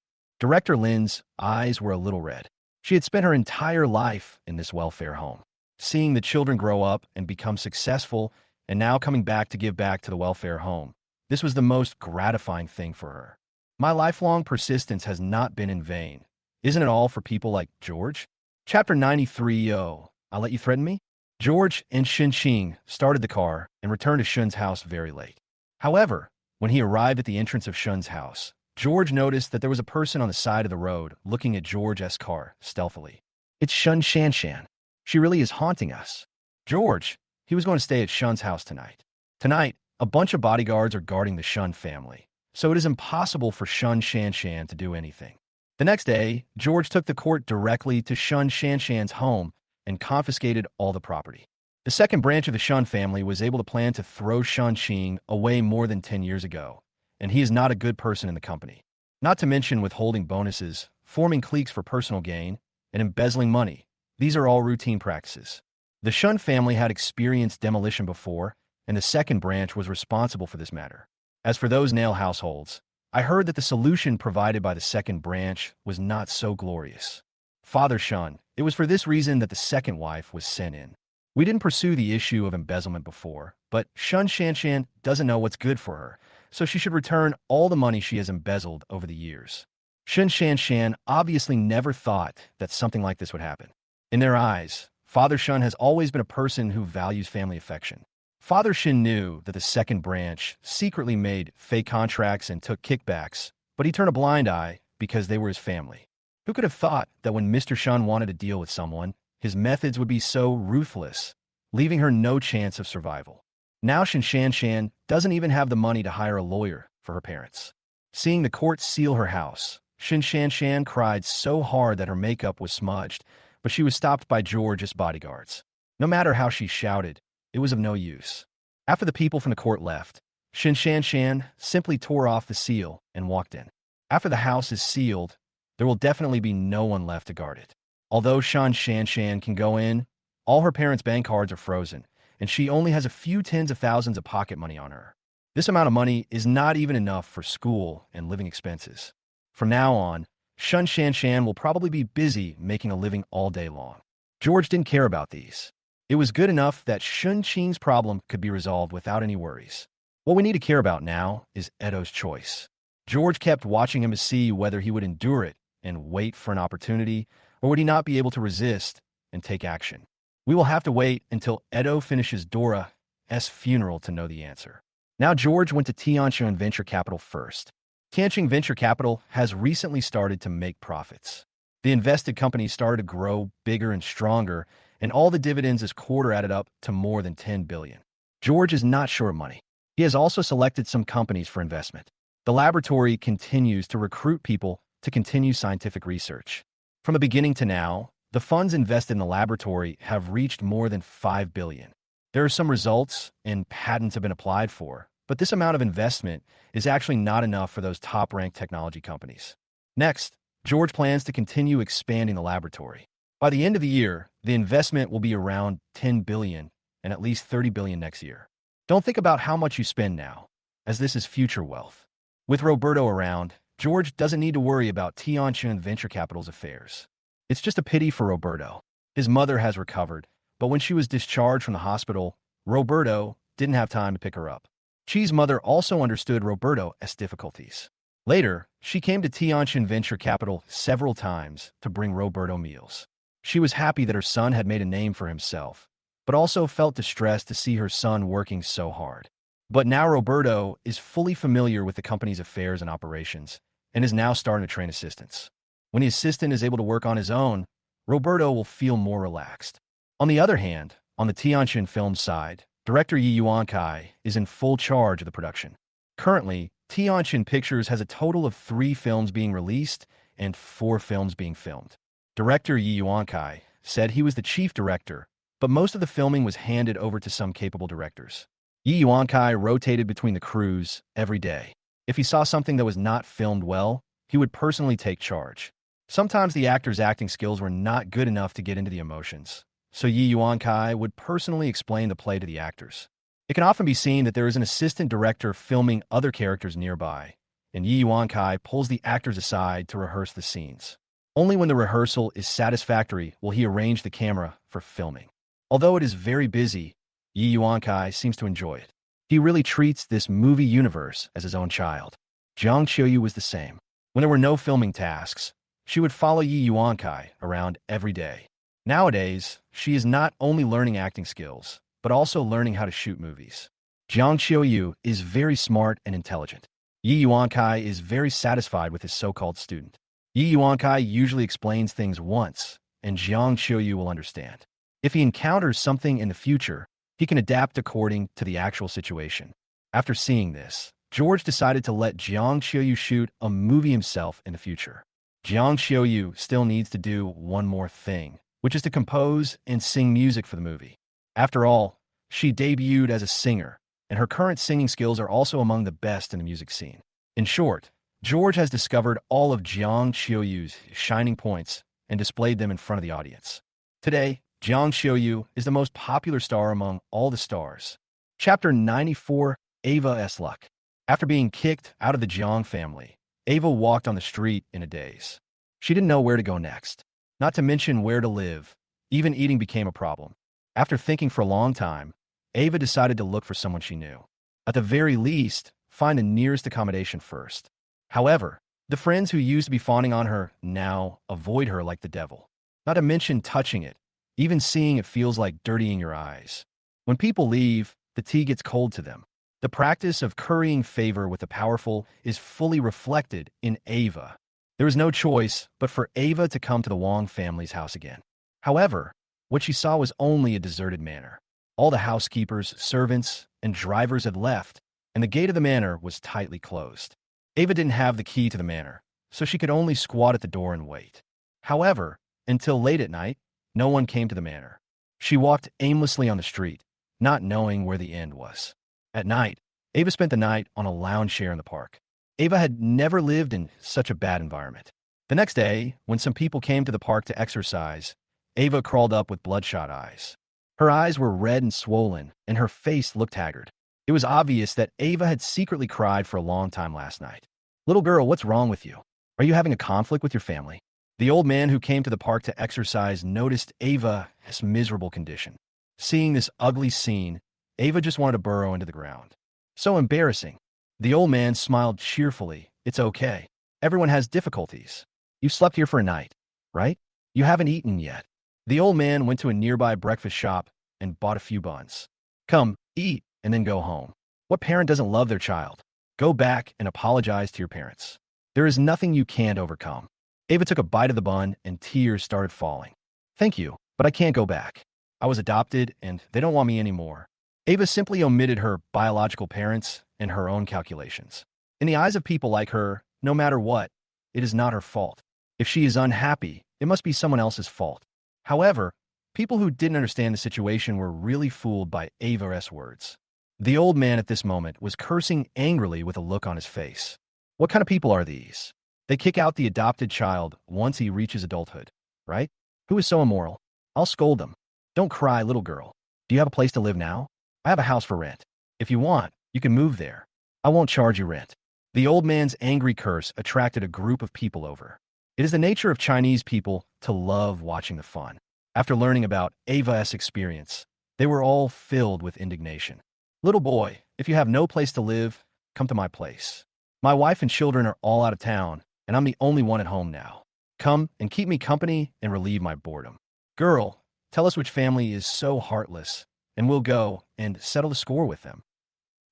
S1: Director Lin's eyes were a little red. She had spent her entire life in this welfare home, seeing the children grow up and become successful and now coming back to give back to the welfare home. This was the most gratifying thing for her. My lifelong persistence has not been in vain. Isn't it all for people like George? Chapter 93. I'll let you threaten me? George and Shin Qing started the car and returned to Shun's house very late. However, when he arrived at the entrance of Shun's house, George noticed that there was a person on the side of the road looking at George's car stealthily. It's Shun Shanshan. She really is haunting us. George, he was going to stay at Shun's house tonight. Tonight, a bunch of bodyguards are guarding the Shun family, so it is impossible for Shun Shanshan to do anything. The next day, George took the court directly to Shun Shanshan's home and confiscated all the property. The second branch of the Shun family was able to plan to throw Shun Qing away more than 10 years ago, and he is not a good person in the company. Not to mention withholding bonuses, forming cliques for personal gain, and embezzling money. These are all routine practices. The Shun family had experienced demolition before, and the second branch was responsible for this matter. As for those nail households, I heard that the solution provided by the second branch was not so glorious. Father Shun, it was for this reason that the second wife was sent in. We didn't pursue the issue of embezzlement before, but Shun Shanshan doesn't know what's good for her, so she should return all the money she has embezzled over the years. Shun Shanshan obviously never thought that something like this would happen. In their eyes, Father Shun has always been a person who values family affection. Father Shin knew that the second branch secretly made fake contracts and took kickbacks, but he turned a blind eye because they were his family. Who could have thought that when Mr. Shun wanted to deal with someone, his methods would be so ruthless, leaving her no chance of survival? Now Shin Shanshan doesn't even have the money to hire a lawyer for her parents. Seeing the court seal her house, Shin Shanshan cried so hard that her makeup was smudged, but she was stopped by George's bodyguards. No matter how she shouted, it was of no use. After the people from the court left, Shin Shan Shan simply tore off the seal and walked in. After the house is sealed, there will definitely be no one left to guard it. Although Shan Shan Shan can go in, all her parents' bank cards are frozen, and she only has a few tens of thousands of pocket money on her. This amount of money is not even enough for school and living expenses. From now on, Shun Shan Shan will probably be busy making a living all day long. George didn't care about these. It was good enough that Shun Qing's problem could be resolved without any worries. What we need to care about now is Edo's choice. George kept watching him to see whether he would endure it and wait for an opportunity, or would he not be able to resist and take action. We will have to wait until Edo finishes Dora's funeral to know the answer. Now George went to Tianxin Venture Capital first. Tianxin Venture Capital has recently started to make profits. The invested company started to grow bigger and stronger, and all the dividends this quarter added up to more than 10 billion. George is not short of money. He has also selected some companies for investment. The laboratory continues to recruit people to continue scientific research. From the beginning to now, the funds invested in the laboratory have reached more than 5 billion. There are some results and patents have been applied for, but this amount of investment is actually not enough for those top-ranked technology companies. Next, George plans to continue expanding the laboratory. By the end of the year, the investment will be around 10 billion and at least 30 billion next year. Don't think about how much you spend now, as this is future wealth. With Roberto around, George doesn't need to worry about Tianxin Venture Capital's affairs. It's just a pity for Roberto. His mother has recovered, but when she was discharged from the hospital, Roberto didn't have time to pick her up. Chi's mother also understood Roberto's difficulties. Later, she came to Tianxin Venture Capital several times to bring Roberto meals. She was happy that her son had made a name for himself, but also felt distressed to see her son working so hard. But now Roberto is fully familiar with the company's affairs and operations, and is now starting to train assistants. When the assistant is able to work on his own, Roberto will feel more relaxed. On the other hand, on the Tianxin film side, director Yi Yuankai is in full charge of the production. Currently, Tianxin Pictures has a total of 3 films being released and 4 films being filmed. Director Yi Yuankai said he was the chief director, but most of the filming was handed over to some capable directors. Yi Yuankai rotated between the crews every day. If he saw something that was not filmed well, he would personally take charge. Sometimes the actors' acting skills were not good enough to get into the emotions, so Yi Yuankai would personally explain the play to the actors. It can often be seen that there is an assistant director filming other characters nearby, and Yi Yuankai pulls the actors aside to rehearse the scenes. Only when the rehearsal is satisfactory will he arrange the camera for filming. Although it is very busy, Yi Yuankai seems to enjoy it. He really treats this movie universe as his own child. Jiang Qiuyu was the same. When there were no filming tasks, she would follow Yi Yuankai around every day. Nowadays, she is not only learning acting skills, but also learning how to shoot movies. Jiang Qiuyu is very smart and intelligent. Yi Yuankai is very satisfied with his so-called student. Yi Yuankai usually explains things once, and Jiang Qiuyu will understand. If he encounters something in the future, he can adapt according to the actual situation. After seeing this, George decided to let Jiang Qiuyu shoot a movie himself in the future. Jiang Qiuyu still needs to do one more thing, which is to compose and sing music for the movie. After all, she debuted as a singer, and her current singing skills are also among the best in the music scene. In short, George has discovered all of Jiang Qiuyu's shining points and displayed them in front of the audience. Today, Jiang Qiuyu is the most popular star among all the stars. Chapter 94, Ava's Luck. After being kicked out of the Jiang family, Ava walked on the street in a daze. She didn't know where to go next, not to mention where to live. Even eating became a problem. After thinking for a long time, Ava decided to look for someone she knew. At the very least, find the nearest accommodation first. However, the friends who used to be fawning on her now avoid her like the devil. Not to mention touching it. Even seeing it feels like dirtying your eyes. When people leave, the tea gets cold to them. The practice of currying favor with the powerful is fully reflected in Ava. There was no choice but for Ava to come to the Wang family's house again. However, what she saw was only a deserted manor. All the housekeepers, servants, and drivers had left, and the gate of the manor was tightly closed. Ava didn't have the key to the manor, so she could only squat at the door and wait. However, until late at night, no one came to the manor. She walked aimlessly on the street, not knowing where the end was. At night, Ava spent the night on a lounge chair in the park. Ava had never lived in such a bad environment. The next day, when some people came to the park to exercise, Ava crawled up with bloodshot eyes. Her eyes were red and swollen, and her face looked haggard. It was obvious that Ava had secretly cried for a long time last night. "Little girl, what's wrong with you? Are you having a conflict with your family?" The old man who came to the park to exercise noticed Ava's miserable condition. Seeing this ugly scene, Ava just wanted to burrow into the ground. So embarrassing. The old man smiled cheerfully. "It's okay. Everyone has difficulties. You slept here for a night, right? You haven't eaten yet." The old man went to a nearby breakfast shop and bought a few buns. "Come, eat, and then go home. What parent doesn't love their child? Go back and apologize to your parents. There is nothing you can't overcome." Ava took a bite of the bun, and tears started falling. "Thank you, but I can't go back. I was adopted, and they don't want me anymore." Ava simply omitted her biological parents and her own calculations. In the eyes of people like her, no matter what, it is not her fault. If she is unhappy, it must be someone else's fault. However, people who didn't understand the situation were really fooled by Ava's words. The old man at this moment was cursing angrily with a look on his face. What kind of people are these? They kick out the adopted child once he reaches adulthood, right? Who is so immoral? I'll scold them. "Don't cry, little girl. Do you have a place to live now? I have a house for rent. If you want, you can move there. I won't charge you rent." The old man's angry curse attracted a group of people over. It is the nature of Chinese people to love watching the fun. After learning about Ava's experience, they were all filled with indignation. "Little boy, if you have no place to live, come to my place. My wife and children are all out of town, and I'm the only one at home now. Come and keep me company and relieve my boredom. Girl, tell us which family is so heartless, and we'll go and settle the score with them."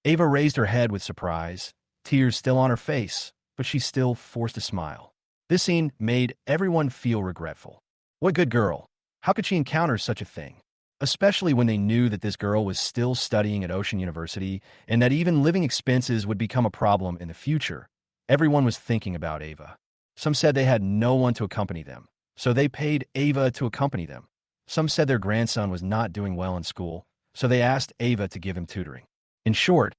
S1: Ava raised her head with surprise, tears still on her face, but she still forced a smile. This scene made everyone feel regretful. What good girl? How could she encounter such a thing? Especially when they knew that this girl was still studying at Ocean University and that even living expenses would become a problem in the future. Everyone was thinking about Ava. Some said they had no one to accompany them, so they paid Ava to accompany them. Some said their grandson was not doing well in school, so they asked Ava to give him tutoring. In short,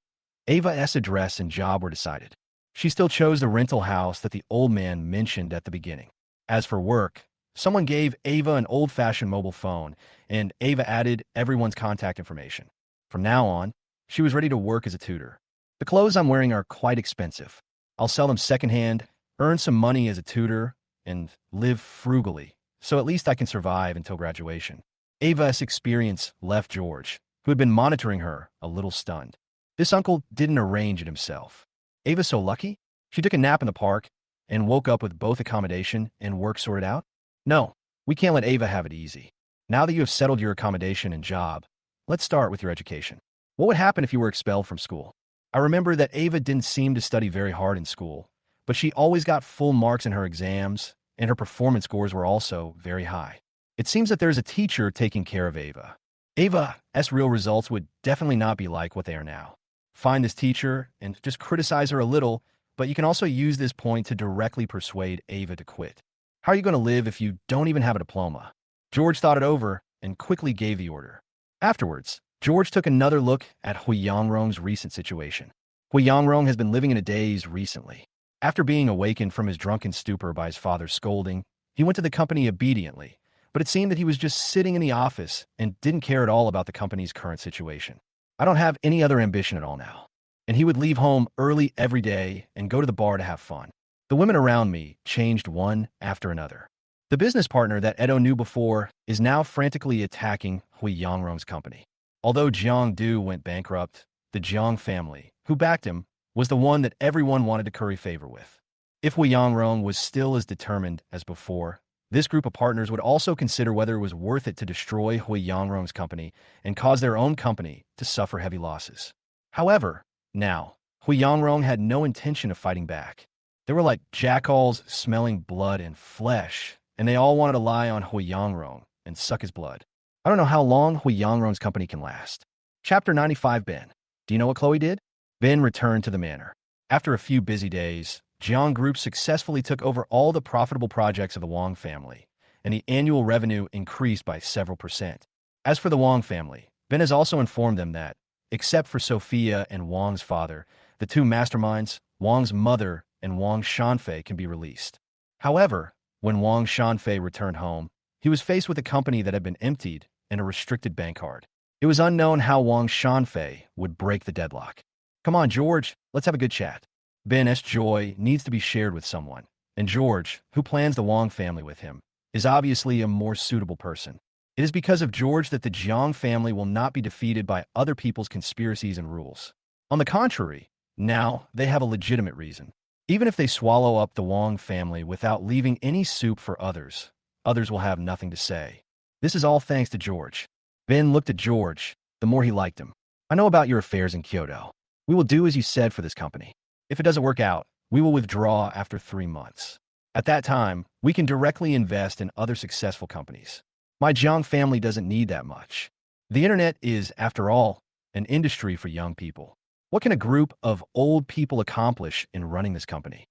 S1: Ava's address and job were decided. She still chose the rental house that the old man mentioned at the beginning. As for work, someone gave Ava an old-fashioned mobile phone, and Ava added everyone's contact information. From now on, she was ready to work as a tutor. "The clothes I'm wearing are quite expensive. I'll sell them secondhand, earn some money as a tutor, and live frugally, so at least I can survive until graduation." Ava's experience left George, who had been monitoring her, a little stunned. This uncle didn't arrange it himself. Ava's so lucky? She took a nap in the park and woke up with both accommodation and work sorted out? No, we can't let Ava have it easy. Now that you have settled your accommodation and job, let's start with your education. What would happen if you were expelled from school? I remember that Ava didn't seem to study very hard in school, but she always got full marks in her exams, and her performance scores were also very high. It seems that there's a teacher taking care of Ava. Ava's real results would definitely not be like what they are now. Find this teacher and just criticize her a little, but you can also use this point to directly persuade Ava to quit. How are you going to live if you don't even have a diploma? George thought it over and quickly gave the order. Afterwards, George took another look at Hui Yangrong's recent situation. Hui Yangrong has been living in a daze recently. After being awakened from his drunken stupor by his father's scolding, he went to the company obediently, but it seemed that he was just sitting in the office and didn't care at all about the company's current situation. "I don't have any other ambition at all now." And he would leave home early every day and go to the bar to have fun. The women around me changed one after another. The business partner that Edo knew before is now frantically attacking Hui Yangrong's company. Although Jiang went bankrupt, the Jiang family, who backed him, was the one that everyone wanted to curry favor with. If Hui Yangrong was still as determined as before, this group of partners would also consider whether it was worth it to destroy Hui Yangrong's company and cause their own company to suffer heavy losses. However, now, Hui Yangrong had no intention of fighting back. They were like jackals smelling blood and flesh, and they all wanted to lie on Hui Yangrong and suck his blood. I don't know how long Hui Yangrong's company can last. Chapter 95 Ben. Do you know what Chloe did? Ben returned to the manor. After a few busy days, Jiang Group successfully took over all the profitable projects of the Wang family, and the annual revenue increased by several percent. As for the Wang family, Ben has also informed them that, except for Sophia and Wang's father, the two masterminds, Wang's mother and Wang Shanfei, can be released. However, when Wang Shanfei returned home, he was faced with a company that had been emptied and a restricted bank card. It was unknown how Wang Shanfei would break the deadlock. Come on, George, let's have a good chat. Ben's joy needs to be shared with someone, and George, who plans the Wang family with him, is obviously a more suitable person. It is because of George that the Jiang family will not be defeated by other people's conspiracies and rules. On the contrary, now they have a legitimate reason. Even if they swallow up the Wang family without leaving any soup for others, others will have nothing to say. This is all thanks to George. Ben looked at George, the more he liked him. I know about your affairs in Kyoto. We will do as you said for this company. If it doesn't work out, we will withdraw after 3 months. At that time, we can directly invest in other successful companies. My Jiang family doesn't need that much. The internet is, after all, an industry for young people. What can a group of old people accomplish in running this company?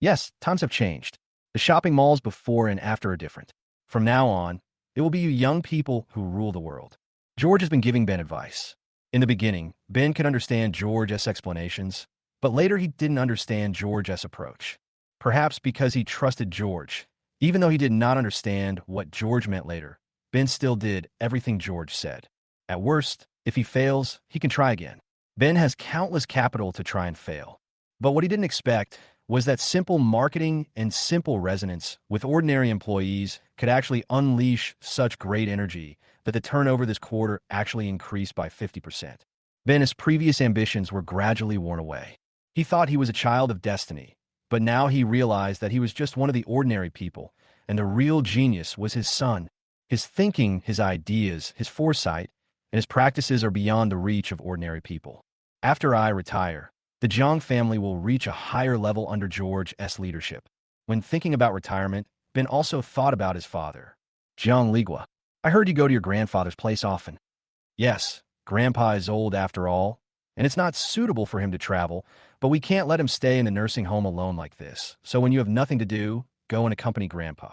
S1: Yes, times have changed. The shopping malls before and after are different. From now on, it will be you young people who rule the world. George has been giving Ben advice. In the beginning, Ben could understand George's explanations, but later he didn't understand George's approach. Perhaps because he trusted George, even though he did not understand what George meant later. Ben still did everything George said. At worst, if he fails, he can try again. Ben has countless capital to try and fail. But what he didn't expect was that simple marketing and simple resonance with ordinary employees could actually unleash such great energy that the turnover this quarter actually increased by 50%. Ben's previous ambitions were gradually worn away. He thought he was a child of destiny, but now he realized that he was just one of the ordinary people, and the real genius was his son. His thinking, his ideas, his foresight, and his practices are beyond the reach of ordinary people. After I retire, the Jiang family will reach a higher level under George's leadership. When thinking about retirement, Ben also thought about his father. Jiang Ligua, I heard you go to your grandfather's place often. Yes, Grandpa is old after all, and it's not suitable for him to travel, but we can't let him stay in the nursing home alone like this. So when you have nothing to do, go and accompany Grandpa.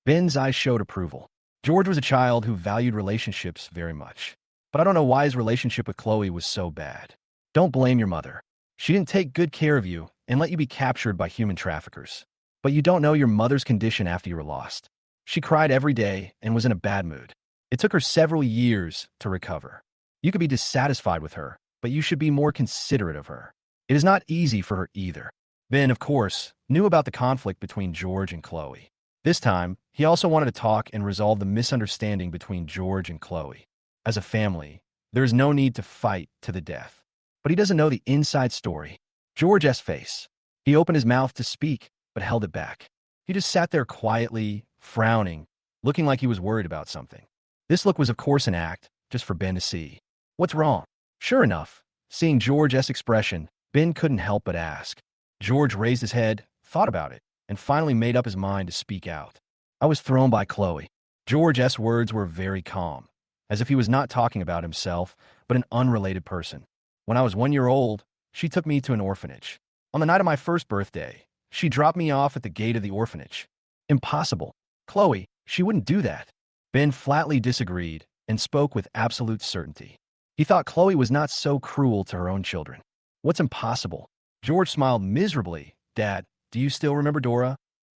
S1: Ben's eyes showed approval. George was a child who valued relationships very much. But I don't know why his relationship with Chloe was so bad. Don't blame your mother. She didn't take good care of you and let you be captured by human traffickers. But you don't know your mother's condition after you were lost. She cried every day and was in a bad mood. It took her several years to recover. You could be dissatisfied with her, but you should be more considerate of her. It is not easy for her either. Ben, of course, knew about the conflict between George and Chloe. This time, he also wanted to talk and resolve the misunderstanding between George and Chloe. As a family, there is no need to fight to the death. But he doesn't know the inside story. George's face. He opened his mouth to speak, but held it back. He just sat there quietly, frowning, looking like he was worried about something. This look was of course an act, just for Ben to see. What's wrong? Sure enough, seeing George's expression, Ben couldn't help but ask. George raised his head, thought about it, and finally made up his mind to speak out. I was thrown by Chloe. George's words were very calm, as if he was not talking about himself, but an unrelated person. When I was 1 year old, she took me to an orphanage. On the night of my first birthday, she dropped me off at the gate of the orphanage. Impossible. Chloe, she wouldn't do that. Ben flatly disagreed and spoke with absolute certainty. He thought Chloe was not so cruel to her own children. What's impossible? George smiled miserably. Dad, do you still remember Dora?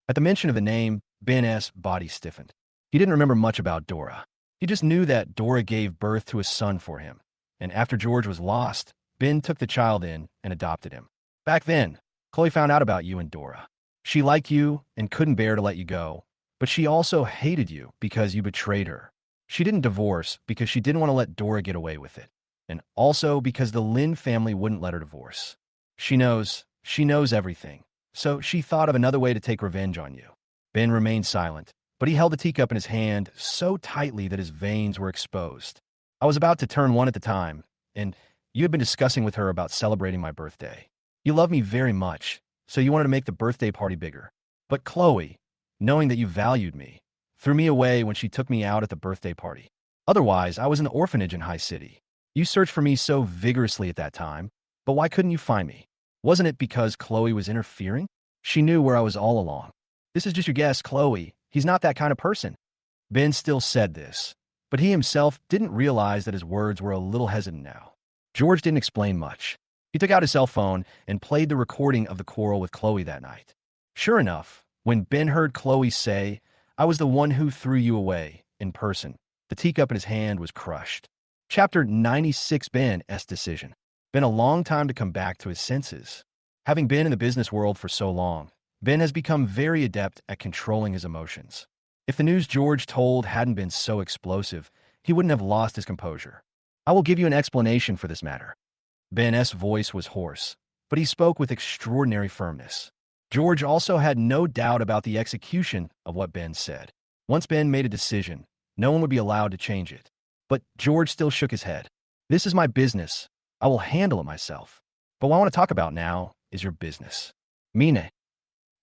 S1: At the mention of the name, Ben's body stiffened. He didn't remember much about Dora. He just knew that Dora gave birth to a son for him. And after George was lost, Ben took the child in and adopted him. Back then, Chloe found out about you and Dora. She liked you and couldn't bear to let you go, but she also hated you because you betrayed her. She didn't divorce because she didn't want to let Dora get away with it, and also because the Lin family wouldn't let her divorce. She knows everything, so she thought of another way to take revenge on you. Ben remained silent, but he held the teacup in his hand so tightly that his veins were exposed. I was about to turn 1 at the time, and you had been discussing with her about celebrating my birthday. You love me very much, so you wanted to make the birthday party bigger. But Chloe, knowing that you valued me, threw me away when she took me out at the birthday party. Otherwise, I was in the orphanage in High City. You searched for me so vigorously at that time, but why couldn't you find me? Wasn't it because Chloe was interfering? She knew where I was all along. This is just your guess, Chloe. He's not that kind of person. Ben still said this, But he himself didn't realize that his words were a little hesitant now. George didn't explain much. He took out his cell phone and played the recording of the quarrel with Chloe that night. Sure enough, when Ben heard Chloe say, "I was the one who threw you away," in person, the teacup in his hand was crushed. Chapter 96. Ben's decision. Been a long time to come back to his senses. Having been in the business world for so long, Ben has become very adept at controlling his emotions. If the news George told hadn't been so explosive, he wouldn't have lost his composure. "I will give you an explanation for this matter." Ben's voice was hoarse, but he spoke with extraordinary firmness. George also had no doubt about the execution of what Ben said. Once Ben made a decision, no one would be allowed to change it. But George still shook his head. "This is my business. I will handle it myself. But what I want to talk about now is your business." "Mine."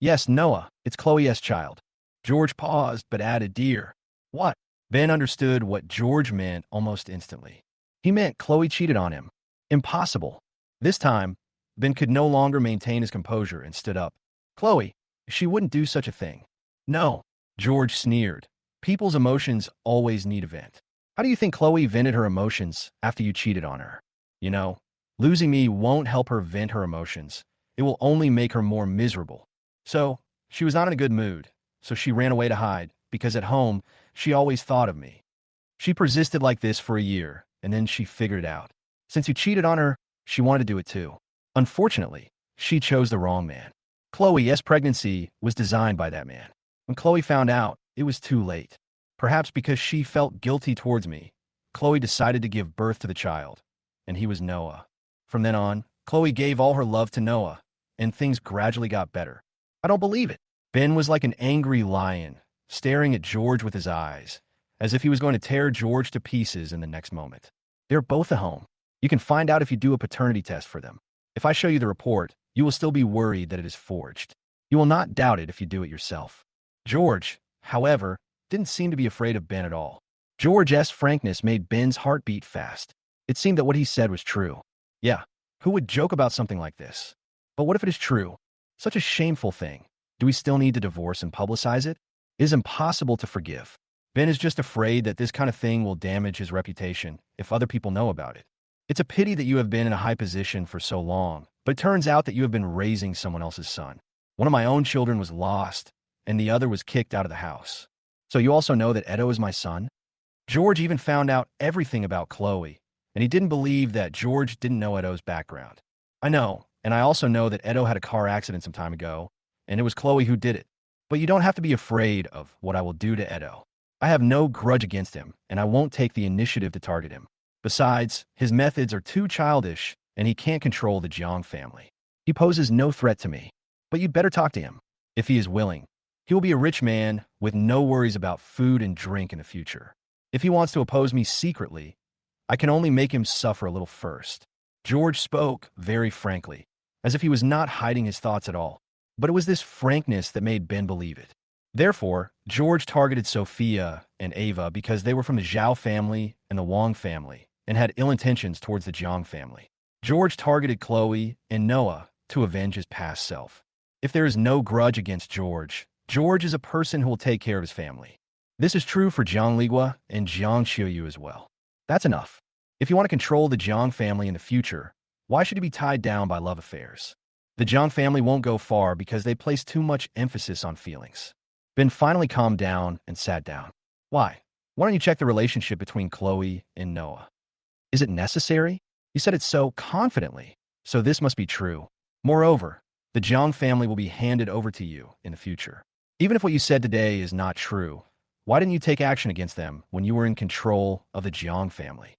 S1: "Yes, Noah. It's Chloe's child." George paused, but added, "Dear." "What?" Ben understood what George meant almost instantly. He meant Chloe cheated on him. Impossible. This time, Ben could no longer maintain his composure and stood up. "Chloe, she wouldn't do such a thing." "No." George sneered. "People's emotions always need a vent. How do you think Chloe vented her emotions after you cheated on her? You know, losing me won't help her vent her emotions. It will only make her more miserable. So, she was not in a good mood, so she ran away to hide, because at home, she always thought of me. She persisted like this for a year, and then she figured it out. Since you cheated on her, she wanted to do it too. Unfortunately, she chose the wrong man. Chloe's pregnancy was designed by that man. When Chloe found out, it was too late. Perhaps because she felt guilty towards me, Chloe decided to give birth to the child, and he was Noah. From then on, Chloe gave all her love to Noah, and things gradually got better. I don't believe it." Ben was like an angry lion, staring at George with his eyes, as if he was going to tear George to pieces in the next moment. "They're both at home. You can find out if you do a paternity test for them. If I show you the report, you will still be worried that it is forged. You will not doubt it if you do it yourself." George, however, didn't seem to be afraid of Ben at all. George's frankness made Ben's heart beat fast. It seemed that what he said was true. Yeah, who would joke about something like this? But what if it is true? Such a shameful thing. Do we still need to divorce and publicize it? It is impossible to forgive. Ben is just afraid that this kind of thing will damage his reputation if other people know about it. It's a pity that you have been in a high position for so long, but it turns out that you have been raising someone else's son. One of my own children was lost, and the other was kicked out of the house. So you also know that Edo is my son? George even found out everything about Chloe, and he didn't believe that George didn't know Edo's background. I know, and I also know that Edo had a car accident some time ago, and it was Chloe who did it. But you don't have to be afraid of what I will do to Edo. I have no grudge against him, and I won't take the initiative to target him. Besides, his methods are too childish, and he can't control the Jiang family. He poses no threat to me. But you'd better talk to him, if he is willing. He will be a rich man with no worries about food and drink in the future. If he wants to oppose me secretly, I can only make him suffer a little first." George spoke very frankly, as if he was not hiding his thoughts at all. But it was this frankness that made Ben believe it. Therefore, George targeted Sophia and Ava because they were from the Zhao family and the Wang family, and had ill intentions towards the Jiang family. George targeted Chloe and Noah to avenge his past self. If there is no grudge against George, George is a person who will take care of his family. This is true for Jiang Ligua and Jiang Xiuyu as well. That's enough. If you want to control the Jiang family in the future, why should you be tied down by love affairs? The Jiang family won't go far because they place too much emphasis on feelings. Ben finally calmed down and sat down. "Why? Why don't you check the relationship between Chloe and Noah? Is it necessary? You said it so confidently, so this must be true. Moreover, the Jiang family will be handed over to you in the future. Even if what you said today is not true, why didn't you take action against them when you were in control of the Jiang family?"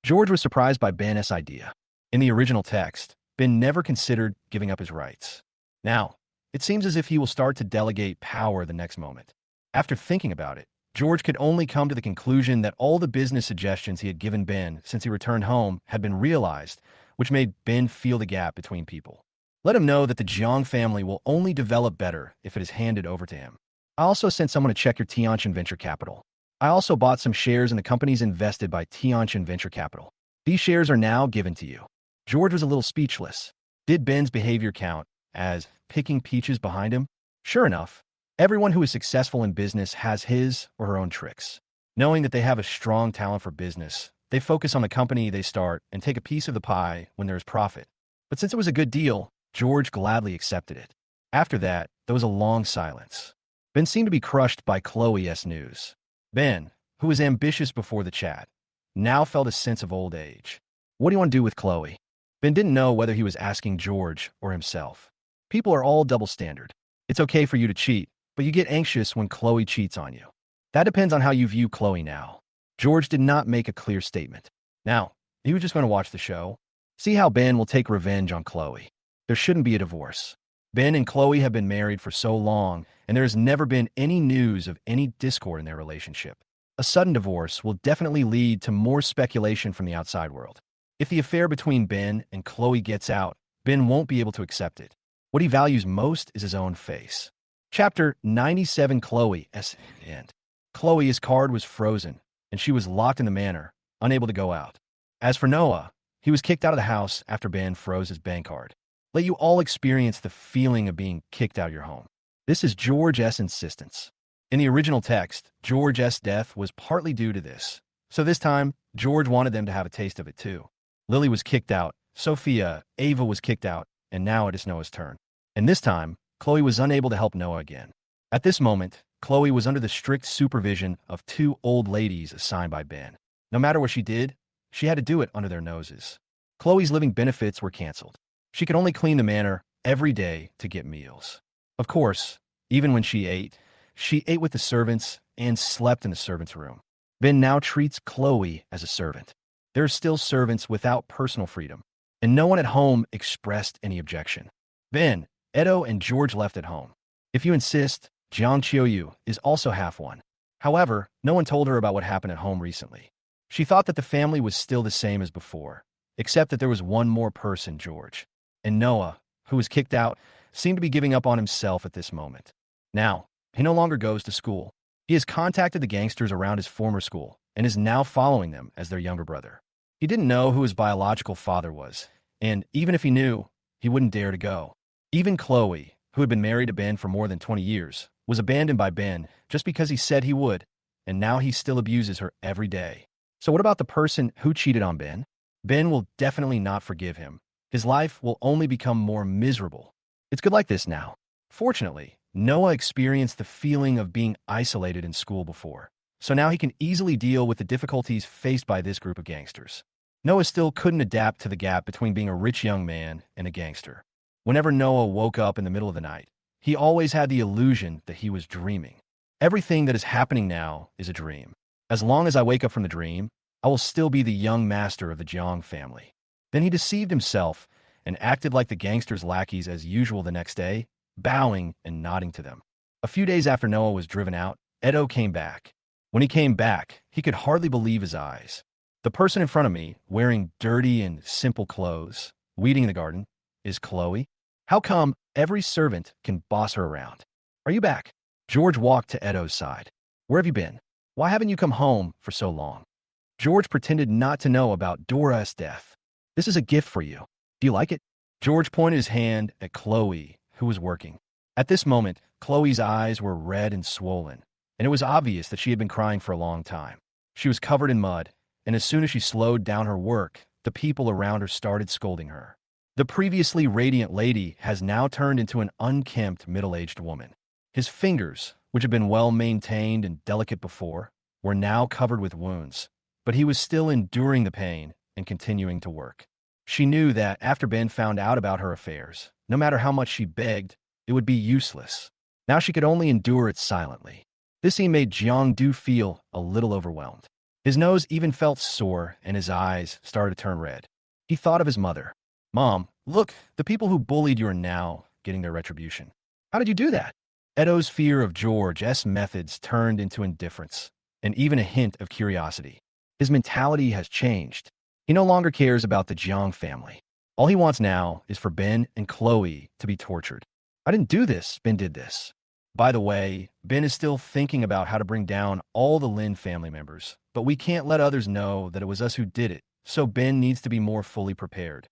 S1: George was surprised by Ben's idea. In the original text, Ben never considered giving up his rights. Now, it seems as if he will start to delegate power the next moment. After thinking about it, George could only come to the conclusion that all the business suggestions he had given Ben since he returned home had been realized, which made Ben feel the gap between people. Let him know that the Jiang family will only develop better if it is handed over to him. I also sent someone to check your Tianqian Venture Capital. I also bought some shares in the companies invested by Tianqian Venture Capital. These shares are now given to you. George was a little speechless. Did Ben's behavior count as picking peaches behind him? Sure enough, everyone who is successful in business has his or her own tricks. Knowing that they have a strong talent for business, they focus on the company they start and take a piece of the pie when there's profit. But since it was a good deal, George gladly accepted it. After that, there was a long silence. Ben seemed to be crushed by Chloe's news. Ben, who was ambitious before the chat, now felt a sense of old age. What do you want to do with Chloe? Ben didn't know whether he was asking George or himself. People are all double standard. It's okay for you to cheat, but you get anxious when Chloe cheats on you. That depends on how you view Chloe now. George did not make a clear statement. Now, he was just going to watch the show, see how Ben will take revenge on Chloe. There shouldn't be a divorce. Ben and Chloe have been married for so long, and there has never been any news of any discord in their relationship. A sudden divorce will definitely lead to more speculation from the outside world. If the affair between Ben and Chloe gets out, Ben won't be able to accept it. What he values most is his own face. Chapter 97 Chloe's end. Chloe's card was frozen, and she was locked in the manor, unable to go out. As for Noah, he was kicked out of the house after Ben froze his bank card. Let you all experience the feeling of being kicked out of your home. This is George's insistence. In the original text, George's death was partly due to this. So this time, George wanted them to have a taste of it too. Lily was kicked out, Sophia, Ava was kicked out, and now it is Noah's turn. And this time, Chloe was unable to help Noah again. At this moment, Chloe was under the strict supervision of two old ladies assigned by Ben. No matter what she did, she had to do it under their noses. Chloe's living benefits were canceled. She could only clean the manor every day to get meals. Of course, even when she ate with the servants and slept in the servants' room. Ben now treats Chloe as a servant. There are still servants without personal freedom, and no one at home expressed any objection. Ben, Edo, and George left at home. If you insist, Jiang Qiuyu is also half one. However, no one told her about what happened at home recently. She thought that the family was still the same as before, except that there was one more person, George. And Noah, who was kicked out, seemed to be giving up on himself at this moment. Now, he no longer goes to school. He has contacted the gangsters around his former school and is now following them as their younger brother. He didn't know who his biological father was, and even if he knew, he wouldn't dare to go. Even Chloe, who had been married to Ben for more than 20 years, was abandoned by Ben just because he said he would, and now he still abuses her every day. So what about the person who cheated on Ben? Ben will definitely not forgive him. His life will only become more miserable. It's good like this now. Fortunately, Noah experienced the feeling of being isolated in school before, so now he can easily deal with the difficulties faced by this group of gangsters. Noah still couldn't adapt to the gap between being a rich young man and a gangster. Whenever Noah woke up in the middle of the night, he always had the illusion that he was dreaming. Everything that is happening now is a dream. As long as I wake up from the dream, I will still be the young master of the Jiang family. Then he deceived himself and acted like the gangsters' lackeys as usual the next day, bowing and nodding to them. A few days after Noah was driven out, Edo came back. When he came back, he could hardly believe his eyes. The person in front of me, wearing dirty and simple clothes, weeding in the garden, is Chloe. How come every servant can boss her around? Are you back? George walked to Edo's side. Where have you been? Why haven't you come home for so long? George pretended not to know about Dora's death. This is a gift for you. Do you like it? George pointed his hand at Chloe, who was working. At this moment, Chloe's eyes were red and swollen, and it was obvious that she had been crying for a long time. She was covered in mud, and as soon as she slowed down her work, the people around her started scolding her. The previously radiant lady has now turned into an unkempt middle-aged woman. His fingers, which had been well-maintained and delicate before, were now covered with wounds, but he was still enduring the pain and continuing to work. She knew that after Ben found out about her affairs, no matter how much she begged, it would be useless. Now she could only endure it silently. This scene made Jiang Du feel a little overwhelmed. His nose even felt sore and his eyes started to turn red. He thought of his mother. Mom, look, the people who bullied you are now getting their retribution. How did you do that? Edo's fear of George's methods turned into indifference, and even a hint of curiosity. His mentality has changed. He no longer cares about the Jiang family. All he wants now is for Ben and Chloe to be tortured. I didn't do this, Ben did this. By the way, Ben is still thinking about how to bring down all the Lin family members, but we can't let others know that it was us who did it, so Ben needs to be more fully prepared.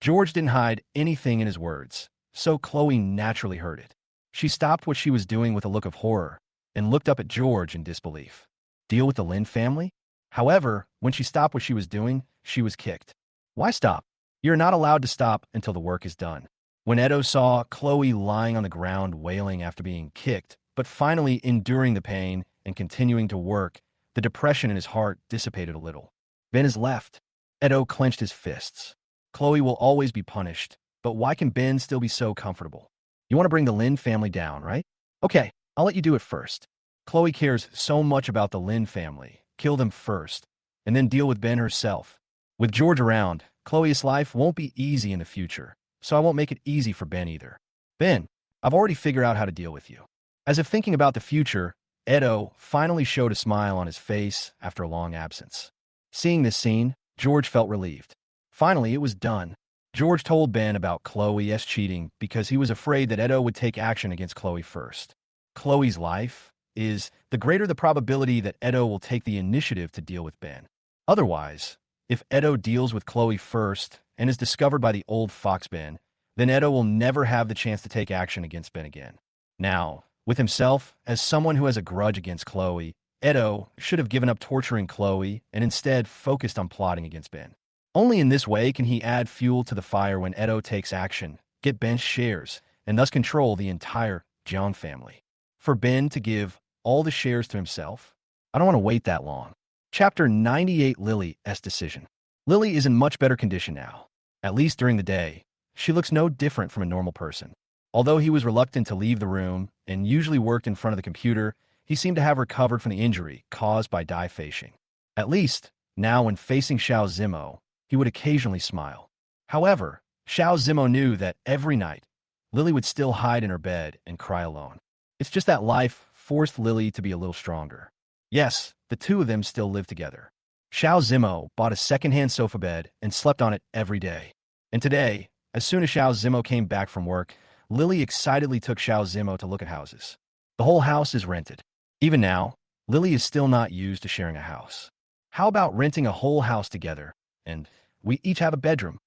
S1: George didn't hide anything in his words, so Chloe naturally heard it. She stopped what she was doing with a look of horror and looked up at George in disbelief. Deal with the Lin family? However, when she stopped what she was doing, she was kicked. Why stop? You're not allowed to stop until the work is done. When Edo saw Chloe lying on the ground wailing after being kicked, but finally enduring the pain and continuing to work, the depression in his heart dissipated a little. Ben is left. Edo clenched his fists. Chloe will always be punished, but why can Ben still be so comfortable? You want to bring the Lin family down, right? Okay, I'll let you do it first. Chloe cares so much about the Lin family. Kill them first, and then deal with Ben herself. With George around, Chloe's life won't be easy in the future, so I won't make it easy for Ben either. Ben, I've already figured out how to deal with you. As if thinking about the future, Edo finally showed a smile on his face after a long absence. Seeing this scene, George felt relieved. Finally, it was done. George told Ben about Chloe's cheating because he was afraid that Edo would take action against Chloe first. Chloe's life is the greater the probability that Edo will take the initiative to deal with Ben. Otherwise, if Edo deals with Chloe first and is discovered by the old fox Ben, then Edo will never have the chance to take action against Ben again. Now, with himself as someone who has a grudge against Chloe, Edo should have given up torturing Chloe and instead focused on plotting against Ben. Only in this way can he add fuel to the fire when Edo takes action, get Ben's shares, and thus control the entire Jiang family. For Ben to give all the shares to himself? I don't want to wait that long. Chapter 98, Lily's decision. Lily is in much better condition now. At least during the day, she looks no different from a normal person. Although he was reluctant to leave the room and usually worked in front of the computer, he seemed to have recovered from the injury caused by die facing. At least, now when facing Xiao Zimo, he would occasionally smile. However, Xiao Zimo knew that every night, Lily would still hide in her bed and cry alone. It's just that life forced Lily to be a little stronger. Yes, the two of them still live together. Xiao Zimo bought a second-hand sofa bed and slept on it every day. And today, as soon as Xiao Zimo came back from work, Lily excitedly took Xiao Zimo to look at houses. The whole house is rented. Even now, Lily is still not used to sharing a house. How about renting a whole house together, and we each have a bedroom?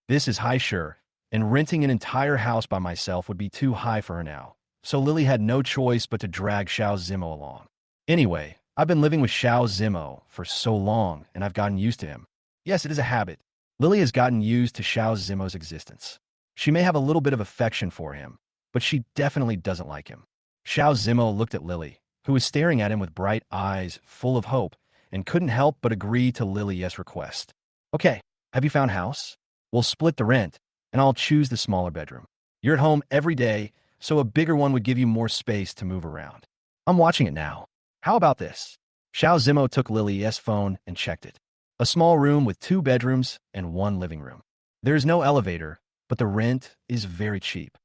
S1: This is high sure, and renting an entire house by myself would be too high for her now. So Lily had no choice but to drag Xiao Zimo along. Anyway, I've been living with Xiao Zimo for so long, and I've gotten used to him. Yes, it is a habit. Lily has gotten used to Xiao Zimo's existence. She may have a little bit of affection for him, but she definitely doesn't like him. Xiao Zimo looked at Lily, who was staring at him with bright eyes full of hope, and couldn't help but agree to Lily's request. Okay, have you found a house? We'll split the rent, and I'll choose the smaller bedroom. You're at home every day, so a bigger one would give you more space to move around. I'm watching it now. How about this? Xiao Zimo took Lily's phone and checked it. A small room with 2 bedrooms and 1 living room. There is no elevator, but the rent is very cheap.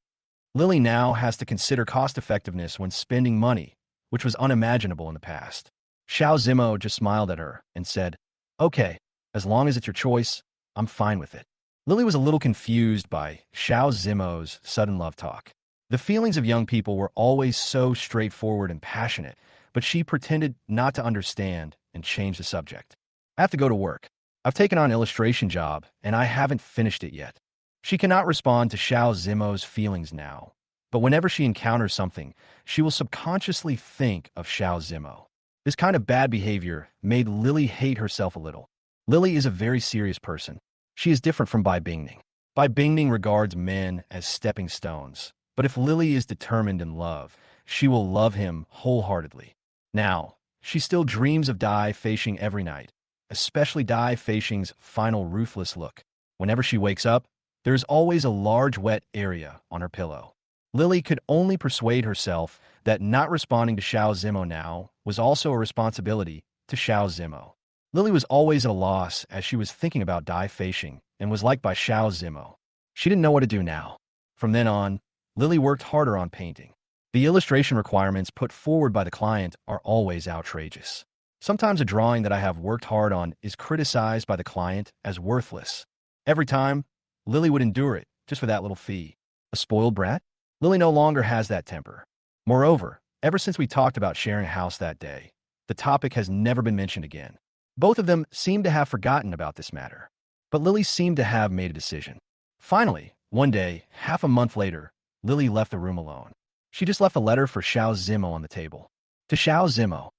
S1: Lily now has to consider cost-effectiveness when spending money, which was unimaginable in the past. Xiao Zimo just smiled at her and said, "Okay, as long as it's your choice, I'm fine with it." Lily was a little confused by Xiao Zimo's sudden love talk. The feelings of young people were always so straightforward and passionate, but she pretended not to understand and changed the subject. I have to go to work. I've taken on an illustration job, and I haven't finished it yet. She cannot respond to Xiao Zimo's feelings now, but whenever she encounters something, she will subconsciously think of Xiao Zimo. This kind of bad behavior made Lily hate herself a little. Lily is a very serious person. She is different from Bai Bingning. Bai Bingning regards men as stepping stones, but if Lily is determined in love, she will love him wholeheartedly. Now, she still dreams of Dai Feishing every night, especially Dai Feishing's final ruthless look. Whenever she wakes up, there is always a large wet area on her pillow. Lily could only persuade herself that not responding to Xiao Zimo now was also a responsibility to Xiao Zimo. Lily was always at a loss as she was thinking about Dai Feishing and was liked by Xiao Zimo. She didn't know what to do now. From then on, Lily worked harder on painting. The illustration requirements put forward by the client are always outrageous. Sometimes a drawing that I have worked hard on is criticized by the client as worthless. Every time, Lily would endure it just for that little fee. A spoiled brat? Lily no longer has that temper. Moreover, ever since we talked about sharing a house that day, the topic has never been mentioned again. Both of them seem to have forgotten about this matter. But Lily seemed to have made a decision. Finally, one day, half a month later, Lily left the room alone. She just left a letter for Xiao Zimo on the table. To Xiao Zimo.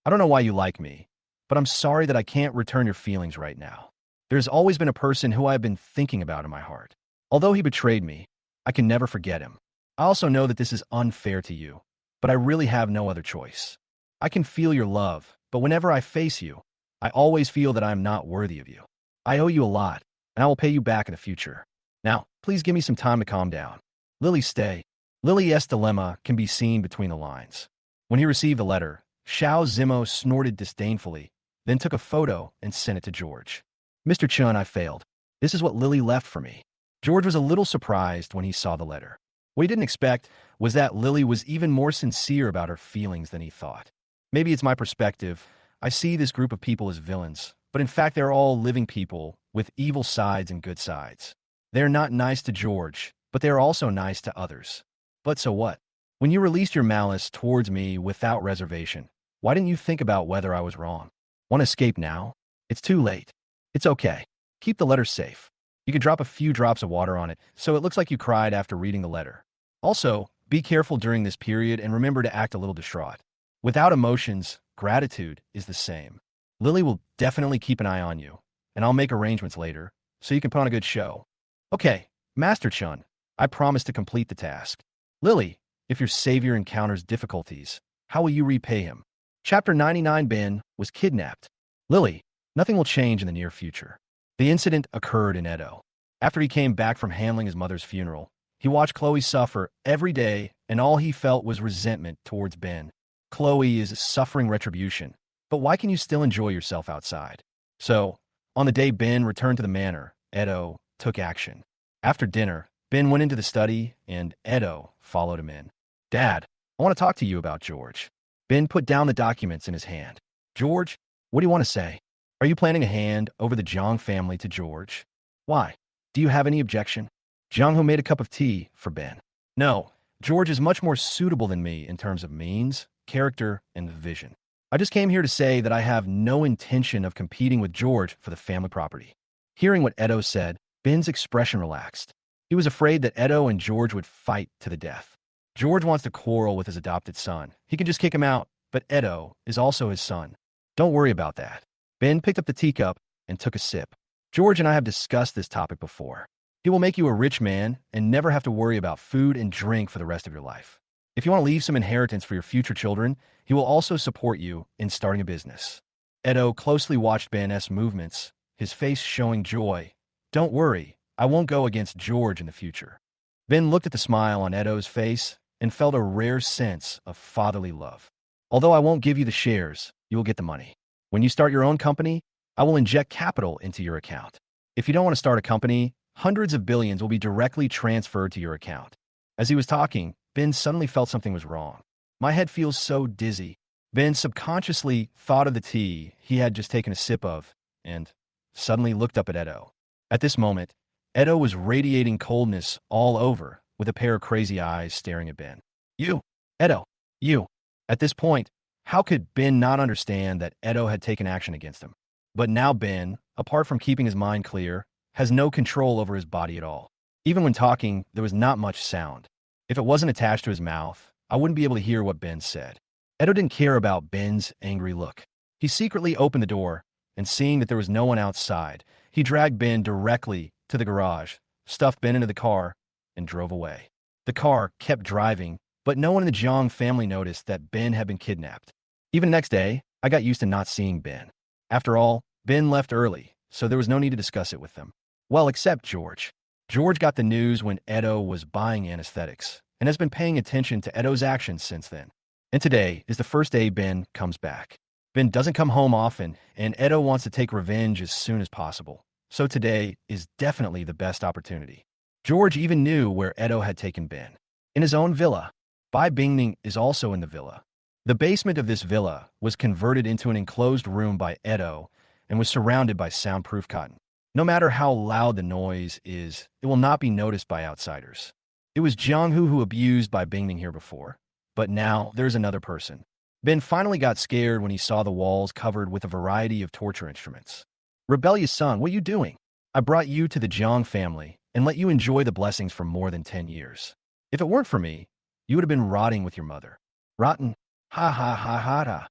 S1: I don't know why you like me, but I'm sorry that I can't return your feelings right now. There's always been a person who I've been thinking about in my heart. Although he betrayed me, I can never forget him. I also know that this is unfair to you, but I really have no other choice. I can feel your love, but whenever I face you, I always feel that I am not worthy of you. I owe you a lot, and I will pay you back in the future. Now, please give me some time to calm down. Lily, stay. Lily's dilemma can be seen between the lines. When he received the letter, Xiao Zimo snorted disdainfully, then took a photo and sent it to George. Mr. Chun, I failed. This is what Lily left for me. George was a little surprised when he saw the letter. What he didn't expect was that Lily was even more sincere about her feelings than he thought. Maybe it's my perspective. I see this group of people as villains, but in fact they're all living people with evil sides and good sides. They're not nice to George, but they're also nice to others. But so what? When you released your malice towards me without reservation, why didn't you think about whether I was wrong? Want to escape now? It's too late. It's okay. Keep the letter safe. You could drop a few drops of water on it so it looks like you cried after reading the letter. Also, be careful during this period and remember to act a little distraught. Without emotions, gratitude is the same. Lily will definitely keep an eye on you, and I'll make arrangements later so you can put on a good show. Okay, Master Chun, I promise to complete the task. Lily, if your savior encounters difficulties, how will you repay him? Chapter 99. Ben was kidnapped. Lily, nothing will change in the near future. The incident occurred in Edo. After he came back from handling his mother's funeral, he watched Chloe suffer every day, and all he felt was resentment towards Ben. Chloe is suffering retribution, but why can you still enjoy yourself outside? So, on the day Ben returned to the manor, Edo took action. After dinner, Ben went into the study, and Edo followed him in. Dad, I want to talk to you about George. Ben put down the documents in his hand. George, what do you want to say? Are you planning to hand over the Jiang family to George? Why? Do you have any objection? Jiang made a cup of tea for Ben. No, George is much more suitable than me in terms of means, character, and vision. I just came here to say that I have no intention of competing with George for the family property. Hearing what Edo said, Ben's expression relaxed. He was afraid that Edo and George would fight to the death. George wants to quarrel with his adopted son. He can just kick him out, but Edo is also his son. Don't worry about that. Ben picked up the teacup and took a sip. George and I have discussed this topic before. He will make you a rich man and never have to worry about food and drink for the rest of your life. If you want to leave some inheritance for your future children, he will also support you in starting a business. Edo closely watched Ben's movements, his face showing joy. Don't worry, I won't go against George in the future. Ben looked at the smile on Edo's face and felt a rare sense of fatherly love. Although I won't give you the shares, you will get the money. When you start your own company, I will inject capital into your account. If you don't want to start a company, hundreds of billions will be directly transferred to your account. As he was talking, Ben suddenly felt something was wrong. My head feels so dizzy. Ben subconsciously thought of the tea he had just taken a sip of and suddenly looked up at Edo. At this moment, Edo was radiating coldness all over, with a pair of crazy eyes staring at Ben. You! Edo! You! At this point, how could Ben not understand that Edo had taken action against him? But now Ben, apart from keeping his mind clear, has no control over his body at all. Even when talking, there was not much sound. If it wasn't attached to his mouth, I wouldn't be able to hear what Ben said. Edo didn't care about Ben's angry look. He secretly opened the door, and seeing that there was no one outside, he dragged Ben directly to the garage, stuffed Ben into the car, and drove away. The car kept driving, but no one in the Jiang family noticed that Ben had been kidnapped. Even the next day, I got used to not seeing Ben. After all, Ben left early, so there was no need to discuss it with them. Well, except George. George got the news when Edo was buying anesthetics, and has been paying attention to Edo's actions since then. And today is the first day Ben comes back. Ben doesn't come home often, and Edo wants to take revenge as soon as possible. So today is definitely the best opportunity. George even knew where Edo had taken Ben. In his own villa. Bai Bingning is also in the villa. The basement of this villa was converted into an enclosed room by Edo and was surrounded by soundproof cotton. No matter how loud the noise is, it will not be noticed by outsiders. It was Jiang who abused Bai Bingning here before, but now there's another person. Ben finally got scared when he saw the walls covered with a variety of torture instruments. Rebellious son, what are you doing? I brought you to the Jiang family and let you enjoy the blessings for more than 10 years. If it weren't for me, you would have been rotting with your mother. Rotten. Ha ha ha ha ha.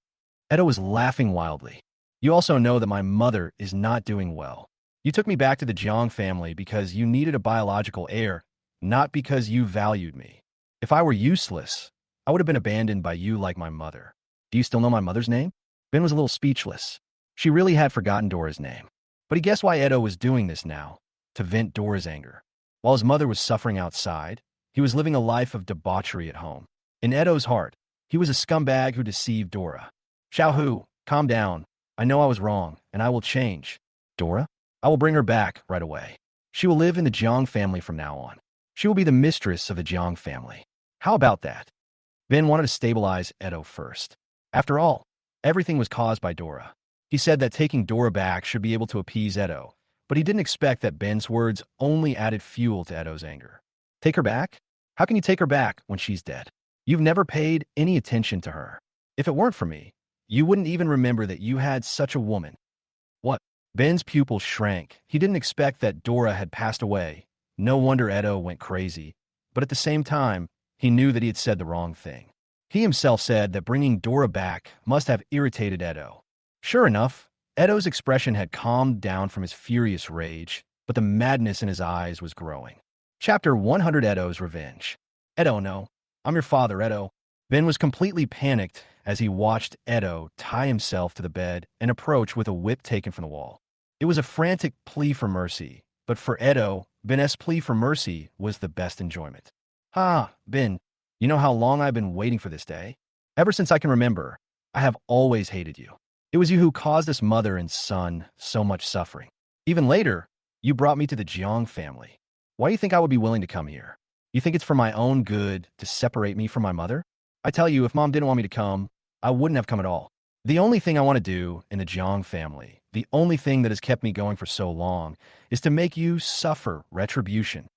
S1: Edo was laughing wildly. You also know that my mother is not doing well. You took me back to the Jiang family because you needed a biological heir, not because you valued me. If I were useless, I would have been abandoned by you like my mother. Do you still know my mother's name? Ben was a little speechless. She really had forgotten Dora's name. But he guessed why Edo was doing this now, to vent Dora's anger. While his mother was suffering outside, he was living a life of debauchery at home. In Edo's heart, he was a scumbag who deceived Dora. Xiaohu, calm down. I know I was wrong, and I will change. Dora? I will bring her back right away. She will live in the Jiang family from now on. She will be the mistress of the Jiang family. How about that? Ben wanted to stabilize Edo first. After all, everything was caused by Dora. He said that taking Dora back should be able to appease Edo, but he didn't expect that Ben's words only added fuel to Edo's anger. Take her back? How can you take her back when she's dead? You've never paid any attention to her. If it weren't for me, you wouldn't even remember that you had such a woman. What? Ben's pupil shrank. He didn't expect that Dora had passed away. No wonder Edo went crazy. But at the same time, he knew that he had said the wrong thing. He himself said that bringing Dora back must have irritated Edo. Sure enough, Edo's expression had calmed down from his furious rage, but the madness in his eyes was growing. Chapter 100: Edo's Revenge. Edo, no. I'm your father, Edo. Ben was completely panicked as he watched Edo tie himself to the bed and approach with a whip taken from the wall. It was a frantic plea for mercy, but for Edo, Ben's plea for mercy was the best enjoyment. Ben, you know how long I've been waiting for this day? Ever since I can remember, I have always hated you. It was you who caused this mother and son so much suffering. Even later, you brought me to the Jiang family. Why do you think I would be willing to come here? You think it's for my own good to separate me from my mother? I tell you, if Mom didn't want me to come, I wouldn't have come at all. The only thing I want to do in the Jiang family, the only thing that has kept me going for so long, is to make you suffer retribution.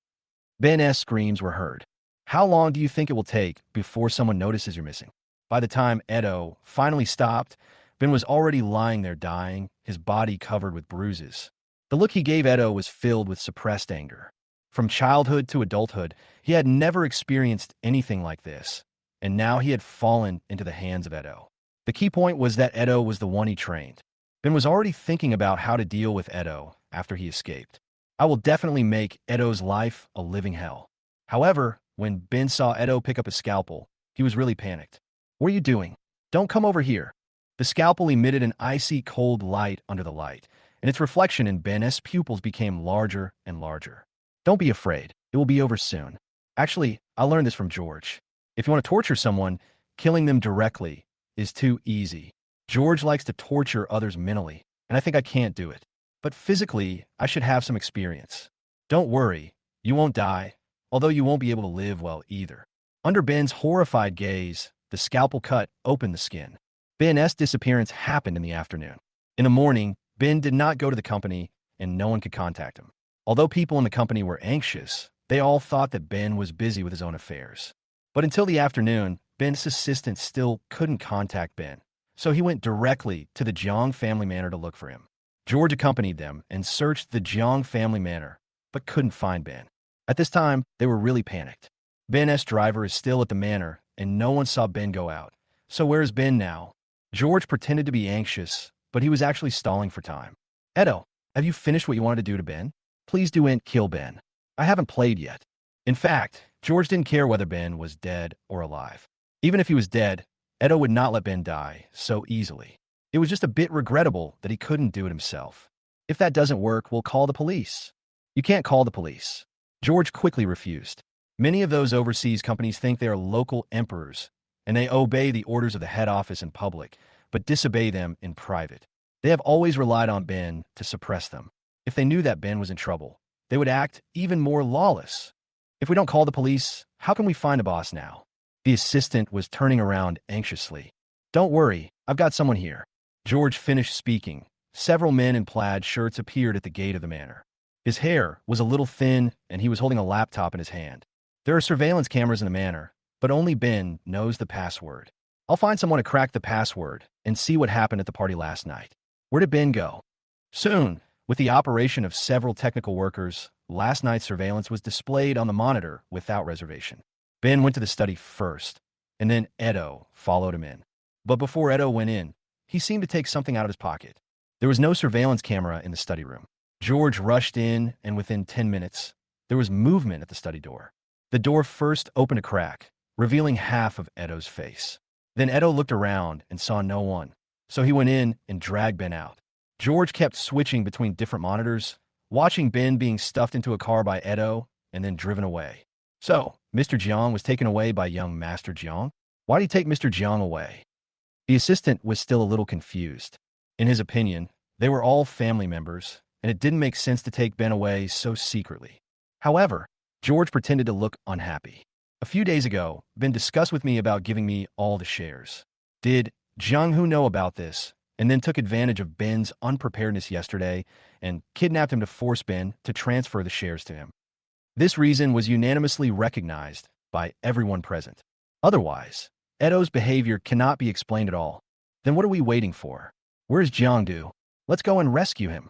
S1: Ben's screams were heard. How long do you think it will take before someone notices you're missing? By the time Edo finally stopped, Ben was already lying there dying, his body covered with bruises. The look he gave Edo was filled with suppressed anger. From childhood to adulthood, he had never experienced anything like this, and now he had fallen into the hands of Edo. The key point was that Edo was the one he trained. Ben was already thinking about how to deal with Edo after he escaped. I will definitely make Edo's life a living hell. However, when Ben saw Edo pick up a scalpel, he was really panicked. What are you doing? Don't come over here. The scalpel emitted an icy cold light under the light, and its reflection in Ben's pupils became larger and larger. Don't be afraid. It will be over soon. Actually, I learned this from George. If you want to torture someone, killing them directly is too easy. George likes to torture others mentally, and I think I can't do it. But physically, I should have some experience. Don't worry, you won't die, although you won't be able to live well either. Under Ben's horrified gaze, the scalpel cut opened the skin. Ben's disappearance happened in the afternoon. In the morning, Ben did not go to the company, and no one could contact him. Although people in the company were anxious, they all thought that Ben was busy with his own affairs. But until the afternoon, Ben's assistant still couldn't contact Ben, so he went directly to the Jiang family manor to look for him. George accompanied them and searched the Jiang family manor, but couldn't find Ben. At this time, they were really panicked. Ben's driver is still at the manor, and no one saw Ben go out. So where is Ben now? George pretended to be anxious, but he was actually stalling for time. Edo, have you finished what you wanted to do to Ben? Please do and kill Ben. I haven't played yet. In fact, George didn't care whether Ben was dead or alive. Even if he was dead, Edo would not let Ben die so easily. It was just a bit regrettable that he couldn't do it himself. If that doesn't work, we'll call the police. You can't call the police. George quickly refused. Many of those overseas companies think they are local emperors, and they obey the orders of the head office in public, but disobey them in private. They have always relied on Ben to suppress them. If they knew that Ben was in trouble, they would act even more lawless. If we don't call the police, how can we find a boss now? The assistant was turning around anxiously. Don't worry, I've got someone here. George finished speaking. Several men in plaid shirts appeared at the gate of the manor. His hair was a little thin, and he was holding a laptop in his hand. There are surveillance cameras in the manor, but only Ben knows the password. I'll find someone to crack the password and see what happened at the party last night. Where did Ben go? Soon, with the operation of several technical workers, last night's surveillance was displayed on the monitor without reservation. Ben went to the study first, and then Edo followed him in. But before Edo went in, he seemed to take something out of his pocket. There was no surveillance camera in the study room. George rushed in, and within 10 minutes, there was movement at the study door. The door first opened a crack, revealing half of Edo's face. Then Edo looked around and saw no one, so he went in and dragged Ben out. George kept switching between different monitors, watching Ben being stuffed into a car by Edo and then driven away. So, Mr. Jiang was taken away by young Master Jiang? Why did he take Mr. Jiang away? The assistant was still a little confused. In his opinion, they were all family members, and it didn't make sense to take Ben away so secretly. However, George pretended to look unhappy. A few days ago, Ben discussed with me about giving me all the shares. Did Jiang know about this and then took advantage of Ben's unpreparedness yesterday and kidnapped him to force Ben to transfer the shares to him? This reason was unanimously recognized by everyone present. Otherwise, Edo's behavior cannot be explained at all. Then what are we waiting for? Where's Jiang? Let's go and rescue him.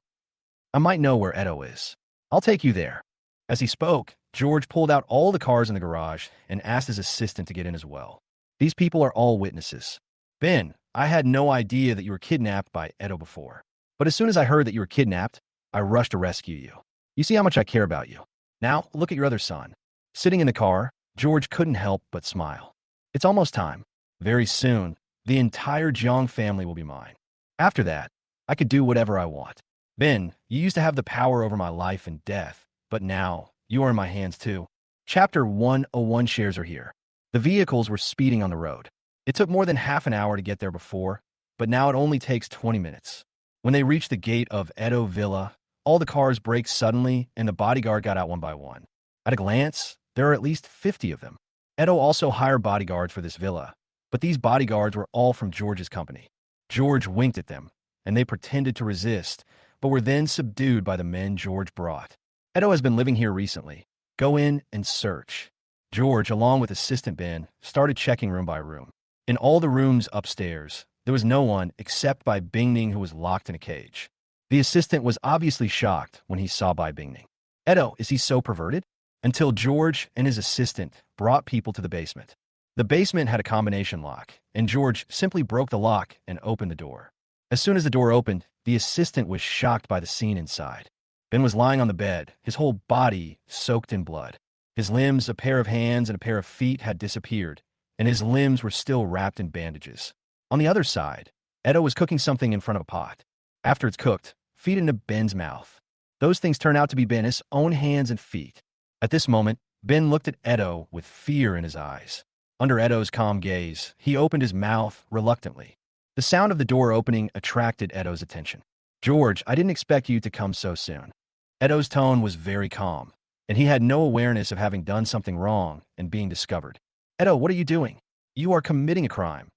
S1: I might know where Edo is. I'll take you there. As he spoke, George pulled out all the cars in the garage and asked his assistant to get in as well. These people are all witnesses. Ben, I had no idea that you were kidnapped by Edo before. But as soon as I heard that you were kidnapped, I rushed to rescue you. You see how much I care about you. Now, look at your other son. Sitting in the car, George couldn't help but smile. It's almost time. Very soon, the entire Jiang family will be mine. After that, I could do whatever I want. Ben, you used to have the power over my life and death, but now you are in my hands too. Chapter 101 shares are here. The vehicles were speeding on the road. It took more than half an hour to get there before, but now it only takes 20 minutes. When they reached the gate of Edo Villa, all the cars braked suddenly and the bodyguard got out one by one. At a glance, there are at least 50 of them. Edo also hired bodyguards for this villa, but these bodyguards were all from George's company. George winked at them, and they pretended to resist, but were then subdued by the men George brought. Edo has been living here recently. Go in and search. George, along with assistant Ben, started checking room by room. In all the rooms upstairs, there was no one except Bai Bingning, who was locked in a cage. The assistant was obviously shocked when he saw Bai Bingning. Edo, is he so perverted? Until George and his assistant brought people to the basement. The basement had a combination lock, and George simply broke the lock and opened the door. As soon as the door opened, the assistant was shocked by the scene inside. Ben was lying on the bed, his whole body soaked in blood. His limbs, a pair of hands and a pair of feet, had disappeared, and his limbs were still wrapped in bandages. On the other side, Edo was cooking something in front of a pot. After it's cooked, feed it into Ben's mouth. Those things turn out to be Ben's own hands and feet. At this moment, Ben looked at Edo with fear in his eyes. Under Edo's calm gaze, he opened his mouth reluctantly. The sound of the door opening attracted Edo's attention. George, I didn't expect you to come so soon. Edo's tone was very calm, and he had no awareness of having done something wrong and being discovered. Edo, what are you doing? You are committing a crime.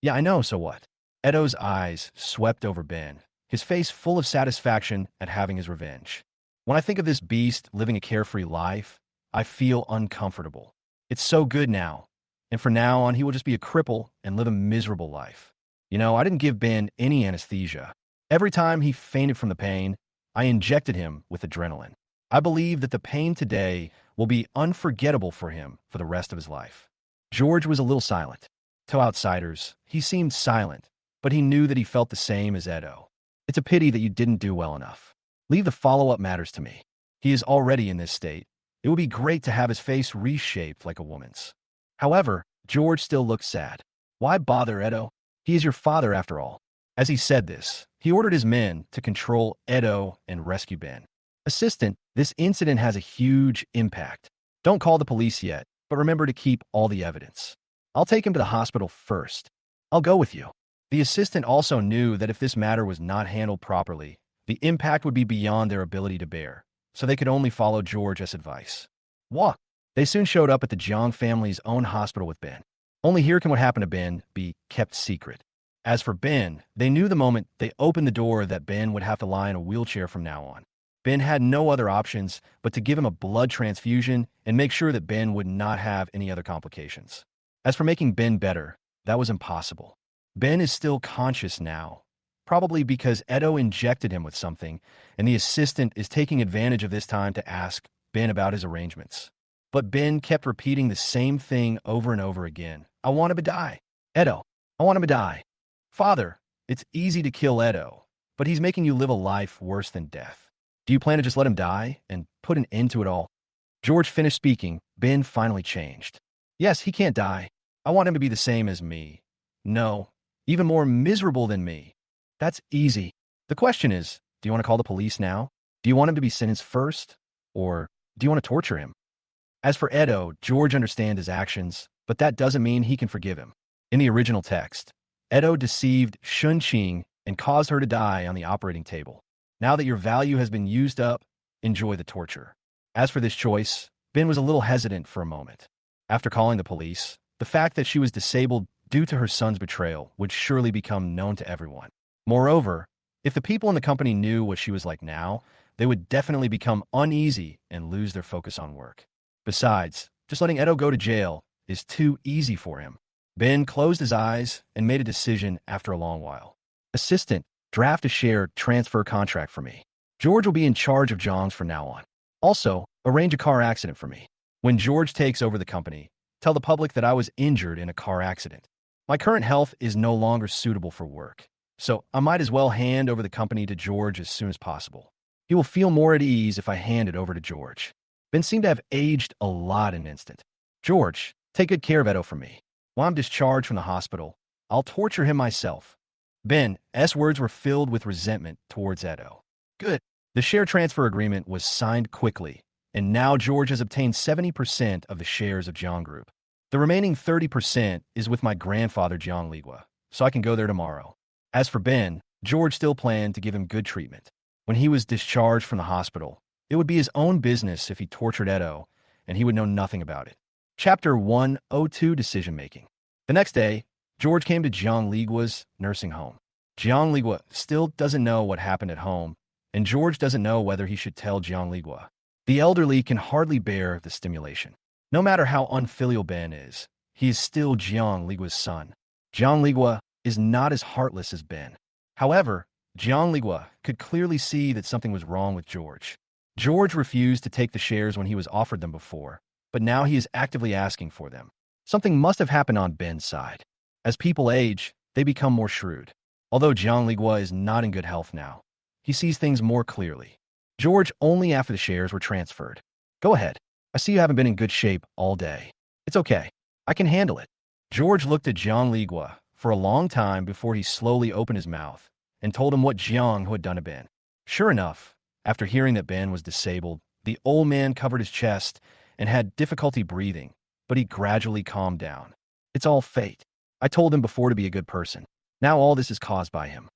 S1: Yeah, I know, so what? Edo's eyes swept over Ben, his face full of satisfaction at having his revenge. When I think of this beast living a carefree life, I feel uncomfortable. It's so good now, and from now on he will just be a cripple and live a miserable life. I didn't give Ben any anesthesia. Every time he fainted from the pain, I injected him with adrenaline. I believe that the pain today will be unforgettable for him for the rest of his life. George was a little silent. To outsiders, he seemed silent, but he knew that he felt the same as Edo. It's a pity that you didn't do well enough. Leave the follow-up matters to me. He is already in this state. It would be great to have his face reshaped like a woman's. However, George still looked sad. Why bother Edo? He is your father after all. As he said this, he ordered his men to control Edo and rescue Ben. Assistant, this incident has a huge impact. Don't call the police yet, but remember to keep all the evidence. I'll take him to the hospital first. I'll go with you. The assistant also knew that if this matter was not handled properly, the impact would be beyond their ability to bear, so they could only follow George's advice. What? They soon showed up at the Jiang family's own hospital with Ben. Only here can what happened to Ben be kept secret. As for Ben, they knew the moment they opened the door that Ben would have to lie in a wheelchair from now on. Ben had no other options but to give him a blood transfusion and make sure that Ben would not have any other complications. As for making Ben better, that was impossible. Ben is still conscious now, probably because Edo injected him with something, and the assistant is taking advantage of this time to ask Ben about his arrangements. But Ben kept repeating the same thing over and over again. I want him to die. Edo, I want him to die. Father, It's easy to kill Edo, but he's making you live a life worse than death. Do you plan to just let him die and put an end to it all? George finished speaking. Ben finally changed. Yes, he can't die. I want him to be the same as me. No, even more miserable than me. That's easy. The question is, do you want to call the police now? Do you want him to be sentenced first? Or do you want to torture him? As for Edo, George understands his actions, but that doesn't mean he can forgive him. In the original text, Edo deceived Shunqing and caused her to die on the operating table. Now that your value has been used up, enjoy the torture. As for this choice, Ben was a little hesitant for a moment. After calling the police, the fact that she was disabled due to her son's betrayal would surely become known to everyone. Moreover, if the people in the company knew what she was like now, they would definitely become uneasy and lose their focus on work. Besides, just letting Edo go to jail is too easy for him. Ben closed his eyes and made a decision after a long while. Assistant, draft a share transfer contract for me. George will be in charge of Jiang's from now on. Also, arrange a car accident for me. When George takes over the company, tell the public that I was injured in a car accident. My current health is no longer suitable for work, so I might as well hand over the company to George as soon as possible. He will feel more at ease if I hand it over to George. Ben seemed to have aged a lot in an instant. George, take good care of Edo for me. While I'm discharged from the hospital, I'll torture him myself. Ben's words were filled with resentment towards Edo. Good. The share transfer agreement was signed quickly, and now George has obtained 70% of the shares of Jiang Group. The remaining 30% is with my grandfather Jiang Ligua, so I can go there tomorrow. As for Ben, George still planned to give him good treatment. When he was discharged from the hospital, it would be his own business if he tortured Edo, and he would know nothing about it. Chapter 102, Decision-Making. The next day, George came to Jiang Ligua's nursing home. Jiang Ligua still doesn't know what happened at home, and George doesn't know whether he should tell Jiang Ligua. The elderly can hardly bear the stimulation. No matter how unfilial Ben is, he is still Jiang Ligua's son. Jiang Ligua is not as heartless as Ben. However, Jiang Ligua could clearly see that something was wrong with George. George refused to take the shares when he was offered them before, but now he is actively asking for them. Something must have happened on Ben's side. As people age, they become more shrewd. Although Jiang Ligua is not in good health now, he sees things more clearly. George only after the shares were transferred. Go ahead. I see you haven't been in good shape all day. It's okay. I can handle it. George looked at Jiang Ligua for a long time before he slowly opened his mouth and told him what Jiang had done to Ben. Sure enough, after hearing that Ben was disabled, the old man covered his chest and had difficulty breathing, but he gradually calmed down. It's all fate. I told him before to be a good person. Now all this is caused by him.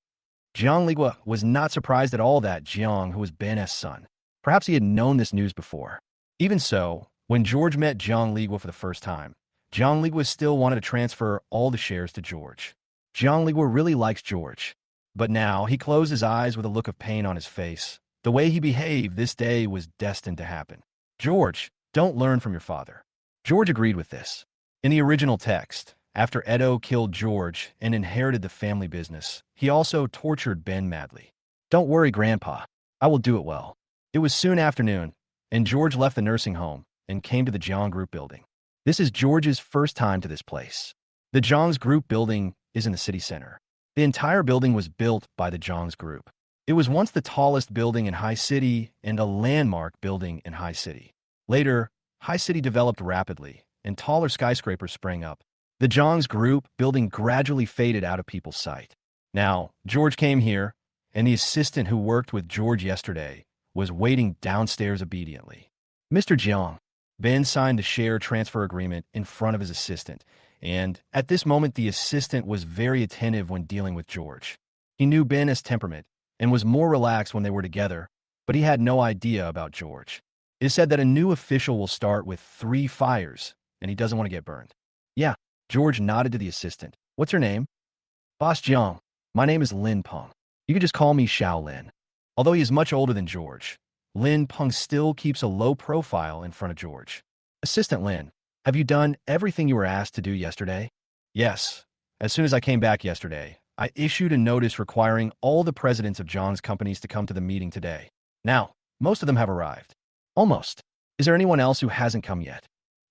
S1: Jiang Ligua was not surprised at all that Jiang, who was Ben's son. Perhaps he had known this news before. Even so, when George met Jiang Ligua for the first time, Jiang Ligua still wanted to transfer all the shares to George. Jiang Ligua really likes George. But now he closed his eyes with a look of pain on his face. The way he behaved this day was destined to happen. George, don't learn from your father. George agreed with this. In the original text, after Edo killed George and inherited the family business, he also tortured Ben madly. Don't worry, Grandpa. I will do it well. It was soon afternoon, and George left the nursing home and came to the Jiang Group building. This is George's first time to this place. The Jiang's Group building is in the city center. The entire building was built by the Jiang's Group. It was once the tallest building in High City and a landmark building in High City. Later, High City developed rapidly, and taller skyscrapers sprang up. The Jiang's Group building gradually faded out of people's sight. Now, George came here, and the assistant who worked with George yesterday was waiting downstairs obediently. Mr. Jiang. Ben signed the share transfer agreement in front of his assistant, and at this moment the assistant was very attentive when dealing with George. He knew Ben's temperament and was more relaxed when they were together, but he had no idea about George. It is said that a new official will start with 3 fires, and he doesn't want to get burned. Yeah, George nodded to the assistant. What's your name? Boss Jiang. My name is Lin Peng. You can just call me Xiao Lin. Although he is much older than George, Lin Peng still keeps a low profile in front of George. Assistant Lin, have you done everything you were asked to do yesterday? Yes. As soon as I came back yesterday, I issued a notice requiring all the presidents of Jiang's companies to come to the meeting today. Now, most of them have arrived. Almost. Is there anyone else who hasn't come yet?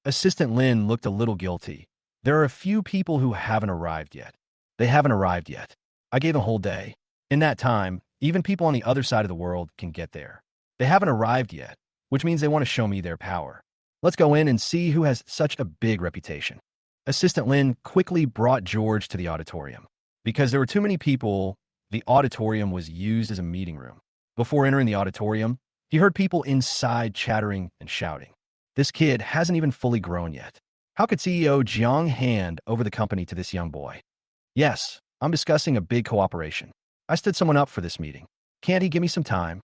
S1: Assistant Lin looked a little guilty. There are a few people who haven't arrived yet. They haven't arrived yet. I gave them a whole day. In that time, even people on the other side of the world can get there. They haven't arrived yet, which means they want to show me their power. Let's go in and see who has such a big reputation. Assistant Lin quickly brought George to the auditorium. Because there were too many people, the auditorium was used as a meeting room. Before entering the auditorium, he heard people inside chattering and shouting. This kid hasn't even fully grown yet. How could CEO Jiang hand over the company to this young boy? Yes, I'm discussing a big cooperation. I stood someone up for this meeting. Can't he give me some time?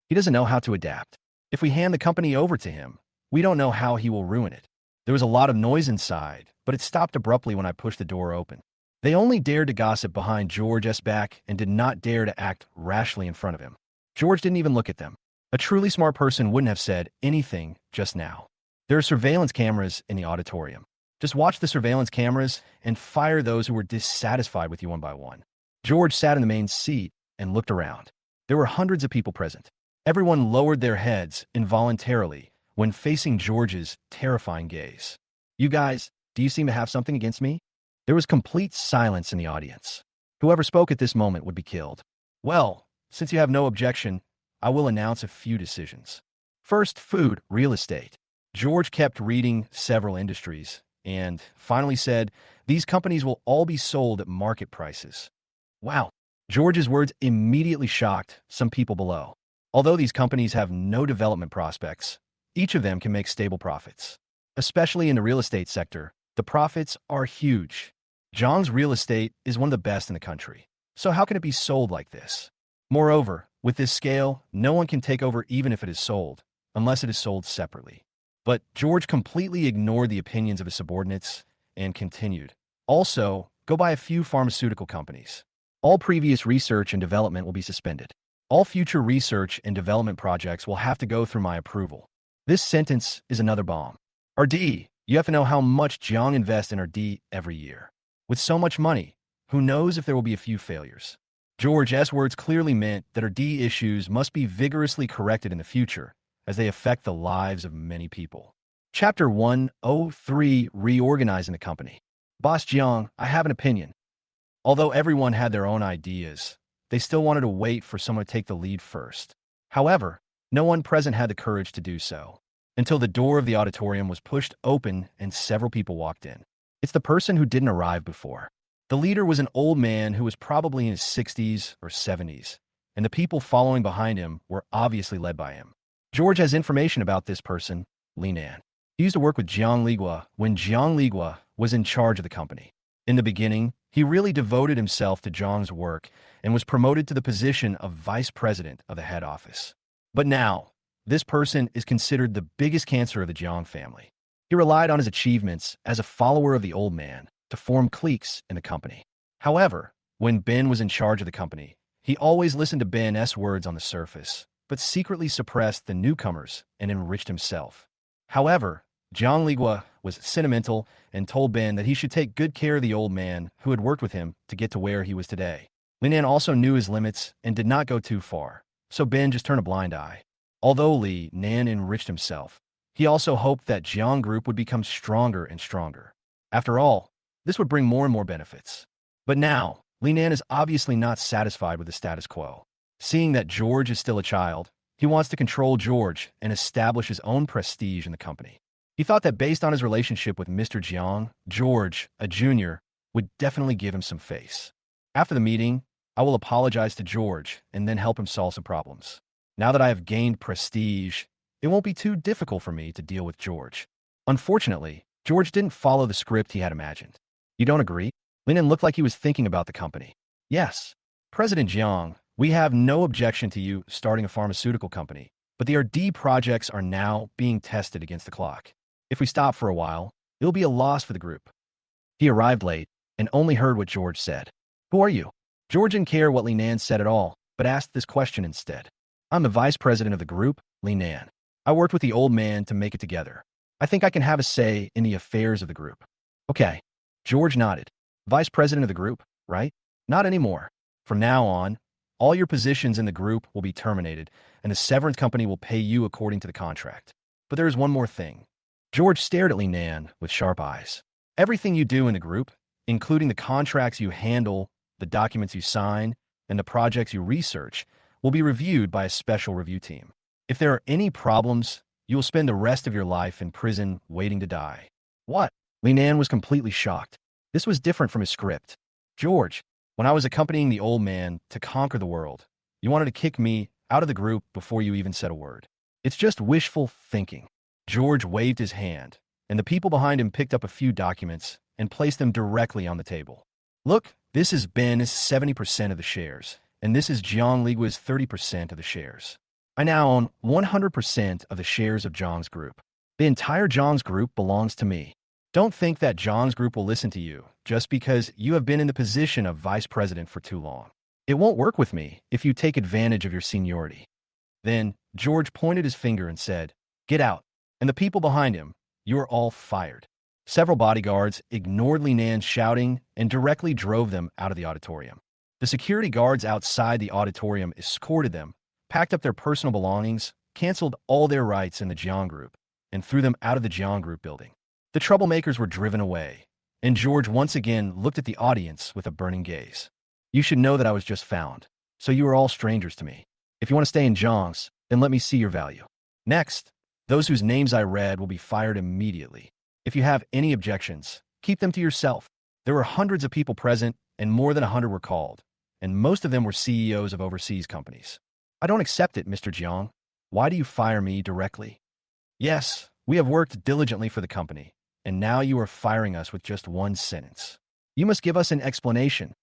S1: He doesn't know how to adapt. If we hand the company over to him, we don't know how he will ruin it. There was a lot of noise inside, but it stopped abruptly when I pushed the door open. They only dared to gossip behind George's back and did not dare to act rashly in front of him. George didn't even look at them. A truly smart person wouldn't have said anything just now. There are surveillance cameras in the auditorium. Just watch the surveillance cameras and fire those who were dissatisfied with you one by one. George sat in the main seat and looked around. There were hundreds of people present. Everyone lowered their heads involuntarily when facing George's terrifying gaze. You guys, do you seem to have something against me? There was complete silence in the audience. Whoever spoke at this moment would be killed. Well, since you have no objection, I will announce a few decisions. First, food, real estate. George kept reading several industries and finally said, these companies will all be sold at market prices. Wow. George's words immediately shocked some people below. Although these companies have no development prospects, each of them can make stable profits. Especially in the real estate sector, the profits are huge. Jiang's real estate is one of the best in the country. So how can it be sold like this? Moreover, with this scale, no one can take over even if it is sold, unless it is sold separately. But George completely ignored the opinions of his subordinates and continued. Also, go buy a few pharmaceutical companies. All previous research and development will be suspended. All future research and development projects will have to go through my approval. This sentence is another bomb. RD, you have to know how much Jiang invests in RD every year. With so much money, who knows if there will be a few failures? George's words clearly meant that RD issues must be vigorously corrected in the future, as they affect the lives of many people. Chapter 103, Reorganizing the Company. Boss Jiang, I have an opinion. Although everyone had their own ideas, they still wanted to wait for someone to take the lead first. However, no one present had the courage to do so, until the door of the auditorium was pushed open and several people walked in. It's the person who didn't arrive before. The leader was an old man who was probably in his 60s or 70s, and the people following behind him were obviously led by him. George has information about this person, Li Nan. He used to work with Jiang Ligua when Jiang Ligua was in charge of the company. In the beginning, he really devoted himself to Jiang's work and was promoted to the position of vice president of the head office. But now, this person is considered the biggest cancer of the Jiang family. He relied on his achievements as a follower of the old man to form cliques in the company. However, when Ben was in charge of the company, he always listened to Ben's words on the surface, but secretly suppressed the newcomers and enriched himself. However, Jiang Ligua was sentimental and told Ben that he should take good care of the old man who had worked with him to get to where he was today. Li Nan also knew his limits and did not go too far, so Ben just turned a blind eye. Although Li Nan enriched himself, he also hoped that Jiang Group would become stronger and stronger. After all, this would bring more and more benefits. But now, Li Nan is obviously not satisfied with the status quo. Seeing that George is still a child, he wants to control George and establish his own prestige in the company. He thought that based on his relationship with Mr. Jiang, George, a junior, would definitely give him some face. After the meeting, I will apologize to George and then help him solve some problems. Now that I have gained prestige, it won't be too difficult for me to deal with George. Unfortunately, George didn't follow the script he had imagined. You don't agree? Li Nan looked like he was thinking about the company. Yes. President Jiang, we have no objection to you starting a pharmaceutical company, but the RD projects are now being tested against the clock. If we stop for a while, it'll be a loss for the group. He arrived late and only heard what George said. Who are you? George didn't care what Li Nan said at all, but asked this question instead. I'm the vice president of the group, Li Nan. I worked with the old man to make it together. I think I can have a say in the affairs of the group. Okay. George nodded. Vice president of the group, right? Not anymore. From now on, all your positions in the group will be terminated, and the severance company will pay you according to the contract. But there is one more thing. George stared at Li Nan with sharp eyes. Everything you do in the group, including the contracts you handle, the documents you sign, and the projects you research will be reviewed by a special review team. If there are any problems, you will spend the rest of your life in prison waiting to die. What? Linan was completely shocked. This was different from his script. George, when I was accompanying the old man to conquer the world, you wanted to kick me out of the group before you even said a word. It's just wishful thinking. George waved his hand, and the people behind him picked up a few documents and placed them directly on the table. Look, this is Ben's 70% of the shares, and this is Jiang Ligua's 30% of the shares. I now own 100% of the shares of Jiang's group. The entire Jiang's group belongs to me. Don't think that Jiang's group will listen to you just because you have been in the position of vice president for too long. It won't work with me if you take advantage of your seniority. Then George pointed his finger and said, "Get out." And the people behind him, "You are all fired." Several bodyguards ignored Linan's shouting and directly drove them out of the auditorium. The security guards outside the auditorium escorted them, packed up their personal belongings, canceled all their rights in the Jiang group, and threw them out of the Jiang group building. The troublemakers were driven away, and George once again looked at the audience with a burning gaze. You should know that I was just found, so you are all strangers to me. If you want to stay in Jiang's, then let me see your value. Next, those whose names I read will be fired immediately. If you have any objections, keep them to yourself. There were hundreds of people present, and more than 100 were called, and most of them were CEOs of overseas companies. I don't accept it, Mr. Jiang. Why do you fire me directly? Yes, we have worked diligently for the company, and now you are firing us with just one sentence. You must give us an explanation.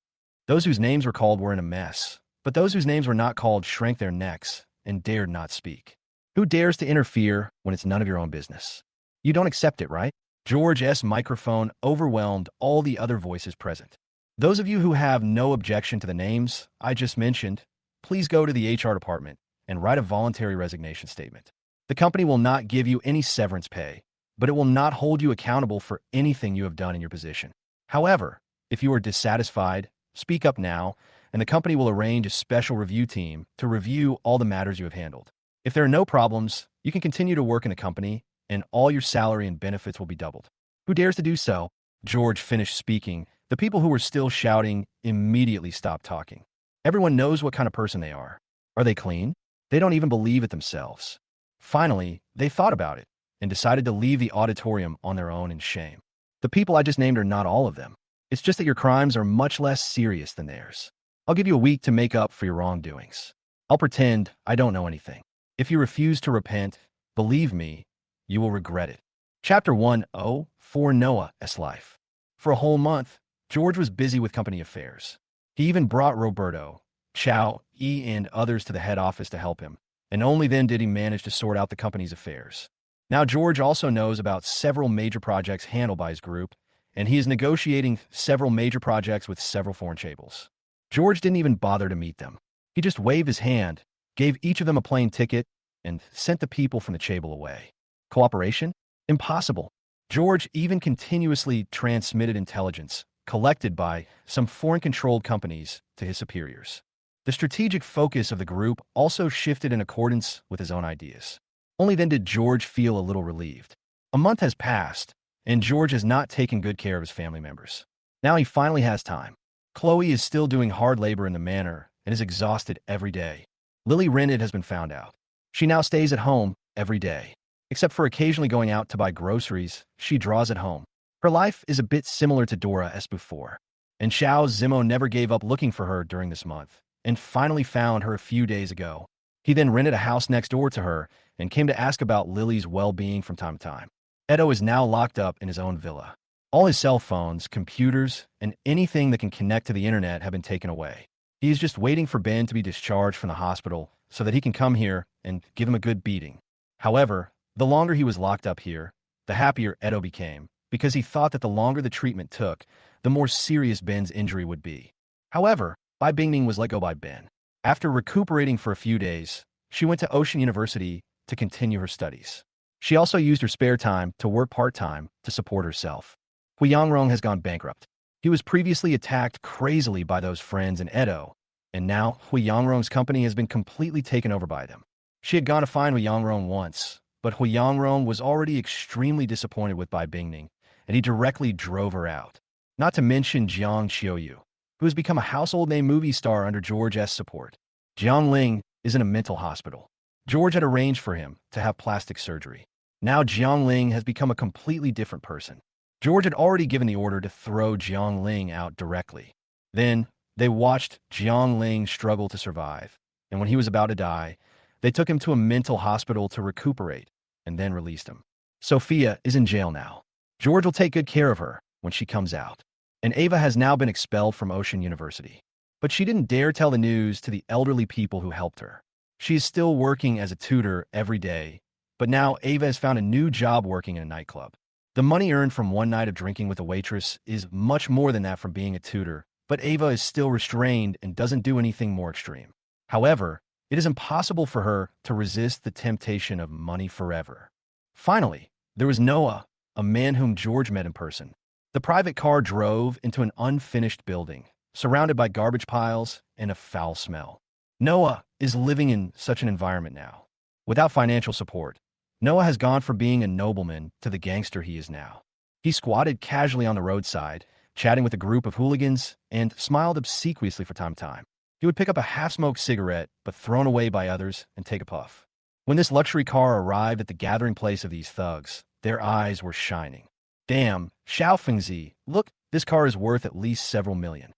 S1: Those whose names were called were in a mess, but those whose names were not called shrank their necks and dared not speak. Who dares to interfere when it's none of your own business? You don't accept it, right? George's microphone overwhelmed all the other voices present. Those of you who have no objection to the names I just mentioned, please go to the HR department and write a voluntary resignation statement. The company will not give you any severance pay, but it will not hold you accountable for anything you have done in your position. However, if you are dissatisfied, speak up now, and the company will arrange a special review team to review all the matters you have handled. If there are no problems, you can continue to work in the company, and all your salary and benefits will be doubled. Who dares to do so? George finished speaking. The people who were still shouting immediately stopped talking. Everyone knows what kind of person they are. Are they clean? They don't even believe it themselves. Finally, they thought about it and decided to leave the auditorium on their own in shame. The people I just named are not all of them. It's just that your crimes are much less serious than theirs. I'll give you a week to make up for your wrongdoings. I'll pretend I don't know anything. If you refuse to repent, believe me, you will regret it. Chapter 1:0 for Noah's life. For a whole month, George was busy with company affairs. He even brought Roberto, Chow, and others to the head office to help him, and only then did he manage to sort out the company's affairs. Now George also knows about several major projects handled by his group, and he is negotiating several major projects with several foreign chaebol. George didn't even bother to meet them. He just waved his hand, gave each of them a plane ticket, and sent the people from the chaebol away. Cooperation? Impossible. George even continuously transmitted intelligence collected by some foreign-controlled companies to his superiors. The strategic focus of the group also shifted in accordance with his own ideas. Only then did George feel a little relieved. A month has passed, and George has not taken good care of his family members. Now he finally has time. Chloe is still doing hard labor in the manor and is exhausted every day. Lily Rennet has been found out. She now stays at home every day. Except for occasionally going out to buy groceries, she draws at home. Her life is a bit similar to Dora as before. And Xiao Zimo never gave up looking for her during this month, and finally found her a few days ago. He then rented a house next door to her and came to ask about Lily's well-being from time to time. Edo is now locked up in his own villa. All his cell phones, computers, and anything that can connect to the internet have been taken away. He is just waiting for Ben to be discharged from the hospital so that he can come here and give him a good beating. However, the longer he was locked up here, the happier Edo became, because he thought that the longer the treatment took, the more serious Ben's injury would be. However, Bai Bingning was let go by Ben. After recuperating for a few days, she went to Ocean University to continue her studies. She also used her spare time to work part-time to support herself. Hui Yangrong has gone bankrupt. He was previously attacked crazily by those friends in Edo, and now Hui Yangrong's company has been completely taken over by them. She had gone to find Hui Yangrong once, but Hui Yangrong was already extremely disappointed with Bai Bingning, and he directly drove her out. Not to mention Jiang Xiaoyu. who has become a household name movie star under George's support. Jiang Ling is in a mental hospital. George had arranged for him to have plastic surgery. Now Jiang Ling has become a completely different person. George had already given the order to throw Jiang Ling out directly. Then, they watched Jiang Ling struggle to survive, and when he was about to die, they took him to a mental hospital to recuperate, and then released him. Sophia is in jail now. George will take good care of her when she comes out. And Ava has now been expelled from Ocean University. But she didn't dare tell the news to the elderly people who helped her. She is still working as a tutor every day, but now Ava has found a new job working in a nightclub. The money earned from one night of drinking with a waitress is much more than that from being a tutor, but Ava is still restrained and doesn't do anything more extreme. However, it is impossible for her to resist the temptation of money forever. Finally, there was Noah, a man whom George met in person. The private car drove into an unfinished building, surrounded by garbage piles and a foul smell. Noah is living in such an environment now. Without financial support, Noah has gone from being a nobleman to the gangster he is now. He squatted casually on the roadside, chatting with a group of hooligans, and smiled obsequiously from time to time. He would pick up a half-smoked cigarette, but thrown away by others, and take a puff. When this luxury car arrived at the gathering place of these thugs, their eyes were shining. Damn, Xiaofengzi, look, this car is worth at least several million.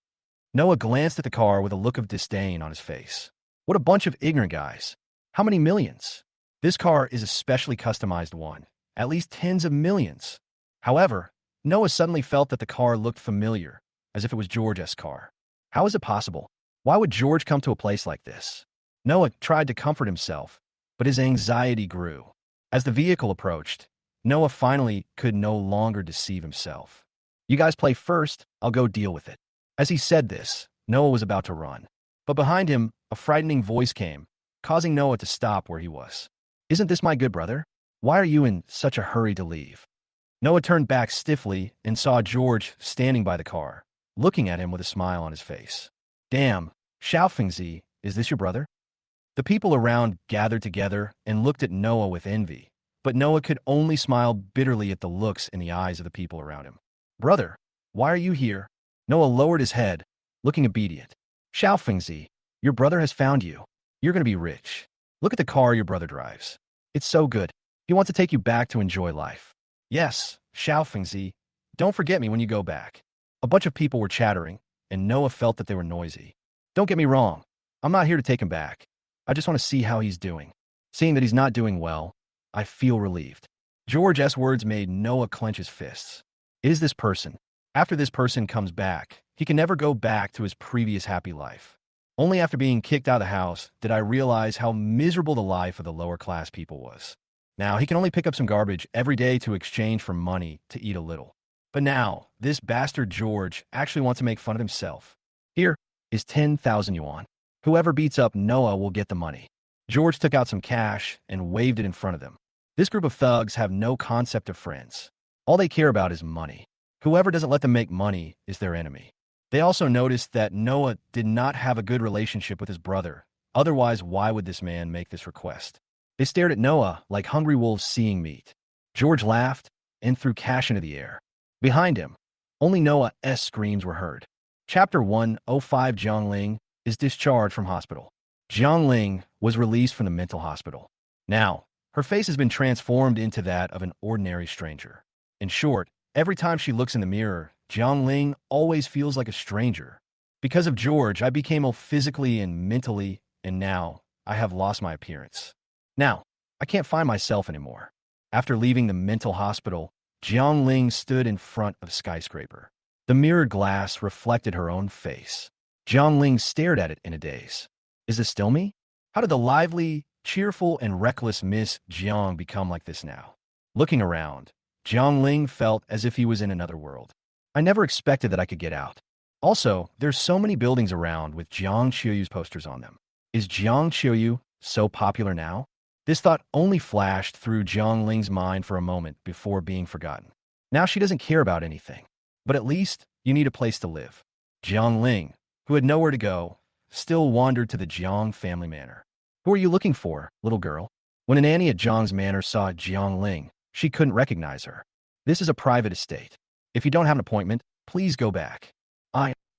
S1: Noah glanced at the car with a look of disdain on his face. What a bunch of ignorant guys. How many millions? This car is a specially customized one, at least tens of millions. However, Noah suddenly felt that the car looked familiar, as if it was George's car. How is it possible? Why would George come to a place like this? Noah tried to comfort himself, but his anxiety grew. As the vehicle approached, Noah finally could no longer deceive himself. You guys play first, I'll go deal with it. As he said this, Noah was about to run. But behind him, a frightening voice came, causing Noah to stop where he was. Isn't this my good brother? Why are you in such a hurry to leave? Noah turned back stiffly and saw George standing by the car, looking at him with a smile on his face. Damn, Xiaofengzi, is this your brother? The people around gathered together and looked at Noah with envy, but Noah could only smile bitterly at the looks in the eyes of the people around him. Brother, why are you here? Noah lowered his head, looking obedient. Xiaofengzi, your brother has found you. You're going to be rich. Look at the car your brother drives. It's so good. He wants to take you back to enjoy life. Yes, Xiaofengzi, don't forget me when you go back. A bunch of people were chattering, and Noah felt that they were noisy. Don't get me wrong. I'm not here to take him back. I just want to see how he's doing. Seeing that he's not doing well, I feel relieved. George's words made Noah clench his fists. It is this person. After this person comes back, he can never go back to his previous happy life. Only after being kicked out of the house did I realize how miserable the life of the lower class people was. Now, he can only pick up some garbage every day to exchange for money to eat a little. But now, this bastard George actually wants to make fun of himself. Here is 10,000 yuan. Whoever beats up Noah will get the money. George took out some cash and waved it in front of them. This group of thugs have no concept of friends. All they care about is money. Whoever doesn't let them make money is their enemy. They also noticed that Noah did not have a good relationship with his brother. Otherwise, why would this man make this request? They stared at Noah like hungry wolves seeing meat. George laughed and threw cash into the air. Behind him, only Noah's screams were heard. Chapter 105. Jiang Ling is discharged from hospital. Jiang Ling was released from the mental hospital. Now, her face has been transformed into that of an ordinary stranger. In short, every time she looks in the mirror, Jiang Ling always feels like a stranger. Because of George, I became ill physically and mentally, and now I have lost my appearance. Now, I can't find myself anymore. After leaving the mental hospital, Jiang Ling stood in front of a skyscraper. The mirrored glass reflected her own face. Jiang Ling stared at it in a daze. Is this still me? How did the lively, cheerful, and reckless Miss Jiang become like this now? Looking around, Jiang Ling felt as if he was in another world. I never expected that I could get out. Also, there's so many buildings around with Jiang Qiuyu's posters on them. Is Jiang Qiuyu so popular now? This thought only flashed through Jiang Ling's mind for a moment before being forgotten. Now she doesn't care about anything. But at least, you need a place to live. Jiang Ling, who had nowhere to go, still wandered to the Jiang family manor. Who are you looking for, little girl? When an Annie at Jiang's manor saw Jiang Ling, she couldn't recognize her. This is a private estate. If you don't have an appointment, please go back.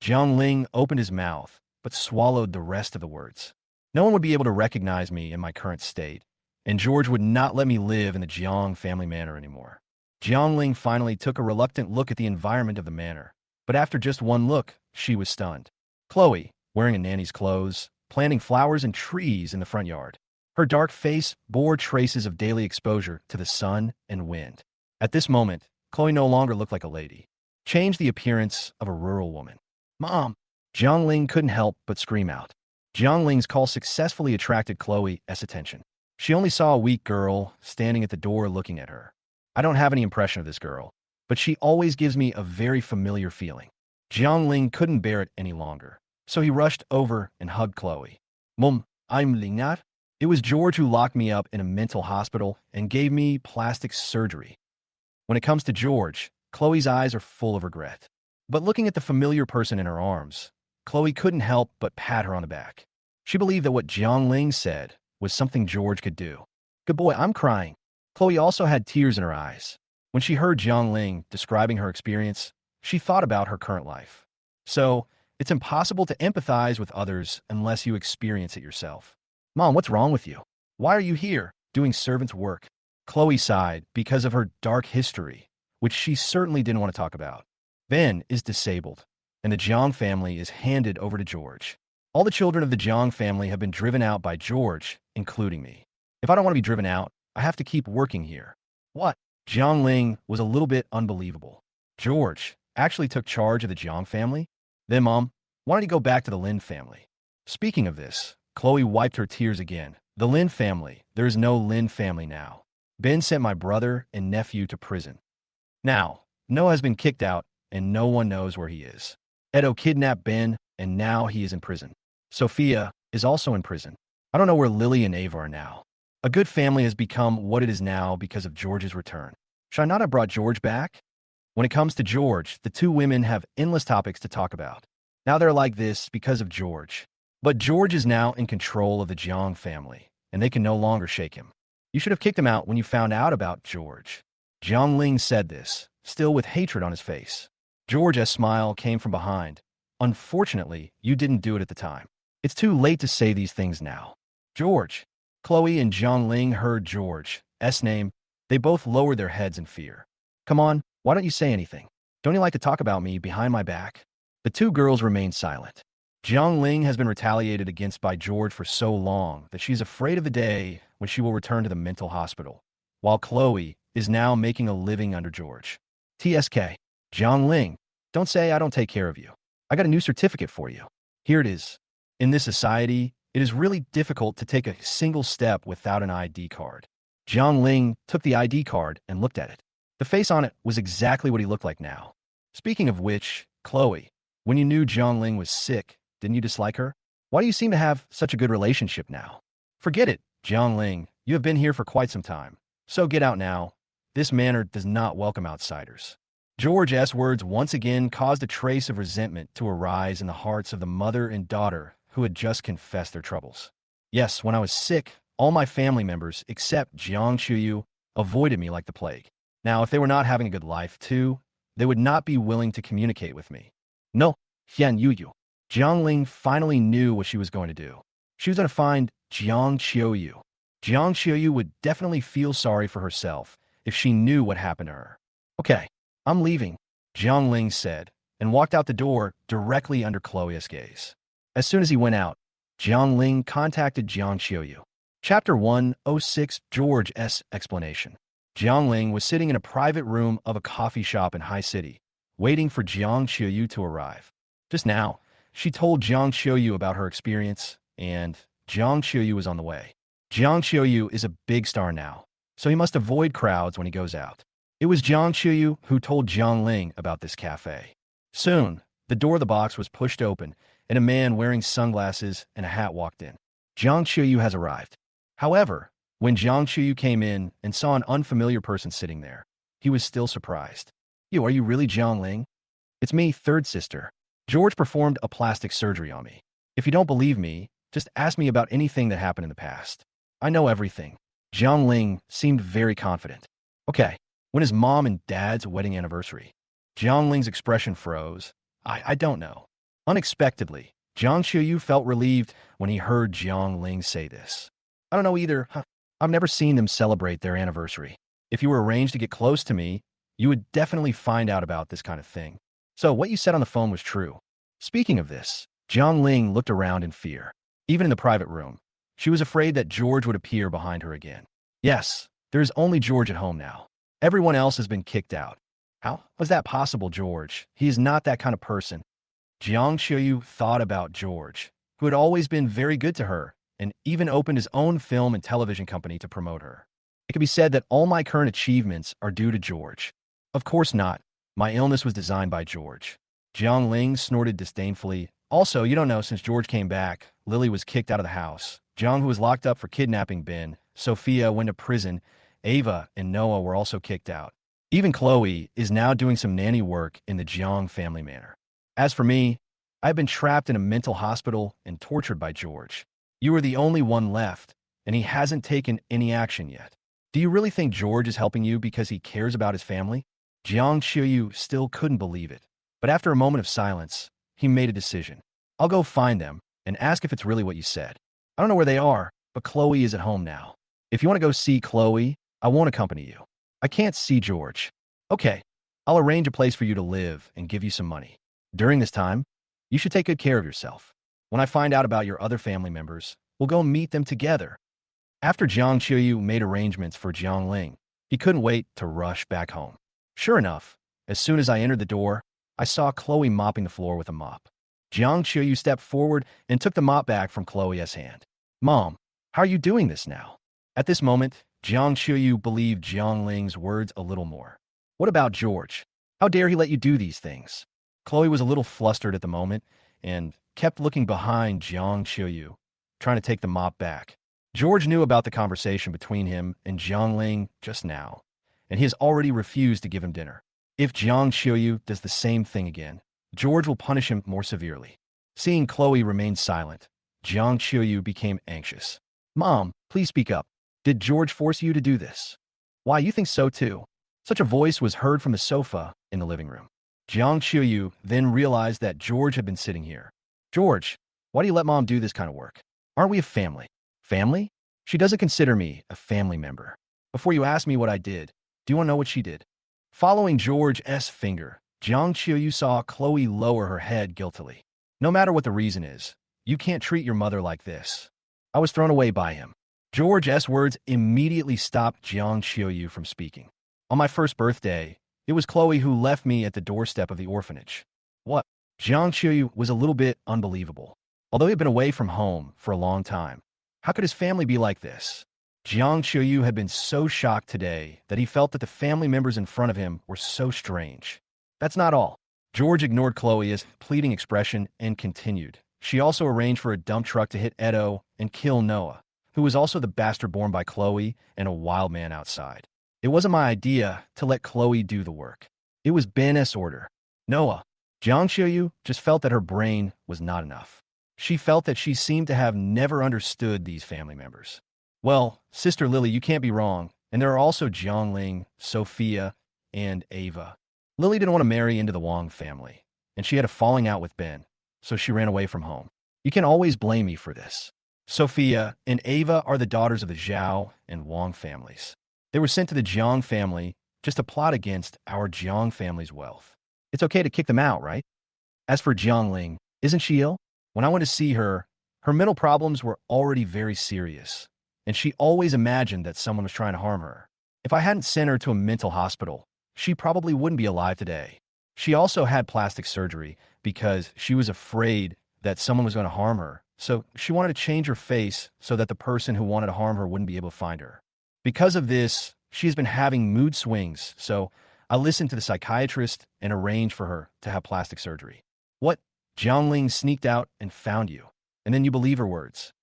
S1: Jiang Ling opened his mouth, but swallowed the rest of the words. No one would be able to recognize me in my current state, and George would not let me live in the Jiang family manor anymore. Jiang Ling finally took a reluctant look at the environment of the manor, but after just one look, she was stunned. Chloe, wearing a nanny's clothes, planting flowers and trees in the front yard. Her dark face bore traces of daily exposure to the sun and wind. At this moment, Chloe no longer looked like a lady. Changed the appearance of a rural woman. Mom! Jiang Ling couldn't help but scream out. Jiang Ling's call successfully attracted Chloe's attention. She only saw a weak girl standing at the door looking at her. I don't have any impression of this girl, but she always gives me a very familiar feeling. Jiang Ling couldn't bear it any longer, so he rushed over and hugged Chloe. Mom, I'm Lingnat. It was George who locked me up in a mental hospital and gave me plastic surgery. When it comes to George, Chloe's eyes are full of regret. But looking at the familiar person in her arms, Chloe couldn't help but pat her on the back. She believed that what Jiang Ling said was something George could do. Good boy, I'm crying. Chloe also had tears in her eyes. When she heard Jiang Ling describing her experience, she thought about her current life. So, it's impossible to empathize with others unless you experience it yourself. Mom, what's wrong with you? Why are you here, doing servant's work? Chloe sighed because of her dark history, which she certainly didn't want to talk about. Ben is disabled, and the Jiang family is handed over to George. All the children of the Jiang family have been driven out by George, including me. If I don't want to be driven out, I have to keep working here. What? Jiang Ling was a little bit unbelievable. George actually took charge of the Jiang family? Then, Mom, why don't you go back to the Lin family? Speaking of this, Chloe wiped her tears again. The Lin family. There is no Lin family now. Ben sent my brother and nephew to prison. Now, Noah has been kicked out, and no one knows where he is. Edo kidnapped Ben, and now he is in prison. Sophia is also in prison. I don't know where Lily and Ava are now. A good family has become what it is now because of George's return. Should I not have brought George back? When it comes to George, the two women have endless topics to talk about. Now they're like this because of George. But George is now in control of the Jiang family, and they can no longer shake him. You should have kicked him out when you found out about George. Jiang Ling said this, still with hatred on his face. George's smile came from behind. Unfortunately, you didn't do it at the time. It's too late to say these things now. George. Chloe and Jiang Ling heard George's name. They both lowered their heads in fear. Come on, why don't you say anything? Don't you like to talk about me behind my back? The two girls remained silent. Jiang Ling has been retaliated against by George for so long that she's afraid of the day when she will return to the mental hospital, while Chloe is now making a living under George. TSK. Jiang Ling, don't say I don't take care of you. I got a new certificate for you. Here it is. In this society, it is really difficult to take a single step without an ID card. Jiang Ling took the ID card and looked at it. The face on it was exactly what he looked like now. Speaking of which, Chloe, when you knew Jiang Ling was sick, didn't you dislike her? Why do you seem to have such a good relationship now? Forget it, Jiang Ling. You have been here for quite some time. So get out now. This manor does not welcome outsiders. George's words once again caused a trace of resentment to arise in the hearts of the mother and daughter who had just confessed their troubles. Yes, when I was sick, all my family members, except Jiang Chuyu, avoided me like the plague. Now, if they were not having a good life too, they would not be willing to communicate with me. No, Hian Yuyu. Jiang Ling finally knew what she was going to do. She was going to find Jiang Chuyu. Jiang Chuyu would definitely feel sorry for herself if she knew what happened to her. Okay, I'm leaving, Jiang Ling said, and walked out the door directly under Chloe's gaze. As soon as he went out, Jiang Ling contacted Jiang Chuyu. Chapter 106 George's Explanation. Jiang Ling was sitting in a private room of a coffee shop in High City, waiting for Jiang Chuyu to arrive. Just now, she told Jiang Chuyu about her experience, and Jiang Chuyu was on the way. Jiang Chuyu is a big star now, so he must avoid crowds when he goes out. It was Jiang Chuyu who told Jiang Ling about this cafe. Soon, the door of the box was pushed open, and a man wearing sunglasses and a hat walked in. Jiang Chuyu has arrived. However, when Jiang Chuyu came in and saw an unfamiliar person sitting there, he was still surprised. Are you really Jiang Ling? It's me, third sister. George performed a plastic surgery on me. If you don't believe me, just ask me about anything that happened in the past. I know everything. Jiang Ling seemed very confident. Okay, when is Mom and Dad's wedding anniversary? Jiang Ling's expression froze. I don't know. Unexpectedly, Jiang Qiuyu felt relieved when he heard Jiang Ling say this. I don't know either. I've never seen them celebrate their anniversary. If you were arranged to get close to me, you would definitely find out about this kind of thing. So what you said on the phone was true. Speaking of this, Jiang Ling looked around in fear. Even in the private room, she was afraid that George would appear behind her again. Yes, there is only George at home now. Everyone else has been kicked out. How was that possible, George? He is not that kind of person. Jiang Qiuyu thought about George, who had always been very good to her, and even opened his own film and television company to promote her. It could be said that all my current achievements are due to George. Of course not. My illness was designed by George. Jiang Ling snorted disdainfully. Also, you don't know, since George came back, Lily was kicked out of the house. Jiang, who was locked up for kidnapping Ben, Sophia went to prison, Ava and Noah were also kicked out. Even Chloe is now doing some nanny work in the Jiang family manor. As for me, I've been trapped in a mental hospital and tortured by George. You are the only one left, and he hasn't taken any action yet. Do you really think George is helping you because he cares about his family? Jiang Qiuyu still couldn't believe it. But after a moment of silence, he made a decision. I'll go find them and ask if it's really what you said. I don't know where they are, but Chloe is at home now. If you want to go see Chloe, I won't accompany you. I can't see George. Okay, I'll arrange a place for you to live and give you some money. During this time, you should take good care of yourself. When I find out about your other family members, we'll go meet them together. After Jiang Qiuyu made arrangements for Jiang Ling, he couldn't wait to rush back home. Sure enough, as soon as I entered the door, I saw Chloe mopping the floor with a mop. Jiang Qiuyu stepped forward and took the mop back from Chloe's hand. Mom, how are you doing this now? At this moment, Jiang Qiuyu believed Jiang Ling's words a little more. What about George? How dare he let you do these things? Chloe was a little flustered at the moment and kept looking behind Jiang Qiuyu, trying to take the mop back. George knew about the conversation between him and Jiang Ling just now, and he has already refused to give him dinner. If Jiang Qiuyu does the same thing again, George will punish him more severely. Seeing Chloe remain silent, Jiang Qiuyu became anxious. Mom, please speak up. Did George force you to do this? Why, you think so too? Such a voice was heard from the sofa in the living room. Jiang Qiuyu then realized that George had been sitting here. George, why do you let Mom do this kind of work? Aren't we a family? Family? She doesn't consider me a family member. Before you ask me what I did, do you want to know what she did? Following George's finger, Jiang Qiuyu saw Chloe lower her head guiltily. No matter what the reason is, you can't treat your mother like this. I was thrown away by him. George's words immediately stopped Jiang Qiuyu from speaking. On my first birthday, it was Chloe who left me at the doorstep of the orphanage. What? Jiang Qiuyu was a little bit unbelievable. Although he had been away from home for a long time, how could his family be like this? Jiang Qiuyu had been so shocked today that he felt that the family members in front of him were so strange. That's not all. George ignored Chloe's pleading expression and continued. She also arranged for a dump truck to hit Edo and kill Noah, who was also the bastard born by Chloe and a wild man outside. It wasn't my idea to let Chloe do the work. It was Ben's order. Noah. Jiang Qiuyu just felt that her brain was not enough. She felt that she seemed to have never understood these family members. Well, Sister Lily, you can't be wrong. And there are also Jiang Ling, Sophia, and Ava. Lily didn't want to marry into the Wang family, and she had a falling out with Ben, so she ran away from home. You can always blame me for this. Sophia and Ava are the daughters of the Zhao and Wang families. They were sent to the Jiang family just to plot against our Jiang family's wealth. It's okay to kick them out, right? As for Jiang Ling, isn't she ill? When I went to see her, her mental problems were already very serious, and she always imagined that someone was trying to harm her. If I hadn't sent her to a mental hospital, she probably wouldn't be alive today. She also had plastic surgery because she was afraid that someone was going to harm her, so she wanted to change her face so that the person who wanted to harm her wouldn't be able to find her. Because of this, she has been having mood swings, so I listened to the psychiatrist and arranged for her to have plastic surgery. What? Jiang Ling sneaked out and found you, and then you believe her words.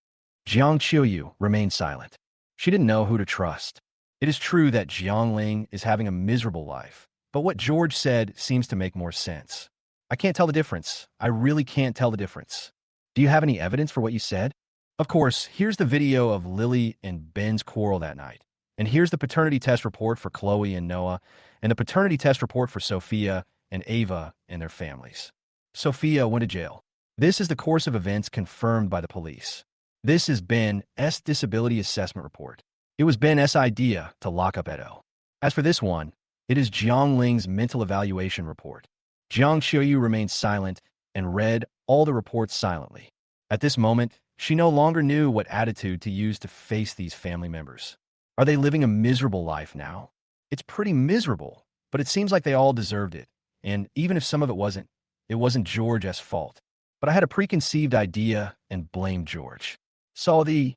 S1: Jiang Qiuyu remained silent. She didn't know who to trust. It is true that Jiang Ling is having a miserable life, but what George said seems to make more sense. I can't tell the difference. I really can't tell the difference. Do you have any evidence for what you said? Of course, here's the video of Lily and Ben's quarrel that night. And here's the paternity test report for Chloe and Noah, and the paternity test report for Sophia and Ava and their families. Sophia went to jail. This is the course of events confirmed by the police. This is Ben's disability assessment report. It was Ben's idea to lock up Edo. As for this one, it is Jiang Ling's mental evaluation report. Jiang Xiuyu remained silent and read all the reports silently. At this moment, she no longer knew what attitude to use to face these family members. Are they living a miserable life now? It's pretty miserable, but it seems like they all deserved it. And even if some of it wasn't George's fault. But I had a preconceived idea and blamed George. Saw the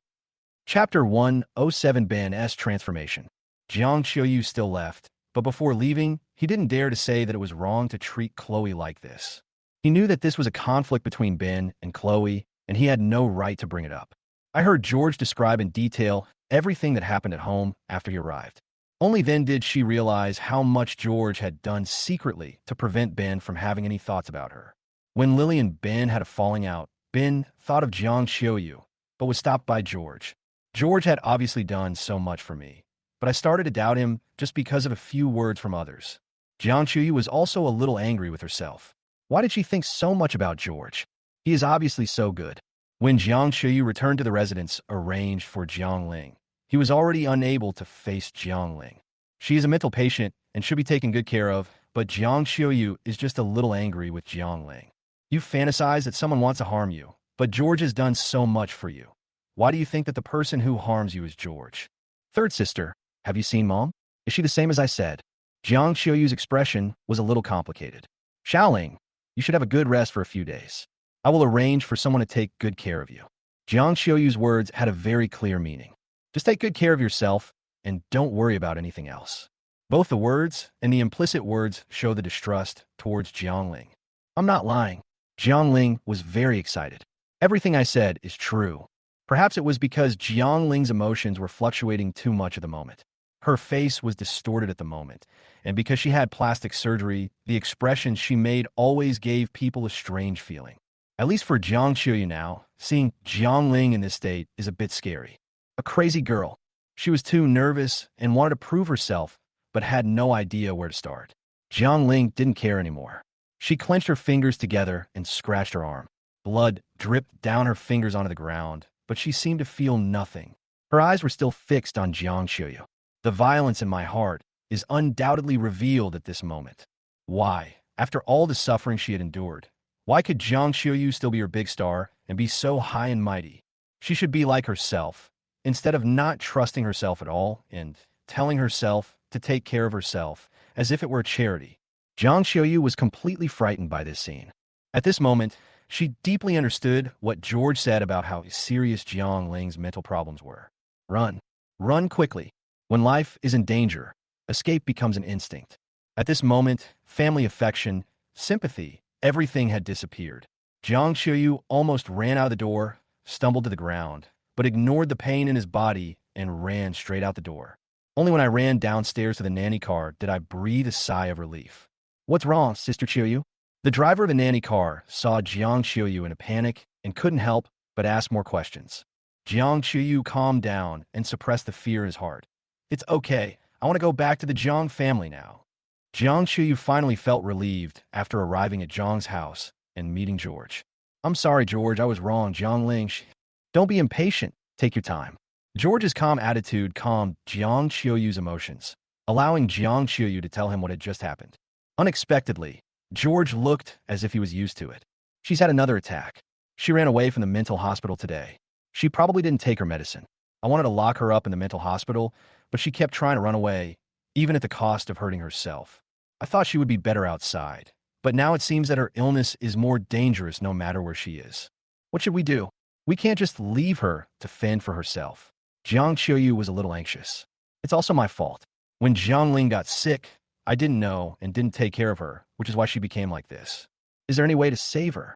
S1: Chapter 107 Ben's transformation. Jiang Xiuyu still left, but before leaving, he didn't dare to say that it was wrong to treat Chloe like this. He knew that this was a conflict between Ben and Chloe, and he had no right to bring it up. I heard George describe in detail everything that happened at home after he arrived. Only then did she realize how much George had done secretly to prevent Ben from having any thoughts about her. When Lily and Ben had a falling out, Ben thought of Jiang Xiuyu, but was stopped by George. George had obviously done so much for me, but I started to doubt him just because of a few words from others. Jiang Xiuyu was also a little angry with herself. Why did she think so much about George? He is obviously so good. When Jiang Xiuyu returned to the residence arranged for Jiang Ling, he was already unable to face Jiang Ling. She is a mental patient and should be taken good care of, but Jiang Xiuyu is just a little angry with Jiang Ling. You fantasize that someone wants to harm you, but George has done so much for you. Why do you think that the person who harms you is George? Third sister, have you seen Mom? Is she the same as I said? Jiang Xiuyu's expression was a little complicated. Xiaoling, you should have a good rest for a few days. I will arrange for someone to take good care of you. Jiang Xiuyu's words had a very clear meaning. Just take good care of yourself and don't worry about anything else. Both the words and the implicit words show the distrust towards Jiang Ling. I'm not lying. Jiang Ling was very excited. Everything I said is true. Perhaps it was because Jiang Ling's emotions were fluctuating too much at the moment. Her face was distorted at the moment, and because she had plastic surgery, the expressions she made always gave people a strange feeling. At least for Jiang Xiuyu now, seeing Jiang Ling in this state is a bit scary. A crazy girl. She was too nervous and wanted to prove herself, but had no idea where to start. Jiang Ling didn't care anymore. She clenched her fingers together and scratched her arm. Blood dripped down her fingers onto the ground, but she seemed to feel nothing. Her eyes were still fixed on Jiang Xiuyu. The violence in my heart is undoubtedly revealed at this moment. Why, after all the suffering she had endured, why could Jiang Xiuyu still be her big star and be so high and mighty? She should be like herself, instead of not trusting herself at all and telling herself to take care of herself as if it were a charity. Jiang Xiuyu was completely frightened by this scene. At this moment, she deeply understood what George said about how serious Jiang Ling's mental problems were. Run. Run quickly. When life is in danger, escape becomes an instinct. At this moment, family affection, sympathy, everything had disappeared. Jiang Xiuyu almost ran out of the door, stumbled to the ground, but ignored the pain in his body and ran straight out the door. Only when I ran downstairs to the nanny car did I breathe a sigh of relief. What's wrong, Sister Xiuyu? The driver of the nanny car saw Jiang Xiuyu in a panic and couldn't help but ask more questions. Jiang Xiuyu calmed down and suppressed the fear in his heart. It's okay. I want to go back to the Jiang family now. Jiang Xiuyu finally felt relieved after arriving at Jiang's house and meeting George. I'm sorry, George. I was wrong. Jiang Ling. Don't be impatient. Take your time. George's calm attitude calmed Jiang Xiuyu's emotions, allowing Jiang Xiuyu to tell him what had just happened. Unexpectedly, George looked as if he was used to it. She's had another attack. She ran away from the mental hospital today. She probably didn't take her medicine. I wanted to lock her up in the mental hospital, but she kept trying to run away, even at the cost of hurting herself. I thought she would be better outside, but now it seems that her illness is more dangerous no matter where she is. What should we do? We can't just leave her to fend for herself. Jiang Xiuyu was a little anxious. It's also my fault. When Jiang Ling got sick, I didn't know and didn't take care of her, which is why she became like this. Is there any way to save her?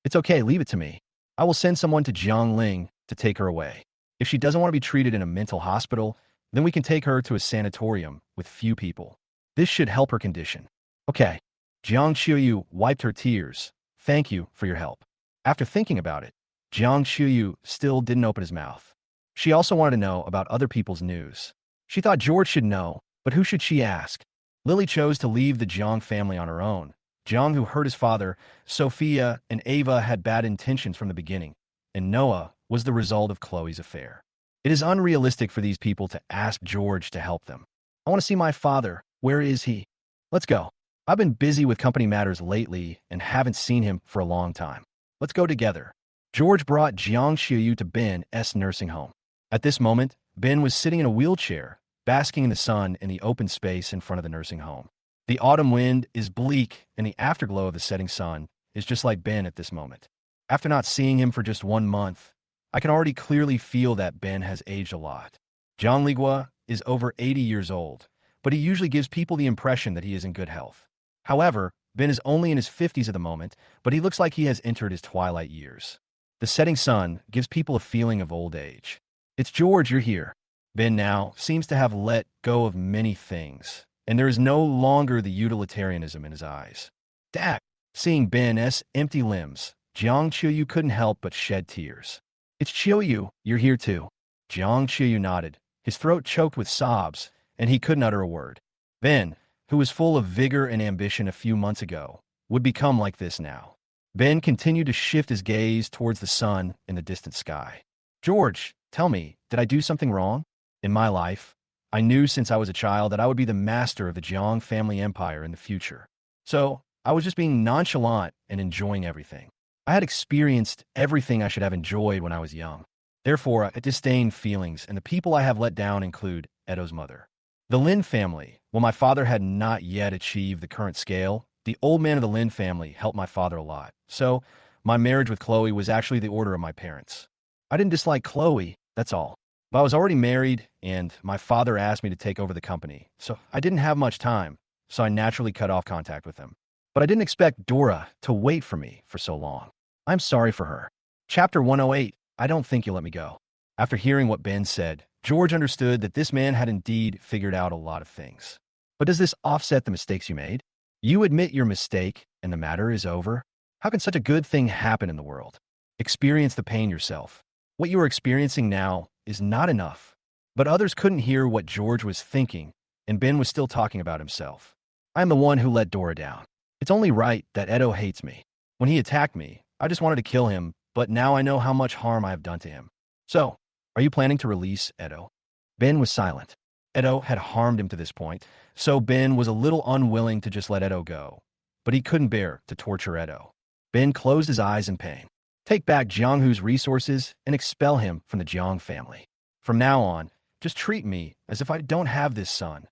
S1: It's okay, leave it to me. I will send someone to Jiang Ling to take her away. If she doesn't want to be treated in a mental hospital, then we can take her to a sanatorium with few people. This should help her condition. Okay. Jiang Xiuyu wiped her tears. Thank you for your help. After thinking about it, Jiang Xiuyu still didn't open his mouth. She also wanted to know about other people's news. She thought George should know, but who should she ask? Lily chose to leave the Jiang family on her own, Jiang, who hurt his father, Sophia, and Ava had bad intentions from the beginning, and Noah was the result of Chloe's affair. It is unrealistic for these people to ask George to help them. I want to see my father. Where is he? Let's go. I've been busy with company matters lately and haven't seen him for a long time. Let's go together. George brought Jiang Xiuyu to Ben's nursing home. At this moment, Ben was sitting in a wheelchair, basking in the sun in the open space in front of the nursing home. The autumn wind is bleak, and the afterglow of the setting sun is just like Ben at this moment. After not seeing him for just 1 month, I can already clearly feel that Ben has aged a lot. Zhang Ligua is over 80 years old, but he usually gives people the impression that he is in good health. However, Ben is only in his 50s at the moment, but he looks like he has entered his twilight years. The setting sun gives people a feeling of old age. It's George, you're here. Ben now seems to have let go of many things, and there is no longer the utilitarianism in his eyes. Dad, seeing Ben's empty limbs, Jiang Qiuyu couldn't help but shed tears. It's Qiuyu, you're here too. Jiang Qiuyu nodded, his throat choked with sobs, and he couldn't utter a word. Ben, who was full of vigor and ambition a few months ago, would become like this now. Ben continued to shift his gaze towards the sun in the distant sky. George, tell me, did I do something wrong? In my life, I knew since I was a child that I would be the master of the Jiang family empire in the future. So, I was just being nonchalant and enjoying everything. I had experienced everything I should have enjoyed when I was young. Therefore, I disdain feelings, and the people I have let down include Edo's mother. The Lin family, while my father had not yet achieved the current scale, the old man of the Lin family helped my father a lot. So, my marriage with Chloe was actually the order of my parents. I didn't dislike Chloe, that's all. But I was already married, and my father asked me to take over the company, so I didn't have much time, so I naturally cut off contact with him. But I didn't expect Dora to wait for me for so long. I'm sorry for her. Chapter 108, I don't think you'll let me go. After hearing what Ben said, George understood that this man had indeed figured out a lot of things. But does this offset the mistakes you made? You admit your mistake, and the matter is over? How can such a good thing happen in the world? Experience the pain yourself. What you are experiencing now is not enough. But others couldn't hear what George was thinking, and Ben was still talking about himself. I am the one who let Dora down. It's only right that Edo hates me. When he attacked me, I just wanted to kill him, but now I know how much harm I have done to him. So, are you planning to release Edo? Ben was silent. Edo had harmed him to this point, so Ben was a little unwilling to just let Edo go. But he couldn't bear to torture Edo. Ben closed his eyes in pain. Take back Jianghu's resources and expel him from the Jiang family. From now on, just treat me as if I don't have this son.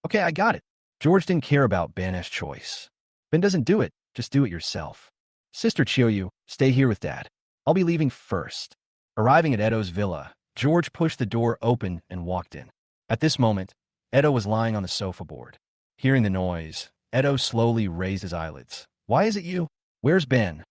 S1: Okay, I got it. George didn't care about Ben's choice. Ben doesn't do it, just do it yourself. Sister Qiuyu, stay here with Dad. I'll be leaving first. Arriving at Edo's villa, George pushed the door open and walked in. At this moment, Edo was lying on the sofa board. Hearing the noise, Edo slowly raised his eyelids. Why is it you? Where's Ben?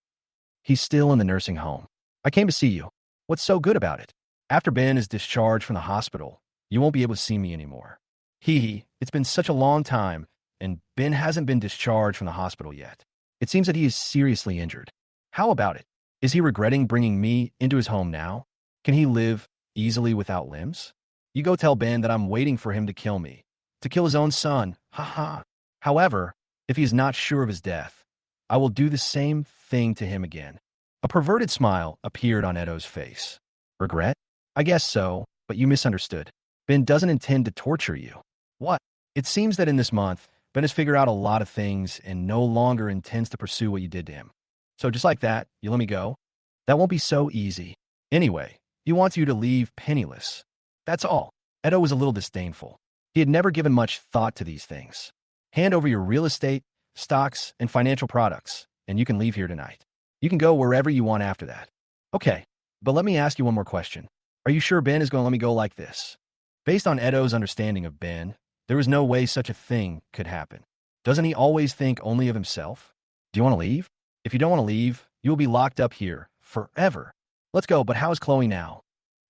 S1: He's still in the nursing home. I came to see you. What's so good about it? After Ben is discharged from the hospital, you won't be able to see me anymore. It's been such a long time, and Ben hasn't been discharged from the hospital yet. It seems that he is seriously injured. How about it? Is he regretting bringing me into his home now? Can he live easily without limbs? You go tell Ben that I'm waiting for him to kill me. To kill his own son. Ha ha. However, if he is not sure of his death, I will do the same thing to him again. A perverted smile appeared on Edo's face. Regret? I guess so, but you misunderstood. Ben doesn't intend to torture you. What? It seems that in this month, Ben has figured out a lot of things and no longer intends to pursue what you did to him. So just like that, you let me go? That won't be so easy. Anyway, he wants you to leave penniless. That's all. Edo was a little disdainful. He had never given much thought to these things. Hand over your real estate, stocks, and financial products, and you can leave here tonight. You can go wherever you want after that. Okay, but let me ask you one more question. Are you sure Ben is going to let me go like this? Based on Edo's understanding of Ben, there was no way such a thing could happen. Doesn't he always think only of himself? Do you want to leave? If you don't want to leave, you will be locked up here forever. Let's go, but how is Chloe now?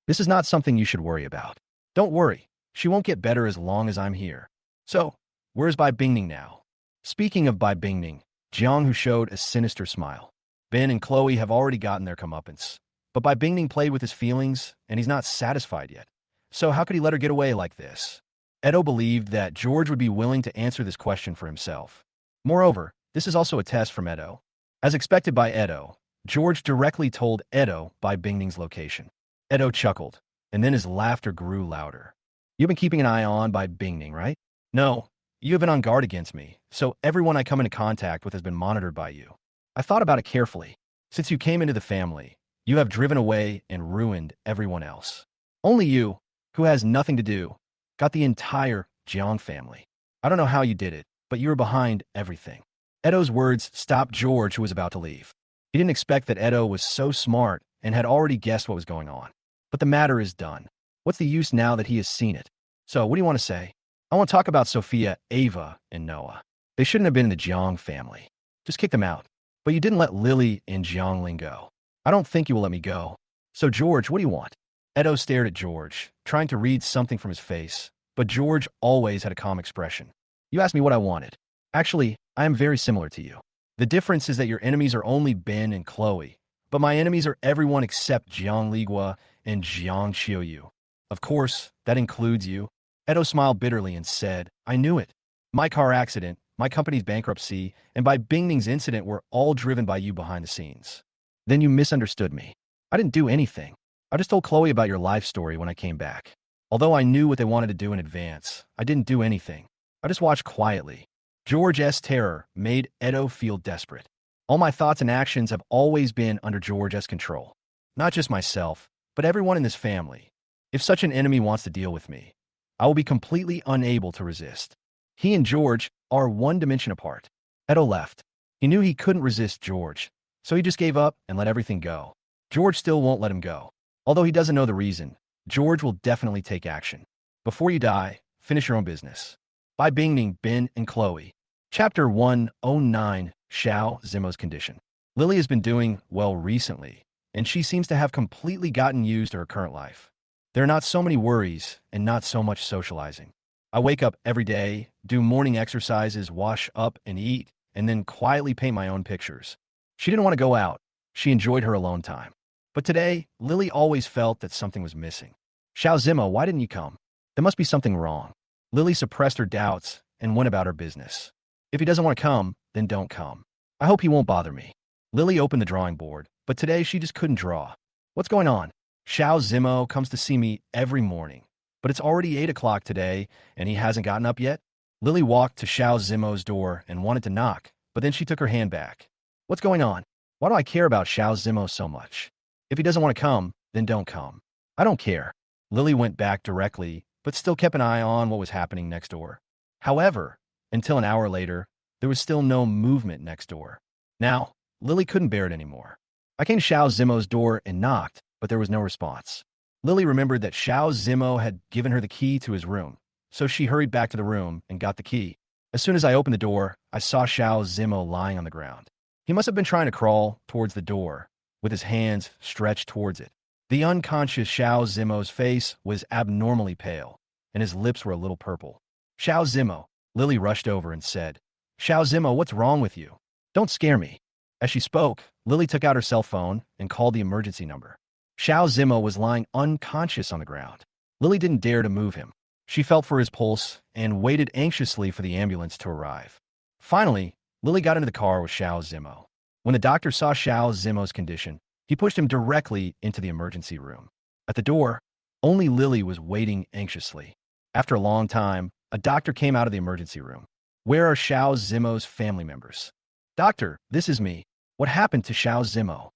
S1: This is not something you should worry about. Don't worry, she won't get better as long as I'm here. So, where's Bai Bingning now? Speaking of Bai Bingning, Jiang, who showed a sinister smile. Ben and Chloe have already gotten their comeuppance. But Bai Bingning played with his feelings, and he's not satisfied yet. So how could he let her get away like this? Edo believed that George would be willing to answer this question for himself. Moreover, This is also a test from Edo. As expected by Edo, George directly told Edo by Bingning's location. Edo chuckled, and then his laughter grew louder. You've been keeping an eye on by Bingning, right? No, you have been on guard against me, so everyone I come into contact with has been monitored by you. I thought about it carefully. Since you came into the family, you have driven away and ruined everyone else. Only you, who has nothing to do, got the entire Jiang family. I don't know how you did it, but you were behind everything. Edo's words stopped George, who was about to leave. He didn't expect that Edo was so smart and had already guessed what was going on. But the matter is done. What's the use now that he has seen it? So, what do you want to say? I want to talk about Sophia, Ava, and Noah. They shouldn't have been in the Jiang family. Just kick them out. But you didn't let Lily and Jiangling go. I don't think you will let me go. So, George, what do you want? Edo stared at George, trying to read something from his face, but George always had a calm expression. You asked me what I wanted. Actually, I am very similar to you. The difference is that your enemies are only Ben and Chloe, but my enemies are everyone except Jiang Ligua and Jiang Xiuyu. Of course, that includes you. Edo smiled bitterly and said, I knew it. My car accident, my company's bankruptcy, and by Bingning's incident were all driven by you behind the scenes. Then you misunderstood me. I didn't do anything. I just told Chloe about your life story when I came back. Although I knew what they wanted to do in advance, I didn't do anything. I just watched quietly. George's terror made Edo feel desperate. All my thoughts and actions have always been under George's control. Not just myself, but everyone in this family. If such an enemy wants to deal with me, I will be completely unable to resist. He and George are one dimension apart. Edo left. He knew he couldn't resist George, so he just gave up and let everything go. George still won't let him go. Although he doesn't know the reason, George will definitely take action. Before you die, finish your own business. By Bingning, Ben, and Chloe. Chapter 109, Xiao Zimo's Condition. Lily has been doing well recently, and she seems to have completely gotten used to her current life. There are not so many worries and not so much socializing. I wake up every day, do morning exercises, wash up and eat, and then quietly paint my own pictures. She didn't want to go out. She enjoyed her alone time. But today, Lily always felt that something was missing. Xiao Zimo, why didn't you come? There must be something wrong. Lily suppressed her doubts and went about her business. If he doesn't want to come, then don't come. I hope he won't bother me. Lily opened the drawing board, but today she just couldn't draw. What's going on? Xiao Zimo comes to see me every morning, but it's already 8 o'clock today, and he hasn't gotten up yet? Lily walked to Xiao Zimo's door and wanted to knock, but then she took her hand back. What's going on? Why do I care about Xiao Zimo so much? If he doesn't want to come, then don't come. I don't care. Lily went back directly, but still kept an eye on what was happening next door. However, until an hour later, there was still no movement next door. Now, Lily couldn't bear it anymore. I came to Xiao Zimo's door and knocked, but there was no response. Lily remembered that Xiao Zimo had given her the key to his room, so she hurried back to the room and got the key. As soon as I opened the door, I saw Xiao Zimo lying on the ground. He must have been trying to crawl towards the door, with his hands stretched towards it. The unconscious Xiao Zimo's face was abnormally pale, and his lips were a little purple. Xiao Zimo, Lily rushed over and said, Xiao Zimo, what's wrong with you? Don't scare me. As she spoke, Lily took out her cell phone and called the emergency number. Xiao Zimo was lying unconscious on the ground. Lily didn't dare to move him. She felt for his pulse and waited anxiously for the ambulance to arrive. Finally, Lily got into the car with Xiao Zimo. When the doctor saw Xiao Zimo's condition, he pushed him directly into the emergency room. At the door, only Lily was waiting anxiously. After a long time, a doctor came out of the emergency room. Where are Xiao Zimo's family members? Doctor, this is me. What happened to Xiao Zimo?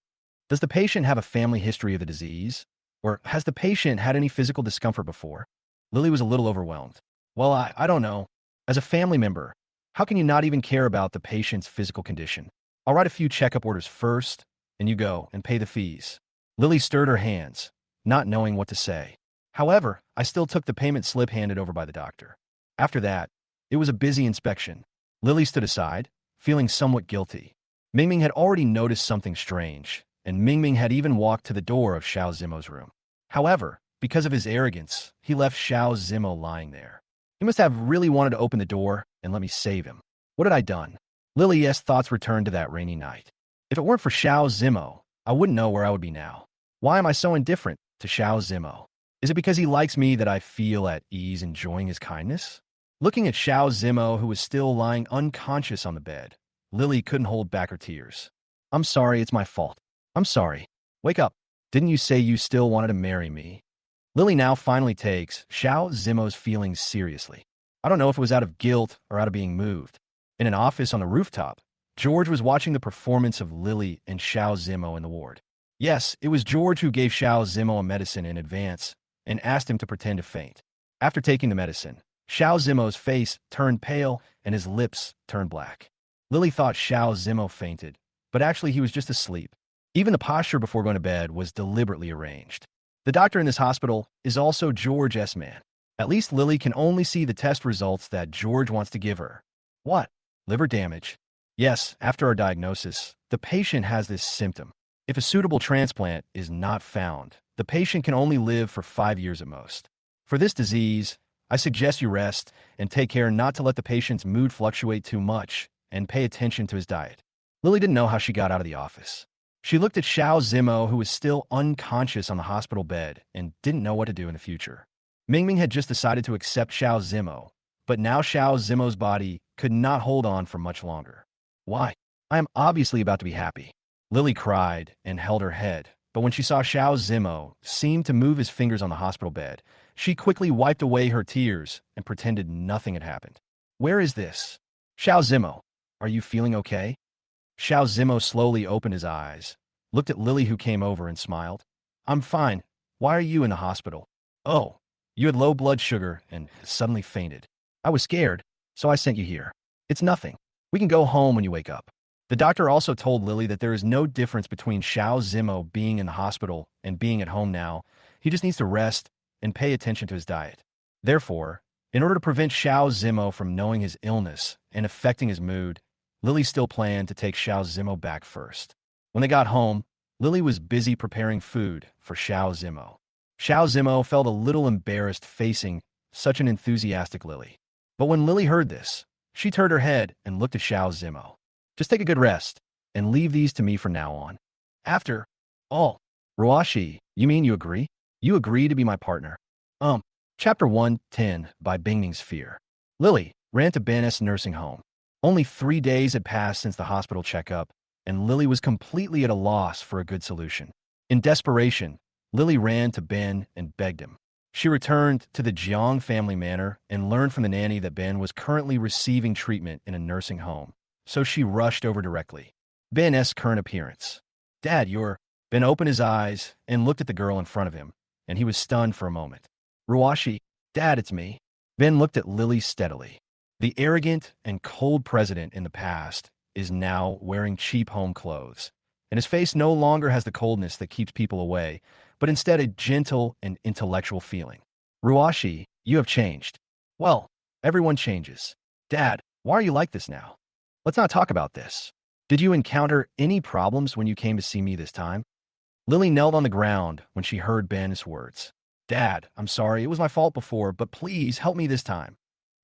S1: Does the patient have a family history of the disease? Or has the patient had any physical discomfort before? Lily was a little overwhelmed. Well, I don't know. As a family member, how can you not even care about the patient's physical condition? I'll write a few checkup orders first, and you go and pay the fees. Lily stirred her hands, not knowing what to say. However, I still took the payment slip handed over by the doctor. After that, it was a busy inspection. Lily stood aside, feeling somewhat guilty. Mingming had already noticed something strange, and Mingming had even walked to the door of Xiao Zimo's room. However, because of his arrogance, he left Xiao Zimo lying there. He must have really wanted to open the door and let me save him. What had I done? Lily's thoughts returned to that rainy night. If it weren't for Xiao Zimo, I wouldn't know where I would be now. Why am I so indifferent to Xiao Zimo? Is it because he likes me that I feel at ease enjoying his kindness? Looking at Xiao Zimo, who was still lying unconscious on the bed, Lily couldn't hold back her tears. I'm sorry, it's my fault. I'm sorry. Wake up. Didn't you say you still wanted to marry me? Lily now finally takes Xiao Zimo's feelings seriously. I don't know if it was out of guilt or out of being moved. In an office on the rooftop, George was watching the performance of Lily and Xiao Zimo in the ward. Yes, it was George who gave Xiao Zimo a medicine in advance and asked him to pretend to faint. After taking the medicine, Xiao Zimo's face turned pale and his lips turned black. Lily thought Xiao Zimo fainted, but actually he was just asleep. Even the posture before going to bed was deliberately arranged. The doctor in this hospital is also George S. Man. At least Lily can only see the test results that George wants to give her. What? Liver damage? Yes, after our diagnosis, the patient has this symptom. If a suitable transplant is not found, the patient can only live for 5 years at most. For this disease, I suggest you rest and take care not to let the patient's mood fluctuate too much and pay attention to his diet. Lily didn't know how she got out of the office. She looked at Xiao Zimo, who was still unconscious on the hospital bed and didn't know what to do in the future. Mingming had just decided to accept Xiao Zimo, but now Xiao Zimo's body could not hold on for much longer. Why? I am obviously about to be happy. Lily cried and held her head, but when she saw Xiao Zimo seem to move his fingers on the hospital bed, she quickly wiped away her tears and pretended nothing had happened. Where is this? Xiao Zimo, are you feeling okay? Xiao Zimo slowly opened his eyes, looked at Lily, who came over, and smiled. I'm fine. Why are you in the hospital? Oh, you had low blood sugar and suddenly fainted. I was scared, so I sent you here. It's nothing. We can go home when you wake up. The doctor also told Lily that there is no difference between Xiao Zimo being in the hospital and being at home now. He just needs to rest and pay attention to his diet. Therefore, in order to prevent Xiao Zimo from knowing his illness and affecting his mood, Lily still planned to take Xiao Zimo back first. When they got home, Lily was busy preparing food for Xiao Zimo. Xiao Zimo felt a little embarrassed facing such an enthusiastic Lily. But when Lily heard this, she turned her head and looked at Xiao Zimo. Just take a good rest and leave these to me from now on. After all, Ruashi, you mean you agree? You agree to be my partner? Chapter 110 by Bingming's Fear. Lily ran to Ben's nursing home. Only 3 days had passed since the hospital checkup, and Lily was completely at a loss for a good solution. In desperation, Lily ran to Ben and begged him. She returned to the Jiang family manor and learned from the nanny that Ben was currently receiving treatment in a nursing home, so she rushed over directly. Ben's current appearance. Dad, you're... Ben opened his eyes and looked at the girl in front of him, and he was stunned for a moment. Ruashi, Dad, it's me. Ben looked at Lily steadily. The arrogant and cold president in the past is now wearing cheap home clothes, and his face no longer has the coldness that keeps people away, but instead a gentle and intellectual feeling. Ruashi, you have changed. Well, everyone changes. Dad, why are you like this now? Let's not talk about this. Did you encounter any problems when you came to see me this time? Lily knelt on the ground when she heard Ben's words. Dad, I'm sorry, it was my fault before, but please help me this time.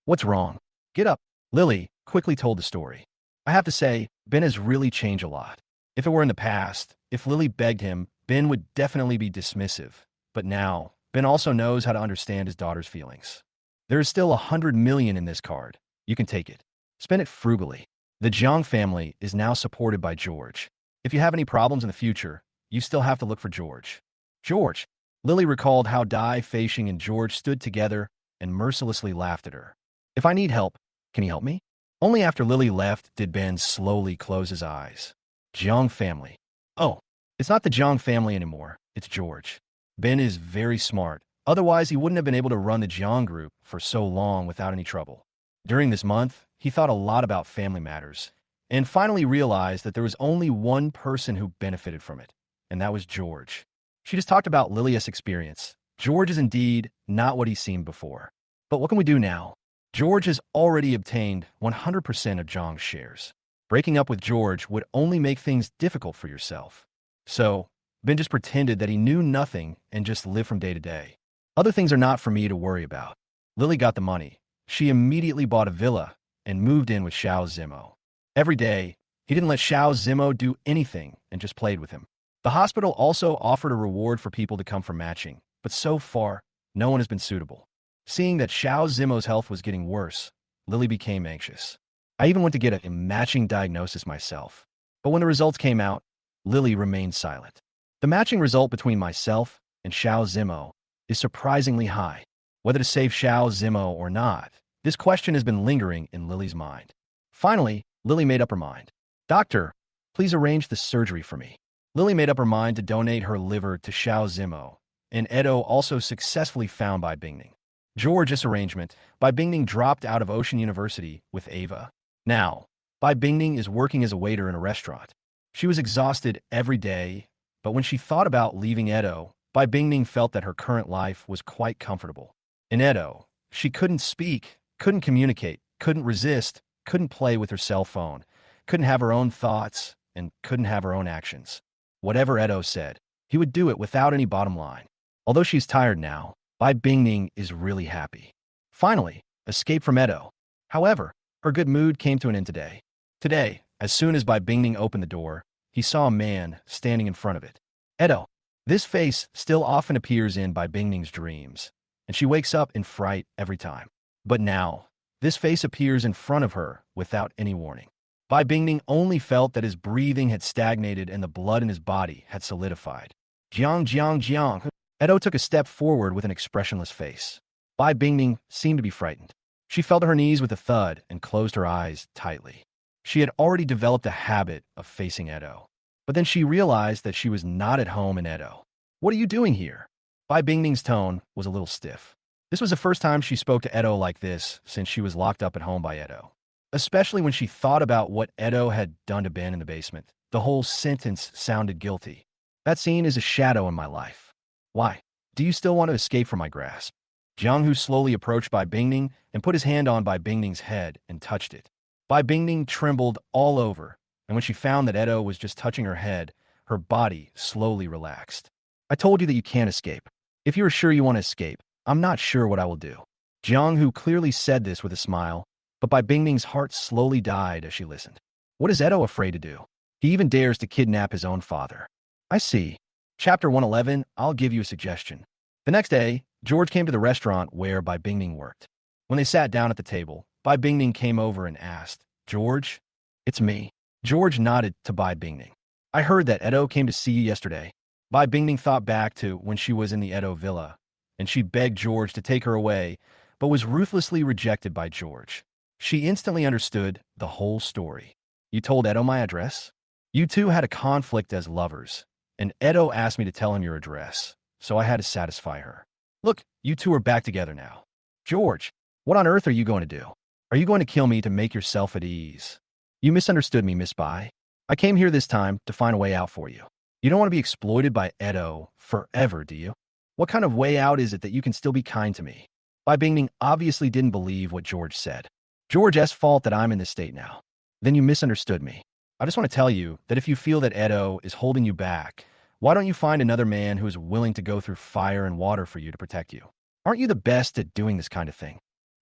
S1: What's wrong? Get up. Lily quickly told the story. I have to say, Ben has really changed a lot. If it were in the past, if Lily begged him, Ben would definitely be dismissive. But now, Ben also knows how to understand his daughter's feelings. There is still 100 million in this card. You can take it. Spend it frugally. The Jiang family is now supported by George. If you have any problems in the future, you still have to look for George. George. Lily recalled how Dai, Feishing, and George stood together and mercilessly laughed at her. If I need help, can you help me? Only after Lily left did Ben slowly close his eyes. Jiang family. Oh, it's not the Jiang family anymore. It's George. Ben is very smart. Otherwise, he wouldn't have been able to run the Jiang group for so long without any trouble. During this month, he thought a lot about family matters and finally realized that there was only one person who benefited from it, and that was George. She just talked about Lilia's experience. George is indeed not what he seemed before. But what can we do now? George has already obtained 100% of Jiang's shares. Breaking up with George would only make things difficult for yourself. So, Ben just pretended that he knew nothing and just lived from day to day. Other things are not for me to worry about. Lily got the money. She immediately bought a villa and moved in with Xiao Zimo. Every day, he didn't let Xiao Zimo do anything and just played with him. The hospital also offered a reward for people to come for matching, but so far, no one has been suitable. Seeing that Xiao Zimo's health was getting worse, Lily became anxious. I even went to get a matching diagnosis myself. But when the results came out, Lily remained silent. The matching result between myself and Xiao Zimo is surprisingly high. Whether to save Xiao Zimo or not, this question has been lingering in Lily's mind. Finally, Lily made up her mind. Doctor, please arrange the surgery for me. Lily made up her mind to donate her liver to Xiao Zimo, and Edo also successfully found Bai Bingning. George's arrangement, Bai Bingning dropped out of Ocean University with Ava. Now, Bai Bingning is working as a waiter in a restaurant. She was exhausted every day, but when she thought about leaving Edo, Bai Bingning felt that her current life was quite comfortable. In Edo, she couldn't speak, couldn't communicate, couldn't resist, couldn't play with her cell phone, couldn't have her own thoughts, and couldn't have her own actions. Whatever Edo said, he would do it without any bottom line. Although she's tired now, Bai Bingning is really happy. Finally, escape from Edo. However, her good mood came to an end today. Today, as soon as Bai Bingning opened the door, he saw a man standing in front of it. Edo. This face still often appears in Bai Bingning's dreams, and she wakes up in fright every time. But now, this face appears in front of her without any warning. Bai Bingning only felt that his breathing had stagnated and the blood in his body had solidified. Jiang, Jiang, Jiang. Edo took a step forward with an expressionless face. Bai Bingning seemed to be frightened. She fell to her knees with a thud and closed her eyes tightly. She had already developed a habit of facing Edo. But then she realized that she was not at home in Edo. What are you doing here? Bai Bingning's tone was a little stiff. This was the first time she spoke to Edo like this since she was locked up at home by Edo. Especially when she thought about what Edo had done to Ben in the basement. The whole sentence sounded guilty. That scene is a shadow in my life. Why? Do you still want to escape from my grasp? Jiang, who slowly approached Bai Bingning and put his hand on Bai Bingning's head and touched it. Bai Bingning trembled all over, and when she found that Edo was just touching her head, her body slowly relaxed. I told you that you can't escape. If you are sure you want to escape, I'm not sure what I will do. Jiang, who clearly said this with a smile, but Bai Bingning's heart slowly died as she listened. What is Edo afraid to do? He even dares to kidnap his own father. I see. Chapter 111, I'll give you a suggestion. The next day, George came to the restaurant where Bai Bingning worked. When they sat down at the table, Bai Bingning came over and asked, George? It's me. George nodded to Bai Bingning. I heard that Edo came to see you yesterday. Bai Bingning thought back to when she was in the Edo villa, and she begged George to take her away, but was ruthlessly rejected by George. She instantly understood the whole story. You told Edo my address? You two had a conflict as lovers, and Edo asked me to tell him your address, so I had to satisfy her. Look, you two are back together now. George, what on earth are you going to do? Are you going to kill me to make yourself at ease? You misunderstood me, Miss Bai. I came here this time to find a way out for you. You don't want to be exploited by Edo forever, do you? What kind of way out is it that you can still be kind to me? Bai Bingning obviously didn't believe what George said. George's fault that I'm in this state now. Then you misunderstood me. I just want to tell you that if you feel that Edo is holding you back, why don't you find another man who is willing to go through fire and water for you to protect you? Aren't you the best at doing this kind of thing?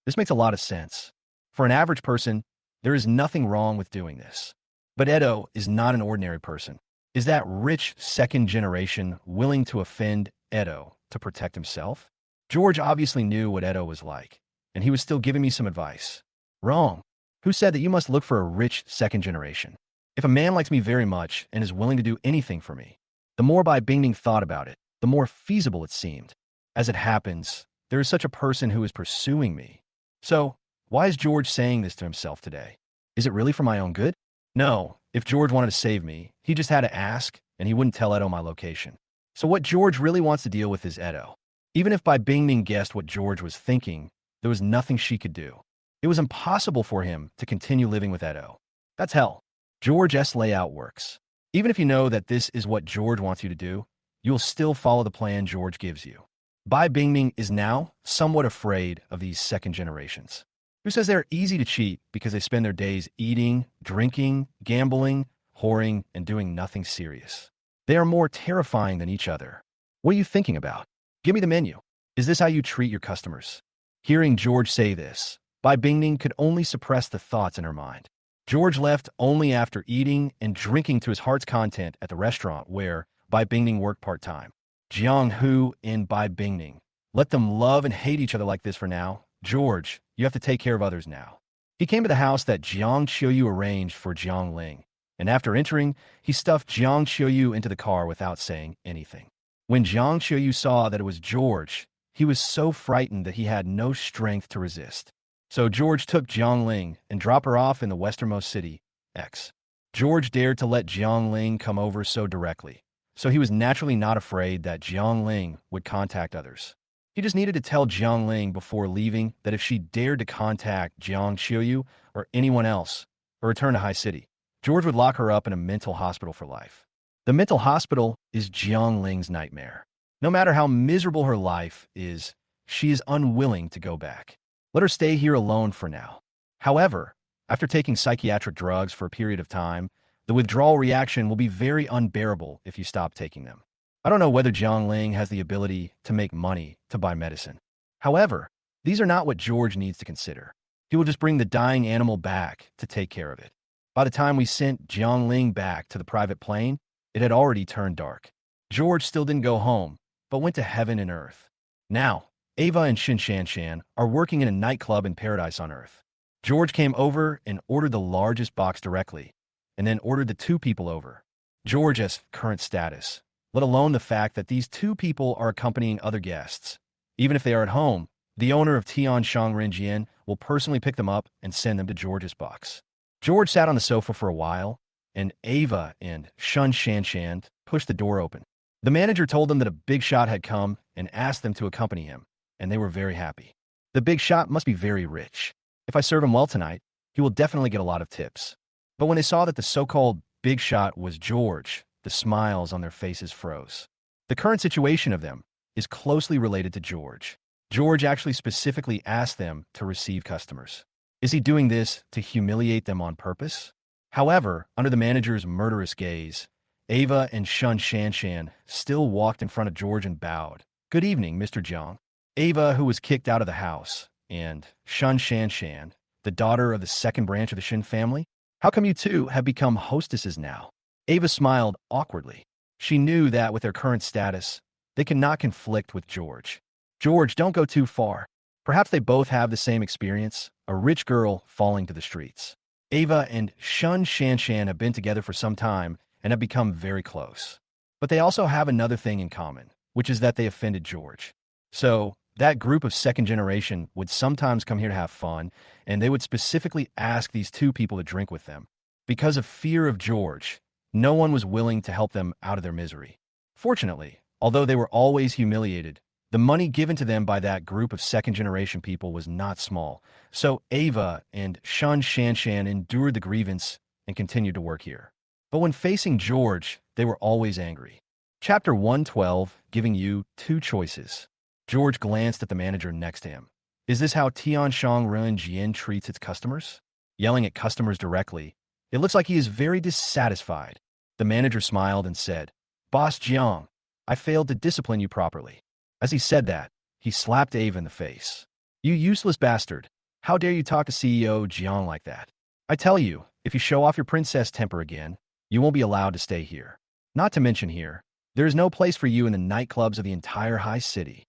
S1: This makes a lot of sense. For an average person, there is nothing wrong with doing this. But Edo is not an ordinary person. Is that rich second generation willing to offend Edo to protect himself? George obviously knew what Edo was like, and he was still giving me some advice. Wrong. Who said that you must look for a rich second generation? If a man likes me very much and is willing to do anything for me, the more Bai Bingning thought about it, the more feasible it seemed. As it happens, there is such a person who is pursuing me. So, why is George saying this to himself today? Is it really for my own good? No, if George wanted to save me, he just had to ask, and he wouldn't tell Edo my location. So what George really wants to deal with is Edo. Even if Bai Bingning guessed what George was thinking, there was nothing she could do. It was impossible for him to continue living with Edo. That's hell. George's layout works. Even if you know that this is what George wants you to do, you'll still follow the plan George gives you. Bai Bingning is now somewhat afraid of these second generations, who says they're easy to cheat because they spend their days eating, drinking, gambling, whoring, and doing nothing serious. They are more terrifying than each other. What are you thinking about? Give me the menu. Is this how you treat your customers? Hearing George say this, Bai Bingning could only suppress the thoughts in her mind. George left only after eating and drinking to his heart's content at the restaurant where Bai Bingning worked part-time. Jiang, Hu, and Bai Bingning. Let them love and hate each other like this for now. George, you have to take care of others now. He came to the house that Jiang Qiuyu arranged for Jiang Ling, and after entering, he stuffed Jiang Qiuyu into the car without saying anything. When Jiang Qiuyu saw that it was George, he was so frightened that he had no strength to resist. So George took Jiang Ling and dropped her off in the westernmost city, X. George dared to let Jiang Ling come over so directly, so he was naturally not afraid that Jiang Ling would contact others. He just needed to tell Jiang Ling before leaving that if she dared to contact Jiang Qiuyu or anyone else or return to High City, George would lock her up in a mental hospital for life. The mental hospital is Jiang Ling's nightmare. No matter how miserable her life is, she is unwilling to go back. Let her stay here alone for now. However, after taking psychiatric drugs for a period of time, the withdrawal reaction will be very unbearable if you stop taking them. I don't know whether Jiang Ling has the ability to make money to buy medicine. However, these are not what George needs to consider. He will just bring the dying animal back to take care of it. By the time we sent Jiang Ling back to the private plane, it had already turned dark. George still didn't go home, but went to heaven and earth. Now, Ava and Shin Shanshan are working in a nightclub in Paradise on Earth. George came over and ordered the largest box directly, and then ordered the two people over. George's current status, let alone the fact that these two people are accompanying other guests. Even if they are at home, the owner of Tianshang Renjian will personally pick them up and send them to George's box. George sat on the sofa for a while, and Ava and Shun Shanshan pushed the door open. The manager told them that a big shot had come and asked them to accompany him, and they were very happy. The big shot must be very rich. If I serve him well tonight, he will definitely get a lot of tips. But when they saw that the so-called big shot was George, the smiles on their faces froze. The current situation of them is closely related to George. George actually specifically asked them to receive customers. Is he doing this to humiliate them on purpose? However, under the manager's murderous gaze, Ava and Shun Shanshan still walked in front of George and bowed. Good evening, Mr. Jiang. Ava, who was kicked out of the house, and Shun Shanshan, the daughter of the second branch of the Shin family? How come you two have become hostesses now? Ava smiled awkwardly. She knew that with their current status, they cannot conflict with George. George, don't go too far. Perhaps they both have the same experience, a rich girl falling to the streets. Ava and Shun Shanshan have been together for some time and have become very close. But they also have another thing in common, which is that they offended George. So, that group of second generation would sometimes come here to have fun, and they would specifically ask these two people to drink with them. Because of fear of George, no one was willing to help them out of their misery. Fortunately, although they were always humiliated, the money given to them by that group of second generation people was not small. So Ava and Shun Shanshan endured the grievance and continued to work here. But when facing George, they were always angry. Chapter 112, giving you two choices. George glanced at the manager next to him. Is this how Tianshang Renjian treats its customers? Yelling at customers directly, it looks like he is very dissatisfied. The manager smiled and said, Boss Jiang, I failed to discipline you properly. As he said that, he slapped Ava in the face. You useless bastard. How dare you talk to CEO Jiang like that? I tell you, if you show off your princess temper again, you won't be allowed to stay here. Not to mention here, there is no place for you in the nightclubs of the entire high city.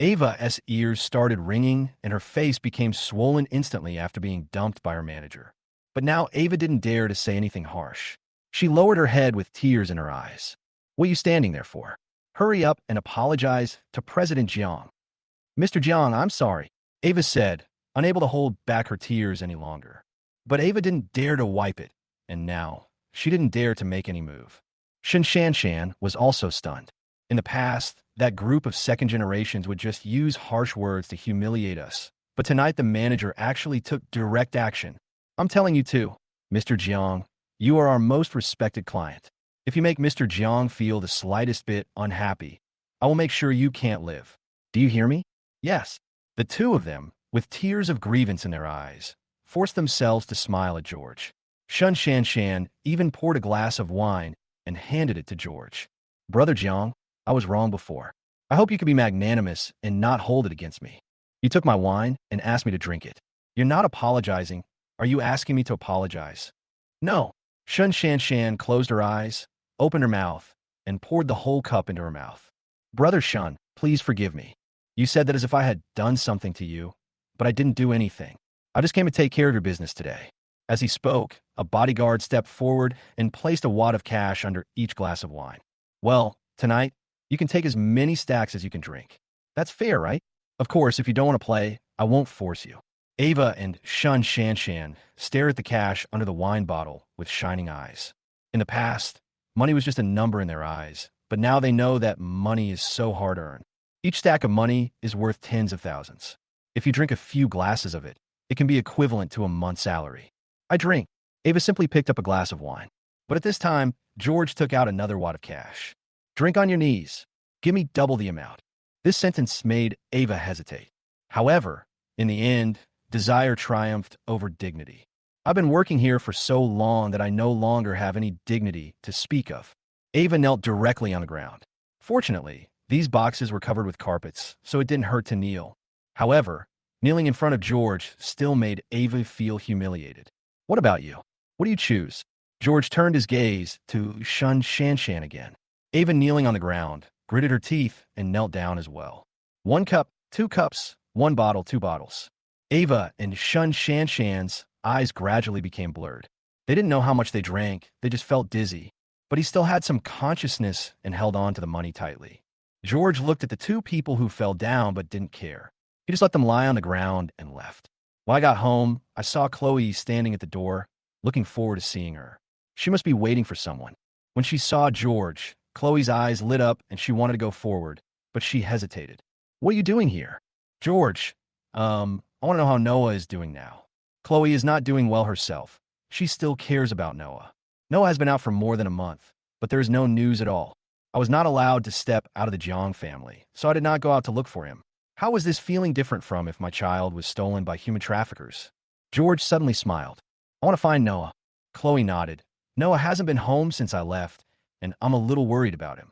S1: Ava's ears started ringing and her face became swollen instantly after being dumped by her manager. But now Ava didn't dare to say anything harsh. She lowered her head with tears in her eyes. What are you standing there for? Hurry up and apologize to President Jiang. Mr. Jiang, I'm sorry, Ava said, unable to hold back her tears any longer. But Ava didn't dare to wipe it, and now she didn't dare to make any move. Shin Shanshan was also stunned. In the past, that group of second generations would just use harsh words to humiliate us. But tonight the manager actually took direct action. I'm telling you too, Mr. Jiang, you are our most respected client. If you make Mr. Jiang feel the slightest bit unhappy, I will make sure you can't live. Do you hear me? Yes. The two of them, with tears of grievance in their eyes, forced themselves to smile at George. Shun Shanshan even poured a glass of wine and handed it to George. Brother Jiang, I was wrong before. I hope you can be magnanimous and not hold it against me. You took my wine and asked me to drink it. You're not apologizing. Are you asking me to apologize? No. Shun Shanshan closed her eyes, opened her mouth, and poured the whole cup into her mouth. Brother Shun, please forgive me. You said that as if I had done something to you, but I didn't do anything. I just came to take care of your business today. As he spoke, a bodyguard stepped forward and placed a wad of cash under each glass of wine. Well, tonight, you can take as many stacks as you can drink. That's fair, right? Of course, if you don't want to play, I won't force you. Ava and Shun Shanshan stare at the cash under the wine bottle with shining eyes. In the past, money was just a number in their eyes, but now they know that money is so hard-earned. Each stack of money is worth tens of thousands. If you drink a few glasses of it, it can be equivalent to a month's salary. I drink. Ava simply picked up a glass of wine. But at this time, George took out another wad of cash. Drink on your knees. Give me double the amount. This sentence made Ava hesitate. However, in the end, desire triumphed over dignity. I've been working here for so long that I no longer have any dignity to speak of. Ava knelt directly on the ground. Fortunately, these boxes were covered with carpets, so it didn't hurt to kneel. However, kneeling in front of George still made Ava feel humiliated. What about you? What do you choose? George turned his gaze to Shun Shanshan again. Ava, kneeling on the ground, gritted her teeth and knelt down as well. 1 cup, 2 cups, 1 bottle, 2 bottles. Ava and Shun Shanshan's eyes gradually became blurred. They didn't know how much they drank, they just felt dizzy. But he still had some consciousness and held on to the money tightly. George looked at the 2 people who fell down but didn't care. He just let them lie on the ground and left. When I got home, I saw Chloe standing at the door, looking forward to seeing her. She must be waiting for someone. When she saw George, Chloe's eyes lit up and she wanted to go forward, but she hesitated. What are you doing here? George, I want to know how Noah is doing now. Chloe is not doing well herself. She still cares about Noah. Noah has been out for more than a month, but there is no news at all. I was not allowed to step out of the Jiang family, so I did not go out to look for him. How was this feeling different from if my child was stolen by human traffickers? George suddenly smiled. I want to find Noah. Chloe nodded. Noah hasn't been home since I left, and I'm a little worried about him.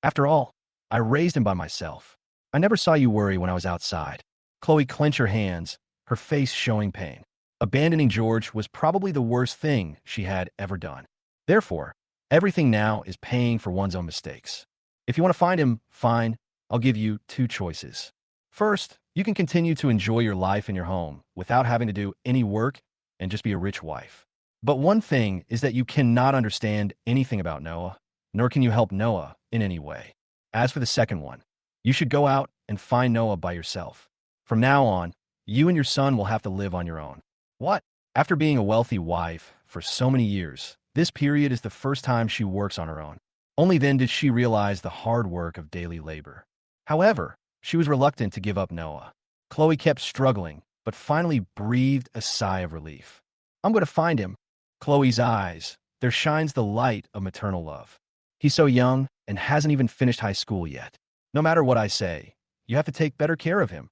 S1: After all, I raised him by myself. I never saw you worry when I was outside. Chloe clenched her hands, her face showing pain. Abandoning George was probably the worst thing she had ever done. Therefore, everything now is paying for one's own mistakes. If you want to find him, fine. I'll give you 2 choices. First, you can continue to enjoy your life in your home without having to do any work and just be a rich wife. But one thing is that you cannot understand anything about Noah, nor can you help Noah in any way. As for the second one, you should go out and find Noah by yourself. From now on, you and your son will have to live on your own. What? After being a wealthy wife for so many years, this period is the first time she works on her own. Only then did she realize the hard work of daily labor. However, she was reluctant to give up Noah. Chloe kept struggling, but finally breathed a sigh of relief. I'm going to find him. Chloe's eyes, there shines the light of maternal love. He's so young and hasn't even finished high school yet. No matter what I say, you have to take better care of him.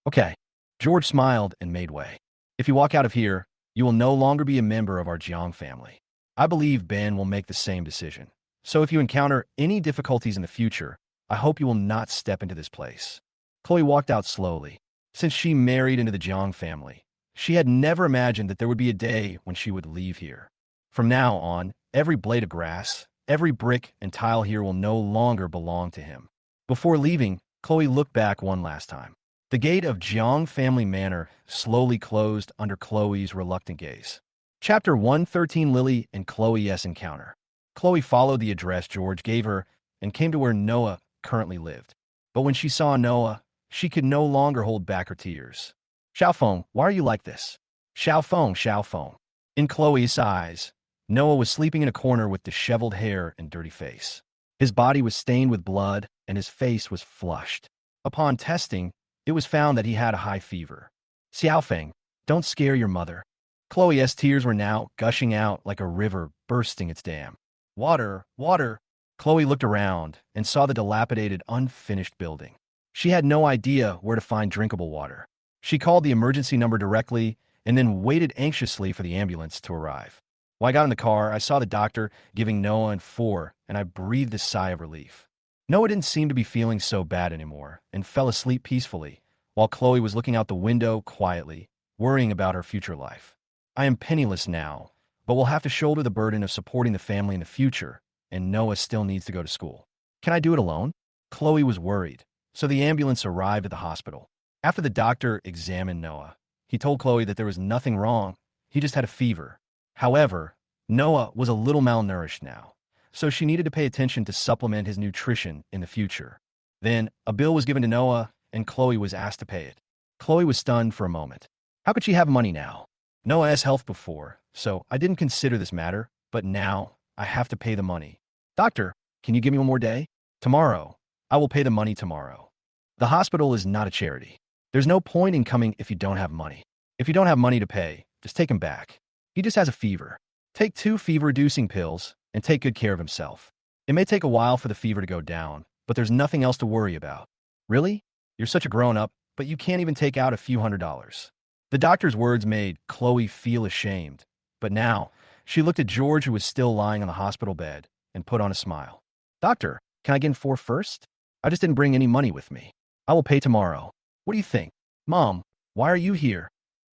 S1: Okay. George smiled and made way. If you walk out of here, you will no longer be a member of our Jiang family. I believe Ben will make the same decision. So if you encounter any difficulties in the future, I hope you will not step into this place. Chloe walked out slowly. Since she married into the Jiang family, she had never imagined that there would be a day when she would leave here. From now on, every blade of grass, every brick and tile here will no longer belong to him. Before leaving, Chloe looked back one last time. The gate of Jiang family manor slowly closed under Chloe's reluctant gaze. Chapter 113: Lily and Chloe's encounter. Chloe followed the address George gave her and came to where Noah currently lived. But when she saw Noah, she could no longer hold back her tears. Xiaofeng, why are you like this? Xiaofeng, Xiaofeng. In Chloe's eyes, Noah was sleeping in a corner with disheveled hair and dirty face. His body was stained with blood and his face was flushed. Upon testing, it was found that he had a high fever. Xiaofeng, don't scare your mother. Chloe's tears were now gushing out like a river bursting its dam. Water, water. Chloe looked around and saw the dilapidated, unfinished building. She had no idea where to find drinkable water. She called the emergency number directly and then waited anxiously for the ambulance to arrive. When I got in the car, I saw the doctor giving Noah and 4, and I breathed a sigh of relief. Noah didn't seem to be feeling so bad anymore and fell asleep peacefully, while Chloe was looking out the window quietly, worrying about her future life. I am penniless now, but will have to shoulder the burden of supporting the family in the future, and Noah still needs to go to school. Can I do it alone? Chloe was worried, so the ambulance arrived at the hospital. After the doctor examined Noah, he told Chloe that there was nothing wrong, he just had a fever. However, Noah was a little malnourished now, so she needed to pay attention to supplement his nutrition in the future. Then, a bill was given to Noah, and Chloe was asked to pay it. Chloe was stunned for a moment. How could she have money now? Noah has health before, so I didn't consider this matter, but now I have to pay the money. Doctor, can you give me one more day? Tomorrow. I will pay the money tomorrow. The hospital is not a charity. There's no point in coming if you don't have money. If you don't have money to pay, just take him back. He just has a fever. Take 2 fever-reducing pills and take good care of himself. It may take a while for the fever to go down, but there's nothing else to worry about. Really? You're such a grown-up, but you can't even take out a few $100s. The doctor's words made Chloe feel ashamed, but now she looked at George, who was still lying on the hospital bed, and put on a smile. Doctor, can I get in 4 first? I just didn't bring any money with me. I will pay tomorrow. What do you think? Mom, why are you here?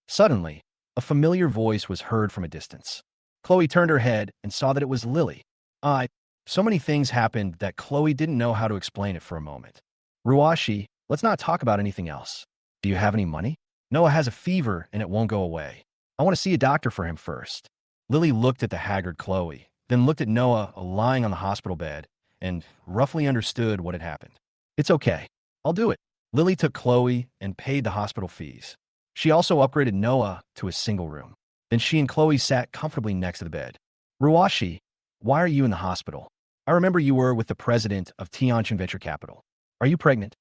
S1: Suddenly, a familiar voice was heard from a distance. Chloe turned her head and saw that it was Lily. So many things happened that Chloe didn't know how to explain it for a moment. Ruashi, let's not talk about anything else. Do you have any money? Noah has a fever and it won't go away. I want to see a doctor for him first. Lily looked at the haggard Chloe, then looked at Noah lying on the hospital bed, and roughly understood what had happened. It's okay. I'll do it. Lily took Chloe and paid the hospital fees. She also upgraded Noah to a single room. Then she and Chloe sat comfortably next to the bed. Ruashi, why are you in the hospital? I remember you were with the president of Tianjin Venture Capital. Are you pregnant?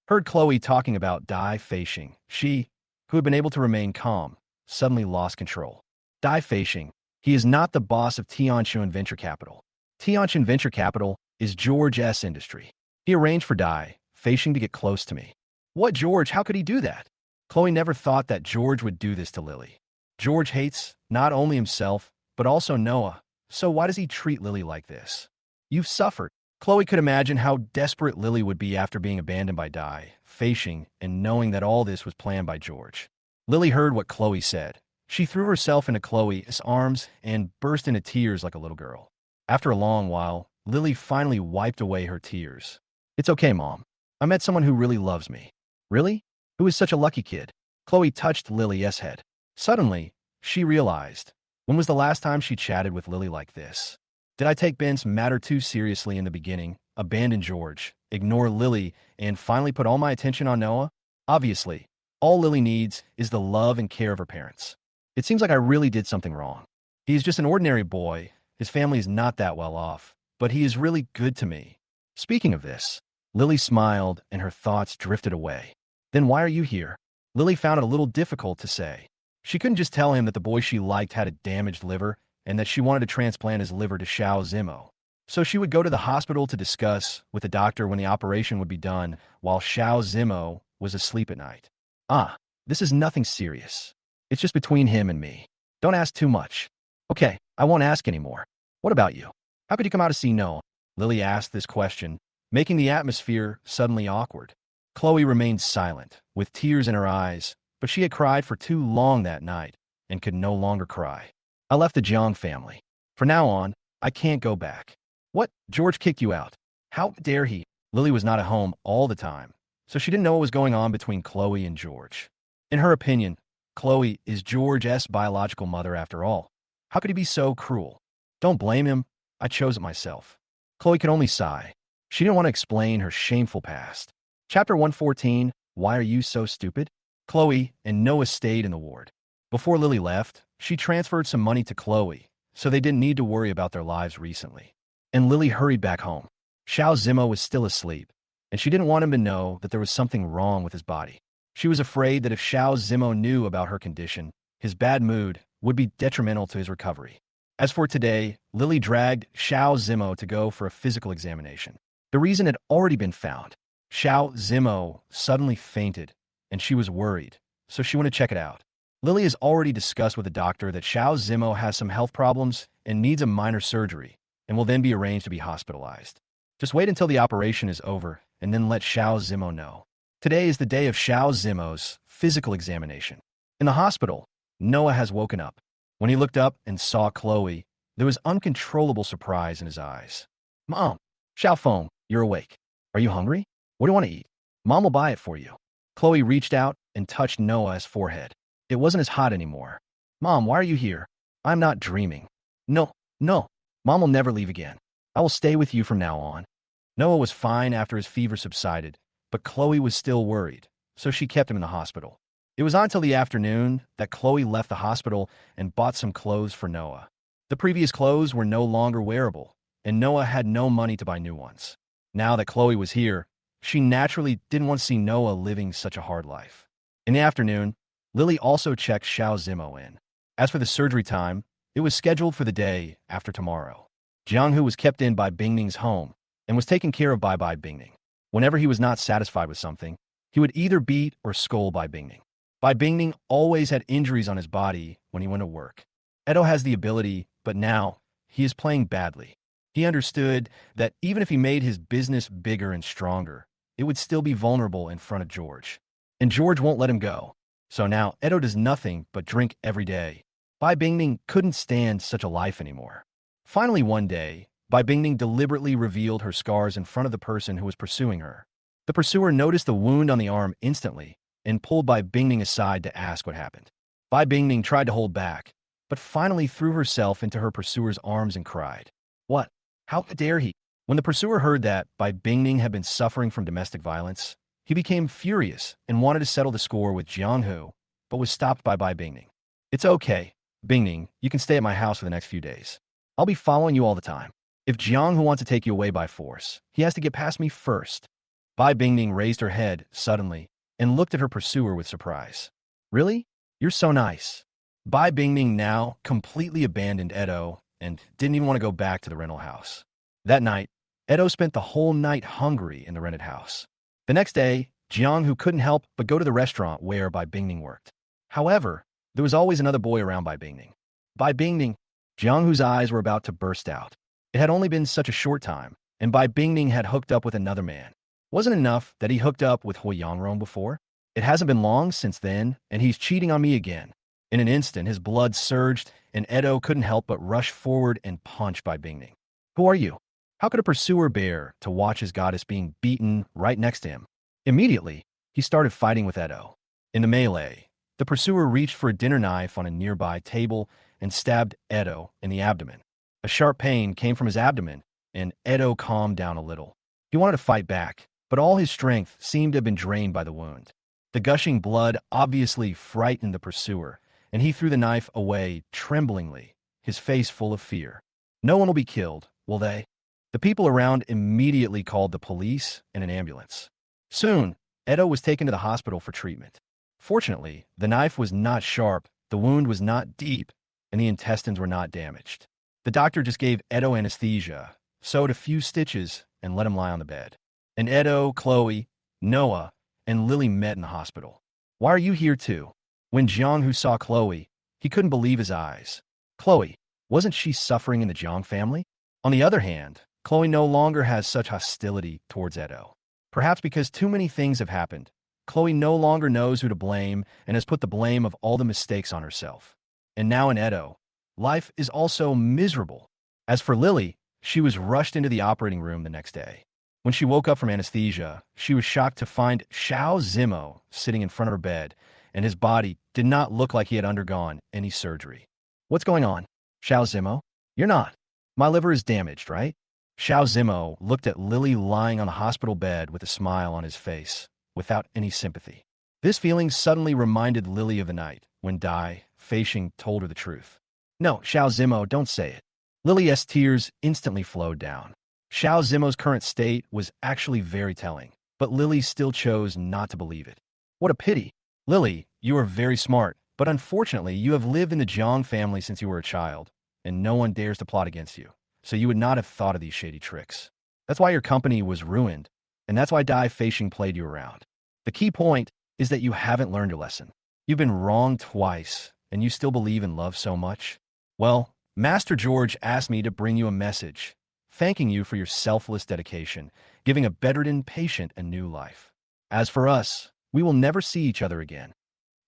S1: Heard Chloe talking about Dai Feishing. She, who had been able to remain calm, suddenly lost control. Dai Feishing, he is not the boss of Tianjin Venture Capital. Tianjin Venture Capital is George's industry. He arranged for Dai Feishing to get close to me. What, George? How could he do that? Chloe never thought that George would do this to Lily. George hates not only himself, but also Noah. So why does he treat Lily like this? You've suffered. Chloe could imagine how desperate Lily would be after being abandoned by Dai Feishing and knowing that all this was planned by George. Lily heard what Chloe said. She threw herself into Chloe's arms and burst into tears like a little girl. After a long while, Lily finally wiped away her tears. It's okay, Mom. I met someone who really loves me. Really? Who is such a lucky kid? Chloe touched Lily's head. Suddenly, she realized, when was the last time she chatted with Lily like this? Did I take Ben's matter too seriously in the beginning, abandon George, ignore Lily, and finally put all my attention on Noah? Obviously, all Lily needs is the love and care of her parents. It seems like I really did something wrong. He is just an ordinary boy. His family is not that well off, but he is really good to me. Speaking of this, Lily smiled and her thoughts drifted away. Then why are you here? Lily found it a little difficult to say. She couldn't just tell him that the boy she liked had a damaged liver and that she wanted to transplant his liver to Xiao Zimo. So she would go to the hospital to discuss with the doctor when the operation would be done while Xiao Zimo was asleep at night. This is nothing serious. It's just between him and me. Don't ask too much. Okay, I won't ask anymore. What about you? How could you come out to see Noah? Lily asked this question, making the atmosphere suddenly awkward. Chloe remained silent, with tears in her eyes, but she had cried for too long that night and could no longer cry. I left the Jiang family. From now on, I can't go back. What? George kicked you out? How dare he? Lily was not at home all the time, so she didn't know what was going on between Chloe and George. In her opinion, Chloe is George's biological mother after all. How could he be so cruel? Don't blame him. I chose it myself. Chloe could only sigh. She didn't want to explain her shameful past. Chapter 114, Why Are You So Stupid? Chloe and Noah stayed in the ward. Before Lily left, she transferred some money to Chloe, so they didn't need to worry about their lives recently. And Lily hurried back home. Xiao Zimo was still asleep, and she didn't want him to know that there was something wrong with his body. She was afraid that if Xiao Zimo knew about her condition, his bad mood would be detrimental to his recovery. As for today, Lily dragged Xiao Zimo to go for a physical examination. The reason had already been found. Xiao Zimo suddenly fainted, and she was worried, so she went to check it out. Lily has already discussed with the doctor that Xiao Zimo has some health problems and needs a minor surgery, and will then be arranged to be hospitalized. Just wait until the operation is over, and then let Xiao Zimo know. Today is the day of Xiao Zimo's physical examination. In the hospital, Noah has woken up. When he looked up and saw Chloe, there was uncontrollable surprise in his eyes. Mom, Xiao Feng, you're awake. Are you hungry? What do you want to eat? Mom will buy it for you. Chloe reached out and touched Noah's forehead. It wasn't as hot anymore. Mom, why are you here? I'm not dreaming. No, no. Mom will never leave again. I will stay with you from now on. Noah was fine after his fever subsided, but Chloe was still worried, so she kept him in the hospital. It was not until the afternoon that Chloe left the hospital and bought some clothes for Noah. The previous clothes were no longer wearable, and Noah had no money to buy new ones. Now that Chloe was here, she naturally didn't want to see Noah living such a hard life. In the afternoon, Lily also checked Xiao Zimo in. As for the surgery time, it was scheduled for the day after tomorrow. Jiang was kept in by Bingning's home and was taken care of by Bingning. Whenever he was not satisfied with something, he would either beat or scold Bingning. Bingning always had injuries on his body when he went to work. Edo has the ability, but now he is playing badly. He understood that even if he made his business bigger and stronger, it would still be vulnerable in front of George. And George won't let him go. So now Edo does nothing but drink every day. Bingning couldn't stand such a life anymore. Finally one day, Bingning deliberately revealed her scars in front of the person who was pursuing her. The pursuer noticed the wound on the arm instantly and pulled Bingning aside to ask what happened. Bingning tried to hold back, but finally threw herself into her pursuer's arms and cried, "What? How dare he?" When the pursuer heard that Bingning had been suffering from domestic violence, he became furious and wanted to settle the score with Jiang, but was stopped by Bingning. "It's okay, Bingning, you can stay at my house for the next few days. I'll be following you all the time. If Jiang wants to take you away by force, he has to get past me first." Bingning raised her head suddenly and looked at her pursuer with surprise. "Really? You're so nice." Bingning now completely abandoned Edo and didn't even want to go back to the rental house. That night, Edo spent the whole night hungry in the rented house. The next day, Jiang couldn't help but go to the restaurant where Bingning worked. However, there was always another boy around Bingning. Bingning, Jiang's eyes were about to burst out. It had only been such a short time, and Bingning had hooked up with another man. Wasn't enough that he hooked up with Hui Yangrong before? It hasn't been long since then, and he's cheating on me again. In an instant, his blood surged, and Edo couldn't help but rush forward and punch Bingning. "Who are you? How could a pursuer bear to watch his goddess being beaten right next to him?" Immediately, he started fighting with Edo. In the melee, the pursuer reached for a dinner knife on a nearby table and stabbed Edo in the abdomen. A sharp pain came from his abdomen, and Edo calmed down a little. He wanted to fight back, but all his strength seemed to have been drained by the wound. The gushing blood obviously frightened the pursuer, and he threw the knife away tremblingly, his face full of fear. "No one will be killed, will they?" The people around immediately called the police and an ambulance. Soon, Edo was taken to the hospital for treatment. Fortunately, the knife was not sharp, the wound was not deep, and the intestines were not damaged. The doctor just gave Edo anesthesia, sewed a few stitches, and let him lie on the bed. And Edo, Chloe, Noah, and Lily met in the hospital. "Why are you here too?" When Jiang saw Chloe, he couldn't believe his eyes. Chloe, wasn't she suffering in the Jiang family? On the other hand, Chloe no longer has such hostility towards Edo. Perhaps because too many things have happened, Chloe no longer knows who to blame and has put the blame of all the mistakes on herself. And now in Edo, life is also miserable. As for Lily, she was rushed into the operating room the next day. When she woke up from anesthesia, she was shocked to find Xiao Zimo sitting in front of her bed, and his body did not look like he had undergone any surgery. "What's going on? Xiao Zimo? You're not. My liver is damaged, right?" Xiao Zimo looked at Lily lying on the hospital bed with a smile on his face, without any sympathy. This feeling suddenly reminded Lily of the night when Dai, Feishing, told her the truth. "No, Xiao Zimo, don't say it." Lily's tears instantly flowed down. Xiao Zimo's current state was actually very telling, but Lily still chose not to believe it. "What a pity. Lily, you are very smart, but unfortunately you have lived in the Jiang family since you were a child, and no one dares to plot against you, so you would not have thought of these shady tricks. That's why your company was ruined, and that's why Dai Feishing played you around. The key point is that you haven't learned your lesson. You've been wronged twice, and you still believe in love so much. Well, Master George asked me to bring you a message, thanking you for your selfless dedication, giving a bedridden patient a new life. As for us, we will never see each other again."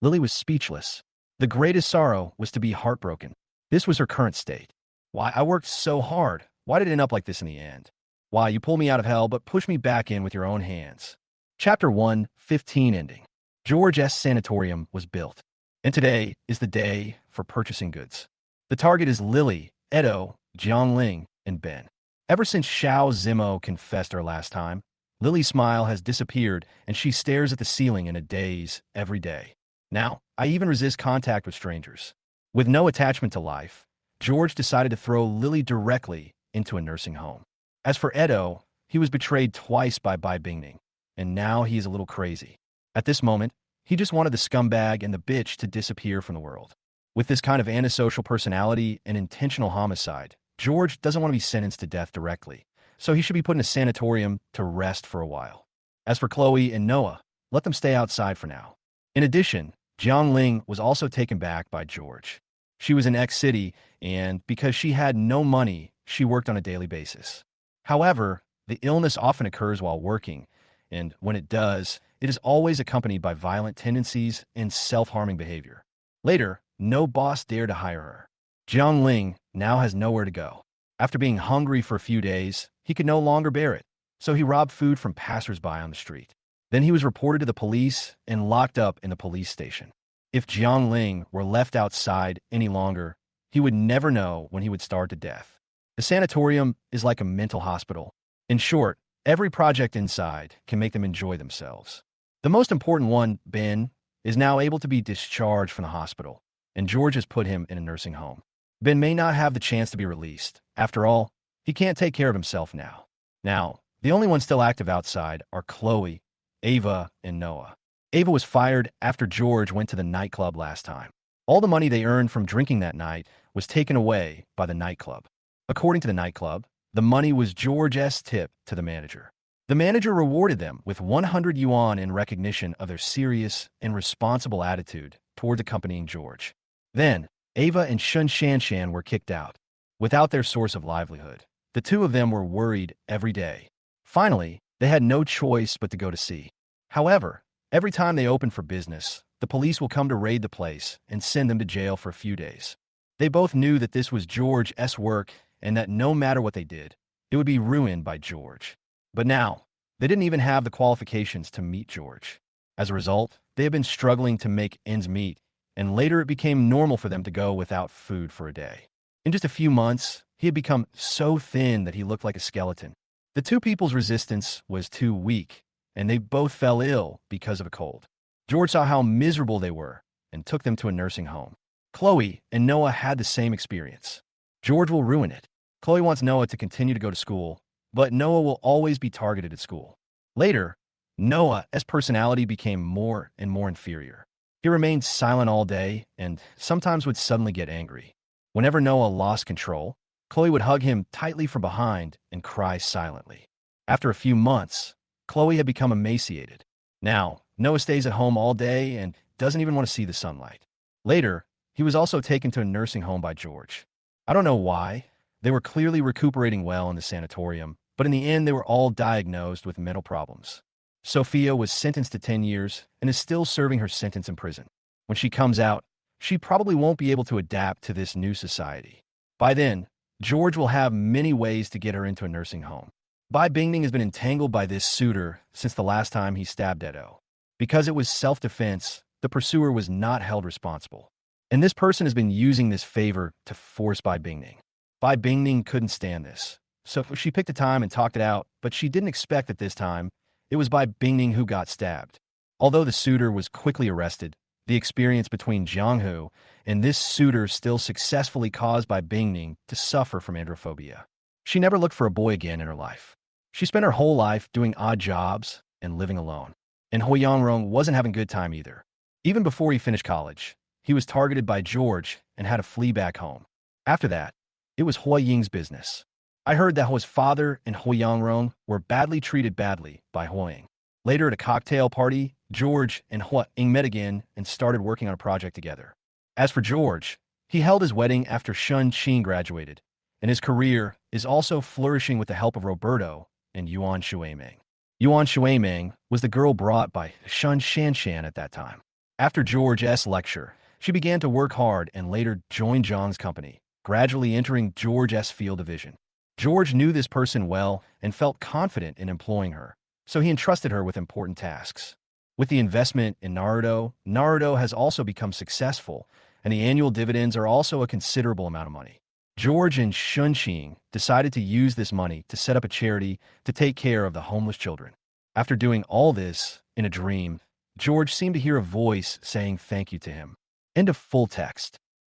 S1: Lily was speechless. The greatest sorrow was to be heartbroken. This was her current state. "Why, I worked so hard. Why did it end up like this in the end? Why, you pulled me out of hell but pushed me back in with your own hands." Chapter 1:15 ending. George S. Sanatorium was built. And today is the day for purchasing goods. The target is Lily, Edo, Jiang, and Ben. Ever since Xiao Zimo confessed her last time, Lily's smile has disappeared and she stares at the ceiling in a daze every day. Now, I even resist contact with strangers. With no attachment to life, George decided to throw Lily directly into a nursing home. As for Edo, he was betrayed twice by Bai Bingning, and now he is a little crazy. At this moment, he just wanted the scumbag and the bitch to disappear from the world. With this kind of antisocial personality and intentional homicide, George doesn't want to be sentenced to death directly, so he should be put in a sanatorium to rest for a while. As for Chloe and Noah, let them stay outside for now. In addition, Jiang was also taken back by George. She was in X City, and because she had no money, she worked on a daily basis. However, the illness often occurs while working, and when it does, it is always accompanied by violent tendencies and self-harming behavior. Later, no boss dared to hire her. Jiang now has nowhere to go. After being hungry for a few days, he could no longer bear it, so he robbed food from passersby on the street. Then he was reported to the police and locked up in the police station. If Jiang were left outside any longer, he would never know when he would starve to death. The sanatorium is like a mental hospital. In short, every project inside can make them enjoy themselves. The most important one, Ben, is now able to be discharged from the hospital, and George has put him in a nursing home. Ben may not have the chance to be released. After all, he can't take care of himself now. Now, the only ones still active outside are Chloe, Ava, and Noah. Ava was fired after George went to the nightclub last time. All the money they earned from drinking that night was taken away by the nightclub. According to the nightclub, the money was George's tip to the manager. The manager rewarded them with 100 yuan in recognition of their serious and responsible attitude towards accompanying George. Then, Ava and Shun Shanshan were kicked out. Without their source of livelihood, the two of them were worried every day. Finally, they had no choice but to go to sea. However, every time they open for business, the police will come to raid the place and send them to jail for a few days. They both knew that this was George's work and that no matter what they did, it would be ruined by George. But now, they didn't even have the qualifications to meet George. As a result, they had been struggling to make ends meet, and later it became normal for them to go without food for a day. In just a few months, he had become so thin that he looked like a skeleton. The two people's resistance was too weak, and they both fell ill because of a cold. George saw how miserable they were and took them to a nursing home. Chloe and Noah had the same experience. George will ruin it. Chloe wants Noah to continue to go to school, but Noah will always be targeted at school. Later, Noah's personality became more and more inferior. He remained silent all day and sometimes would suddenly get angry. Whenever Noah lost control, Chloe would hug him tightly from behind and cry silently. After a few months, Chloe had become emaciated. Now, Noah stays at home all day and doesn't even want to see the sunlight. Later, he was also taken to a nursing home by George. I don't know why. They were clearly recuperating well in the sanatorium, but in the end they were all diagnosed with mental problems. Sophia was sentenced to 10 years and is still serving her sentence in prison. When she comes out, she probably won't be able to adapt to this new society. By then, George will have many ways to get her into a nursing home. Bai Bingning has been entangled by this suitor since the last time he stabbed Edo. Because it was self-defense, the pursuer was not held responsible. And this person has been using this favor to force Bai Bingning. Bai Bingning couldn't stand this, so she picked a time and talked it out, but she didn't expect that this time it was Bai Bingning who got stabbed. Although the suitor was quickly arrested, the experience between Jiang and this suitor still successfully caused Bai Bingning to suffer from androphobia. She never looked for a boy again in her life. She spent her whole life doing odd jobs and living alone. And Hu Yangrong wasn't having a good time either. Even before he finished college, he was targeted by George and had to flee back home. After that, it was Hua Ying's business. I heard that Hua's father and Hu Yangrong were badly treated by Hua Ying. Later at a cocktail party, George and Hua Ying met again and started working on a project together. As for George, he held his wedding after Shun Qing graduated, and his career is also flourishing with the help of Roberto and Yuan Shuimeng. Yuan Shuimeng was the girl brought by Shun Shanshan at that time. After George's lecture, she began to work hard and later joined Jiang's company, gradually entering George's field of vision. George knew this person well and felt confident in employing her, so he entrusted her with important tasks. With the investment in Naruto has also become successful, and the annual dividends are also a considerable amount of money. George and Shunqing decided to use this money to set up a charity to take care of the homeless children. After doing all this in a dream, George seemed to hear a voice saying thank you to him. End of full text.